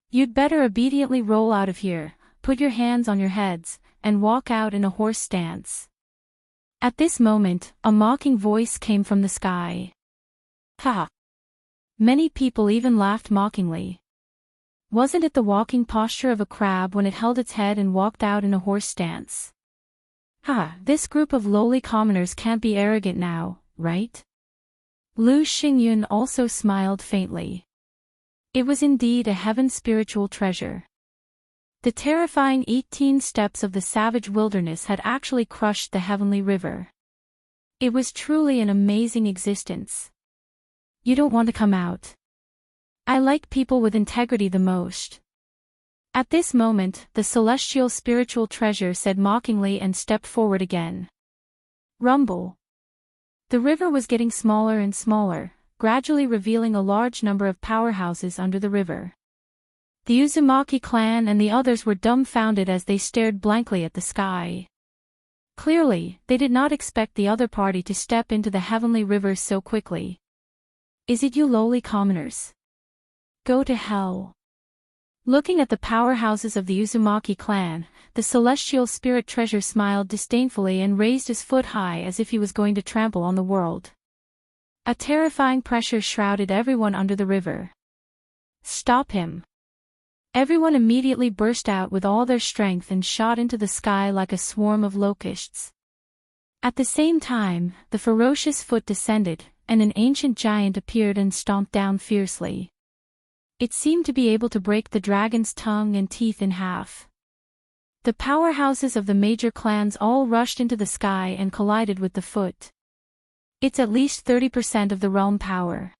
You'd better obediently roll out of here, put your hands on your heads, and walk out in a horse stance. At this moment, a mocking voice came from the sky. Ha! Many people even laughed mockingly. Wasn't it the walking posture of a crab when it held its head and walked out in a horse stance? Ha! This group of lowly commoners can't be arrogant now, right? Lu Xingyun also smiled faintly. It was indeed a heaven spiritual treasure. The terrifying 18 steps of the savage wilderness had actually crushed the heavenly river. It was truly an amazing existence. You don't want to come out. I like people with integrity the most. At this moment, the celestial spiritual treasure said mockingly and stepped forward again. Rumble. The river was getting smaller and smaller, gradually revealing a large number of powerhouses under the river. The Uzumaki clan and the others were dumbfounded as they stared blankly at the sky. Clearly, they did not expect the other party to step into the heavenly river so quickly. Is it you lowly commoners? Go to hell. Looking at the powerhouses of the Uzumaki clan, the celestial spirit treasure smiled disdainfully and raised his foot high as if he was going to trample on the world. A terrifying pressure shrouded everyone under the river. Stop him. Everyone immediately burst out with all their strength and shot into the sky like a swarm of locusts. At the same time, the ferocious foot descended, and an ancient giant appeared and stomped down fiercely. It seemed to be able to break the dragon's tongue and teeth in half. The powerhouses of the major clans all rushed into the sky and collided with the foot. It's at least 30% of the realm power.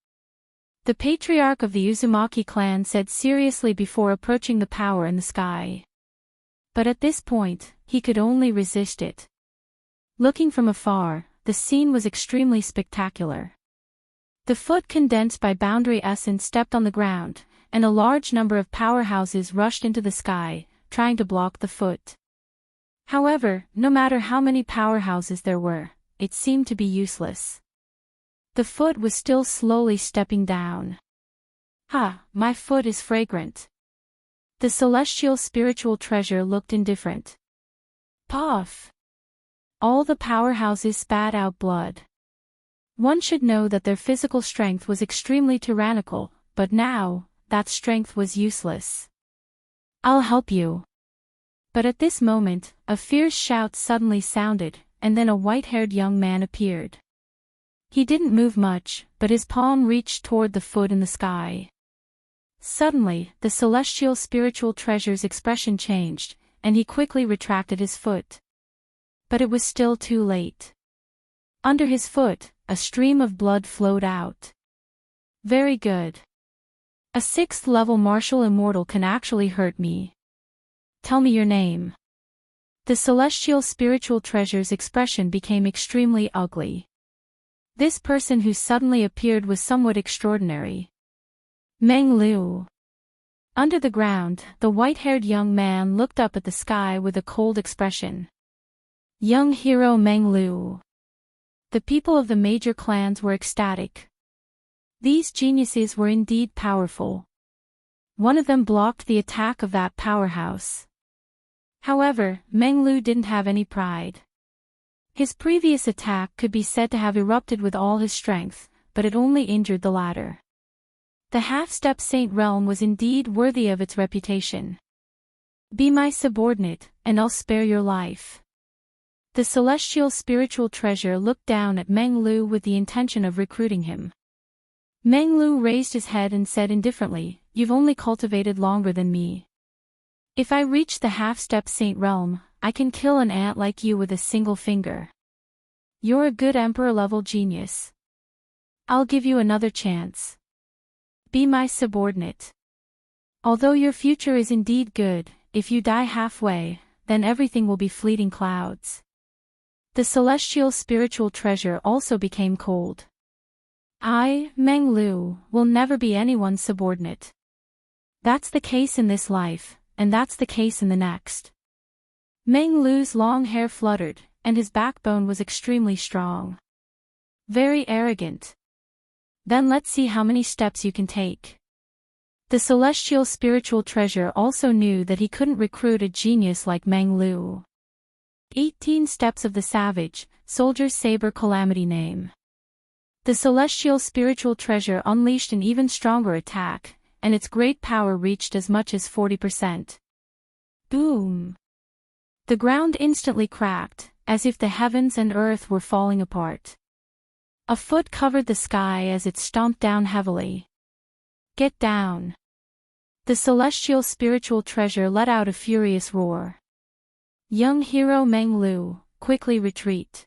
The patriarch of the Uzumaki clan said seriously before approaching the power in the sky. But at this point, he could only resist it. Looking from afar, the scene was extremely spectacular. The foot condensed by boundary essence stepped on the ground, and a large number of powerhouses rushed into the sky, trying to block the foot. However, no matter how many powerhouses there were, it seemed to be useless. The foot was still slowly stepping down. "Ha, my foot is fragrant." The celestial spiritual treasure looked indifferent. Puff! All the powerhouses spat out blood. One should know that their physical strength was extremely tyrannical, but now, that strength was useless. "I'll help you." But at this moment, a fierce shout suddenly sounded, and then a white-haired young man appeared. He didn't move much, but his palm reached toward the foot in the sky. Suddenly, the celestial spiritual treasure's expression changed, and he quickly retracted his foot. But it was still too late. Under his foot, a stream of blood flowed out. "Very good. A 6th-level martial immortal can actually hurt me. Tell me your name." The celestial spiritual treasure's expression became extremely ugly. This person who suddenly appeared was somewhat extraordinary. Meng Lu. Under the ground, the white-haired young man looked up at the sky with a cold expression. Young hero Meng Lu. The people of the major clans were ecstatic. These geniuses were indeed powerful. One of them blocked the attack of that powerhouse. However, Meng Lu didn't have any pride. His previous attack could be said to have erupted with all his strength, but it only injured the latter. The half-step saint realm was indeed worthy of its reputation. "Be my subordinate, and I'll spare your life." The celestial spiritual treasure looked down at Meng Lu with the intention of recruiting him. Meng Lu raised his head and said indifferently, "You've only cultivated longer than me. If I reach the half-step saint realm, I can kill an ant like you with a single finger. You're a good emperor-level genius. I'll give you another chance. Be my subordinate. Although your future is indeed good, if you die halfway, then everything will be fleeting clouds." The celestial spiritual treasure also became cold. "I, Meng Lu, will never be anyone's subordinate. That's the case in this life, and that's the case in the next." Meng Lu's long hair fluttered, and his backbone was extremely strong. "Very arrogant. Then let's see how many steps you can take." The celestial spiritual treasure also knew that he couldn't recruit a genius like Meng Lu. 18 steps of the savage, soldier's saber calamity name. The celestial spiritual treasure unleashed an even stronger attack, and its great power reached as much as 40%. Boom! The ground instantly cracked, as if the heavens and earth were falling apart. A foot covered the sky as it stomped down heavily. "Get down!" The celestial spiritual treasure let out a furious roar. "Young hero Meng Lu, quickly retreat."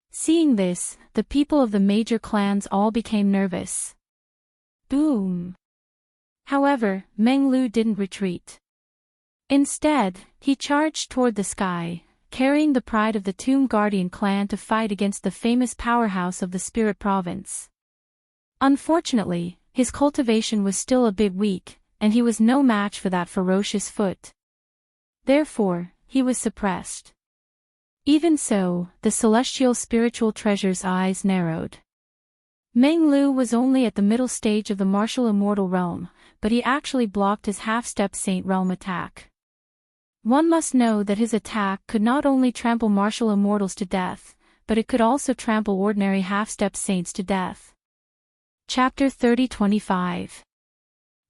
Seeing this, the people of the major clans all became nervous. Boom! However, Meng Lu didn't retreat. Instead, he charged toward the sky, carrying the pride of the Tomb Guardian clan to fight against the famous powerhouse of the Spirit Province. Unfortunately, his cultivation was still a bit weak, and he was no match for that ferocious foot. Therefore, he was suppressed. Even so, the celestial spiritual treasure's eyes narrowed. Meng Lu was only at the middle stage of the martial immortal realm, but he actually blocked his half-step saint realm attack. One must know that his attack could not only trample martial immortals to death, but it could also trample ordinary half-step saints to death. Chapter 30-25.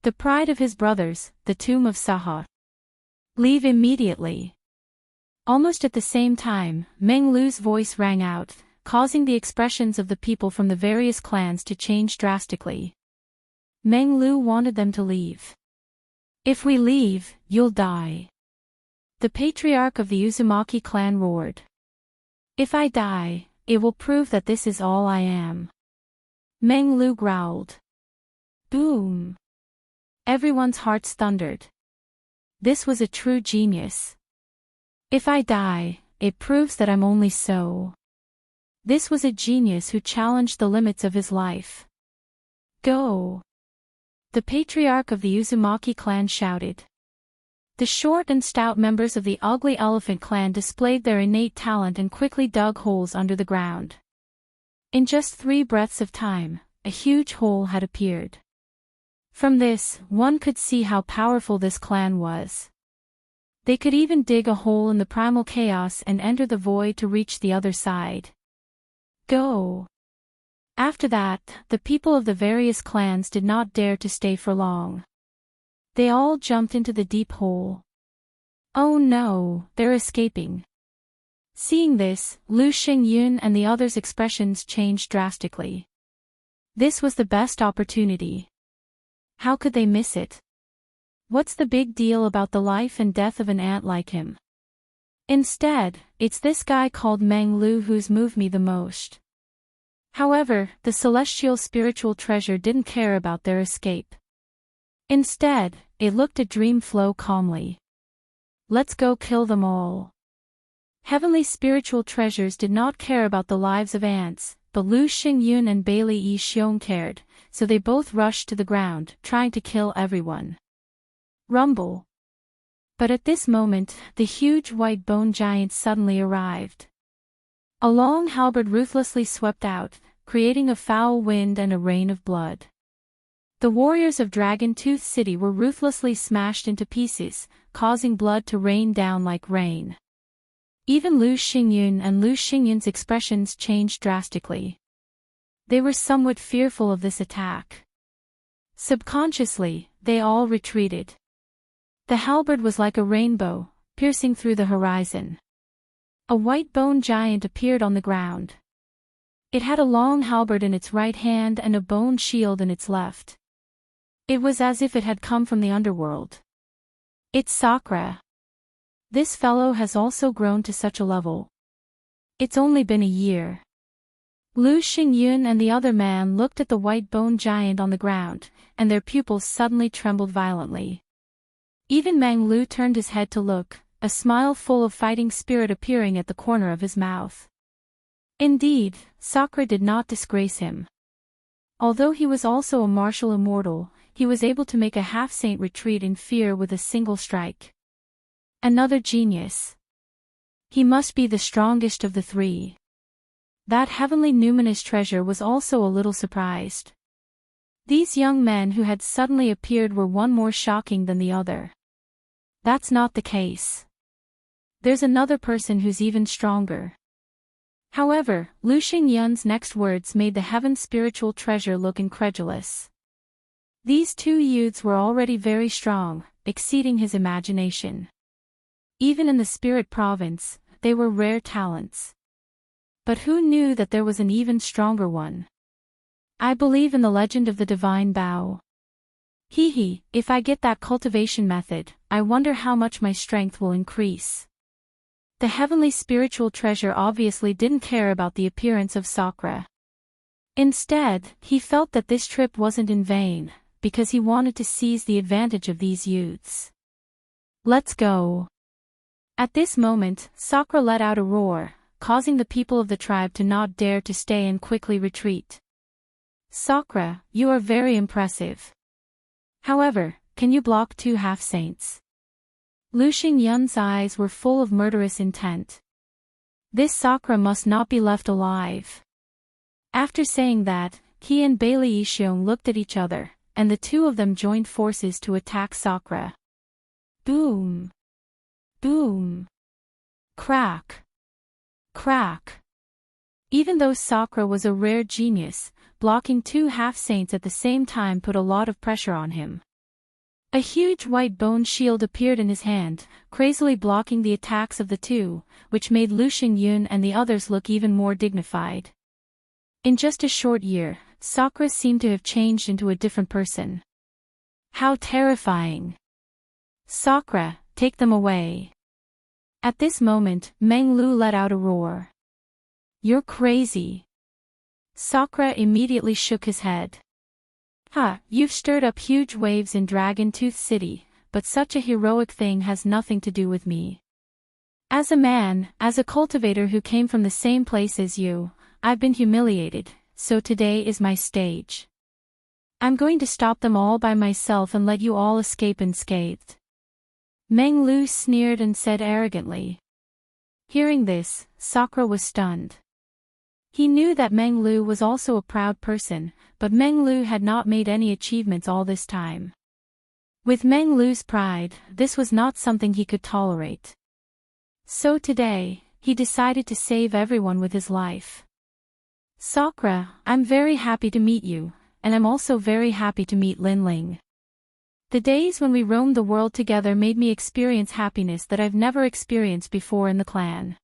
The pride of his brothers, the tomb of Saha. Leave immediately. Almost at the same time, Meng Lu's voice rang out, causing the expressions of the people from the various clans to change drastically. Meng Lu wanted them to leave. "If we leave, you'll die." The patriarch of the Uzumaki clan roared. "If I die, it will prove that this is all I am." Meng Lu growled. Boom! Everyone's hearts thundered. This was a true genius. "If I die, it proves that I'm only so." This was a genius who challenged the limits of his life. "Go!" The patriarch of the Uzumaki clan shouted. The short and stout members of the Ugly Elephant clan displayed their innate talent and quickly dug holes under the ground. In just 3 breaths of time, a huge hole had appeared. From this, one could see how powerful this clan was. They could even dig a hole in the primal chaos and enter the void to reach the other side. Go! After that, the people of the various clans did not dare to stay for long. They all jumped into the deep hole. Oh no, they're escaping. Seeing this, Lu Xingyun and the others' expressions changed drastically. This was the best opportunity. How could they miss it? What's the big deal about the life and death of an ant like him? Instead, it's this guy called Meng Lu who's moved me the most. However, the celestial spiritual treasure didn't care about their escape. Instead, it looked at Dream Flow calmly. Let's go kill them all. Heavenly spiritual treasures did not care about the lives of ants, but Lu Xingyun and Bailey Yi Xiong cared, so they both rushed to the ground, trying to kill everyone. Rumble. But at this moment, the huge white bone giant suddenly arrived. A long halberd ruthlessly swept out, creating a foul wind and a rain of blood. The warriors of Dragon Tooth City were ruthlessly smashed into pieces, causing blood to rain down like rain. Even Lu Xingyun and Lu Xingyun's expressions changed drastically. They were somewhat fearful of this attack. Subconsciously, they all retreated. The halberd was like a rainbow, piercing through the horizon. A white bone giant appeared on the ground. It had a long halberd in its right hand and a bone shield in its left. It was as if it had come from the underworld. It's Sakura. This fellow has also grown to such a level. It's only been a year. Lu Xingyun and the other man looked at the white bone giant on the ground, and their pupils suddenly trembled violently. Even Meng Lu turned his head to look, a smile full of fighting spirit appearing at the corner of his mouth. Indeed, Sakura did not disgrace him. Although he was also a martial immortal, he was able to make a half-saint retreat in fear with a single strike. Another genius. He must be the strongest of the 3. That heavenly numinous treasure was also a little surprised. These young men who had suddenly appeared were one more shocking than the other. That's not the case. There's another person who's even stronger. However, Lu Xingyun's next words made the heaven spiritual treasure look incredulous. These 2 youths were already very strong, exceeding his imagination. Even in the spirit province, they were rare talents. But who knew that there was an even stronger one? I believe in the legend of the divine bow. If I get that cultivation method, I wonder how much my strength will increase. The heavenly spiritual treasure obviously didn't care about the appearance of Sakura. Instead, he felt that this trip wasn't in vain, because he wanted to seize the advantage of these youths. Let's go. At this moment, Sakura let out a roar, causing the people of the tribe to not dare to stay and quickly retreat. Sakura, you are very impressive. However, can you block 2 half-saints? Lu Xingyun's eyes were full of murderous intent. This Sakura must not be left alive. After saying that, he and Bailey Yixiong looked at each other, and the 2 of them joined forces to attack Sakura. Boom! Boom! Crack! Crack! Even though Sakura was a rare genius, blocking 2 half-saints at the same time put a lot of pressure on him. A huge white bone shield appeared in his hand, crazily blocking the attacks of the 2, which made Lu Xingyun and the others look even more dignified. In just a short year, Sakura seemed to have changed into a different person. How terrifying! Sakura, take them away. At this moment, Meng Lu let out a roar. You're crazy. Sakura immediately shook his head. You've stirred up huge waves in Dragon Tooth City, but such a heroic thing has nothing to do with me. As a man, as a cultivator who came from the same place as you, I've been humiliated, so today is my stage. I'm going to stop them all by myself and let you all escape unscathed. Meng Lu sneered and said arrogantly. Hearing this, Sakura was stunned. He knew that Meng Lu was also a proud person, but Meng Lu had not made any achievements all this time. With Meng Lu's pride, this was not something he could tolerate. So today, he decided to save everyone with his life. Sakura, I'm very happy to meet you, and I'm also very happy to meet Lin Ling. The days when we roamed the world together made me experience happiness that I've never experienced before in the clan.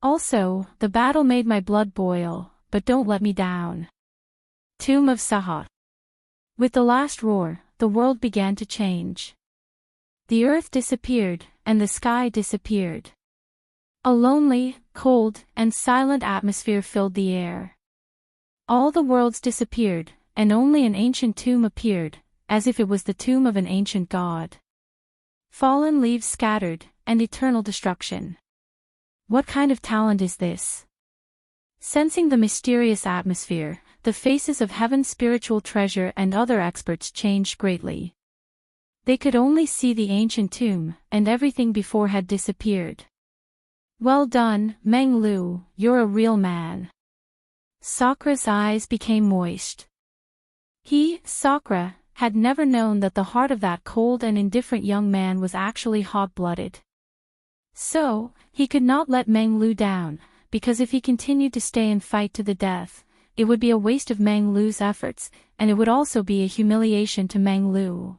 Also, the battle made my blood boil, but don't let me down. Tomb of Saha. With the last roar, the world began to change. The earth disappeared, and the sky disappeared. A lonely, cold, and silent atmosphere filled the air. All the worlds disappeared, and only an ancient tomb appeared, as if it was the tomb of an ancient god. Fallen leaves scattered, and eternal destruction. What kind of talent is this? Sensing the mysterious atmosphere, the faces of heaven's spiritual treasure and other experts changed greatly. They could only see the ancient tomb, and everything before had disappeared. Well done, Meng Lu, you're a real man. Sakura's eyes became moist. He, Sakura, had never known that the heart of that cold and indifferent young man was actually hot-blooded. So, he could not let Meng Lu down, because if he continued to stay and fight to the death, it would be a waste of Meng Lu's efforts, and it would also be a humiliation to Meng Lu.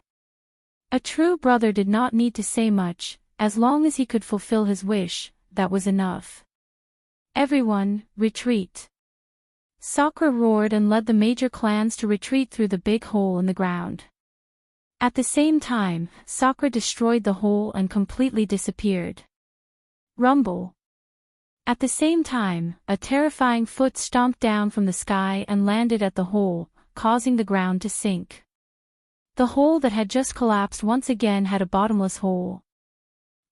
A true brother did not need to say much, as long as he could fulfill his wish, that was enough. Everyone, retreat. Sakura roared and led the major clans to retreat through the big hole in the ground. At the same time, Sakura destroyed the hole and completely disappeared. Rumble. At the same time, a terrifying foot stomped down from the sky and landed at the hole, causing the ground to sink. The hole that had just collapsed once again had a bottomless hole.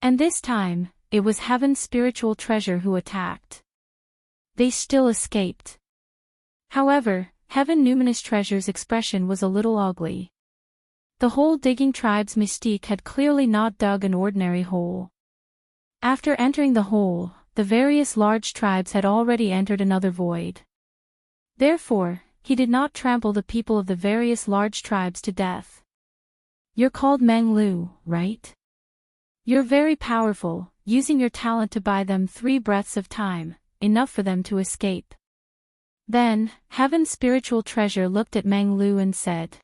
And this time, it was heaven's spiritual treasure who attacked. They still escaped. However, heaven numinous treasure's expression was a little ugly. The hole-digging tribe's mystique had clearly not dug an ordinary hole. After entering the hole, the various large tribes had already entered another void. Therefore, he did not trample the people of the various large tribes to death. You're called Meng Lu, right? You're very powerful, using your talent to buy them 3 breaths of time, enough for them to escape. Then, heaven's spiritual treasure looked at Meng Lu and said.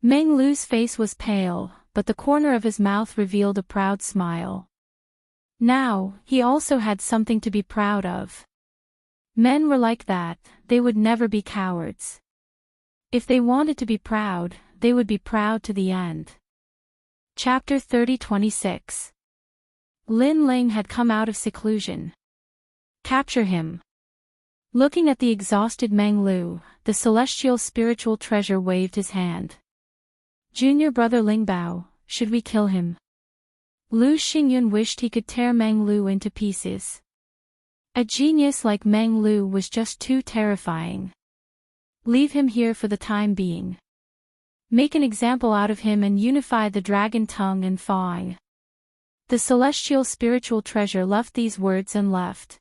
Meng Lu's face was pale, but the corner of his mouth revealed a proud smile. Now, he also had something to be proud of. Men were like that, they would never be cowards. If they wanted to be proud, they would be proud to the end. Chapter 30-26. Lin Ling had come out of seclusion. Capture him. Looking at the exhausted Meng Lu, the celestial spiritual treasure waved his hand. Junior brother Lingbao, should we kill him? Lu Xingyun wished he could tear Meng Lu into pieces. A genius like Meng Lu was just too terrifying. Leave him here for the time being. Make an example out of him and unify the dragon tongue and fang. The celestial spiritual treasure left these words and left.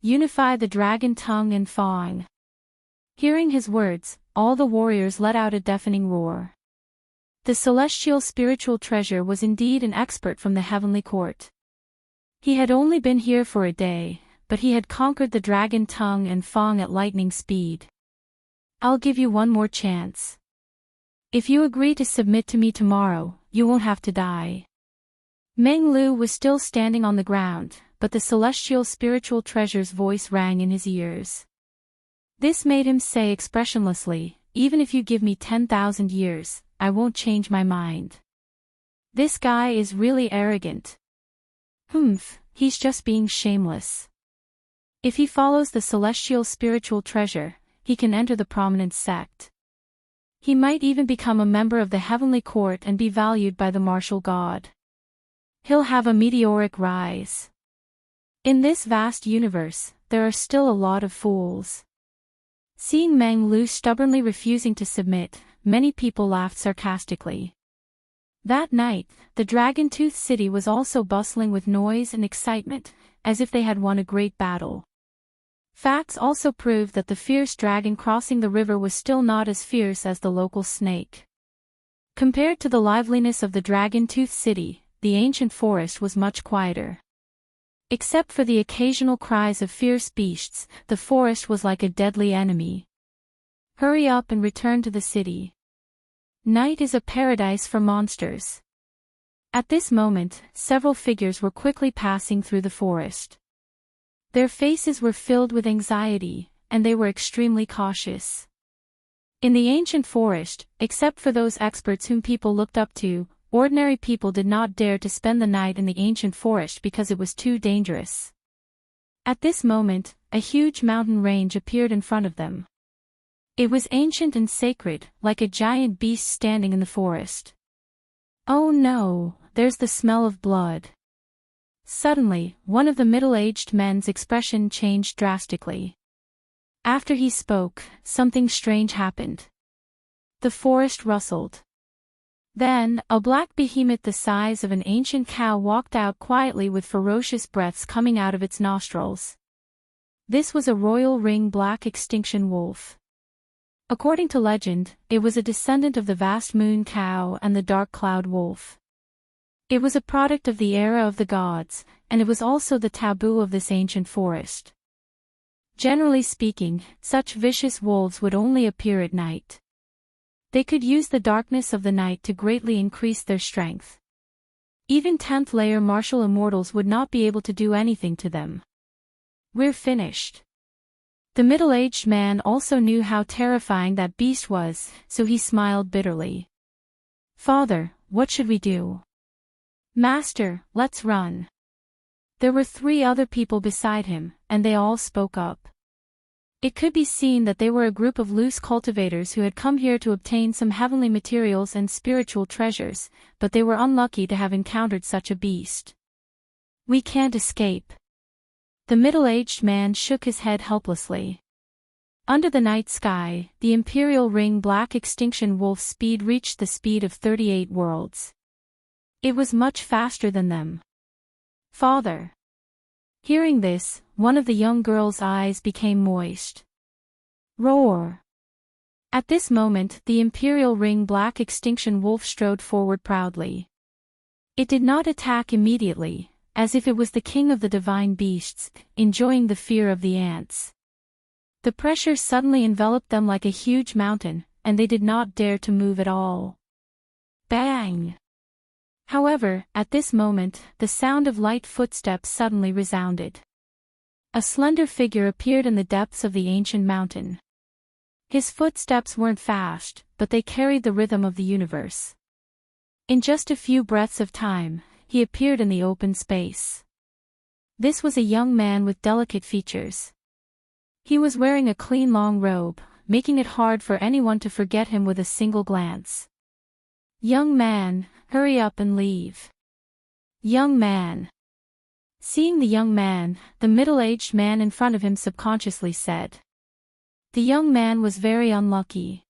Unify the dragon tongue and fang. Hearing his words, all the warriors let out a deafening roar. The celestial spiritual treasure was indeed an expert from the heavenly court. He had only been here for a day, but he had conquered the dragon tongue and fang at lightning speed. I'll give you one more chance. If you agree to submit to me tomorrow, you won't have to die. Meng Lu was still standing on the ground, but the celestial spiritual treasure's voice rang in his ears. This made him say expressionlessly, even if you give me 10,000 years, I won't change my mind. This guy is really arrogant. He's just being shameless. If he follows the celestial spiritual treasure, he can enter the prominent sect. He might even become a member of the heavenly court and be valued by the martial god. He'll have a meteoric rise. In this vast universe, there are still a lot of fools. Seeing Meng Lu stubbornly refusing to submit, many people laughed sarcastically. That night, the Dragon-Tooth City was also bustling with noise and excitement, as if they had won a great battle. Facts also proved that the fierce dragon crossing the river was still not as fierce as the local snake. Compared to the liveliness of the dragon-toothed city, the ancient forest was much quieter. Except for the occasional cries of fierce beasts, the forest was like a deadly enemy. Hurry up and return to the city. Night is a paradise for monsters. At this moment, several figures were quickly passing through the forest. Their faces were filled with anxiety, and they were extremely cautious. In the ancient forest, except for those experts whom people looked up to, ordinary people did not dare to spend the night in the ancient forest because it was too dangerous. At this moment, a huge mountain range appeared in front of them. It was ancient and sacred, like a giant beast standing in the forest. Oh no, there's the smell of blood. Suddenly, one of the middle-aged men's expression changed drastically. After he spoke, something strange happened. The forest rustled. Then, a black behemoth the size of an ancient cow walked out quietly with ferocious breaths coming out of its nostrils. This was a royal ring black extinction wolf. According to legend, it was a descendant of the vast moon cow and the dark cloud wolf. It was a product of the era of the gods, and it was also the taboo of this ancient forest. Generally speaking, such vicious wolves would only appear at night. They could use the darkness of the night to greatly increase their strength. Even 10th layer martial immortals would not be able to do anything to them. We're finished. The middle-aged man also knew how terrifying that beast was, so he smiled bitterly. Father, what should we do? Master, let's run. There were 3 other people beside him, and they all spoke up. It could be seen that they were a group of loose cultivators who had come here to obtain some heavenly materials and spiritual treasures, but they were unlucky to have encountered such a beast. We can't escape. The middle-aged man shook his head helplessly. Under the night sky, the Imperial Ring Black Extinction Wolf's speed reached the speed of 38 worlds. It was much faster than them. Father. Hearing this, one of the young girl's eyes became moist. Roar. At this moment, the Imperial Ring Black Extinction Wolf strode forward proudly. It did not attack immediately, as if it was the king of the divine beasts, enjoying the fear of the ants. The pressure suddenly enveloped them like a huge mountain, and they did not dare to move at all. Bang! However, at this moment, the sound of light footsteps suddenly resounded. A slender figure appeared in the depths of the ancient mountain. His footsteps weren't fast, but they carried the rhythm of the universe. In just a few breaths of time, he appeared in the open space. This was a young man with delicate features. He was wearing a clean long robe, making it hard for anyone to forget him with a single glance. Young man, hurry up and leave. Young man. Seeing the young man, the middle-aged man in front of him subconsciously said. The young man was very unlucky.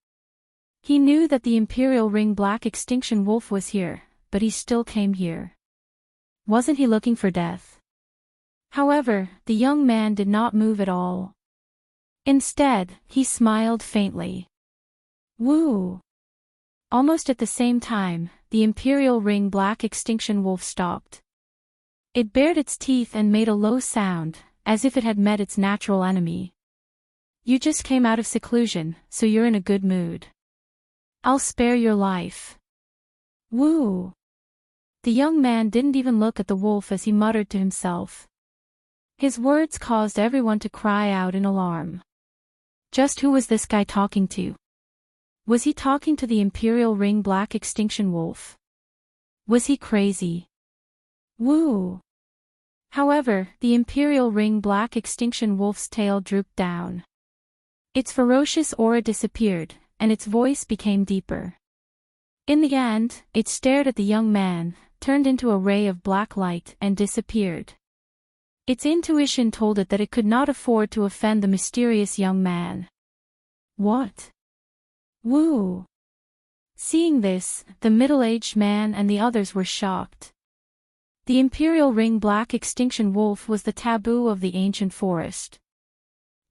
He knew that the Imperial Ring Black Extinction Wolf was here, but he still came here. Wasn't he looking for death? However, the young man did not move at all. Instead, he smiled faintly. Woo! Almost at the same time, the Imperial Ring Black Extinction Wolf stopped. It bared its teeth and made a low sound, as if it had met its natural enemy. You just came out of seclusion, so you're in a good mood. I'll spare your life. Woo! The young man didn't even look at the wolf as he muttered to himself. His words caused everyone to cry out in alarm. Just who was this guy talking to? Was he talking to the Imperial Ring Black Extinction Wolf? Was he crazy? Woo! However, the Imperial Ring Black Extinction Wolf's tail drooped down. Its ferocious aura disappeared, and its voice became deeper. In the end, it stared at the young man, turned into a ray of black light and disappeared. Its intuition told it that it could not afford to offend the mysterious young man. What? Woo! Seeing this, the middle-aged man and the others were shocked. The Imperial Ring Black Extinction Wolf was the taboo of the ancient forest.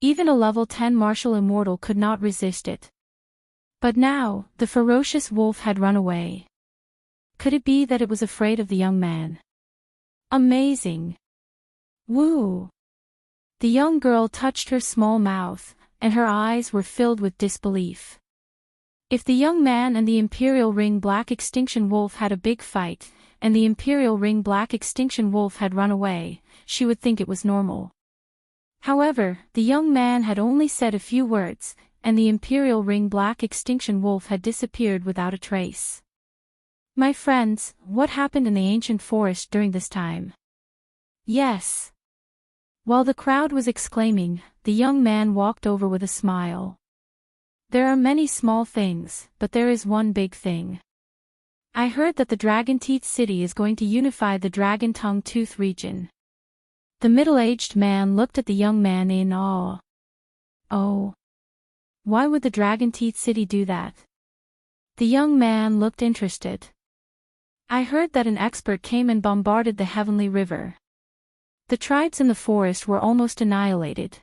Even a level 10 martial immortal could not resist it. But now, the ferocious wolf had run away. Could it be that it was afraid of the young man? Amazing! Woo! The young girl touched her small mouth, and her eyes were filled with disbelief. If the young man and the Imperial Ring Black Extinction Wolf had a big fight, and the Imperial Ring Black Extinction Wolf had run away, she would think it was normal. However, the young man had only said a few words, and the Imperial Ring Black Extinction Wolf had disappeared without a trace. My friends, what happened in the ancient forest during this time? Yes. While the crowd was exclaiming, the young man walked over with a smile. There are many small things, but there is one big thing. I heard that the Dragon Teeth City is going to unify the Dragon Tongue Tooth region. The middle-aged man looked at the young man in awe. Oh. Why would the Dragon Teeth City do that? The young man looked interested. I heard that an expert came and bombarded the Heavenly River. The tribes in the forest were almost annihilated.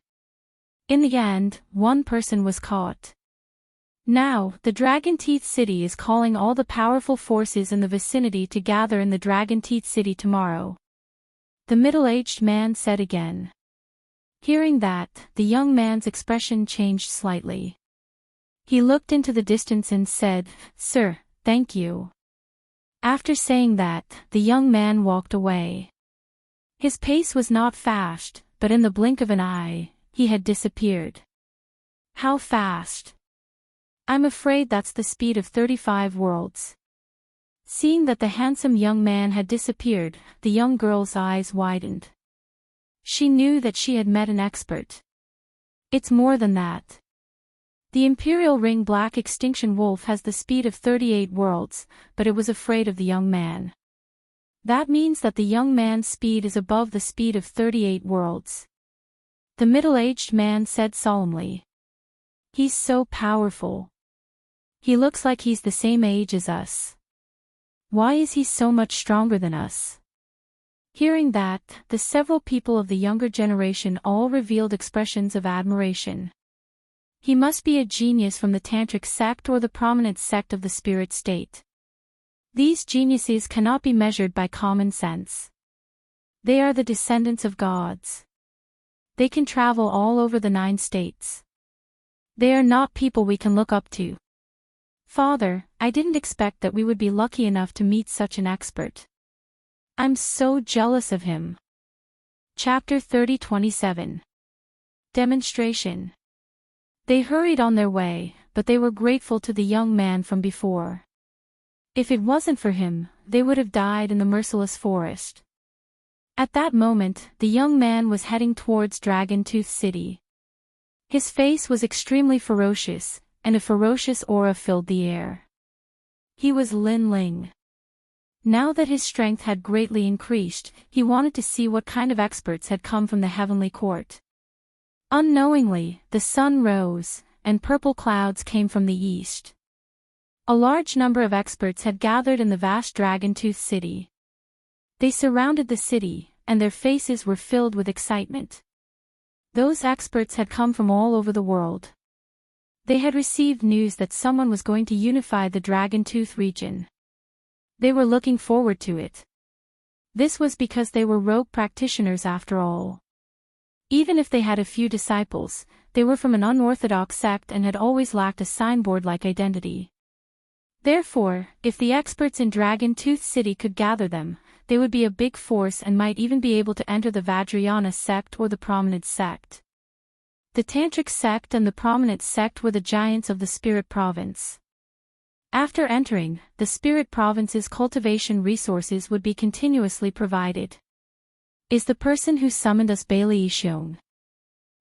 In the end, one person was caught. Now, the Dragon Teeth City is calling all the powerful forces in the vicinity to gather in the Dragon Teeth City tomorrow. The middle-aged man said again. Hearing that, the young man's expression changed slightly. He looked into the distance and said, "Sir, thank you." After saying that, the young man walked away. His pace was not fast, but in the blink of an eye, he had disappeared. How fast? I'm afraid that's the speed of 35 worlds. Seeing that the handsome young man had disappeared, the young girl's eyes widened. She knew that she had met an expert. It's more than that. The Imperial Ring Black Extinction Wolf has the speed of 38 worlds, but it was afraid of the young man. That means that the young man's speed is above the speed of 38 worlds. The middle-aged man said solemnly. He's so powerful. He looks like he's the same age as us. Why is he so much stronger than us? Hearing that, the several people of the younger generation all revealed expressions of admiration. He must be a genius from the Tantric sect or the prominent sect of the spirit state. These geniuses cannot be measured by common sense. They are the descendants of gods. They can travel all over the 9 states. They are not people we can look up to. Father, I didn't expect that we would be lucky enough to meet such an expert. I'm so jealous of him. Chapter 30:27. Demonstration. They hurried on their way, but they were grateful to the young man from before. If it wasn't for him, they would have died in the merciless forest. At that moment, the young man was heading towards Dragon Tooth City. His face was extremely ferocious, and a ferocious aura filled the air. He was Lin Ling. Now that his strength had greatly increased, he wanted to see what kind of experts had come from the heavenly court. Unknowingly, the sun rose, and purple clouds came from the east. A large number of experts had gathered in the vast Dragon Tooth City. They surrounded the city, and their faces were filled with excitement. Those experts had come from all over the world. They had received news that someone was going to unify the Dragon Tooth region. They were looking forward to it. This was because they were rogue practitioners after all. Even if they had a few disciples, they were from an unorthodox sect and had always lacked a signboard-like identity. Therefore, if the experts in Dragon Tooth City could gather them, they would be a big force and might even be able to enter the Vajrayana sect or the prominent sect. The Tantric sect and the prominent sect were the giants of the spirit province. After entering, the spirit province's cultivation resources would be continuously provided. Is the person who summoned us Bailey shown?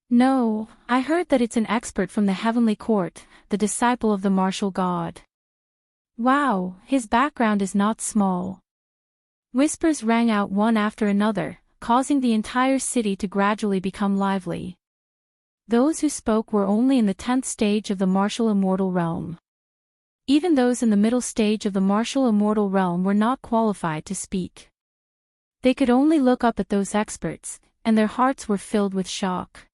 No, I heard that it's an expert from the heavenly court, the disciple of the martial god. Wow, his background is not small. Whispers rang out one after another, causing the entire city to gradually become lively. Those who spoke were only in the 10th stage of the martial immortal realm. Even those in the middle stage of the martial immortal realm were not qualified to speak. They could only look up at those experts, and their hearts were filled with shock.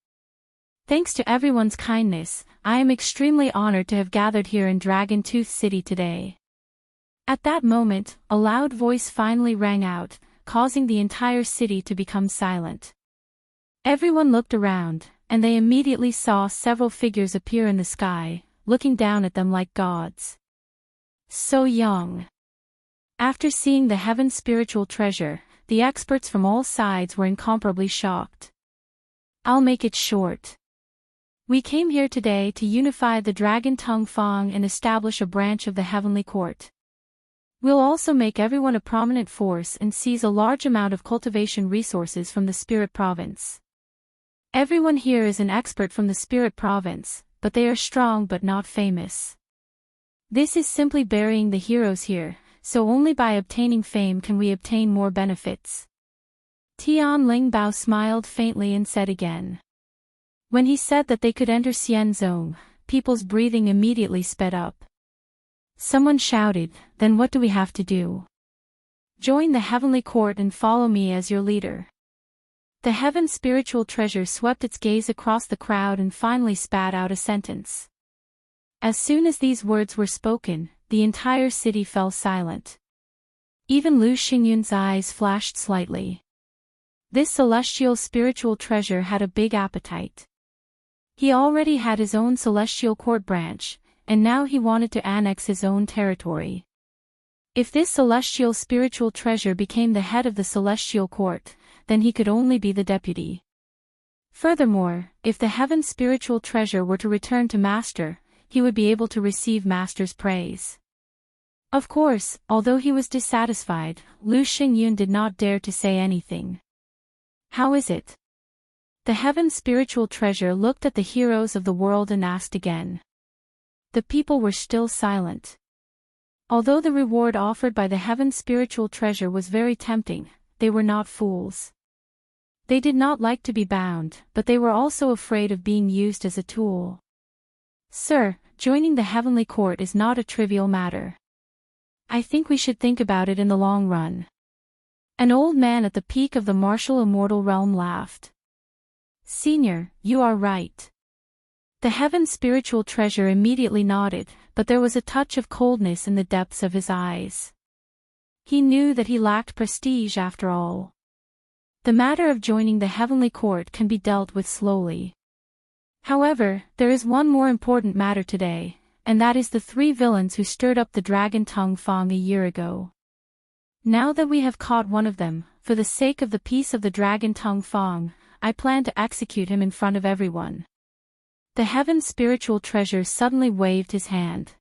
Thanks to everyone's kindness, I am extremely honored to have gathered here in Dragon Tooth City today. At that moment, a loud voice finally rang out, causing the entire city to become silent. Everyone looked around, and they immediately saw several figures appear in the sky, looking down at them like gods. So young. After seeing the heaven's spiritual treasure, the experts from all sides were incomparably shocked. I'll make it short. We came here today to unify the Dragon Tongue Fang and establish a branch of the Heavenly Court. We'll also make everyone a prominent force and seize a large amount of cultivation resources from the Spirit Province. Everyone here is an expert from the Spirit Province, but they are strong but not famous. This is simply burying the heroes here, so only by obtaining fame can we obtain more benefits. Tian Lingbao smiled faintly and said again. When he said that they could enter Xian Zone, people's breathing immediately sped up. Someone shouted, "Then what do we have to do? Join the Heavenly Court and follow me as your leader." The Heaven's spiritual treasure swept its gaze across the crowd and finally spat out a sentence. As soon as these words were spoken, the entire city fell silent. Even Lu Xingyun's eyes flashed slightly. This celestial spiritual treasure had a big appetite. He already had his own celestial court branch, and now he wanted to annex his own territory. If this celestial spiritual treasure became the head of the celestial court, then he could only be the deputy. Furthermore, if the heaven's spiritual treasure were to return to Master, he would be able to receive Master's praise. Of course, although he was dissatisfied, Lu Xingyun did not dare to say anything. How is it? The heaven's spiritual treasure looked at the heroes of the world and asked again. The people were still silent. Although the reward offered by the heaven's spiritual treasure was very tempting, they were not fools. They did not like to be bound, but they were also afraid of being used as a tool. Sir, joining the heavenly court is not a trivial matter. I think we should think about it in the long run. An old man at the peak of the martial immortal realm laughed. Senior, you are right. The heaven's spiritual treasure immediately nodded, but there was a touch of coldness in the depths of his eyes. He knew that he lacked prestige after all. The matter of joining the heavenly court can be dealt with slowly. However, there is one more important matter today, and that is the 3 villains who stirred up the Dragon Tongue Fang a year ago. Now that we have caught one of them, for the sake of the peace of the Dragon Tongue Fang, I plan to execute him in front of everyone. The heaven's spiritual treasure suddenly waved his hand.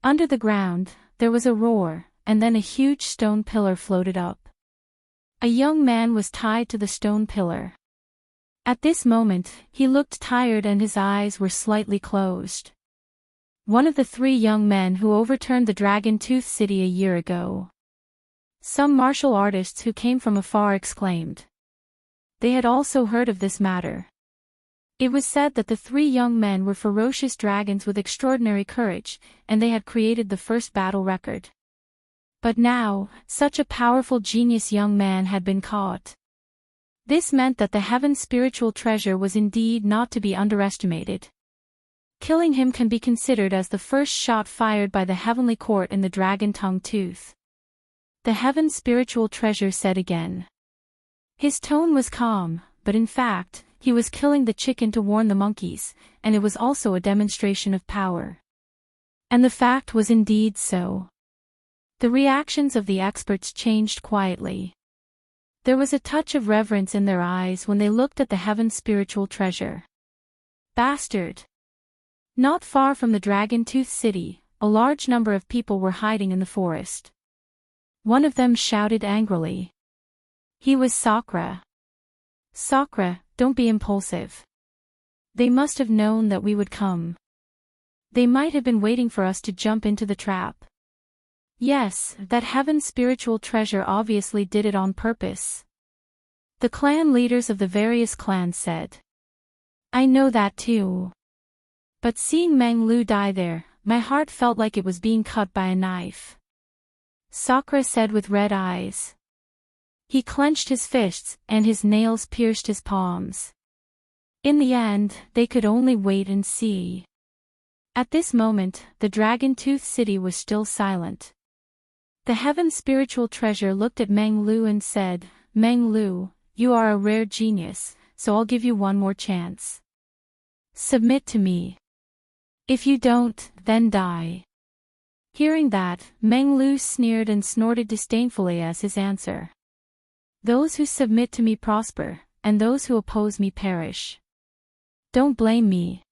Under the ground, there was a roar, and then a huge stone pillar floated up. A young man was tied to the stone pillar. At this moment, he looked tired and his eyes were slightly closed. One of the 3 young men who overturned the Dragon Tooth City a year ago. Some martial artists who came from afar exclaimed. They had also heard of this matter. It was said that the 3 young men were ferocious dragons with extraordinary courage, and they had created the first battle record. But now, such a powerful genius young man had been caught. This meant that the heaven's spiritual treasure was indeed not to be underestimated. Killing him can be considered as the first shot fired by the heavenly court in the Dragon Tongue Tooth. The heaven's spiritual treasure said again. His tone was calm, but in fact, he was killing the chicken to warn the monkeys, and it was also a demonstration of power. And the fact was indeed so. The reactions of the experts changed quietly. There was a touch of reverence in their eyes when they looked at the heaven's spiritual treasure. Bastard! Not far from the Dragon Tooth City, a large number of people were hiding in the forest. One of them shouted angrily. He was Sakura. Sakura, don't be impulsive. They must have known that we would come. They might have been waiting for us to jump into the trap. Yes, that heaven's spiritual treasure obviously did it on purpose. The clan leaders of the various clans said. I know that too. But seeing Meng Lu die there, my heart felt like it was being cut by a knife. Sakura said with red eyes. He clenched his fists, and his nails pierced his palms. In the end, they could only wait and see. At this moment, the dragon-toothed city was still silent. The heaven spiritual treasure looked at Meng Lu and said, "Meng Lu, you are a rare genius, so I'll give you one more chance. Submit to me. If you don't, then die." Hearing that, Meng Lu sneered and snorted disdainfully as his answer. "Those who submit to me prosper, and those who oppose me perish. Don't blame me.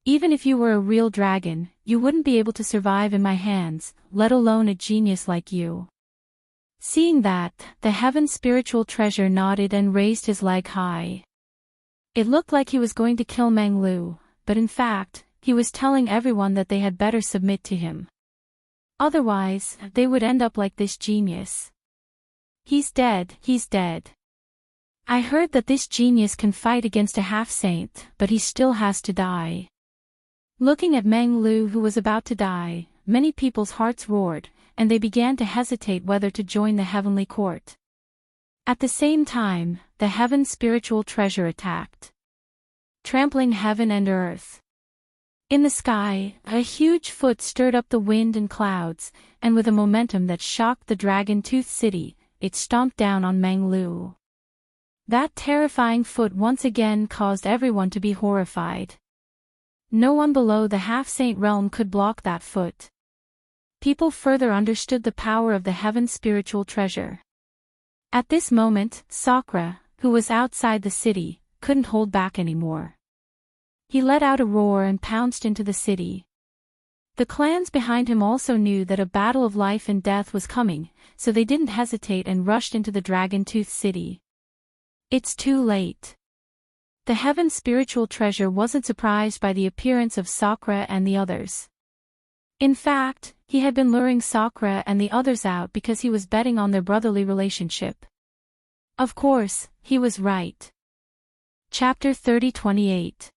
Even if you were a real dragon, you wouldn't be able to survive in my hands, let alone a genius like you." Seeing that, the heaven spiritual treasure nodded and raised his leg high. It looked like he was going to kill Meng Lu, but in fact, he was telling everyone that they had better submit to him. Otherwise, they would end up like this genius. He's dead, he's dead. I heard that this genius can fight against a half-saint, but he still has to die. Looking at Meng Lu who was about to die, many people's hearts roared, and they began to hesitate whether to join the heavenly court. At the same time, the heaven spiritual treasure attacked, trampling heaven and earth. In the sky, a huge foot stirred up the wind and clouds, and with a momentum that shocked the dragon-toothed city, it stomped down on Meng Lu. That terrifying foot once again caused everyone to be horrified. No one below the half-saint realm could block that foot. People further understood the power of the heaven spiritual treasure. At this moment, Sakra, who was outside the city, couldn't hold back anymore. He let out a roar and pounced into the city. The clans behind him also knew that a battle of life and death was coming, so they didn't hesitate and rushed into the dragon-toothed city. It's too late. The heaven spiritual treasure wasn't surprised by the appearance of Sakra and the others. In fact, he had been luring Sakra and the others out because he was betting on their brotherly relationship. Of course, he was right. Chapter 30:28.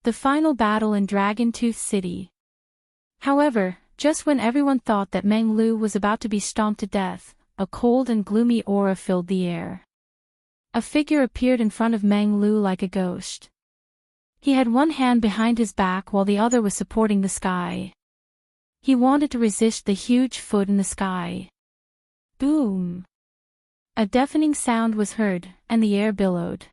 The final battle in Dragon-Tooth City. However, just when everyone thought that Meng Lu was about to be stomped to death, a cold and gloomy aura filled the air. A figure appeared in front of Meng Lu like a ghost. He had one hand behind his back while the other was supporting the sky. He wanted to resist the huge foot in the sky. Boom! A deafening sound was heard, and the air billowed.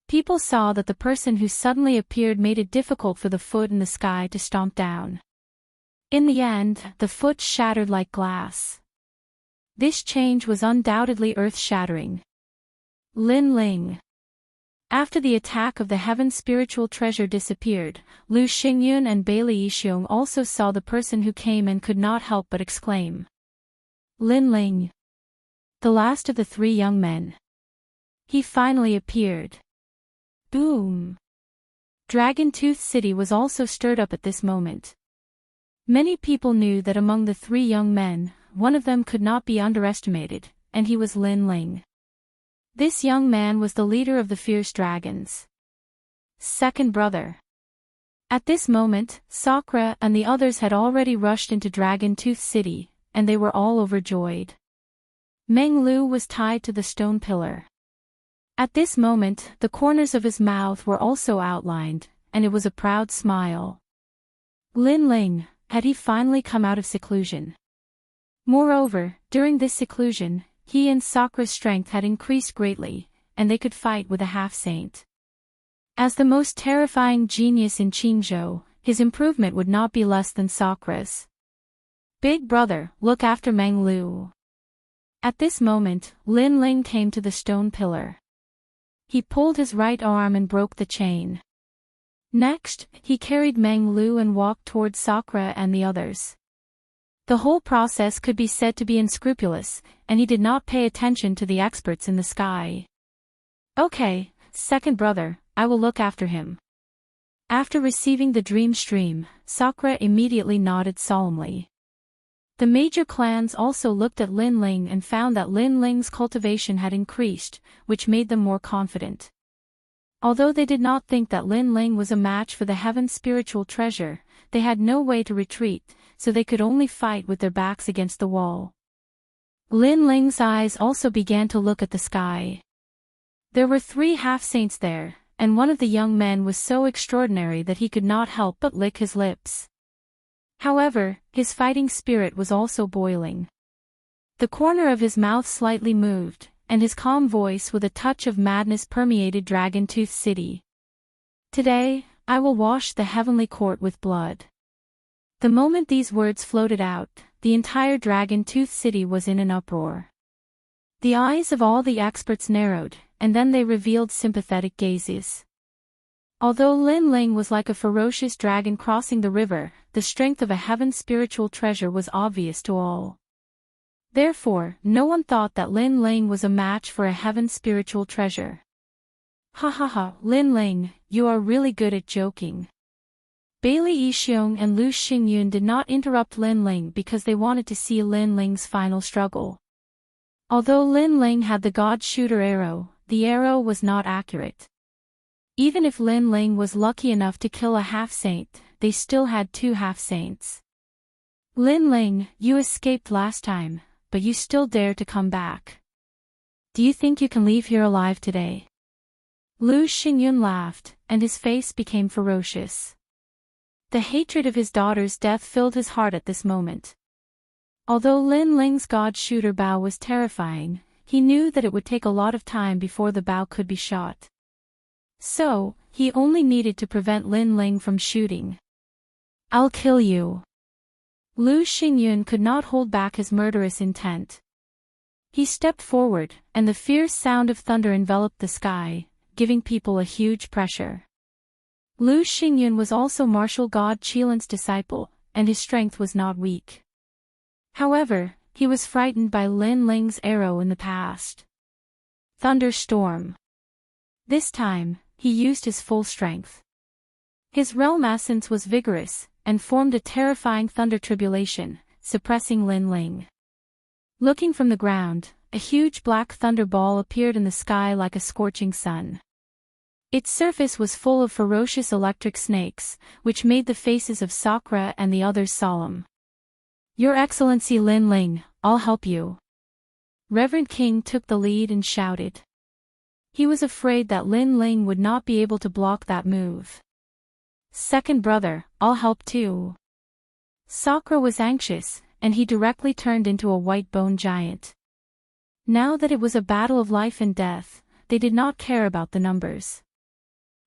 People saw that the person who suddenly appeared made it difficult for the foot in the sky to stomp down. In the end, the foot shattered like glass. This change was undoubtedly earth-shattering. Lin Ling. After the attack of the heaven spiritual treasure disappeared, Lu Xingyun and Bailey Yixiong also saw the person who came and could not help but exclaim. Lin Ling. The last of the three young men. He finally appeared. Boom! Dragon-Tooth City was also stirred up at this moment. Many people knew that among the three young men, one of them could not be underestimated, and he was Lin Ling. This young man was the leader of the fierce dragons. Second brother. At this moment, Sakra and the others had already rushed into Dragon-Tooth City, and they were all overjoyed. Meng Lu was tied to the stone pillar. At this moment, the corners of his mouth were also outlined, and it was a proud smile. Lin Ling, had he finally come out of seclusion? Moreover, during this seclusion, he and Sakra's strength had increased greatly, and they could fight with a half-saint. As the most terrifying genius in Qingzhou, his improvement would not be less than Sakra's. Big brother, look after Meng Lu. At this moment, Lin Ling came to the stone pillar. He pulled his right arm and broke the chain. Next, he carried Meng Lu and walked towards Sakra and the others. The whole process could be said to be unscrupulous, and he did not pay attention to the experts in the sky. Okay, second brother, I will look after him. After receiving the dream stream, Sakra immediately nodded solemnly. The major clans also looked at Lin Ling and found that Lin Ling's cultivation had increased, which made them more confident. Although they did not think that Lin Ling was a match for the heaven spiritual treasure, they had no way to retreat, so they could only fight with their backs against the wall. Lin Ling's eyes also began to look at the sky. There were 3 half-saints there, and one of the young men was so extraordinary that he could not help but lick his lips. However, his fighting spirit was also boiling. The corner of his mouth slightly moved, and his calm voice with a touch of madness permeated Dragon Tooth City. "Today, I will wash the heavenly court with blood." The moment these words floated out, the entire Dragon Tooth City was in an uproar. The eyes of all the experts narrowed, and then they revealed sympathetic gazes. Although Lin Ling was like a ferocious dragon crossing the river, the strength of a heaven's spiritual treasure was obvious to all. Therefore, no one thought that Lin Ling was a match for a heaven's spiritual treasure. "Ha ha ha, Lin Ling, you are really good at joking." Bailey Yixiong and Lu Xingyun did not interrupt Lin Ling because they wanted to see Lin Ling's final struggle. Although Lin Ling had the God Shooter arrow, the arrow was not accurate. Even if Lin Ling was lucky enough to kill a half-saint, they still had two half-saints. "Lin Ling, you escaped last time, but you still dare to come back. Do you think you can leave here alive today?" Lu Xingyun laughed, and his face became ferocious. The hatred of his daughter's death filled his heart at this moment. Although Lin Ling's God Shooter bow was terrifying, he knew that it would take a lot of time before the bow could be shot. So, he only needed to prevent Lin Ling from shooting. "I'll kill you." Lu Xingyun could not hold back his murderous intent. He stepped forward, and the fierce sound of thunder enveloped the sky, giving people a huge pressure. Lu Xingyun was also martial god Qilan's disciple, and his strength was not weak. However, he was frightened by Lin Ling's arrow in the past. Thunderstorm. This time, he used his full strength. His realm essence was vigorous, and formed a terrifying thunder tribulation, suppressing Lin Ling. Looking from the ground, a huge black thunder ball appeared in the sky like a scorching sun. Its surface was full of ferocious electric snakes, which made the faces of Sakura and the others solemn. "Your Excellency Lin Ling, I'll help you." Reverend King took the lead and shouted. He was afraid that Lin Ling would not be able to block that move. "Second brother, I'll help too." Sakura was anxious, and he directly turned into a white bone giant. Now that it was a battle of life and death, they did not care about the numbers.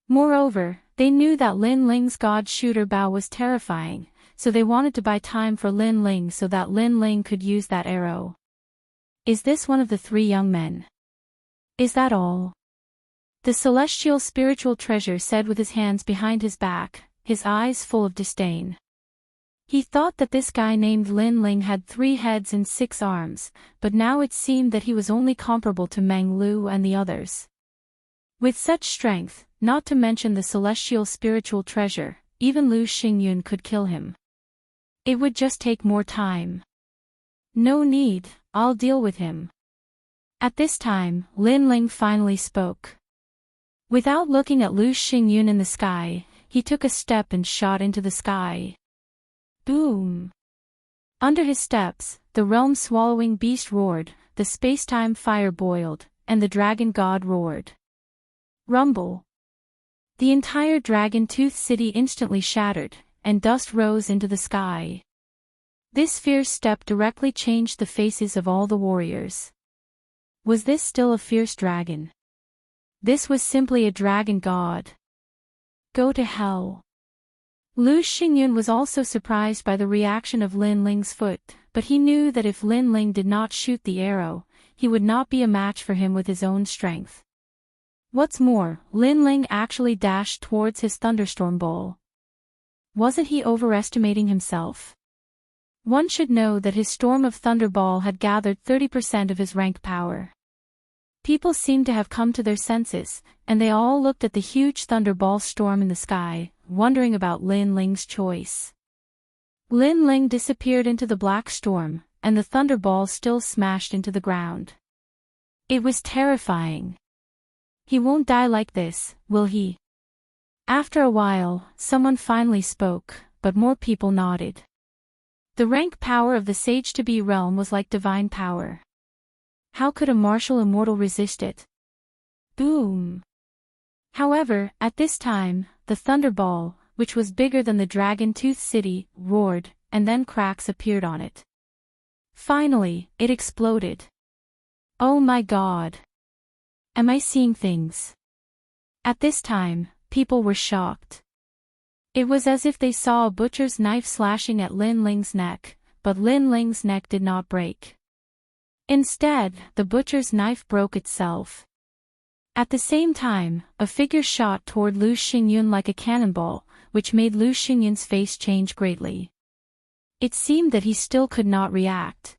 Moreover, they knew that Lin Ling's God Shooter bow was terrifying, so they wanted to buy time for Lin Ling so that Lin Ling could use that arrow. "Is this one of the three young men? Is that all?" The celestial spiritual treasure said with his hands behind his back, his eyes full of disdain. He thought that this guy named Lin Ling had 3 heads and 6 arms, but now it seemed that he was only comparable to Meng Lu and the others. With such strength, not to mention the celestial spiritual treasure, even Lu Xingyun could kill him. It would just take more time. "No need, I'll deal with him." At this time, Lin Ling finally spoke. Without looking at Lu Xingyun in the sky, he took a step and shot into the sky. Boom! Under his steps, the realm-swallowing beast roared, the space-time fire boiled, and the dragon god roared. Rumble! The entire Dragon Tooth City instantly shattered, and dust rose into the sky. This fierce step directly changed the faces of all the warriors. Was this still a fierce dragon? This was simply a dragon god. Go to hell. Lu Xingyun was also surprised by the reaction of Lin Ling's foot, but he knew that if Lin Ling did not shoot the arrow, he would not be a match for him with his own strength. What's more, Lin Ling actually dashed towards his thunderstorm ball. Wasn't he overestimating himself? One should know that his storm of thunder ball had gathered 30% of his rank power. People seemed to have come to their senses, and they all looked at the huge thunder ball storm in the sky, wondering about Lin Ling's choice. Lin Ling disappeared into the black storm, and the thunder ball still smashed into the ground. It was terrifying. He won't die like this, will he? After a while, someone finally spoke, but more people nodded. The rank power of the Sage-to-Be realm was like divine power. How could a martial immortal resist it? Boom! However, at this time, the thunderball, which was bigger than the dragon-toothed city, roared, and then cracks appeared on it. Finally, it exploded. Oh my God! Am I seeing things? At this time, people were shocked. It was as if they saw a butcher's knife slashing at Lin Ling's neck, but Lin Ling's neck did not break. Instead, the butcher's knife broke itself. At the same time, a figure shot toward Lu Xingyun like a cannonball, which made Lu Xingyun's face change greatly. It seemed that he still could not react.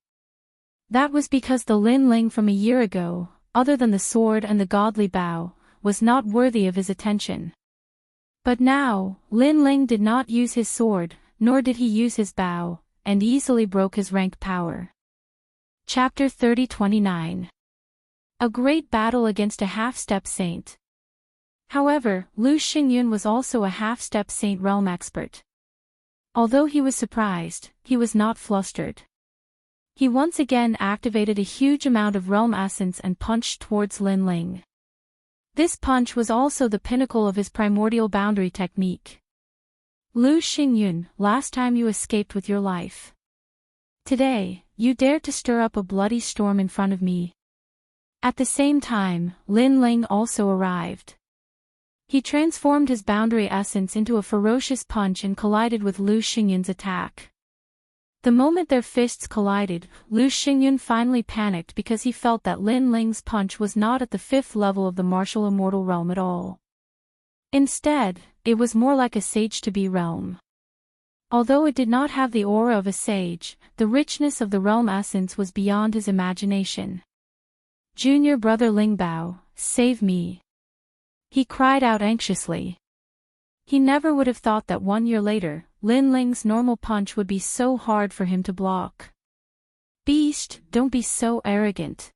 That was because the Lin Ling from a year ago, other than the sword and the godly bow, was not worthy of his attention. But now, Lin Ling did not use his sword, nor did he use his bow, and easily broke his rank power. Chapter 30-29. A great battle against a half-step saint. However, Lu Xingyun was also a half-step saint realm expert. Although he was surprised, he was not flustered. He once again activated a huge amount of realm essence and punched towards Lin Ling. This punch was also the pinnacle of his primordial boundary technique. Lu Xingyun, last time you escaped with your life. Today, you dared to stir up a bloody storm in front of me. At the same time, Lin Ling also arrived. He transformed his boundary essence into a ferocious punch and collided with Lu Xingyun's attack. The moment their fists collided, Lu Xingyun finally panicked because he felt that Lin Ling's punch was not at the 5th level of the martial immortal realm at all. Instead, it was more like a sage-to-be realm. Although it did not have the aura of a sage, the richness of the realm essence was beyond his imagination. Junior brother Lingbao, save me! He cried out anxiously. He never would have thought that 1 year later, Lin Ling's normal punch would be so hard for him to block. Beast, don't be so arrogant.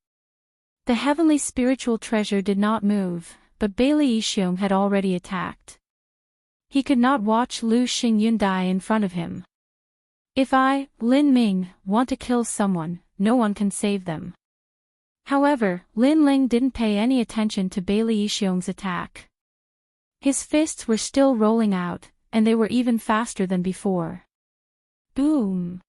The heavenly spiritual treasure did not move, but Bailey Yixiong had already attacked. He could not watch Lu Xingyun die in front of him. If I, Lin Ming, want to kill someone, no one can save them. However, Lin Ling didn't pay any attention to Bailey Yixiong's attack. His fists were still rolling out, and they were even faster than before. Boom!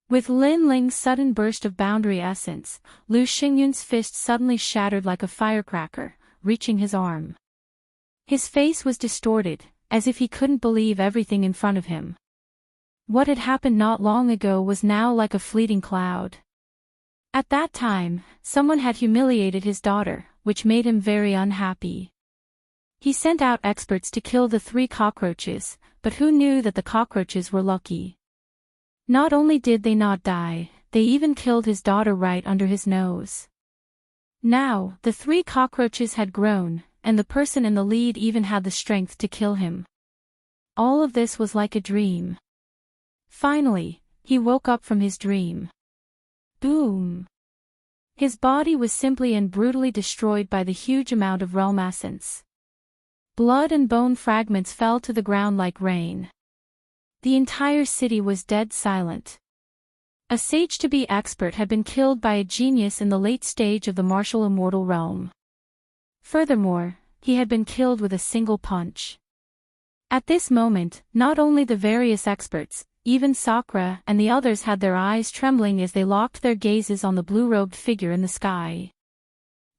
With Lin Ling's sudden burst of boundary essence, Lu Xingyun's fist suddenly shattered like a firecracker, reaching his arm. His face was distorted, as if he couldn't believe everything in front of him. What had happened not long ago was now like a fleeting cloud. At that time, someone had humiliated his daughter, which made him very unhappy. He sent out experts to kill the 3 cockroaches, but who knew that the cockroaches were lucky? Not only did they not die, they even killed his daughter right under his nose. Now, the 3 cockroaches had grown, and the person in the lead even had the strength to kill him. All of this was like a dream. Finally, he woke up from his dream. Boom! His body was simply and brutally destroyed by the huge amount of realm essence. Blood and bone fragments fell to the ground like rain. The entire city was dead silent. A sage-to-be expert had been killed by a genius in the late stage of the martial immortal realm. Furthermore, he had been killed with a single punch. At this moment, not only the various experts, even Sakura and the others had their eyes trembling as they locked their gazes on the blue-robed figure in the sky.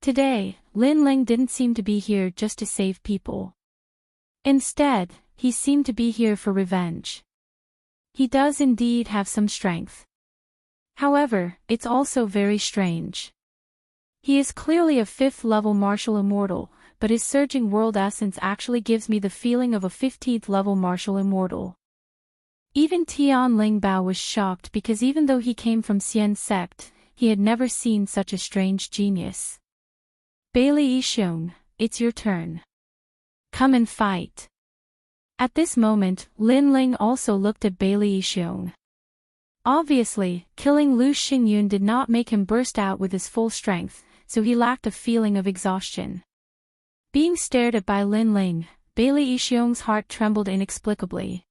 Today, Lin Ling didn't seem to be here just to save people. Instead, he seemed to be here for revenge. He does indeed have some strength. However, it's also very strange. He is clearly a 5th-level martial immortal, but his surging world essence actually gives me the feeling of a 15th-level martial immortal. Even Tian Lingbao was shocked because even though he came from Xian's sect, he had never seen such a strange genius. Bailey Yixiong, it's your turn. Come and fight. At this moment, Lin Ling also looked at Bailey Yixiong. Obviously, killing Lu Xingyun did not make him burst out with his full strength, so he lacked a feeling of exhaustion. Being stared at by Lin Ling, Bailey Yixiong's heart trembled inexplicably.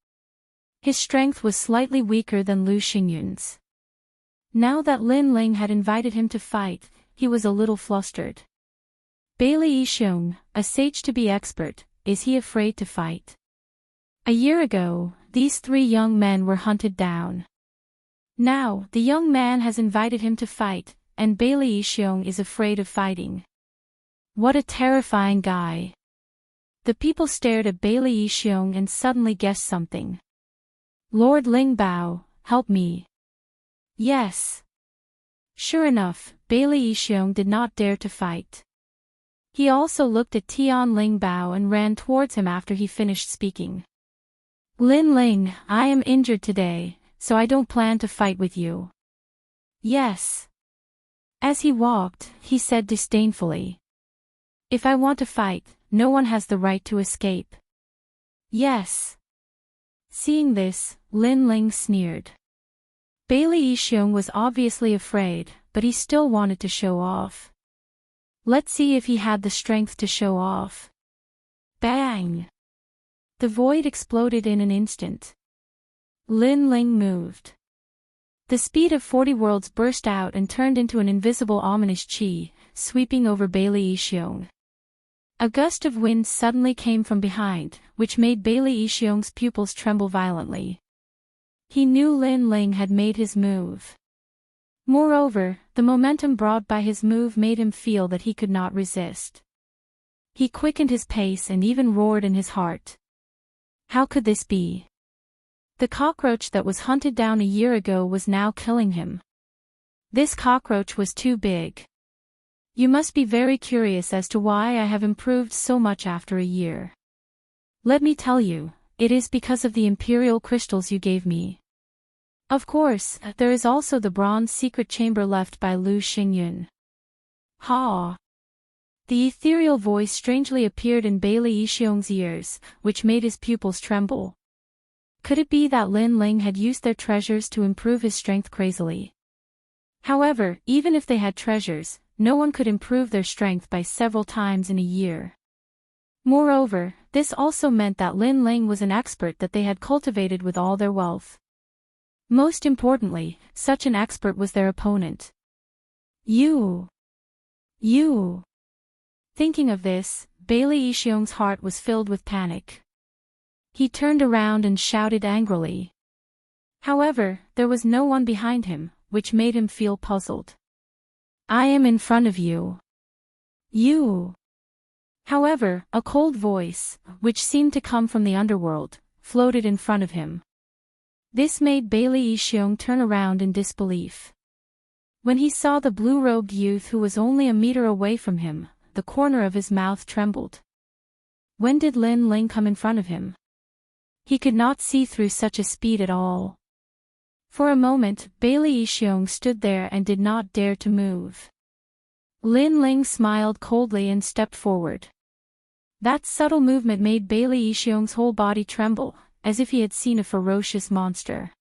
His strength was slightly weaker than Lu Xingyun's. Now that Lin Ling had invited him to fight, he was a little flustered. Bailey Yixiong, a sage-to-be expert, is he afraid to fight? A year ago, these three young men were hunted down. Now, the young man has invited him to fight, and Bailey Yixiong is afraid of fighting. What a terrifying guy. The people stared at Bailey Yixiong and suddenly guessed something. Lord Lingbao, help me. Yes. Sure enough, Bailey Yixiong did not dare to fight. He also looked at Tian Lingbao and ran towards him after he finished speaking. Lin Ling, I am injured today, so I don't plan to fight with you. Yes. As he walked, he said disdainfully. If I want to fight, no one has the right to escape. Yes. Seeing this, Lin Ling sneered. Bailey Yixiong was obviously afraid, but he still wanted to show off. Let's see if he had the strength to show off. Bang! The void exploded in an instant. Lin Ling moved. The speed of 40 worlds burst out and turned into an invisible ominous chi, sweeping over Bailey Yixiong. A gust of wind suddenly came from behind, which made Bailey Yixiong's pupils tremble violently. He knew Lin Ling had made his move. Moreover, the momentum brought by his move made him feel that he could not resist. He quickened his pace and even roared in his heart. How could this be? The cockroach that was hunted down a year ago was now killing him. This cockroach was too big. You must be very curious as to why I have improved so much after a year. Let me tell you, it is because of the imperial crystals you gave me. Of course, there is also the bronze secret chamber left by Lu Xingyun. Ha! The ethereal voice strangely appeared in Bailey Yixiong's ears, which made his pupils tremble. Could it be that Lin Ling had used their treasures to improve his strength crazily? However, even if they had treasures, no one could improve their strength by several times in a year. Moreover, this also meant that Lin Ling was an expert that they had cultivated with all their wealth. Most importantly, such an expert was their opponent. You. Thinking of this, Bailey Yixiong's heart was filled with panic. He turned around and shouted angrily. However, there was no one behind him, which made him feel puzzled. I am in front of you. You. However, a cold voice, which seemed to come from the underworld, floated in front of him. This made Bailey Yixiong turn around in disbelief. When he saw the blue-robed youth who was only a meter away from him, the corner of his mouth trembled. When did Lin Ling come in front of him? He could not see through such a speed at all. For a moment, Bailey Yixiong stood there and did not dare to move. Lin Ling smiled coldly and stepped forward. That subtle movement made Bailey Yixiong's whole body tremble, as if he had seen a ferocious monster.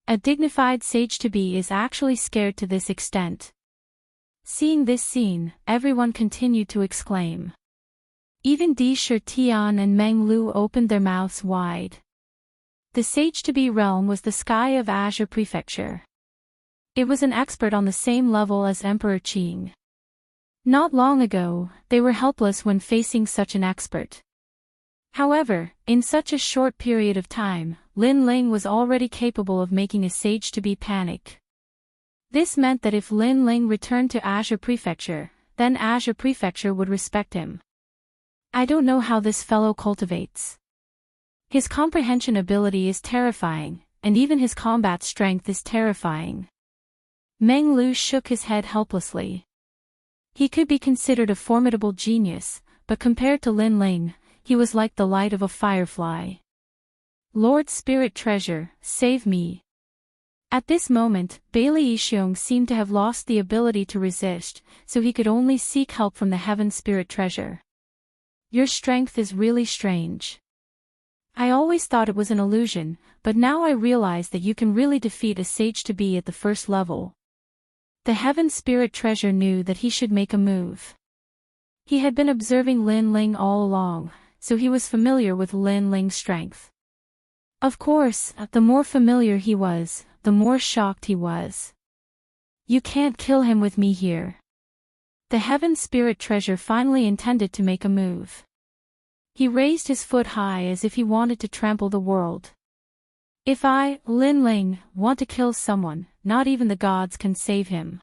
A dignified sage-to-be is actually scared to this extent. Seeing this scene, everyone continued to exclaim. Even Di Shi Tian and Meng Lu opened their mouths wide. The sage-to-be realm was the sky of Azure Prefecture. It was an expert on the same level as Emperor Qing. Not long ago, they were helpless when facing such an expert. However, in such a short period of time, Lin Ling was already capable of making a sage-to-be panic. This meant that if Lin Ling returned to Azure Prefecture, then Azure Prefecture would respect him. I don't know how this fellow cultivates. His comprehension ability is terrifying, and even his combat strength is terrifying. Meng Lu shook his head helplessly. He could be considered a formidable genius, but compared to Lin Ling, he was like the light of a firefly. Lord Spirit Treasure, save me. At this moment, Bailey Yixiong seemed to have lost the ability to resist, so he could only seek help from the Heaven Spirit Treasure. Your strength is really strange. I always thought it was an illusion, but now I realize that you can really defeat a sage-to-be at the first level. The Heaven Spirit Treasure knew that he should make a move. He had been observing Lin Ling all along, so he was familiar with Lin Ling's strength. Of course, the more familiar he was, the more shocked he was. You can't kill him with me here. The Heaven Spirit Treasure finally intended to make a move. He raised his foot high as if he wanted to trample the world. If I, Lin Ling, want to kill someone, not even the gods can save him.